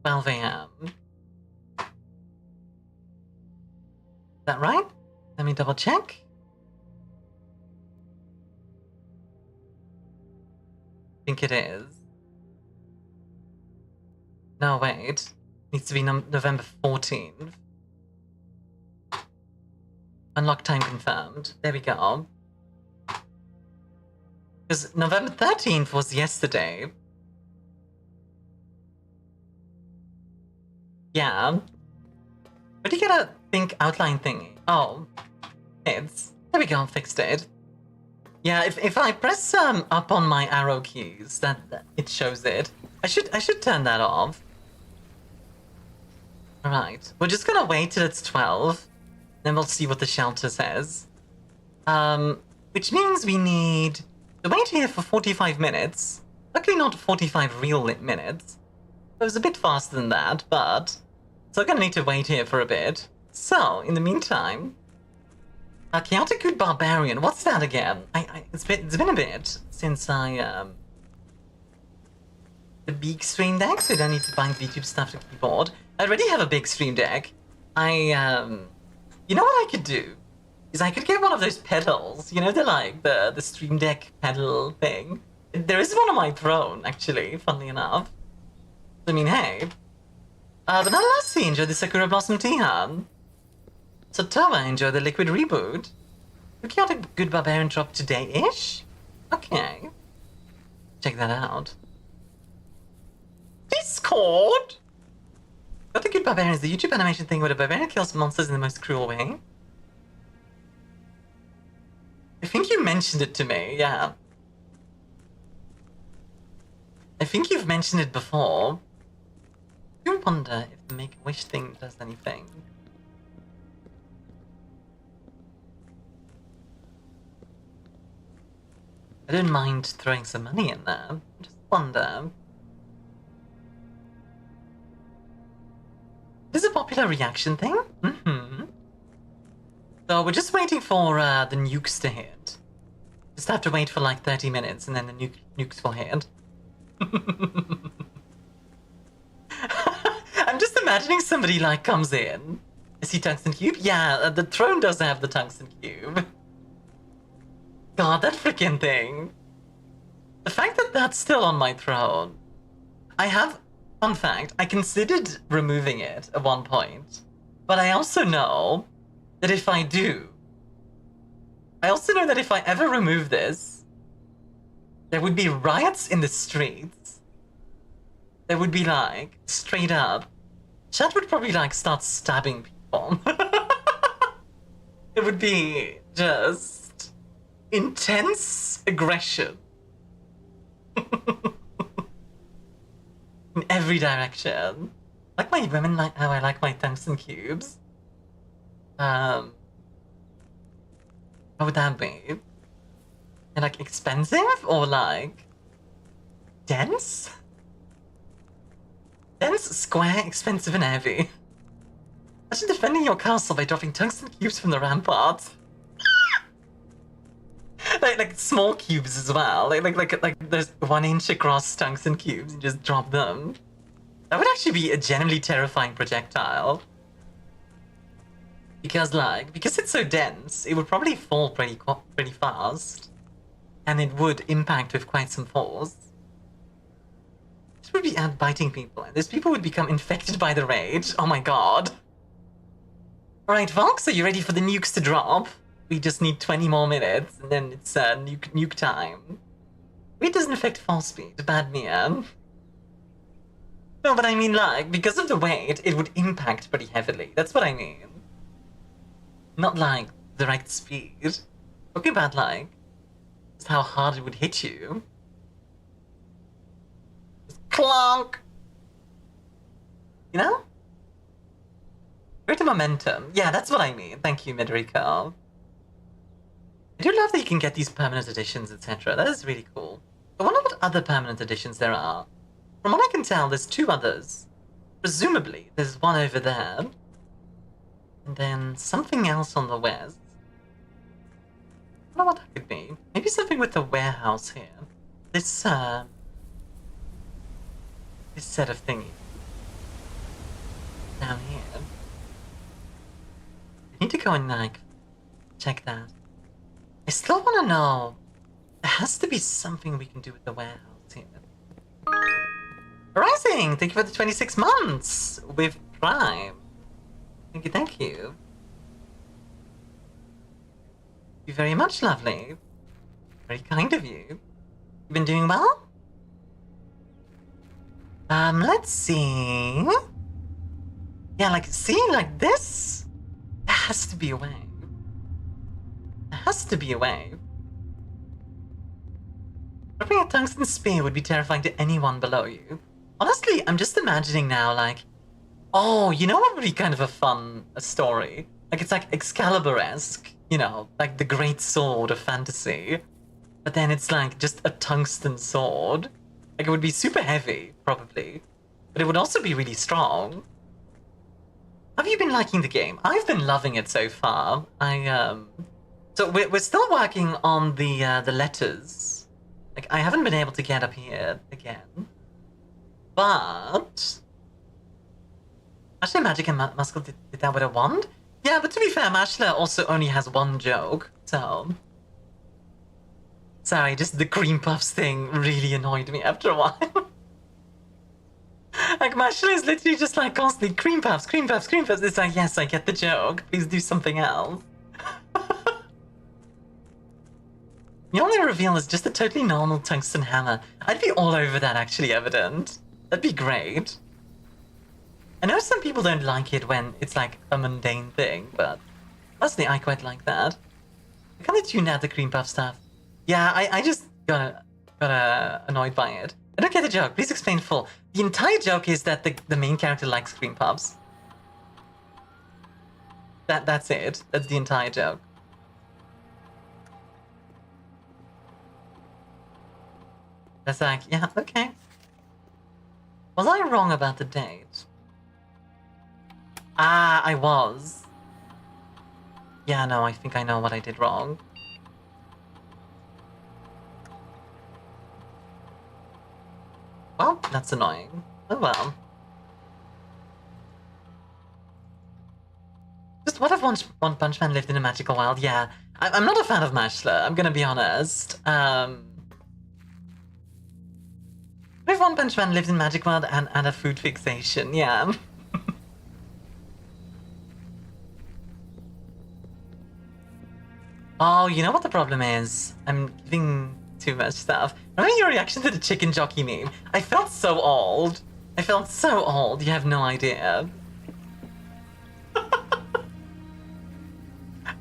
12 a.m. Is that right? Let me double check. I think it is. No, wait. Needs to be November 14th. Unlock time confirmed. There we go. Because November 13th was yesterday. Yeah. Where do you get a pink outline thingy? Oh. It's... There we go, fixed it. Yeah, if I press up on my arrow keys, that it shows it. I should turn that off. Alright. We're just gonna wait till it's 12. Then we'll see what the shelter says. Which means we need to wait here for 45 minutes. Luckily not 45 real minutes. It was a bit faster than that, but still gonna need to wait here for a bit. So, in the meantime, Chaotic Good Barbarian, what's that again? It's been a bit since I, the big stream deck, so you don't need to buy VTube stuff to keyboard. I already have a big stream deck. You know what I could do? Is I could get one of those pedals, you know, the stream deck pedal thing. There is one on my throne, actually, funnily enough. I mean, hey. But nonetheless, enjoy the Sakura Blossom Tihan. Satoa, enjoy the Liquid Reboot. The Chaotic Good Barbarian drop today-ish? Okay. Check that out. Discord! Chaotic Good Barbarian is the YouTube animation thing where the barbarian kills monsters in the most cruel way. I think you mentioned it to me, yeah. I think you've mentioned it before. I do wonder if the Make-A-Wish thing does anything. I don't mind throwing some money in there. I just wonder. This is a popular reaction thing? Mm-hmm. So we're just waiting for the nukes to hit. Just have to wait for like 30 minutes and then the nukes will hit. I'm just imagining somebody like comes in. Is he Tungsten Cube? Yeah, the throne does have the Tungsten Cube. God, that freaking thing. The fact that that's still on my throne. Fun fact, I considered removing it at one point. But I also know that if I do, I ever remove this, there would be riots in the streets. There would be like, straight up, chat would probably like start stabbing people. It would be just intense aggression. In every direction. Like my women like how I like my tungsten cubes. How would that be? And like expensive or like dense? Dense, square, expensive and heavy. Imagine defending your castle by dropping tungsten cubes from the ramparts. like small cubes as well. Like there's 1 inch across tungsten cubes and just drop them. That would actually be a genuinely terrifying projectile. Because it's so dense, it would probably fall pretty fast. And it would impact with quite some force. This would be out biting people, and those people would become infected by the rage. Oh my god. Alright, Vox, are you ready for the nukes to drop? We just need 20 more minutes, and then it's nuke time. It doesn't affect fall speed, bad man. No, but I mean, like, because of the weight, it would impact pretty heavily. That's what I mean. Not like the right speed. Talking about like just how hard it would hit you. Just clonk. You know? Greater momentum. Yeah, that's what I mean. Thank you, Midrico. I do love that you can get these permanent editions, etc. That is really cool. I wonder what other permanent editions there are. From what I can tell, there's 2 others. Presumably, there's one over there. And then something else on the west. I don't know what that could be. Maybe something with the warehouse here. This set of thingy. Down here. I need to go and, like, check that. I still want to know. There has to be something we can do with the warehouse here. Rising! Thank you for the 26 months with Prime. Thank you, thank you. Thank you very much, lovely. Very kind of you. You been doing well? Let's see. Yeah, like, see, like this? There has to be a way. There has to be a way. Dropping a tungsten spear would be terrifying to anyone below you. Honestly, I'm just imagining now, like, oh, you know what would be kind of a fun story? Like, it's like Excalibur-esque, you know, like the great sword of fantasy. But then it's like just a tungsten sword. Like, it would be super heavy, probably. But it would also be really strong. Have you been liking the game? I've been loving it so far. So we're still working on the letters. Like, I haven't been able to get up here again. But... Actually, Magic and Muscle did that with a wand? Yeah, but to be fair, Mashler also only has one joke, so... Sorry, just the cream puffs thing really annoyed me after a while. Like, Mashler is literally just like constantly cream puffs, cream puffs, cream puffs. It's like, yes, I get the joke. Please do something else. The only reveal is just a totally normal tungsten hammer. I'd be all over that, actually, Evident. That'd be great. I know some people don't like it when it's like a mundane thing, but mostly I quite like that. I kind of tuned out the cream puff stuff. Yeah, I just got annoyed by it. I don't get the joke. Please explain full. The entire joke is that the main character likes cream puffs. That's it. That's the entire joke. That's like, yeah, okay. Was I wrong about the date? Ah, I was. Yeah, no, I think I know what I did wrong. Well, that's annoying. Oh well. Just what if One Punch Man lived in a magical world? Yeah, I'm not a fan of Mashler, I'm gonna be honest. What if One Punch Man lived in Magic World and a food fixation? Yeah. Oh, you know what the problem is? I'm giving too much stuff. Remember your reaction to the chicken jockey meme? I felt so old. I felt so old, you have no idea.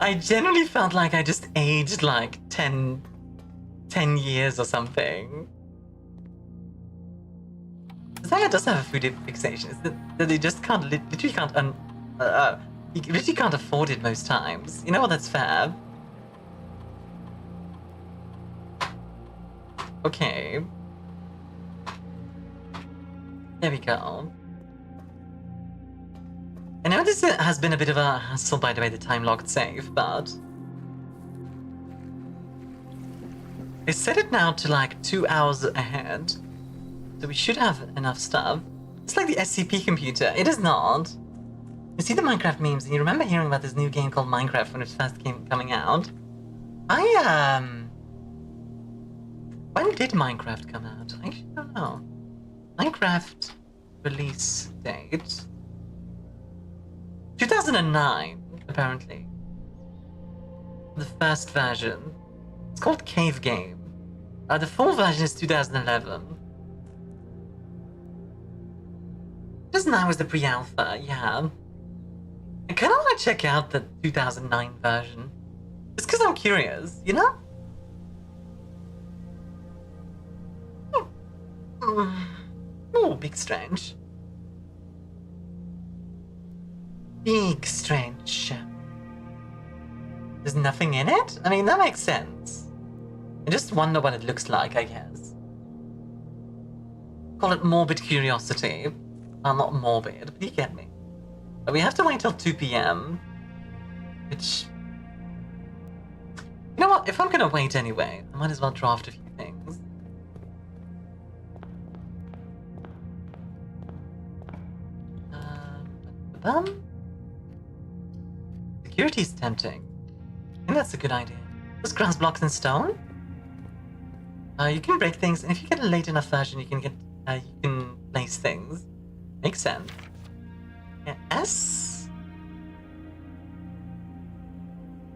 I genuinely felt like I just aged like 10 years or something. Zaya does have a food fixation. It's that they just can't, literally can't afford it most times. You know what, that's fair. Okay. There we go. I know this has been a bit of a hassle, by the way, the time-locked save, but... I set it now to like 2 hours ahead, so we should have enough stuff. It's like the SCP computer. It is not. You see the Minecraft memes, and you remember hearing about this new game called Minecraft when it first came coming out? When did Minecraft come out? I actually don't know. Minecraft release date? 2009, apparently. The first version. It's called Cave Game. The full version is 2011. 2009 was the pre-alpha, yeah. I kinda wanna check out the 2009 version. Just because I'm curious, you know? Oh, big strange. Big strange. There's nothing in it? I mean, that makes sense. I just wonder what it looks like, I guess. Call it morbid curiosity. Well, not morbid, but you get me. But we have to wait till 2 PM. Which... You know what? If I'm gonna wait anyway, I might as well draft a few things. Security's tempting. I think that's a good idea. Just grass blocks and stone? You can break things, and if you get a late enough version, you can place things. Makes sense. Yeah, S?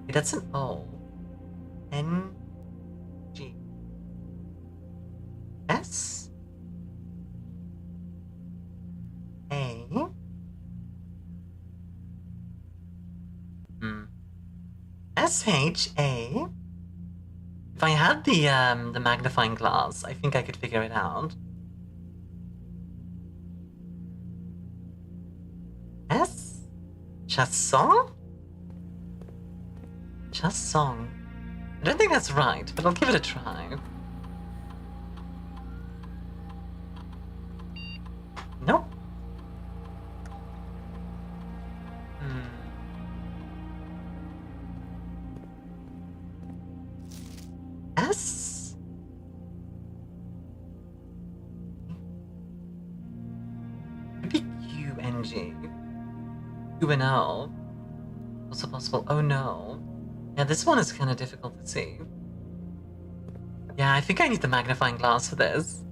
Wait, that's an O. N G. S? A? S-H-A? If I had the magnifying glass, I think I could figure it out. S? Chasson? Chasson. I don't think that's right, but I'll give it a try. guess? Maybe QNG. QNL. Also possible. Oh no. Yeah, this one is kind of difficult to see. Yeah, I think I need the magnifying glass for this.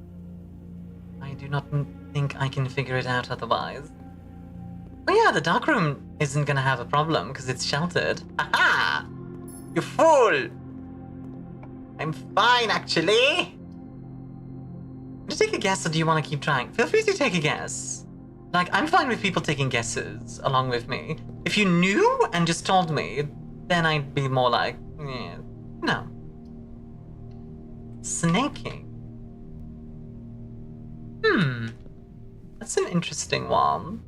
I do not think I can figure it out otherwise. Oh yeah, the dark room isn't gonna have a problem because it's sheltered. Aha! You fool! I'm fine, actually. Do you take a guess or do you want to keep trying? Feel free to take a guess. Like, I'm fine with people taking guesses along with me. If you knew and just told me, then I'd be more like, yeah, no. Snaking. That's an interesting one.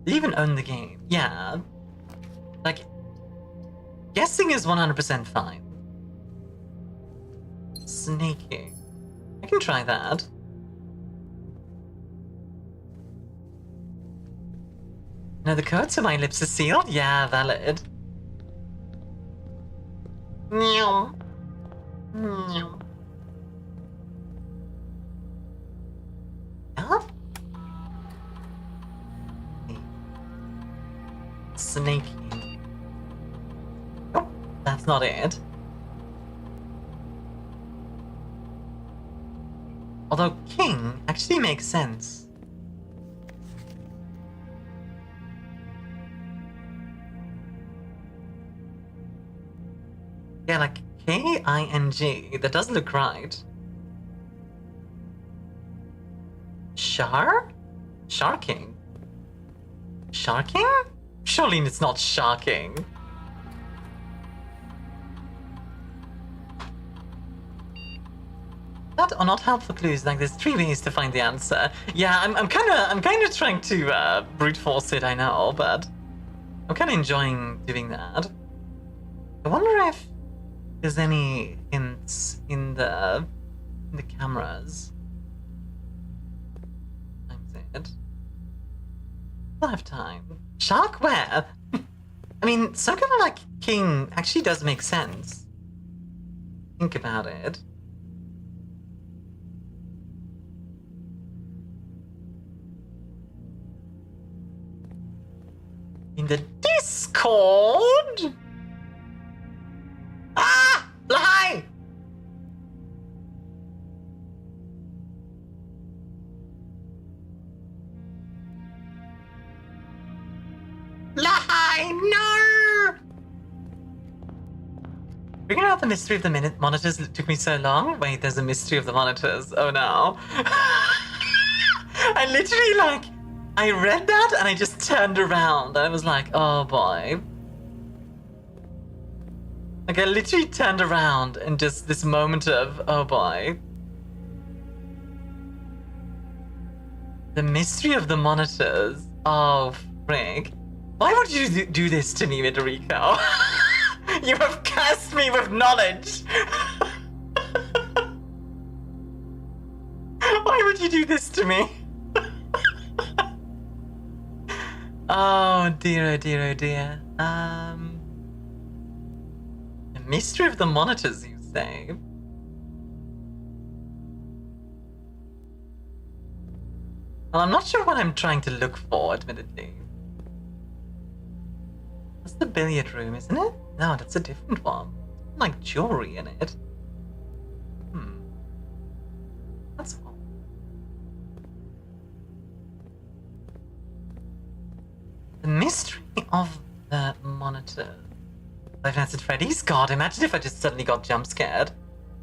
They even own the game. Yeah. Like, guessing is 100% fine. Snaking. I can try that. No, the code to my lips is sealed? Yeah, valid. Meow. Meow. Huh? Snaking. Nope, that's not it. Although king actually makes sense. Yeah, like K-I-N-G, that does look right. Sharking? Sharking? Surely it's not sharking. That are not helpful clues. Like, there's 3 ways to find the answer. Yeah, I'm kind of trying to brute force it. I know, but I'm kind of enjoying doing that. I wonder if there's any hints in the cameras. I'll have time. Shark where? I mean, some kind of like king actually does make sense. Think about it. In the Discord? Ah! Lie! No! Figuring out the mystery of the monitors took me so long. Wait, there's a mystery of the monitors. Oh no. I literally, I read that and I just turned around. I was like, oh boy. Like, I literally turned around and just this moment of, oh boy. The mystery of the monitors. Oh, frick. Why would you do this to me, Midorico? You have cursed me with knowledge! Why would you do this to me? Oh dear, oh dear, oh dear. The mystery of the monitors, you say? Well, I'm not sure what I'm trying to look for, admittedly. That's the billiard room, isn't it? No, that's a different one. Like jewelry in it. That's all. The mystery of the monitor. Five Nights at Freddy's? God, imagine if I just suddenly got jump scared.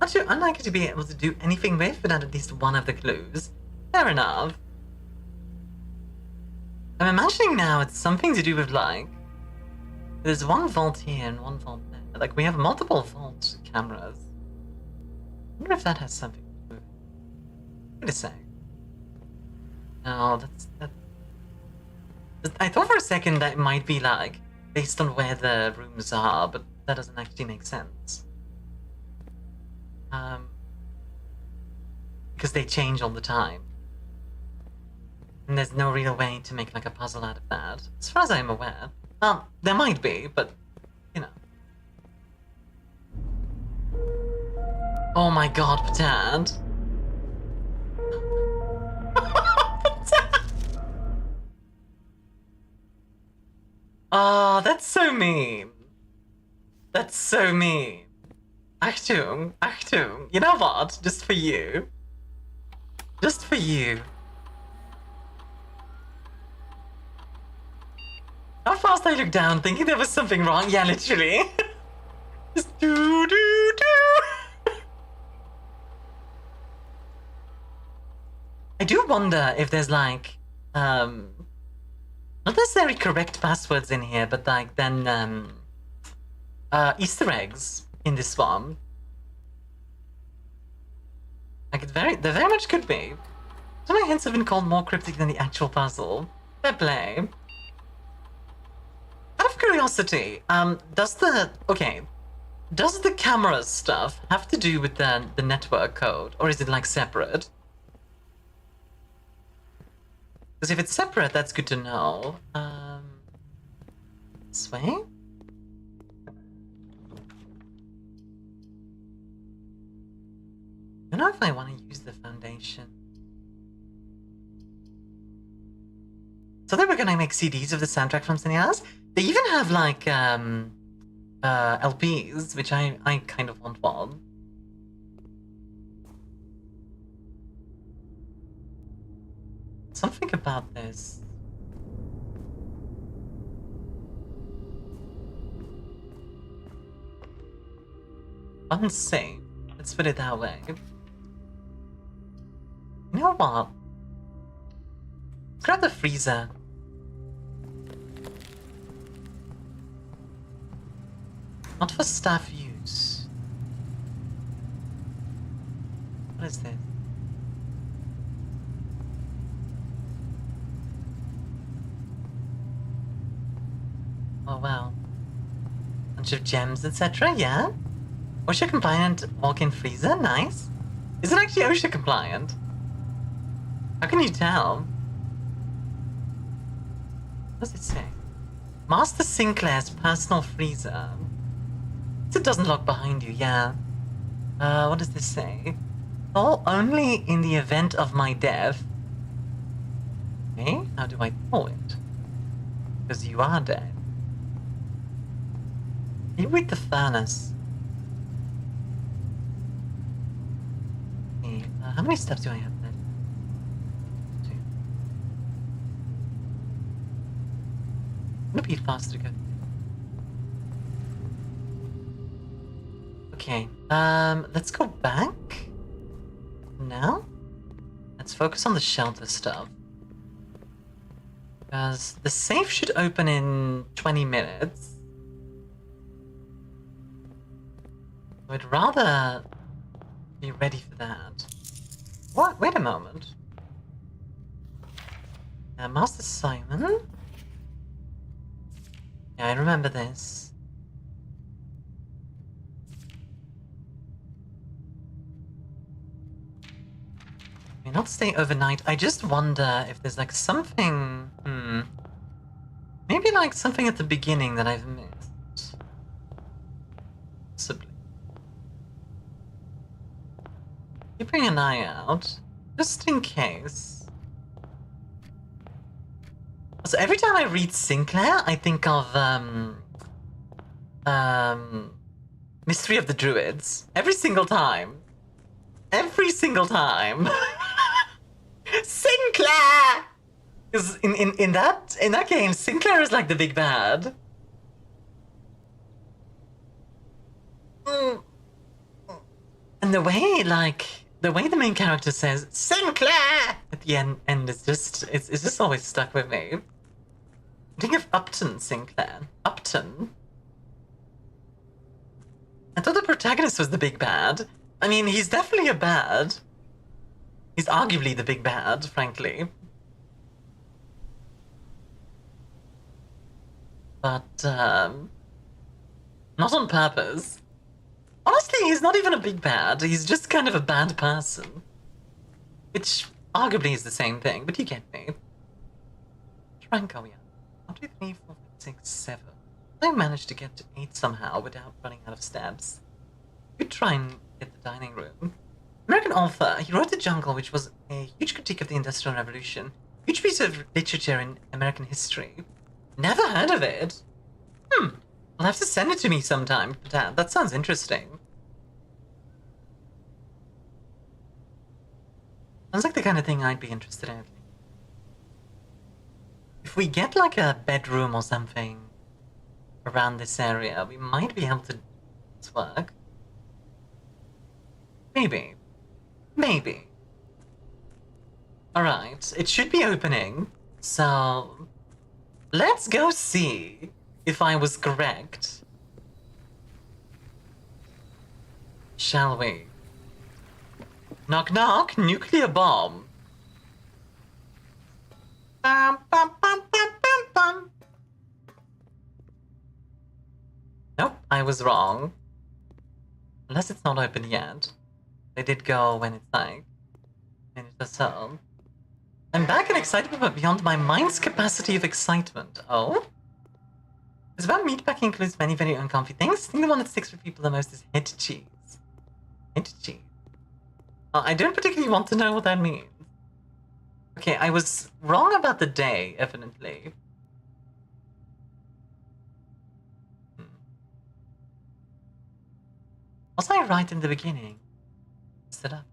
Not too unlikely to be able to do anything with without at least one of the clues. Fair enough. I'm imagining now it's something to do with, like, there's one vault here and one vault there. Like, we have multiple vault cameras. I wonder if that has something to do with it. Wait a sec. No, that. I thought for a second that it might be, like, based on where the rooms are, but that doesn't actually make sense. Because they change all the time. And there's no real way to make, like, a puzzle out of that, as far as I'm aware. Well, there might be, but, you know. Oh my god, Dad. Oh, that's so mean. That's so mean. Achtung, Achtung. You know what? Just for you. Just for you. How fast I looked down thinking there was something wrong. Yeah, literally. Just do. I do wonder if there's like, not necessarily correct passwords in here, but like then, Easter eggs in this one. Like there very much could be. Some of my hints have been called more cryptic than the actual puzzle. Fair play. Out of curiosity, does the camera stuff have to do with the network code, or is it like separate? Because if it's separate, that's good to know. This way? I don't know if I want to use the foundation. So then we're gonna make CDs of the soundtrack from Cineas. They even have like LPs, which I kind of want one. Something about this. Unsafe. Let's put it that way. You know what? Grab the freezer. Not for staff use. What is this? Oh wow. Bunch of gems, etc. Yeah? OSHA compliant walk-in freezer? Nice. Is it actually OSHA compliant? How can you tell? What does it say? Master Sinclair's personal freezer. It doesn't lock behind you, yeah. What does this say? Oh, only in the event of my death. Okay, how do I pull it? Because you are dead. You with the furnace. Okay, how many steps do I have then? 2. It'll be faster to go. Okay, let's go back. Now, let's focus on the shelter stuff. Because the safe should open in 20 minutes. I'd rather be ready for that. What? Wait a moment. Master Simon? Yeah, I remember this. May not stay overnight. I just wonder if there's like something... Maybe like something at the beginning that I've missed. Possibly. Keeping an eye out, just in case. So every time I read Sinclair, I think of Mystery of the Druids. Every single time. Every single time. Sinclair! Because in that game, Sinclair is like the big bad. And the way the main character says Sinclair at the end is just it's just always stuck with me. I think of Upton Sinclair. Upton. I thought the protagonist was the big bad. I mean, he's definitely a bad. He's arguably the big bad, frankly. But not on purpose. Honestly, he's not even a big bad, he's just kind of a bad person. Which arguably is the same thing, but you get me. Tranko, yeah. 1, 2, 3, 4, 5, 6, 7. I managed to get to 8 somehow without running out of steps. Good try and Get the dining room. American author. He wrote The Jungle, which was a huge critique of the Industrial Revolution. Huge piece of literature in American history. Never heard of it. I'll have to send it to me sometime. That sounds interesting. Sounds like the kind of thing I'd be interested in. If we get like a bedroom or something around this area, we might be able to make this work. Maybe. Maybe. Alright, it should be opening, so let's go see if I was correct. Shall we? Knock knock, nuclear bomb. Bum, bum, bum, bum, bum, bum. Nope, I was wrong. Unless it's not open yet. They did go when it's like minute or so. I'm back and excited, but beyond my mind's capacity of excitement. Oh? It's about meatpacking includes many very uncomfy things. I think the one that sticks with people the most is head cheese. Head cheese. I don't particularly want to know what that means. Okay, I was wrong about the day, evidently. Was I right in the beginning? Set up.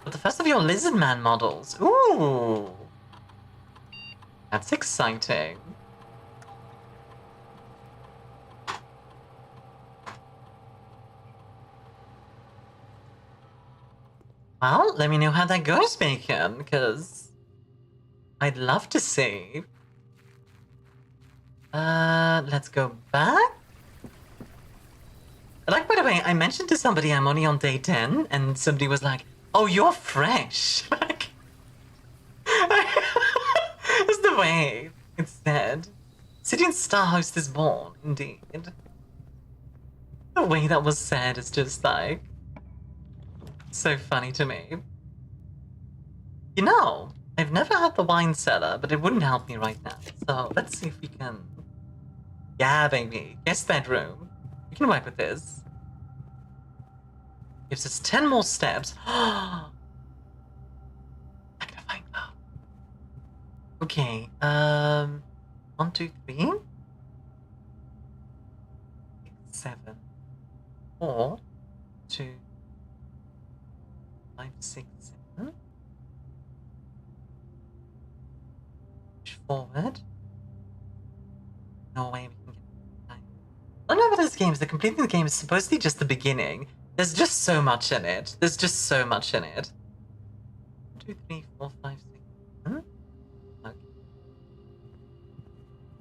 But the first of your lizard man models. Ooh! That's exciting. Well, let me know how that goes, Bacon, because I'd love to see. Let's go back. Like, by the way, I mentioned to somebody I'm only on day 10, and somebody was like, oh, you're fresh. Like, that's the way it's said. Sidian Star Host is born, indeed. The way that was said is just like so funny to me. You know, I've never had the wine cellar, but it wouldn't help me right now. So let's see if we can. Yeah, baby. Guest bedroom. We can work with this. Gives us 10 more steps. Magnifying up. Okay. 1, 2, 3. 6, 7. 4, 2, 5, 6, 7. Push forward. No way we can get time. I don't know about this game is the completing the game is supposedly just the beginning. There's just so much in it. There's just so much in it. 1, 2, 3, 4, 5, 6. Okay.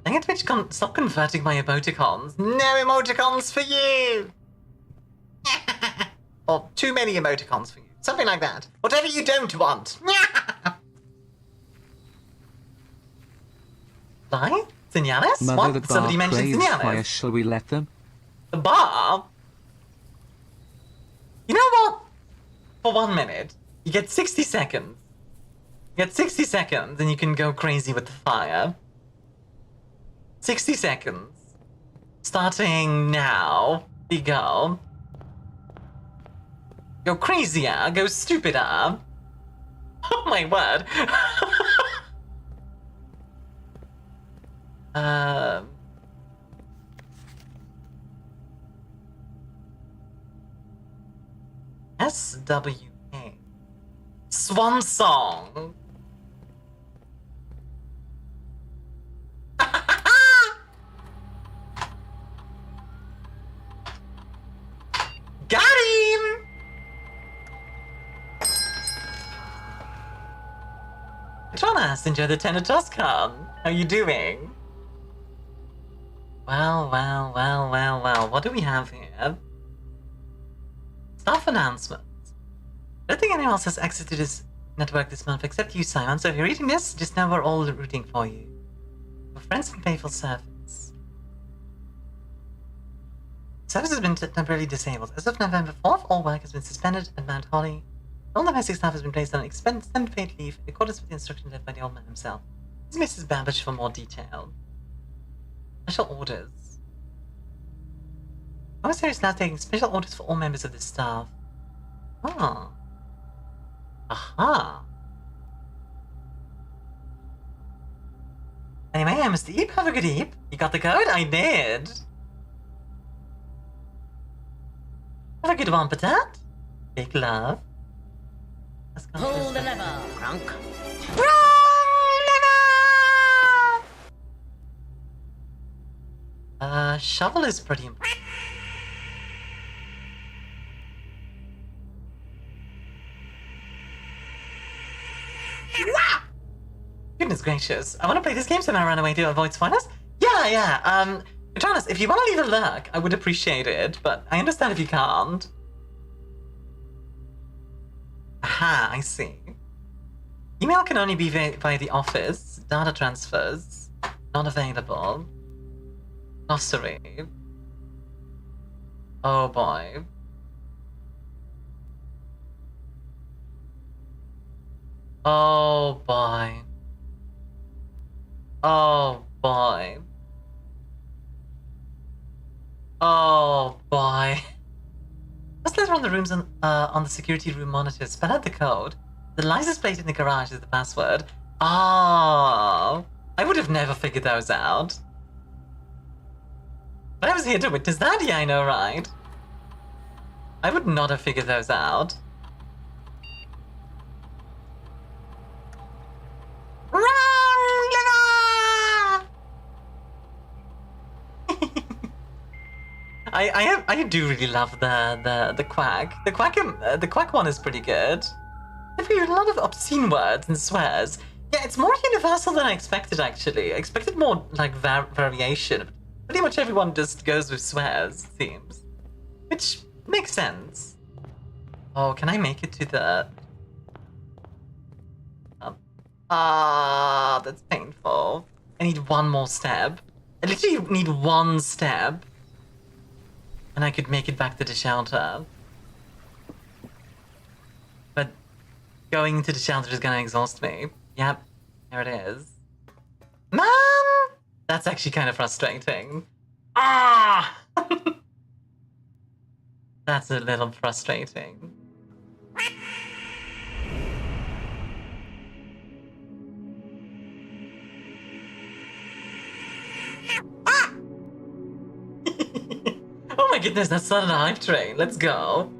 Dang it, Twitch, stop converting my emoticons. No emoticons for you! Or too many emoticons for you. Something like that. Whatever you don't want. Bye? Señales? Mother, What? the bar Somebody mentioned craves señales. fire. Shall we let them? The bar? You know what? For 1 minute, you get 60 seconds. You get 60 seconds and you can go crazy with the fire. 60 seconds. Starting now. There you go. Go crazier, go stupider. Oh my word. SWA. Swan Song. Got him! Jonas, enjoy the Tenor Tuscan. How you doing? Well. What do we have here? Staff announcements. I don't think anyone else has exited his network this month except you, Simon. So if you're reading this, just know we're all rooting for you. Your friends and faithful servants. Service has been temporarily disabled. As of November 4th, all work has been suspended at Mount Holly. All domestic staff has been placed on extended paid leave in accordance with the instructions left by the old man himself. This is Mrs. Babbage for more detail. Special orders. Commissary is now taking special orders for all members of the staff. Oh. Aha. Anyway, Mr. Eep, have a good Eep. You got the code? I did. Have a good one, Patat. Big love. Pull the lever, Crunk. Shovel is pretty important. Goodness gracious. I want to play this game so I run away to avoid spoilers? Yeah. Jonas, if you want to leave a lurk, I would appreciate it, but I understand if you can't. Aha, I see. Email can only be via the office. Data transfers. Not available. Glossary. Oh boy. Oh boy. Oh boy. Oh boy. Just let's run the rooms on the security room monitors. Spell out the code. The license plate in the garage is the password. Oh, I would have never figured those out. But I was here to witness that, yeah, I know, right? I would not have figured those out. I do really love the quack. The quack one is pretty good. There's a lot of obscene words and swears. Yeah, it's more universal than I expected. Actually, I expected more like variation. Pretty much everyone just goes with swears, it seems, which makes sense. Oh, can I make it to the? That's painful. I need one more step. I literally need one step. And I could make it back to the shelter. But going to the shelter is gonna exhaust me. Yep, there it is. Man! That's actually kind of frustrating. Ah! That's a little frustrating. Oh my goodness, that's not a hype train. Let's go.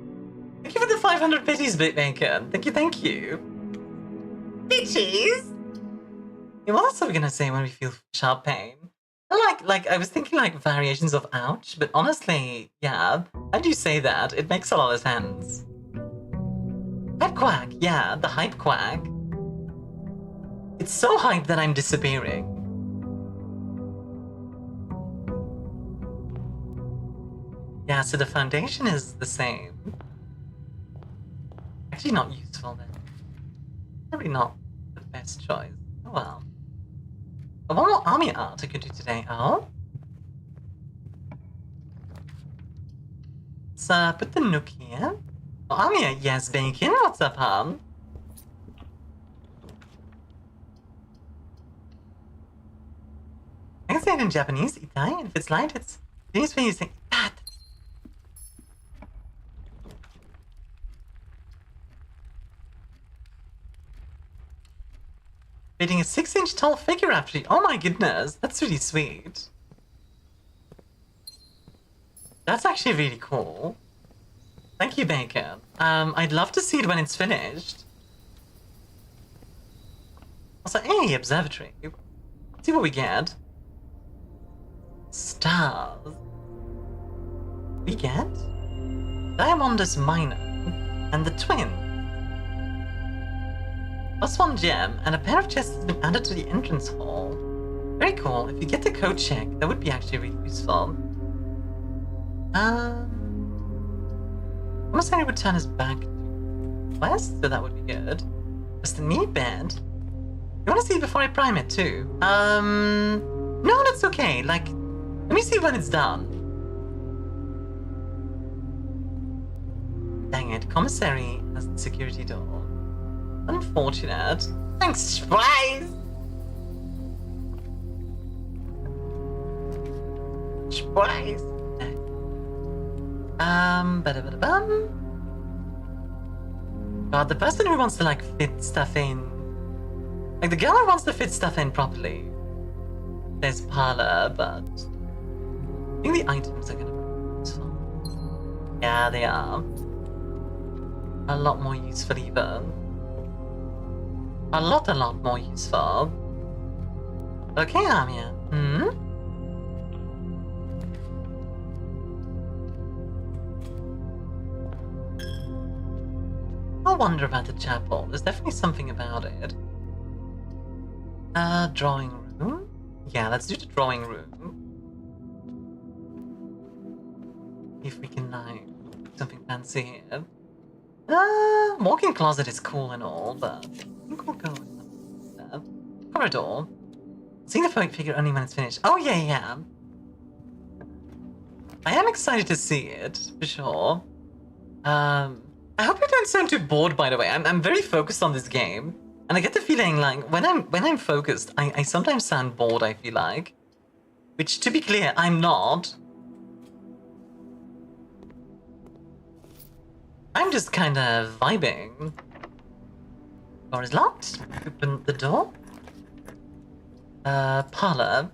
Thank you for the 500 bitties, Bitmaker. Thank you. Bitches? What else are we gonna say when we feel sharp pain? Like, I was thinking like variations of ouch, but honestly, yeah, how do you say that? It makes a lot of sense. Hype quack, yeah, the hype quack. It's so hype that I'm disappearing. Yeah, so the foundation is the same. Actually not useful then. Probably not the best choice. Oh well. One more army art I could do today. Oh? Let's put the Nook here. Oh, Armia, yes, Bacon. What's up, hon? I can say it in Japanese, Itai, and if it's light, it's Japanese when you say that. Creating a 6-inch tall figure after you. Oh my goodness, that's really sweet. That's actually really cool. Thank you, Bacon. I'd love to see it when it's finished. Also, hey, observatory. Let's see what we get. Stars. We get Diamondus Minor and the Twin. +1 gem, and a pair of chests has been added to the entrance hall. Very cool. If you get the code check, that would be actually really useful. Almost would turn us back to west, so that would be good. Just a neat bed. You want to see before I prime it too? No, that's okay. Like, let me see when it's done. Dang it, commissary has the security door. Unfortunate. Thanks, Spice! Spice! Ba-da-ba-da-bum. God, the person who wants to like fit stuff in, like the girl who wants to fit stuff in properly. There's parlor, but I think the items are gonna be useful. Yeah, they are. A lot more useful even. A lot more useful. Okay, Armia. I wonder about the chapel. There's definitely something about it. Drawing room? Yeah, let's do the drawing room. If we can, like, something fancy here. Walk-in closet is cool and all, but I think we'll go with that. Corridor. Seeing the perfect figure only when it's finished. Oh, yeah. I am excited to see it, for sure. I hope you don't sound too bored, by the way. I'm very focused on this game. And I get the feeling like when I'm focused, I sometimes sound bored, I feel like. Which, to be clear, I'm not. I'm just kind of vibing. Door is locked. Open the door. Parlor.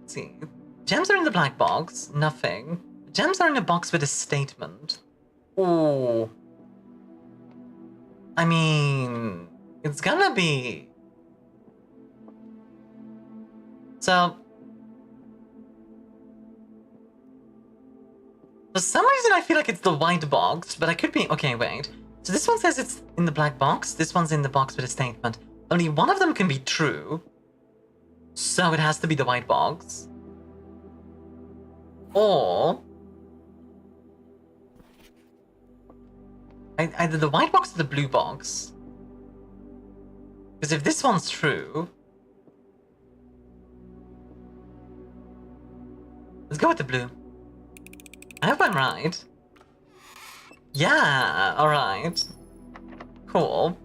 Let's see. Gems are in the black box. Nothing. Gems are in a box with a statement. Ooh. I mean, it's gonna be... So... For some reason I feel like it's the white box, but I could be... Okay, wait. So this one says it's in the black box, this one's in the box with a statement. Only one of them can be true. So it has to be the white box. Or... either the white box or the blue box. Because if this one's true... Let's go with the blue. I hope I'm right. Yeah, alright. Cool.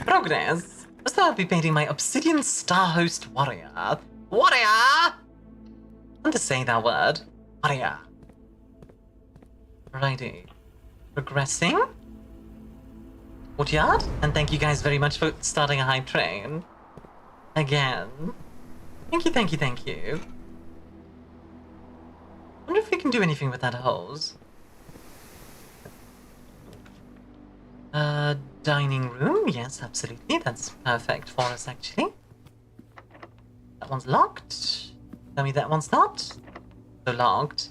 Progress. First I'll be painting my Obsidian Star Host Warrior. Warrior! I want to say that word. Warrior. Righty. Progressing. Courtyard. And thank you guys very much for starting a hype train. Again. Thank you. Wonder if we can do anything with that hose. Dining room, yes, absolutely. That's perfect for us, actually. That one's locked. Tell me that one's not. So locked.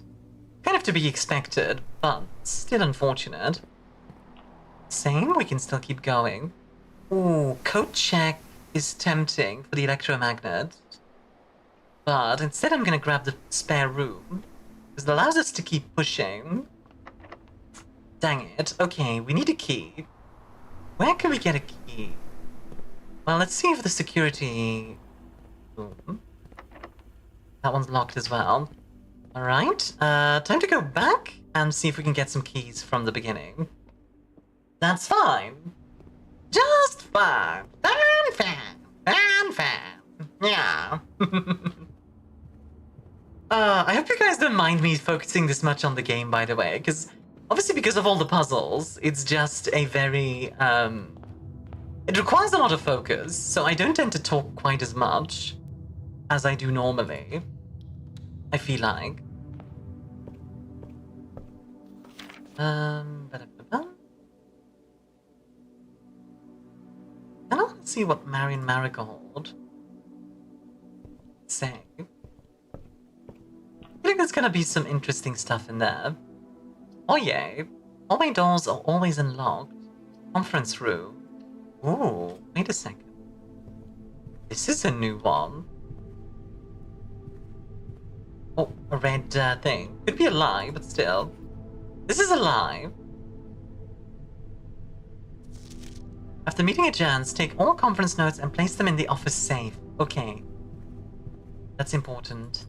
Kind of to be expected, but still unfortunate. Same, we can still keep going. Ooh, code check is tempting for the electromagnet. But instead I'm gonna grab the spare room. Because it allows us to keep pushing. Dang it. Okay, we need a key. Where can we get a key? Well, let's see if the security room. That one's locked as well. Alright, time to go back and see if we can get some keys from the beginning. That's fine. Just fine. Fan. Yeah. I hope you guys don't mind me focusing this much on the game, by the way, because obviously because of all the puzzles, it's just a very, it requires a lot of focus, so I don't tend to talk quite as much as I do normally, I feel like. I don't see what Marion Marigold say. I think there's gonna be some interesting stuff in there. Oh yay. All my doors are always unlocked. Conference room. Ooh, wait a second. This is a new one. Oh, a red thing. Could be a lie, but still. This is a lie. After meeting adjourns, take all conference notes and place them in the office safe. Okay. That's important.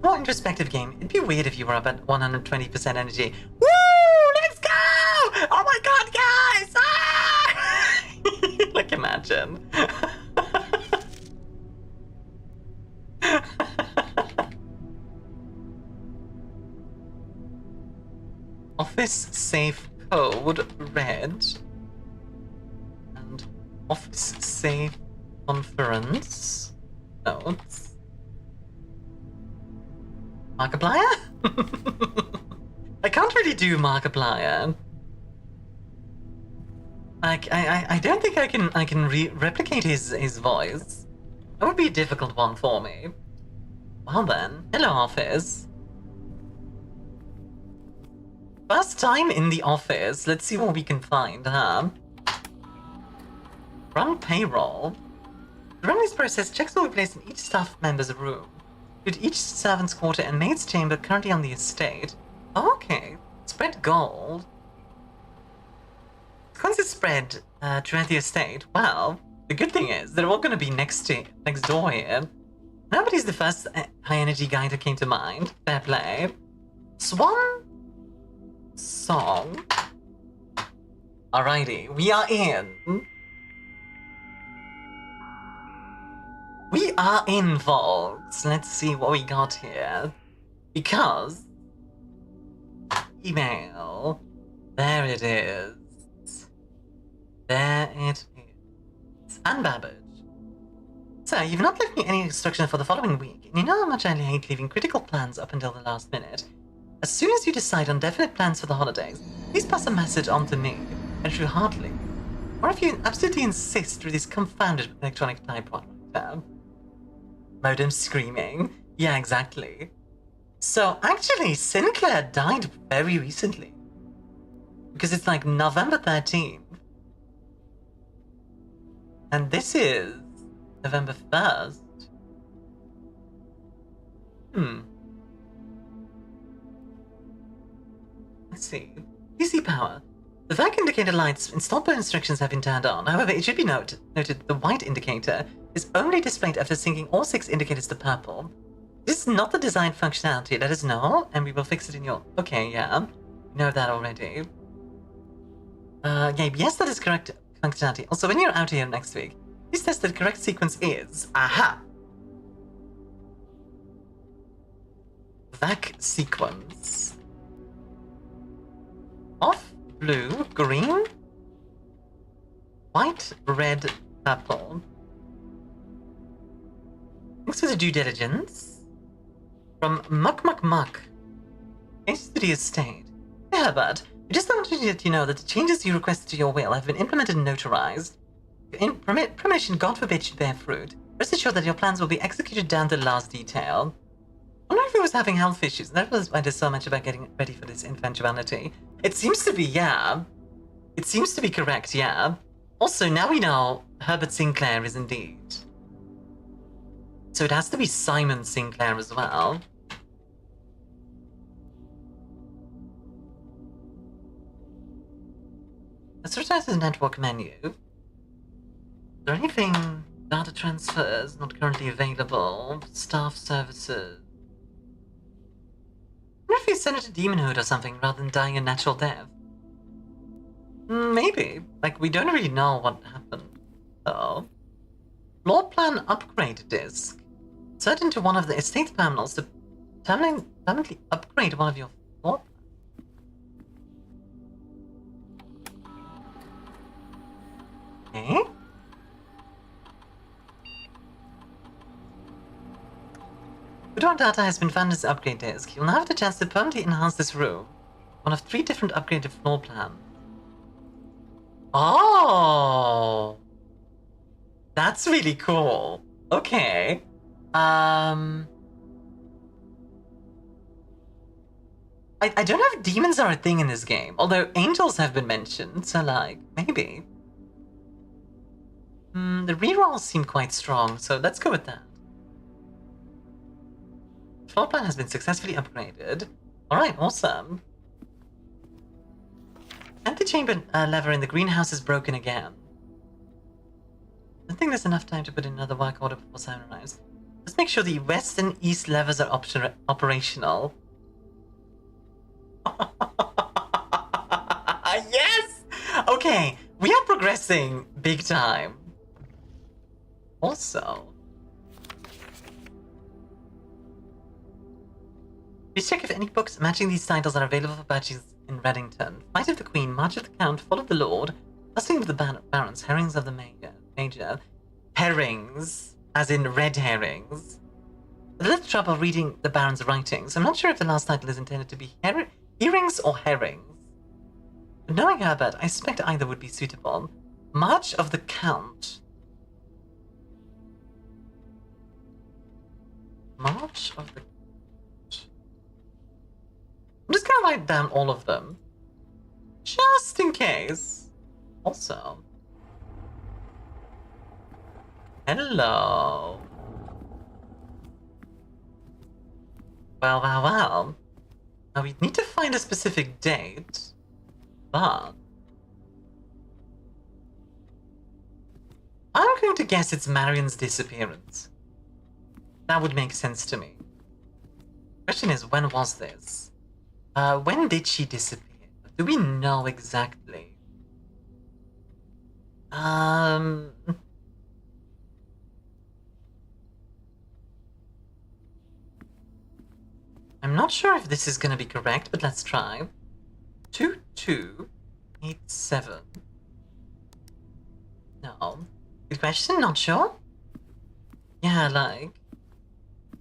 More introspective game. It'd be weird if you were up at 120% energy. Woo! Let's go! Oh my god, guys! Ah! Like, imagine. safe code red. And office safe conference notes. Markiplier? I can't really do Markiplier. I don't think I can replicate his voice. That would be a difficult one for me. Well then, hello office. First time in the office. Let's see what we can find, huh? Run payroll. To run this process, checks will be placed in each staff member's room. With each servant's quarter and maid's chamber currently on the estate. Oh, okay. Spread gold. Once it's spread throughout the estate, well, the good thing is they're all going to be next door here. Nobody's the first high energy guy that came to mind. Fair play. Swan song. Alrighty, we are in. We are in, folks. Let's see what we got here. Because email. There it is. There it is. And Babbage. So, you've not left me any instruction for the following week, and you know how much I hate leaving critical plans up until the last minute. As soon as you decide on definite plans for the holidays, please pass a message on to me, and through Hartley. Or if you absolutely insist through this confounded electronic typewriter. Modem screaming. Yeah, exactly. So, actually, Sinclair died very recently. Because it's like November 13th. And this is November 1st. Let's see. PC power. The vac indicator lights installed by instructions have been turned on. However, it should be noted the white indicator is only displayed after syncing all 6 indicators to purple. This is not the design functionality. Let us know, and we will fix it in your... Okay, yeah. You know that already. Yeah, yes, that is correct functionality. Also, when you're out here next week, please test that the correct sequence is... Aha! Vac sequence. Off, blue, green, white, red, purple. Thanks for the due diligence. From Muck. Thanks to the estate. Hey, Herbert, I just wanted to let you know that the changes you requested to your will have been implemented and notarized. Your permission, God forbid, should bear fruit. Rest assured that your plans will be executed down to the last detail. I wonder if he was having health issues. That was why there's so much about getting ready for this eventuality. It seems to be, yeah. It seems to be correct, yeah. Also, now we know Herbert Sinclair is indeed. So it has to be Simon Sinclair as well. Let's return to the network menu. Is there anything? Data transfers not currently available. Staff services. I wonder if you send it to Demonhood or something rather than dying a natural death. Maybe. Like, we don't really know what happened. So, floor plan upgrade disk. Insert into one of the estate terminals to permanently upgrade one of your floor plans. Okay. Good data has been found as the upgrade disk. You'll now have the chance to permanently enhance this room. One of 3 different upgraded floor plans. Oh! That's really cool. Okay. I don't know if demons are a thing in this game, although angels have been mentioned, so like, maybe. The rerolls seem quite strong, so let's go with that. Floor plan has been successfully upgraded. Alright, awesome. Antechamber lever in the greenhouse is broken again. I think there's enough time to put in another work order before Simon arrives. Let's make sure the west and east levers are operational. Yes! Okay, we are progressing big time. Also, please check if any books matching these titles are available for purchase in Reddington. Flight of the Queen, March of the Count, Fall of the Lord, Busting of the Barons, Herrings of the Major. Herrings, as in red herrings. A little trouble reading the Baron's writings. I'm not sure if the last title is intended to be earrings or herrings. But knowing Herbert, I suspect either would be suitable. March of the Count. March of the Count. I'm just gonna write down all of them. Just in case. Also. Hello. Well. Now we need to find a specific date, but I'm going to guess it's Marion's disappearance. That would make sense to me. Question is, when was this? When did she disappear? Do we know exactly? I'm not sure if this is going to be correct, but let's try. 2287. No. Good question, not sure? Yeah, like...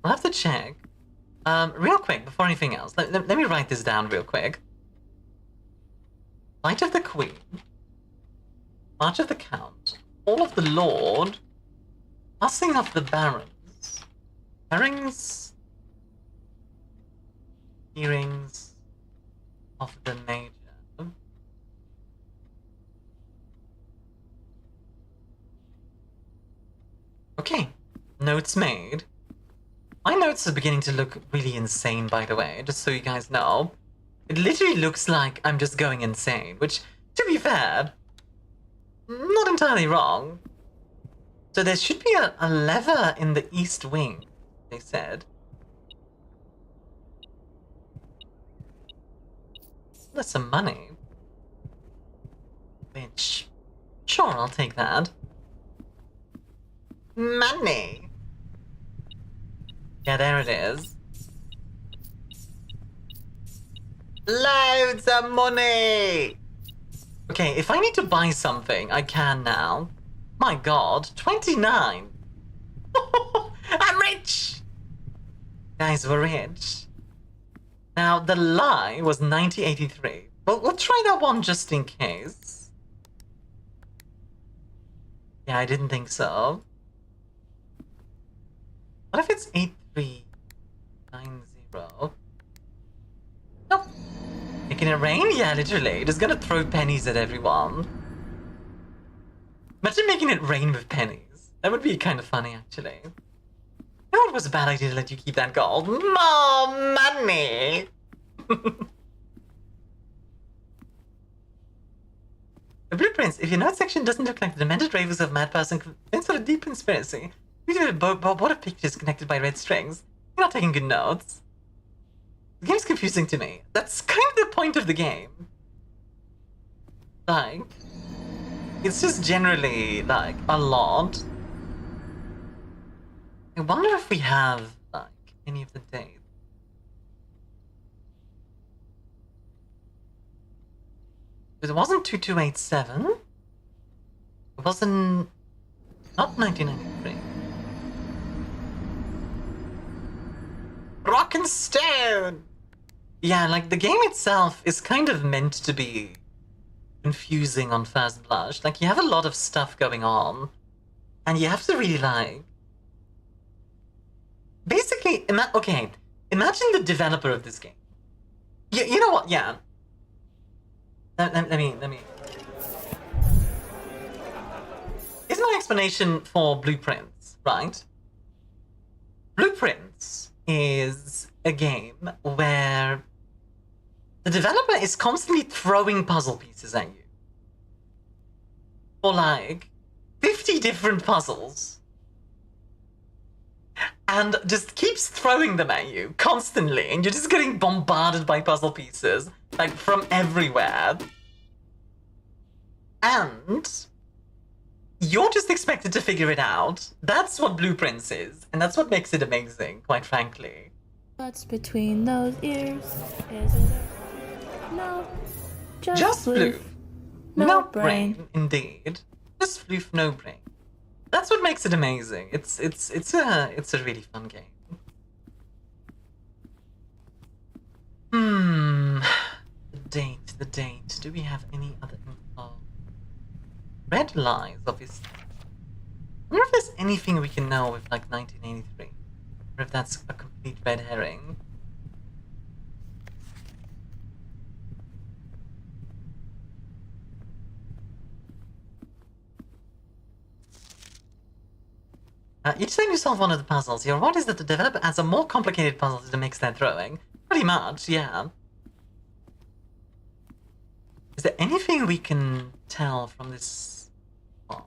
I'll have to check. Real quick, before anything else, let me write this down real quick. Light of the Queen. March of the Count. Fall of the Lord. Passing of the Barons. Herrings... Earrings of the Major. Okay, notes made. My notes are beginning to look really insane, by the way, just so you guys know. It literally looks like I'm just going insane, which, to be fair, not entirely wrong. So there should be a lever in the East Wing, they said. That's some money. Which, sure, I'll take that. Money! Yeah, there it is. Loads of money! Okay, if I need to buy something, I can now. My god, 29! I'm rich! Guys, we're rich. Now, the lie was 9083. Well, we'll try that one just in case. Yeah, I didn't think so. What if it's 8390? Nope. Making it rain? Yeah, literally. Just gonna throw pennies at everyone. Imagine making it rain with pennies. That would be kind of funny, actually. You know, it was a bad idea to let you keep that gold. More money! The blueprints. If your note section doesn't look like the demented ravings of a mad person convinced of a deep conspiracy, we do a board of pictures connected by red strings. You're not taking good notes. The game's confusing to me. That's kind of the point of the game. Like, it's just generally, like, a lot. I wonder if we have, like, any of the dates. It wasn't 2287. It wasn't... Not 1993. Rock and Stone! Yeah, like, the game itself is kind of meant to be confusing on first blush. Like, you have a lot of stuff going on, and you have to really, like... Basically, okay, imagine the developer of this game. You know what, yeah. Let me... Here's my explanation for Blueprints, right? Blueprints is a game where the developer is constantly throwing puzzle pieces at you. For like 50 different puzzles. And just keeps throwing them at you constantly, and you're just getting bombarded by puzzle pieces, like from everywhere. And you're just expected to figure it out. That's what Blueprints is, and that's what makes it amazing, quite frankly. What's between those ears? Is it No. Just, Just floof. floof. No brain. brain. Indeed. Just floof, no brain. That's what makes it amazing. It's a really fun game. The date. Do we have any other info? Red lies, obviously. I wonder if there's anything we can know with like 1983. Or if that's a complete red herring. Each time you solve one of the puzzles, your reward is that the developer adds a more complicated puzzle to the mix they're throwing. Pretty much, yeah. Is there anything we can tell from this? Oh.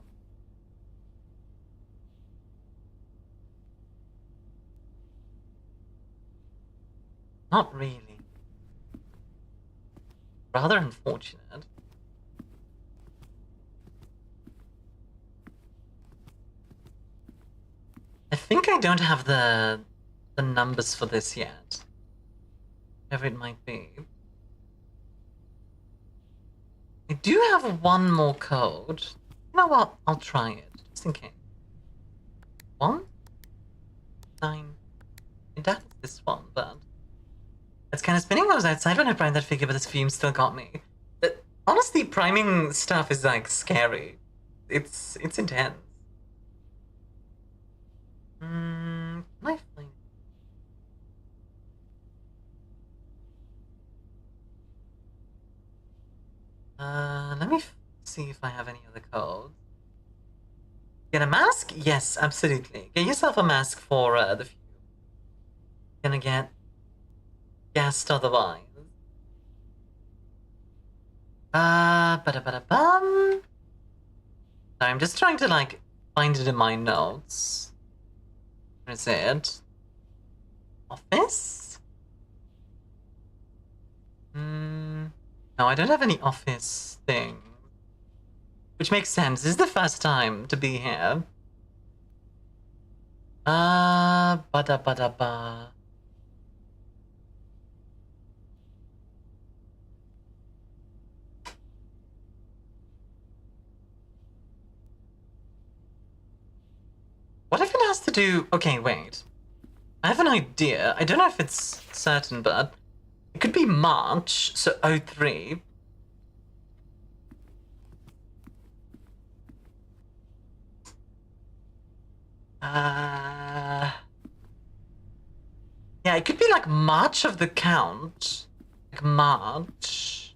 Not really. Rather unfortunate. I think I don't have the numbers for this yet. Whatever it might be. I do have one more code. You know what? I'll try it, just in case. 1, 9. I doubt it's this one, but it's kind of spinning. I was outside when I primed that figure, but this fume still got me. But honestly, priming stuff is like scary. It's intense. Can I find? Let me see if I have any other codes. Get a mask? Yes, absolutely. Get yourself a mask for the fume. Gonna get gassed otherwise. Ba-da-ba-da-bum. Sorry, I'm just trying to like find it in my notes. Where is it? Office? No, I don't have any office thing. Which makes sense. This is the first time to be here. Ba-da-ba-da-ba. What if it has to do... Okay, wait. I have an idea. I don't know if it's certain, but it could be March, so 03. Yeah, it could be like March of the Count. Like March.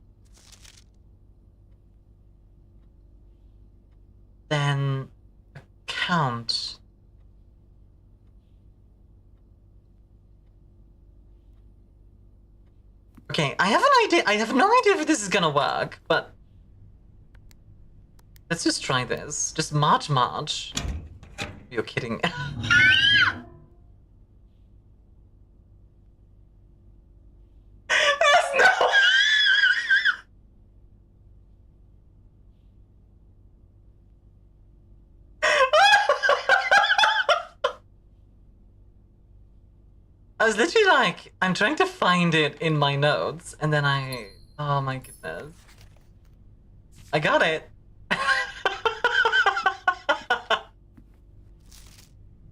Then Count. Okay, I have an idea. I have no idea if this is gonna work, but let's just try this. Just March. You're kidding. There's no... I was literally like, I'm trying to find it in my notes, and then oh my goodness. I got it.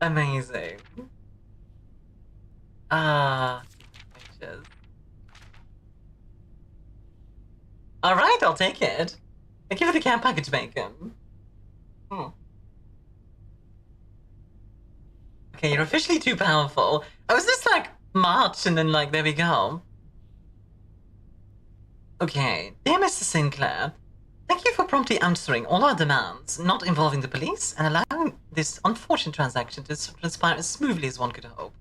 Amazing. Alright, I'll take it. Thank you for the care package, Bacon. Okay, you're officially too powerful. I was just like, March, and then like, there we go. Okay, dear Mr. Sinclair, thank you for promptly answering all our demands, not involving the police, and allowing this unfortunate transaction to transpire as smoothly as one could hope.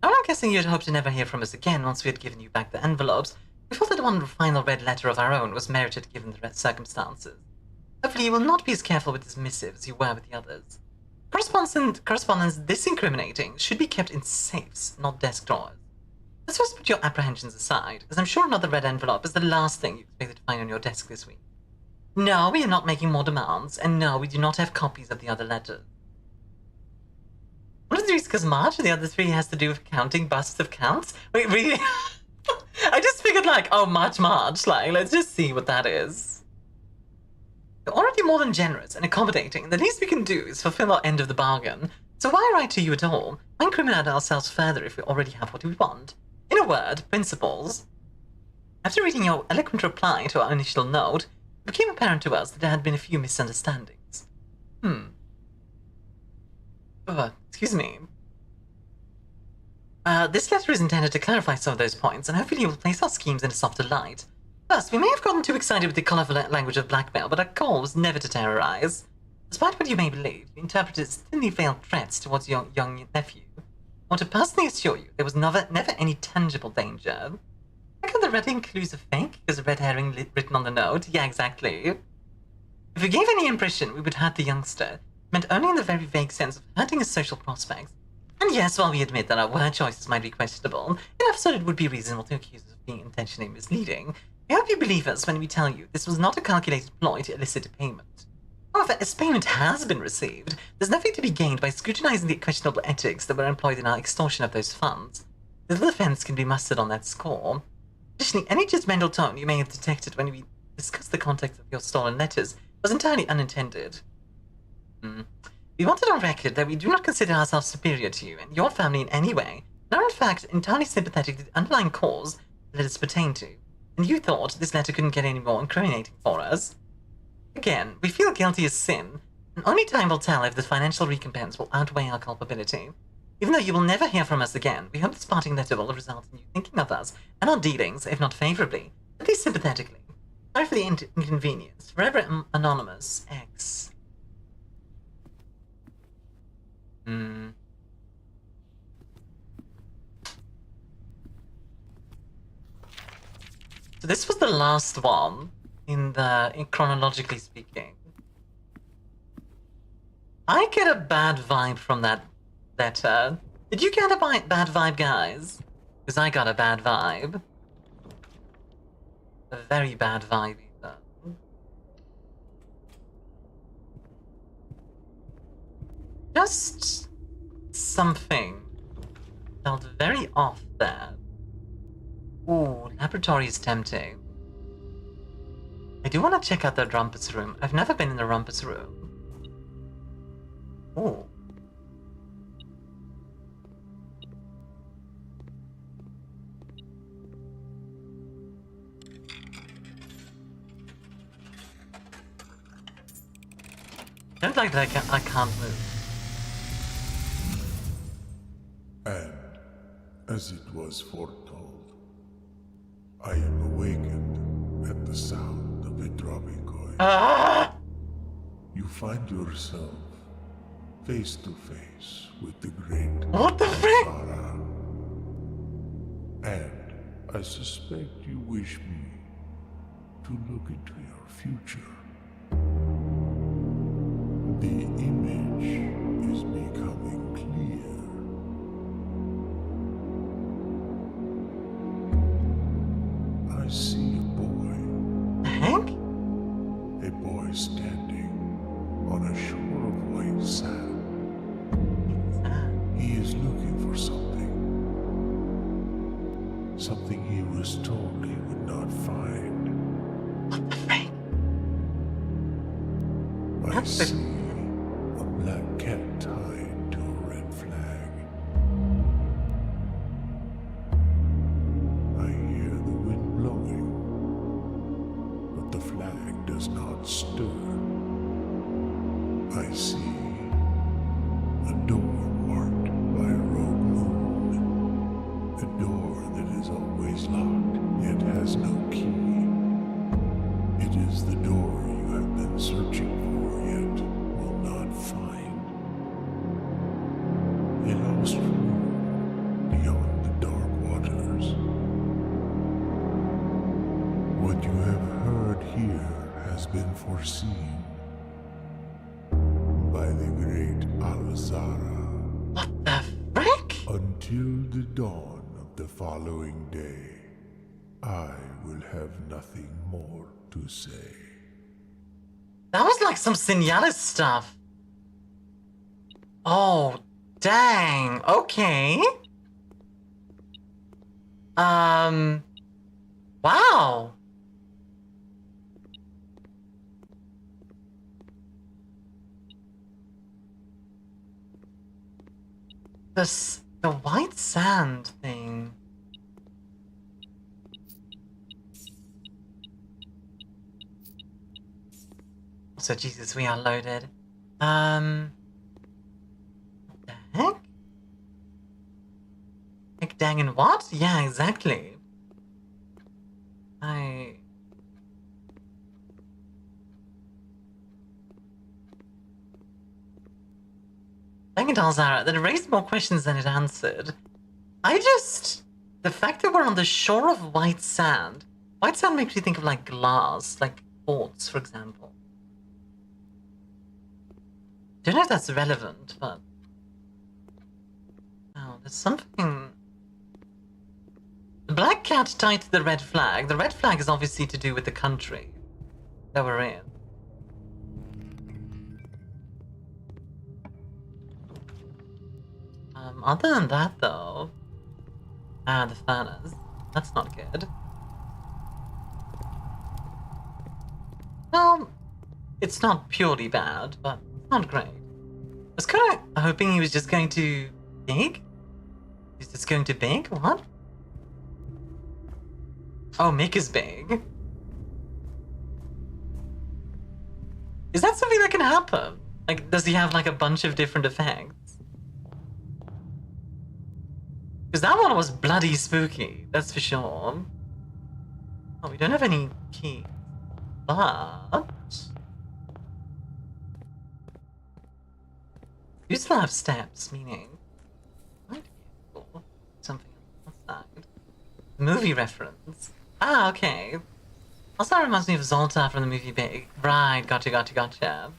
Now, I'm guessing you'd hope to never hear from us again once we had given you back the envelopes. We felt that one final red letter of our own was merited given the circumstances. Hopefully you will not be as careful with this missive as you were with the others. Correspondence this incriminating should be kept in safes, not desk drawers. Let's just put your apprehensions aside, as I'm sure another red envelope is the last thing you expected to find on your desk this week. No, we are not making more demands, and no, we do not have copies of the other letters. One of the reasons because March, and the other 3 has to do with counting busts of counts? Wait, really? I just figured figured like, oh, much. Like, let's just see what that is. You're already more than generous and accommodating. The least we can do is fulfill our end of the bargain. So why write to you at all? Why incriminate ourselves further if we already have what we want? In a word, principles. After reading your eloquent reply to our initial note, it became apparent to us that there had been a few misunderstandings. Excuse me. This letter is intended to clarify some of those points, and hopefully it will place our schemes in a softer light. Thus, we may have gotten too excited with the colorful language of blackmail, but our goal was never to terrorize. Despite what you may believe, we interpreted as thinly veiled threats towards your young nephew. I want to personally assure you there was never any tangible danger. I got the red ink clues a fake? Because a red herring written on the note? Yeah, exactly. If we gave any impression we would hurt the youngster, it meant only in the very vague sense of hurting his social prospects. And yes, while we admit that our word choices might be questionable, enough so it would be reasonable to accuse us of being intentionally misleading. I hope you believe us when we tell you this was not a calculated ploy to elicit a payment. However, as payment has been received, there's nothing to be gained by scrutinizing the questionable ethics that were employed in our extortion of those funds. Little offense can be mustered on that score. Additionally, any judgmental tone you may have detected when we discussed the context of your stolen letters was entirely unintended. We wanted on record that we do not consider ourselves superior to you and your family in any way, and are in fact entirely sympathetic to the underlying cause that it pertain to, and you thought this letter couldn't get any more incriminating for us. Again, we feel guilty as sin, and only time will tell if the financial recompense will outweigh our culpability. Even though you will never hear from us again, we hope this parting letter will result in you thinking of us and our dealings, if not favorably, at least sympathetically. Sorry for the inconvenience. Forever Anonymous X. So this was the last one in chronologically speaking. I get a bad vibe from that letter. Did you get a bad vibe, guys? Because I got a bad vibe. A very bad vibe, either. Just something felt very off there. Ooh, laboratory is tempting. I do want to check out the rumpus room. I've never been in the rumpus room. Ooh. I don't like that I can't move. And, as it was foretold, I am awakened at the sound of a dropping coin. You find yourself face to face with the great What the frick? And I suspect you wish me to look into your future. The image is becoming clear. I see a boy. The heck? A boy standing on a shore of white sand. He is looking for something. Something he was told he would not find. What the frick? I see a black cat tied to a red flag. I hear the wind blowing, but the flag does not stir. I see a door marked by a rogue moon. A door that is always locked, yet has no key. It is the door you have been searching for, yet will not find. A lost room beyond the dark waters. What you have heard here has been foreseen by the great Alzara. What the frick? Until the dawn of the following day, I will have nothing more to say. That was like some Signalis stuff. Oh, dang. Okay. Wow! The white sand thing. So Jesus, we are loaded. What the heck? Heck dang and what? Yeah, exactly. Dang it, Alzara, that raised more questions than it answered. The fact that we're on the shore of white sand makes me think of like glass, like quartz, for example. Don't know if that's relevant, but... Oh, there's something... The black cat tied to the red flag. The red flag is obviously to do with the country that we're in. Other than that, though... the furnace. That's not good. Well, it's not purely bad, but it's not great. I was kind of hoping he was just going to big? He's just going to big? What? Oh, Mick is big. Is that something that can happen? Like, does he have like a bunch of different effects? Because that one was bloody spooky, that's for sure. Oh, we don't have any keys. But... you still have steps, meaning... might be able something on the side. Movie reference. Ah, okay. Also, that reminds me of Zoltar from the movie Big. Right, gotcha.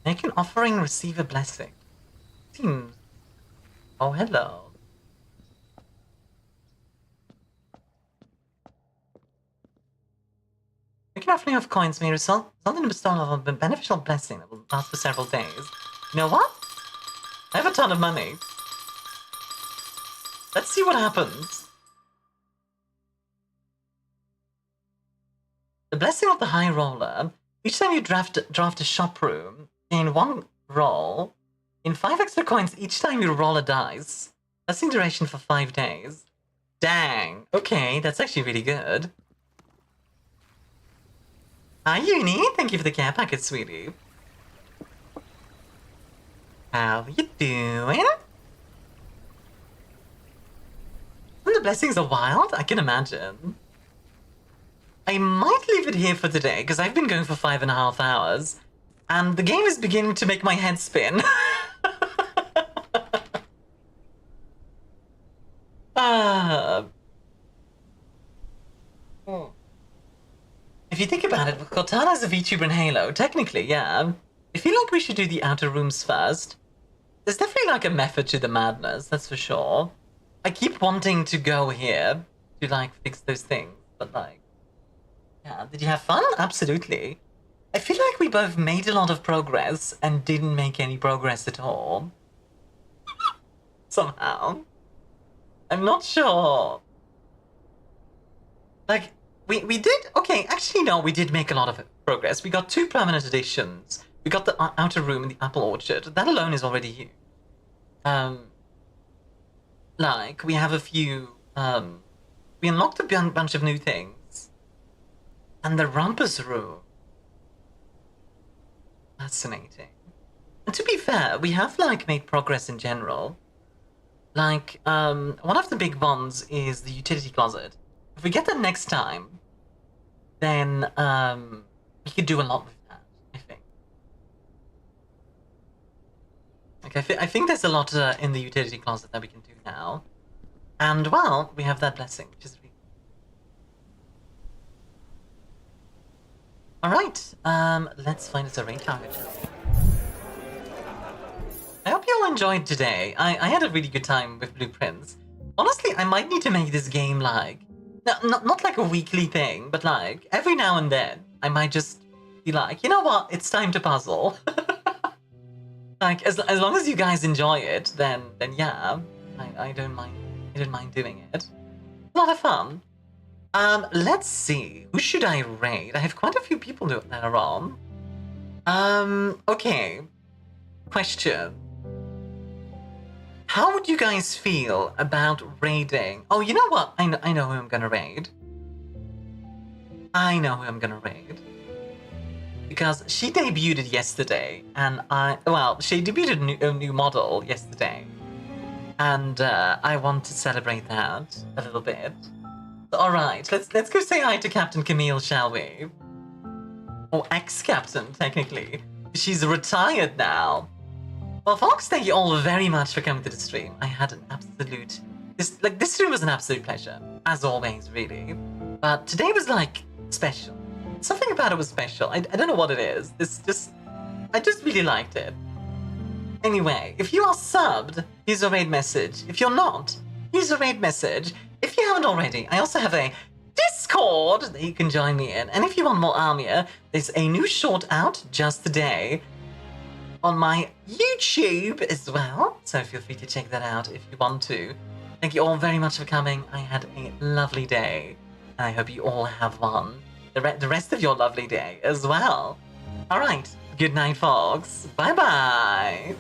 Make an offering, receive a blessing. Seems... oh, hello. Making an offering of coins may result in a bestowal of a beneficial blessing that will last for several days. You know what? I have a ton of money. Let's see what happens. The blessing of the High Roller. Each time you draft a shop room, gain 1 roll. In 5 extra coins each time you roll a dice. Blessing duration for 5 days. Dang. Okay, that's actually really good. Hi, Uni. Thank you for the care packet, sweetie. How you doing? And the blessings are wild? I can imagine. I might leave it here for today, because I've been going for 5.5 hours, and the game is beginning to make my head spin. If you think about it, with Cortana as a VTuber in Halo, technically, yeah. I feel like we should do the outer rooms first. There's definitely like a method to the madness, that's for sure. I keep wanting to go here to like fix those things, but like... yeah, did you have fun? Absolutely. I feel like we both made a lot of progress and didn't make any progress at all. Somehow. I'm not sure. Like, we did... okay, actually no, we did make a lot of progress. We got 2 permanent additions. We got the outer room in the apple orchard. That alone is already huge. Like, we have a few... we unlocked a bunch of new things. And the Rumpus room. Fascinating. And to be fair, we have, like, made progress in general. Like, one of the big ones is the utility closet. If we get that next time, then, we could do a lot with that, I think. Like, I think there's a lot in the utility closet that we can do now. And, well, we have that blessing, which is really... alright, let's find us a raid target. I hope you all enjoyed today. I had a really good time with Blueprints. Honestly, I might need to make this game, like... not like a weekly thing, but like, every now and then, I might just be like, you know what, it's time to puzzle. Like, as long as you guys enjoy it, then yeah. I don't mind. I don't mind doing it. A lot of fun. Let's see. Who should I raid? I have quite a few people that are on. Okay. Question. How would you guys feel about raiding? Oh, you know what? I know who I'm gonna raid. I know who I'm gonna raid. Because she debuted yesterday, and she debuted a new model yesterday. And I want to celebrate that a little bit. Alright, let's go say hi to Captain Camille, shall we? Or ex-captain, technically. She's retired now. Well, folks, thank you all very much for coming to the stream. I had an absolute... This stream was an absolute pleasure. As always, really. But today was, like, special. Something about it was special. I don't know what it is. I just really liked it. Anyway, if you are subbed, here's a raid message. If you're not, here's a raid message. If you haven't already, I also have a Discord that you can join me in. And if you want more Armia, there's a new short out just today on my YouTube as well. So feel free to check that out if you want to. Thank you all very much for coming. I had a lovely day. And I hope you all have one. The rest of your lovely day as well. Alright, good night, folks. Bye-bye.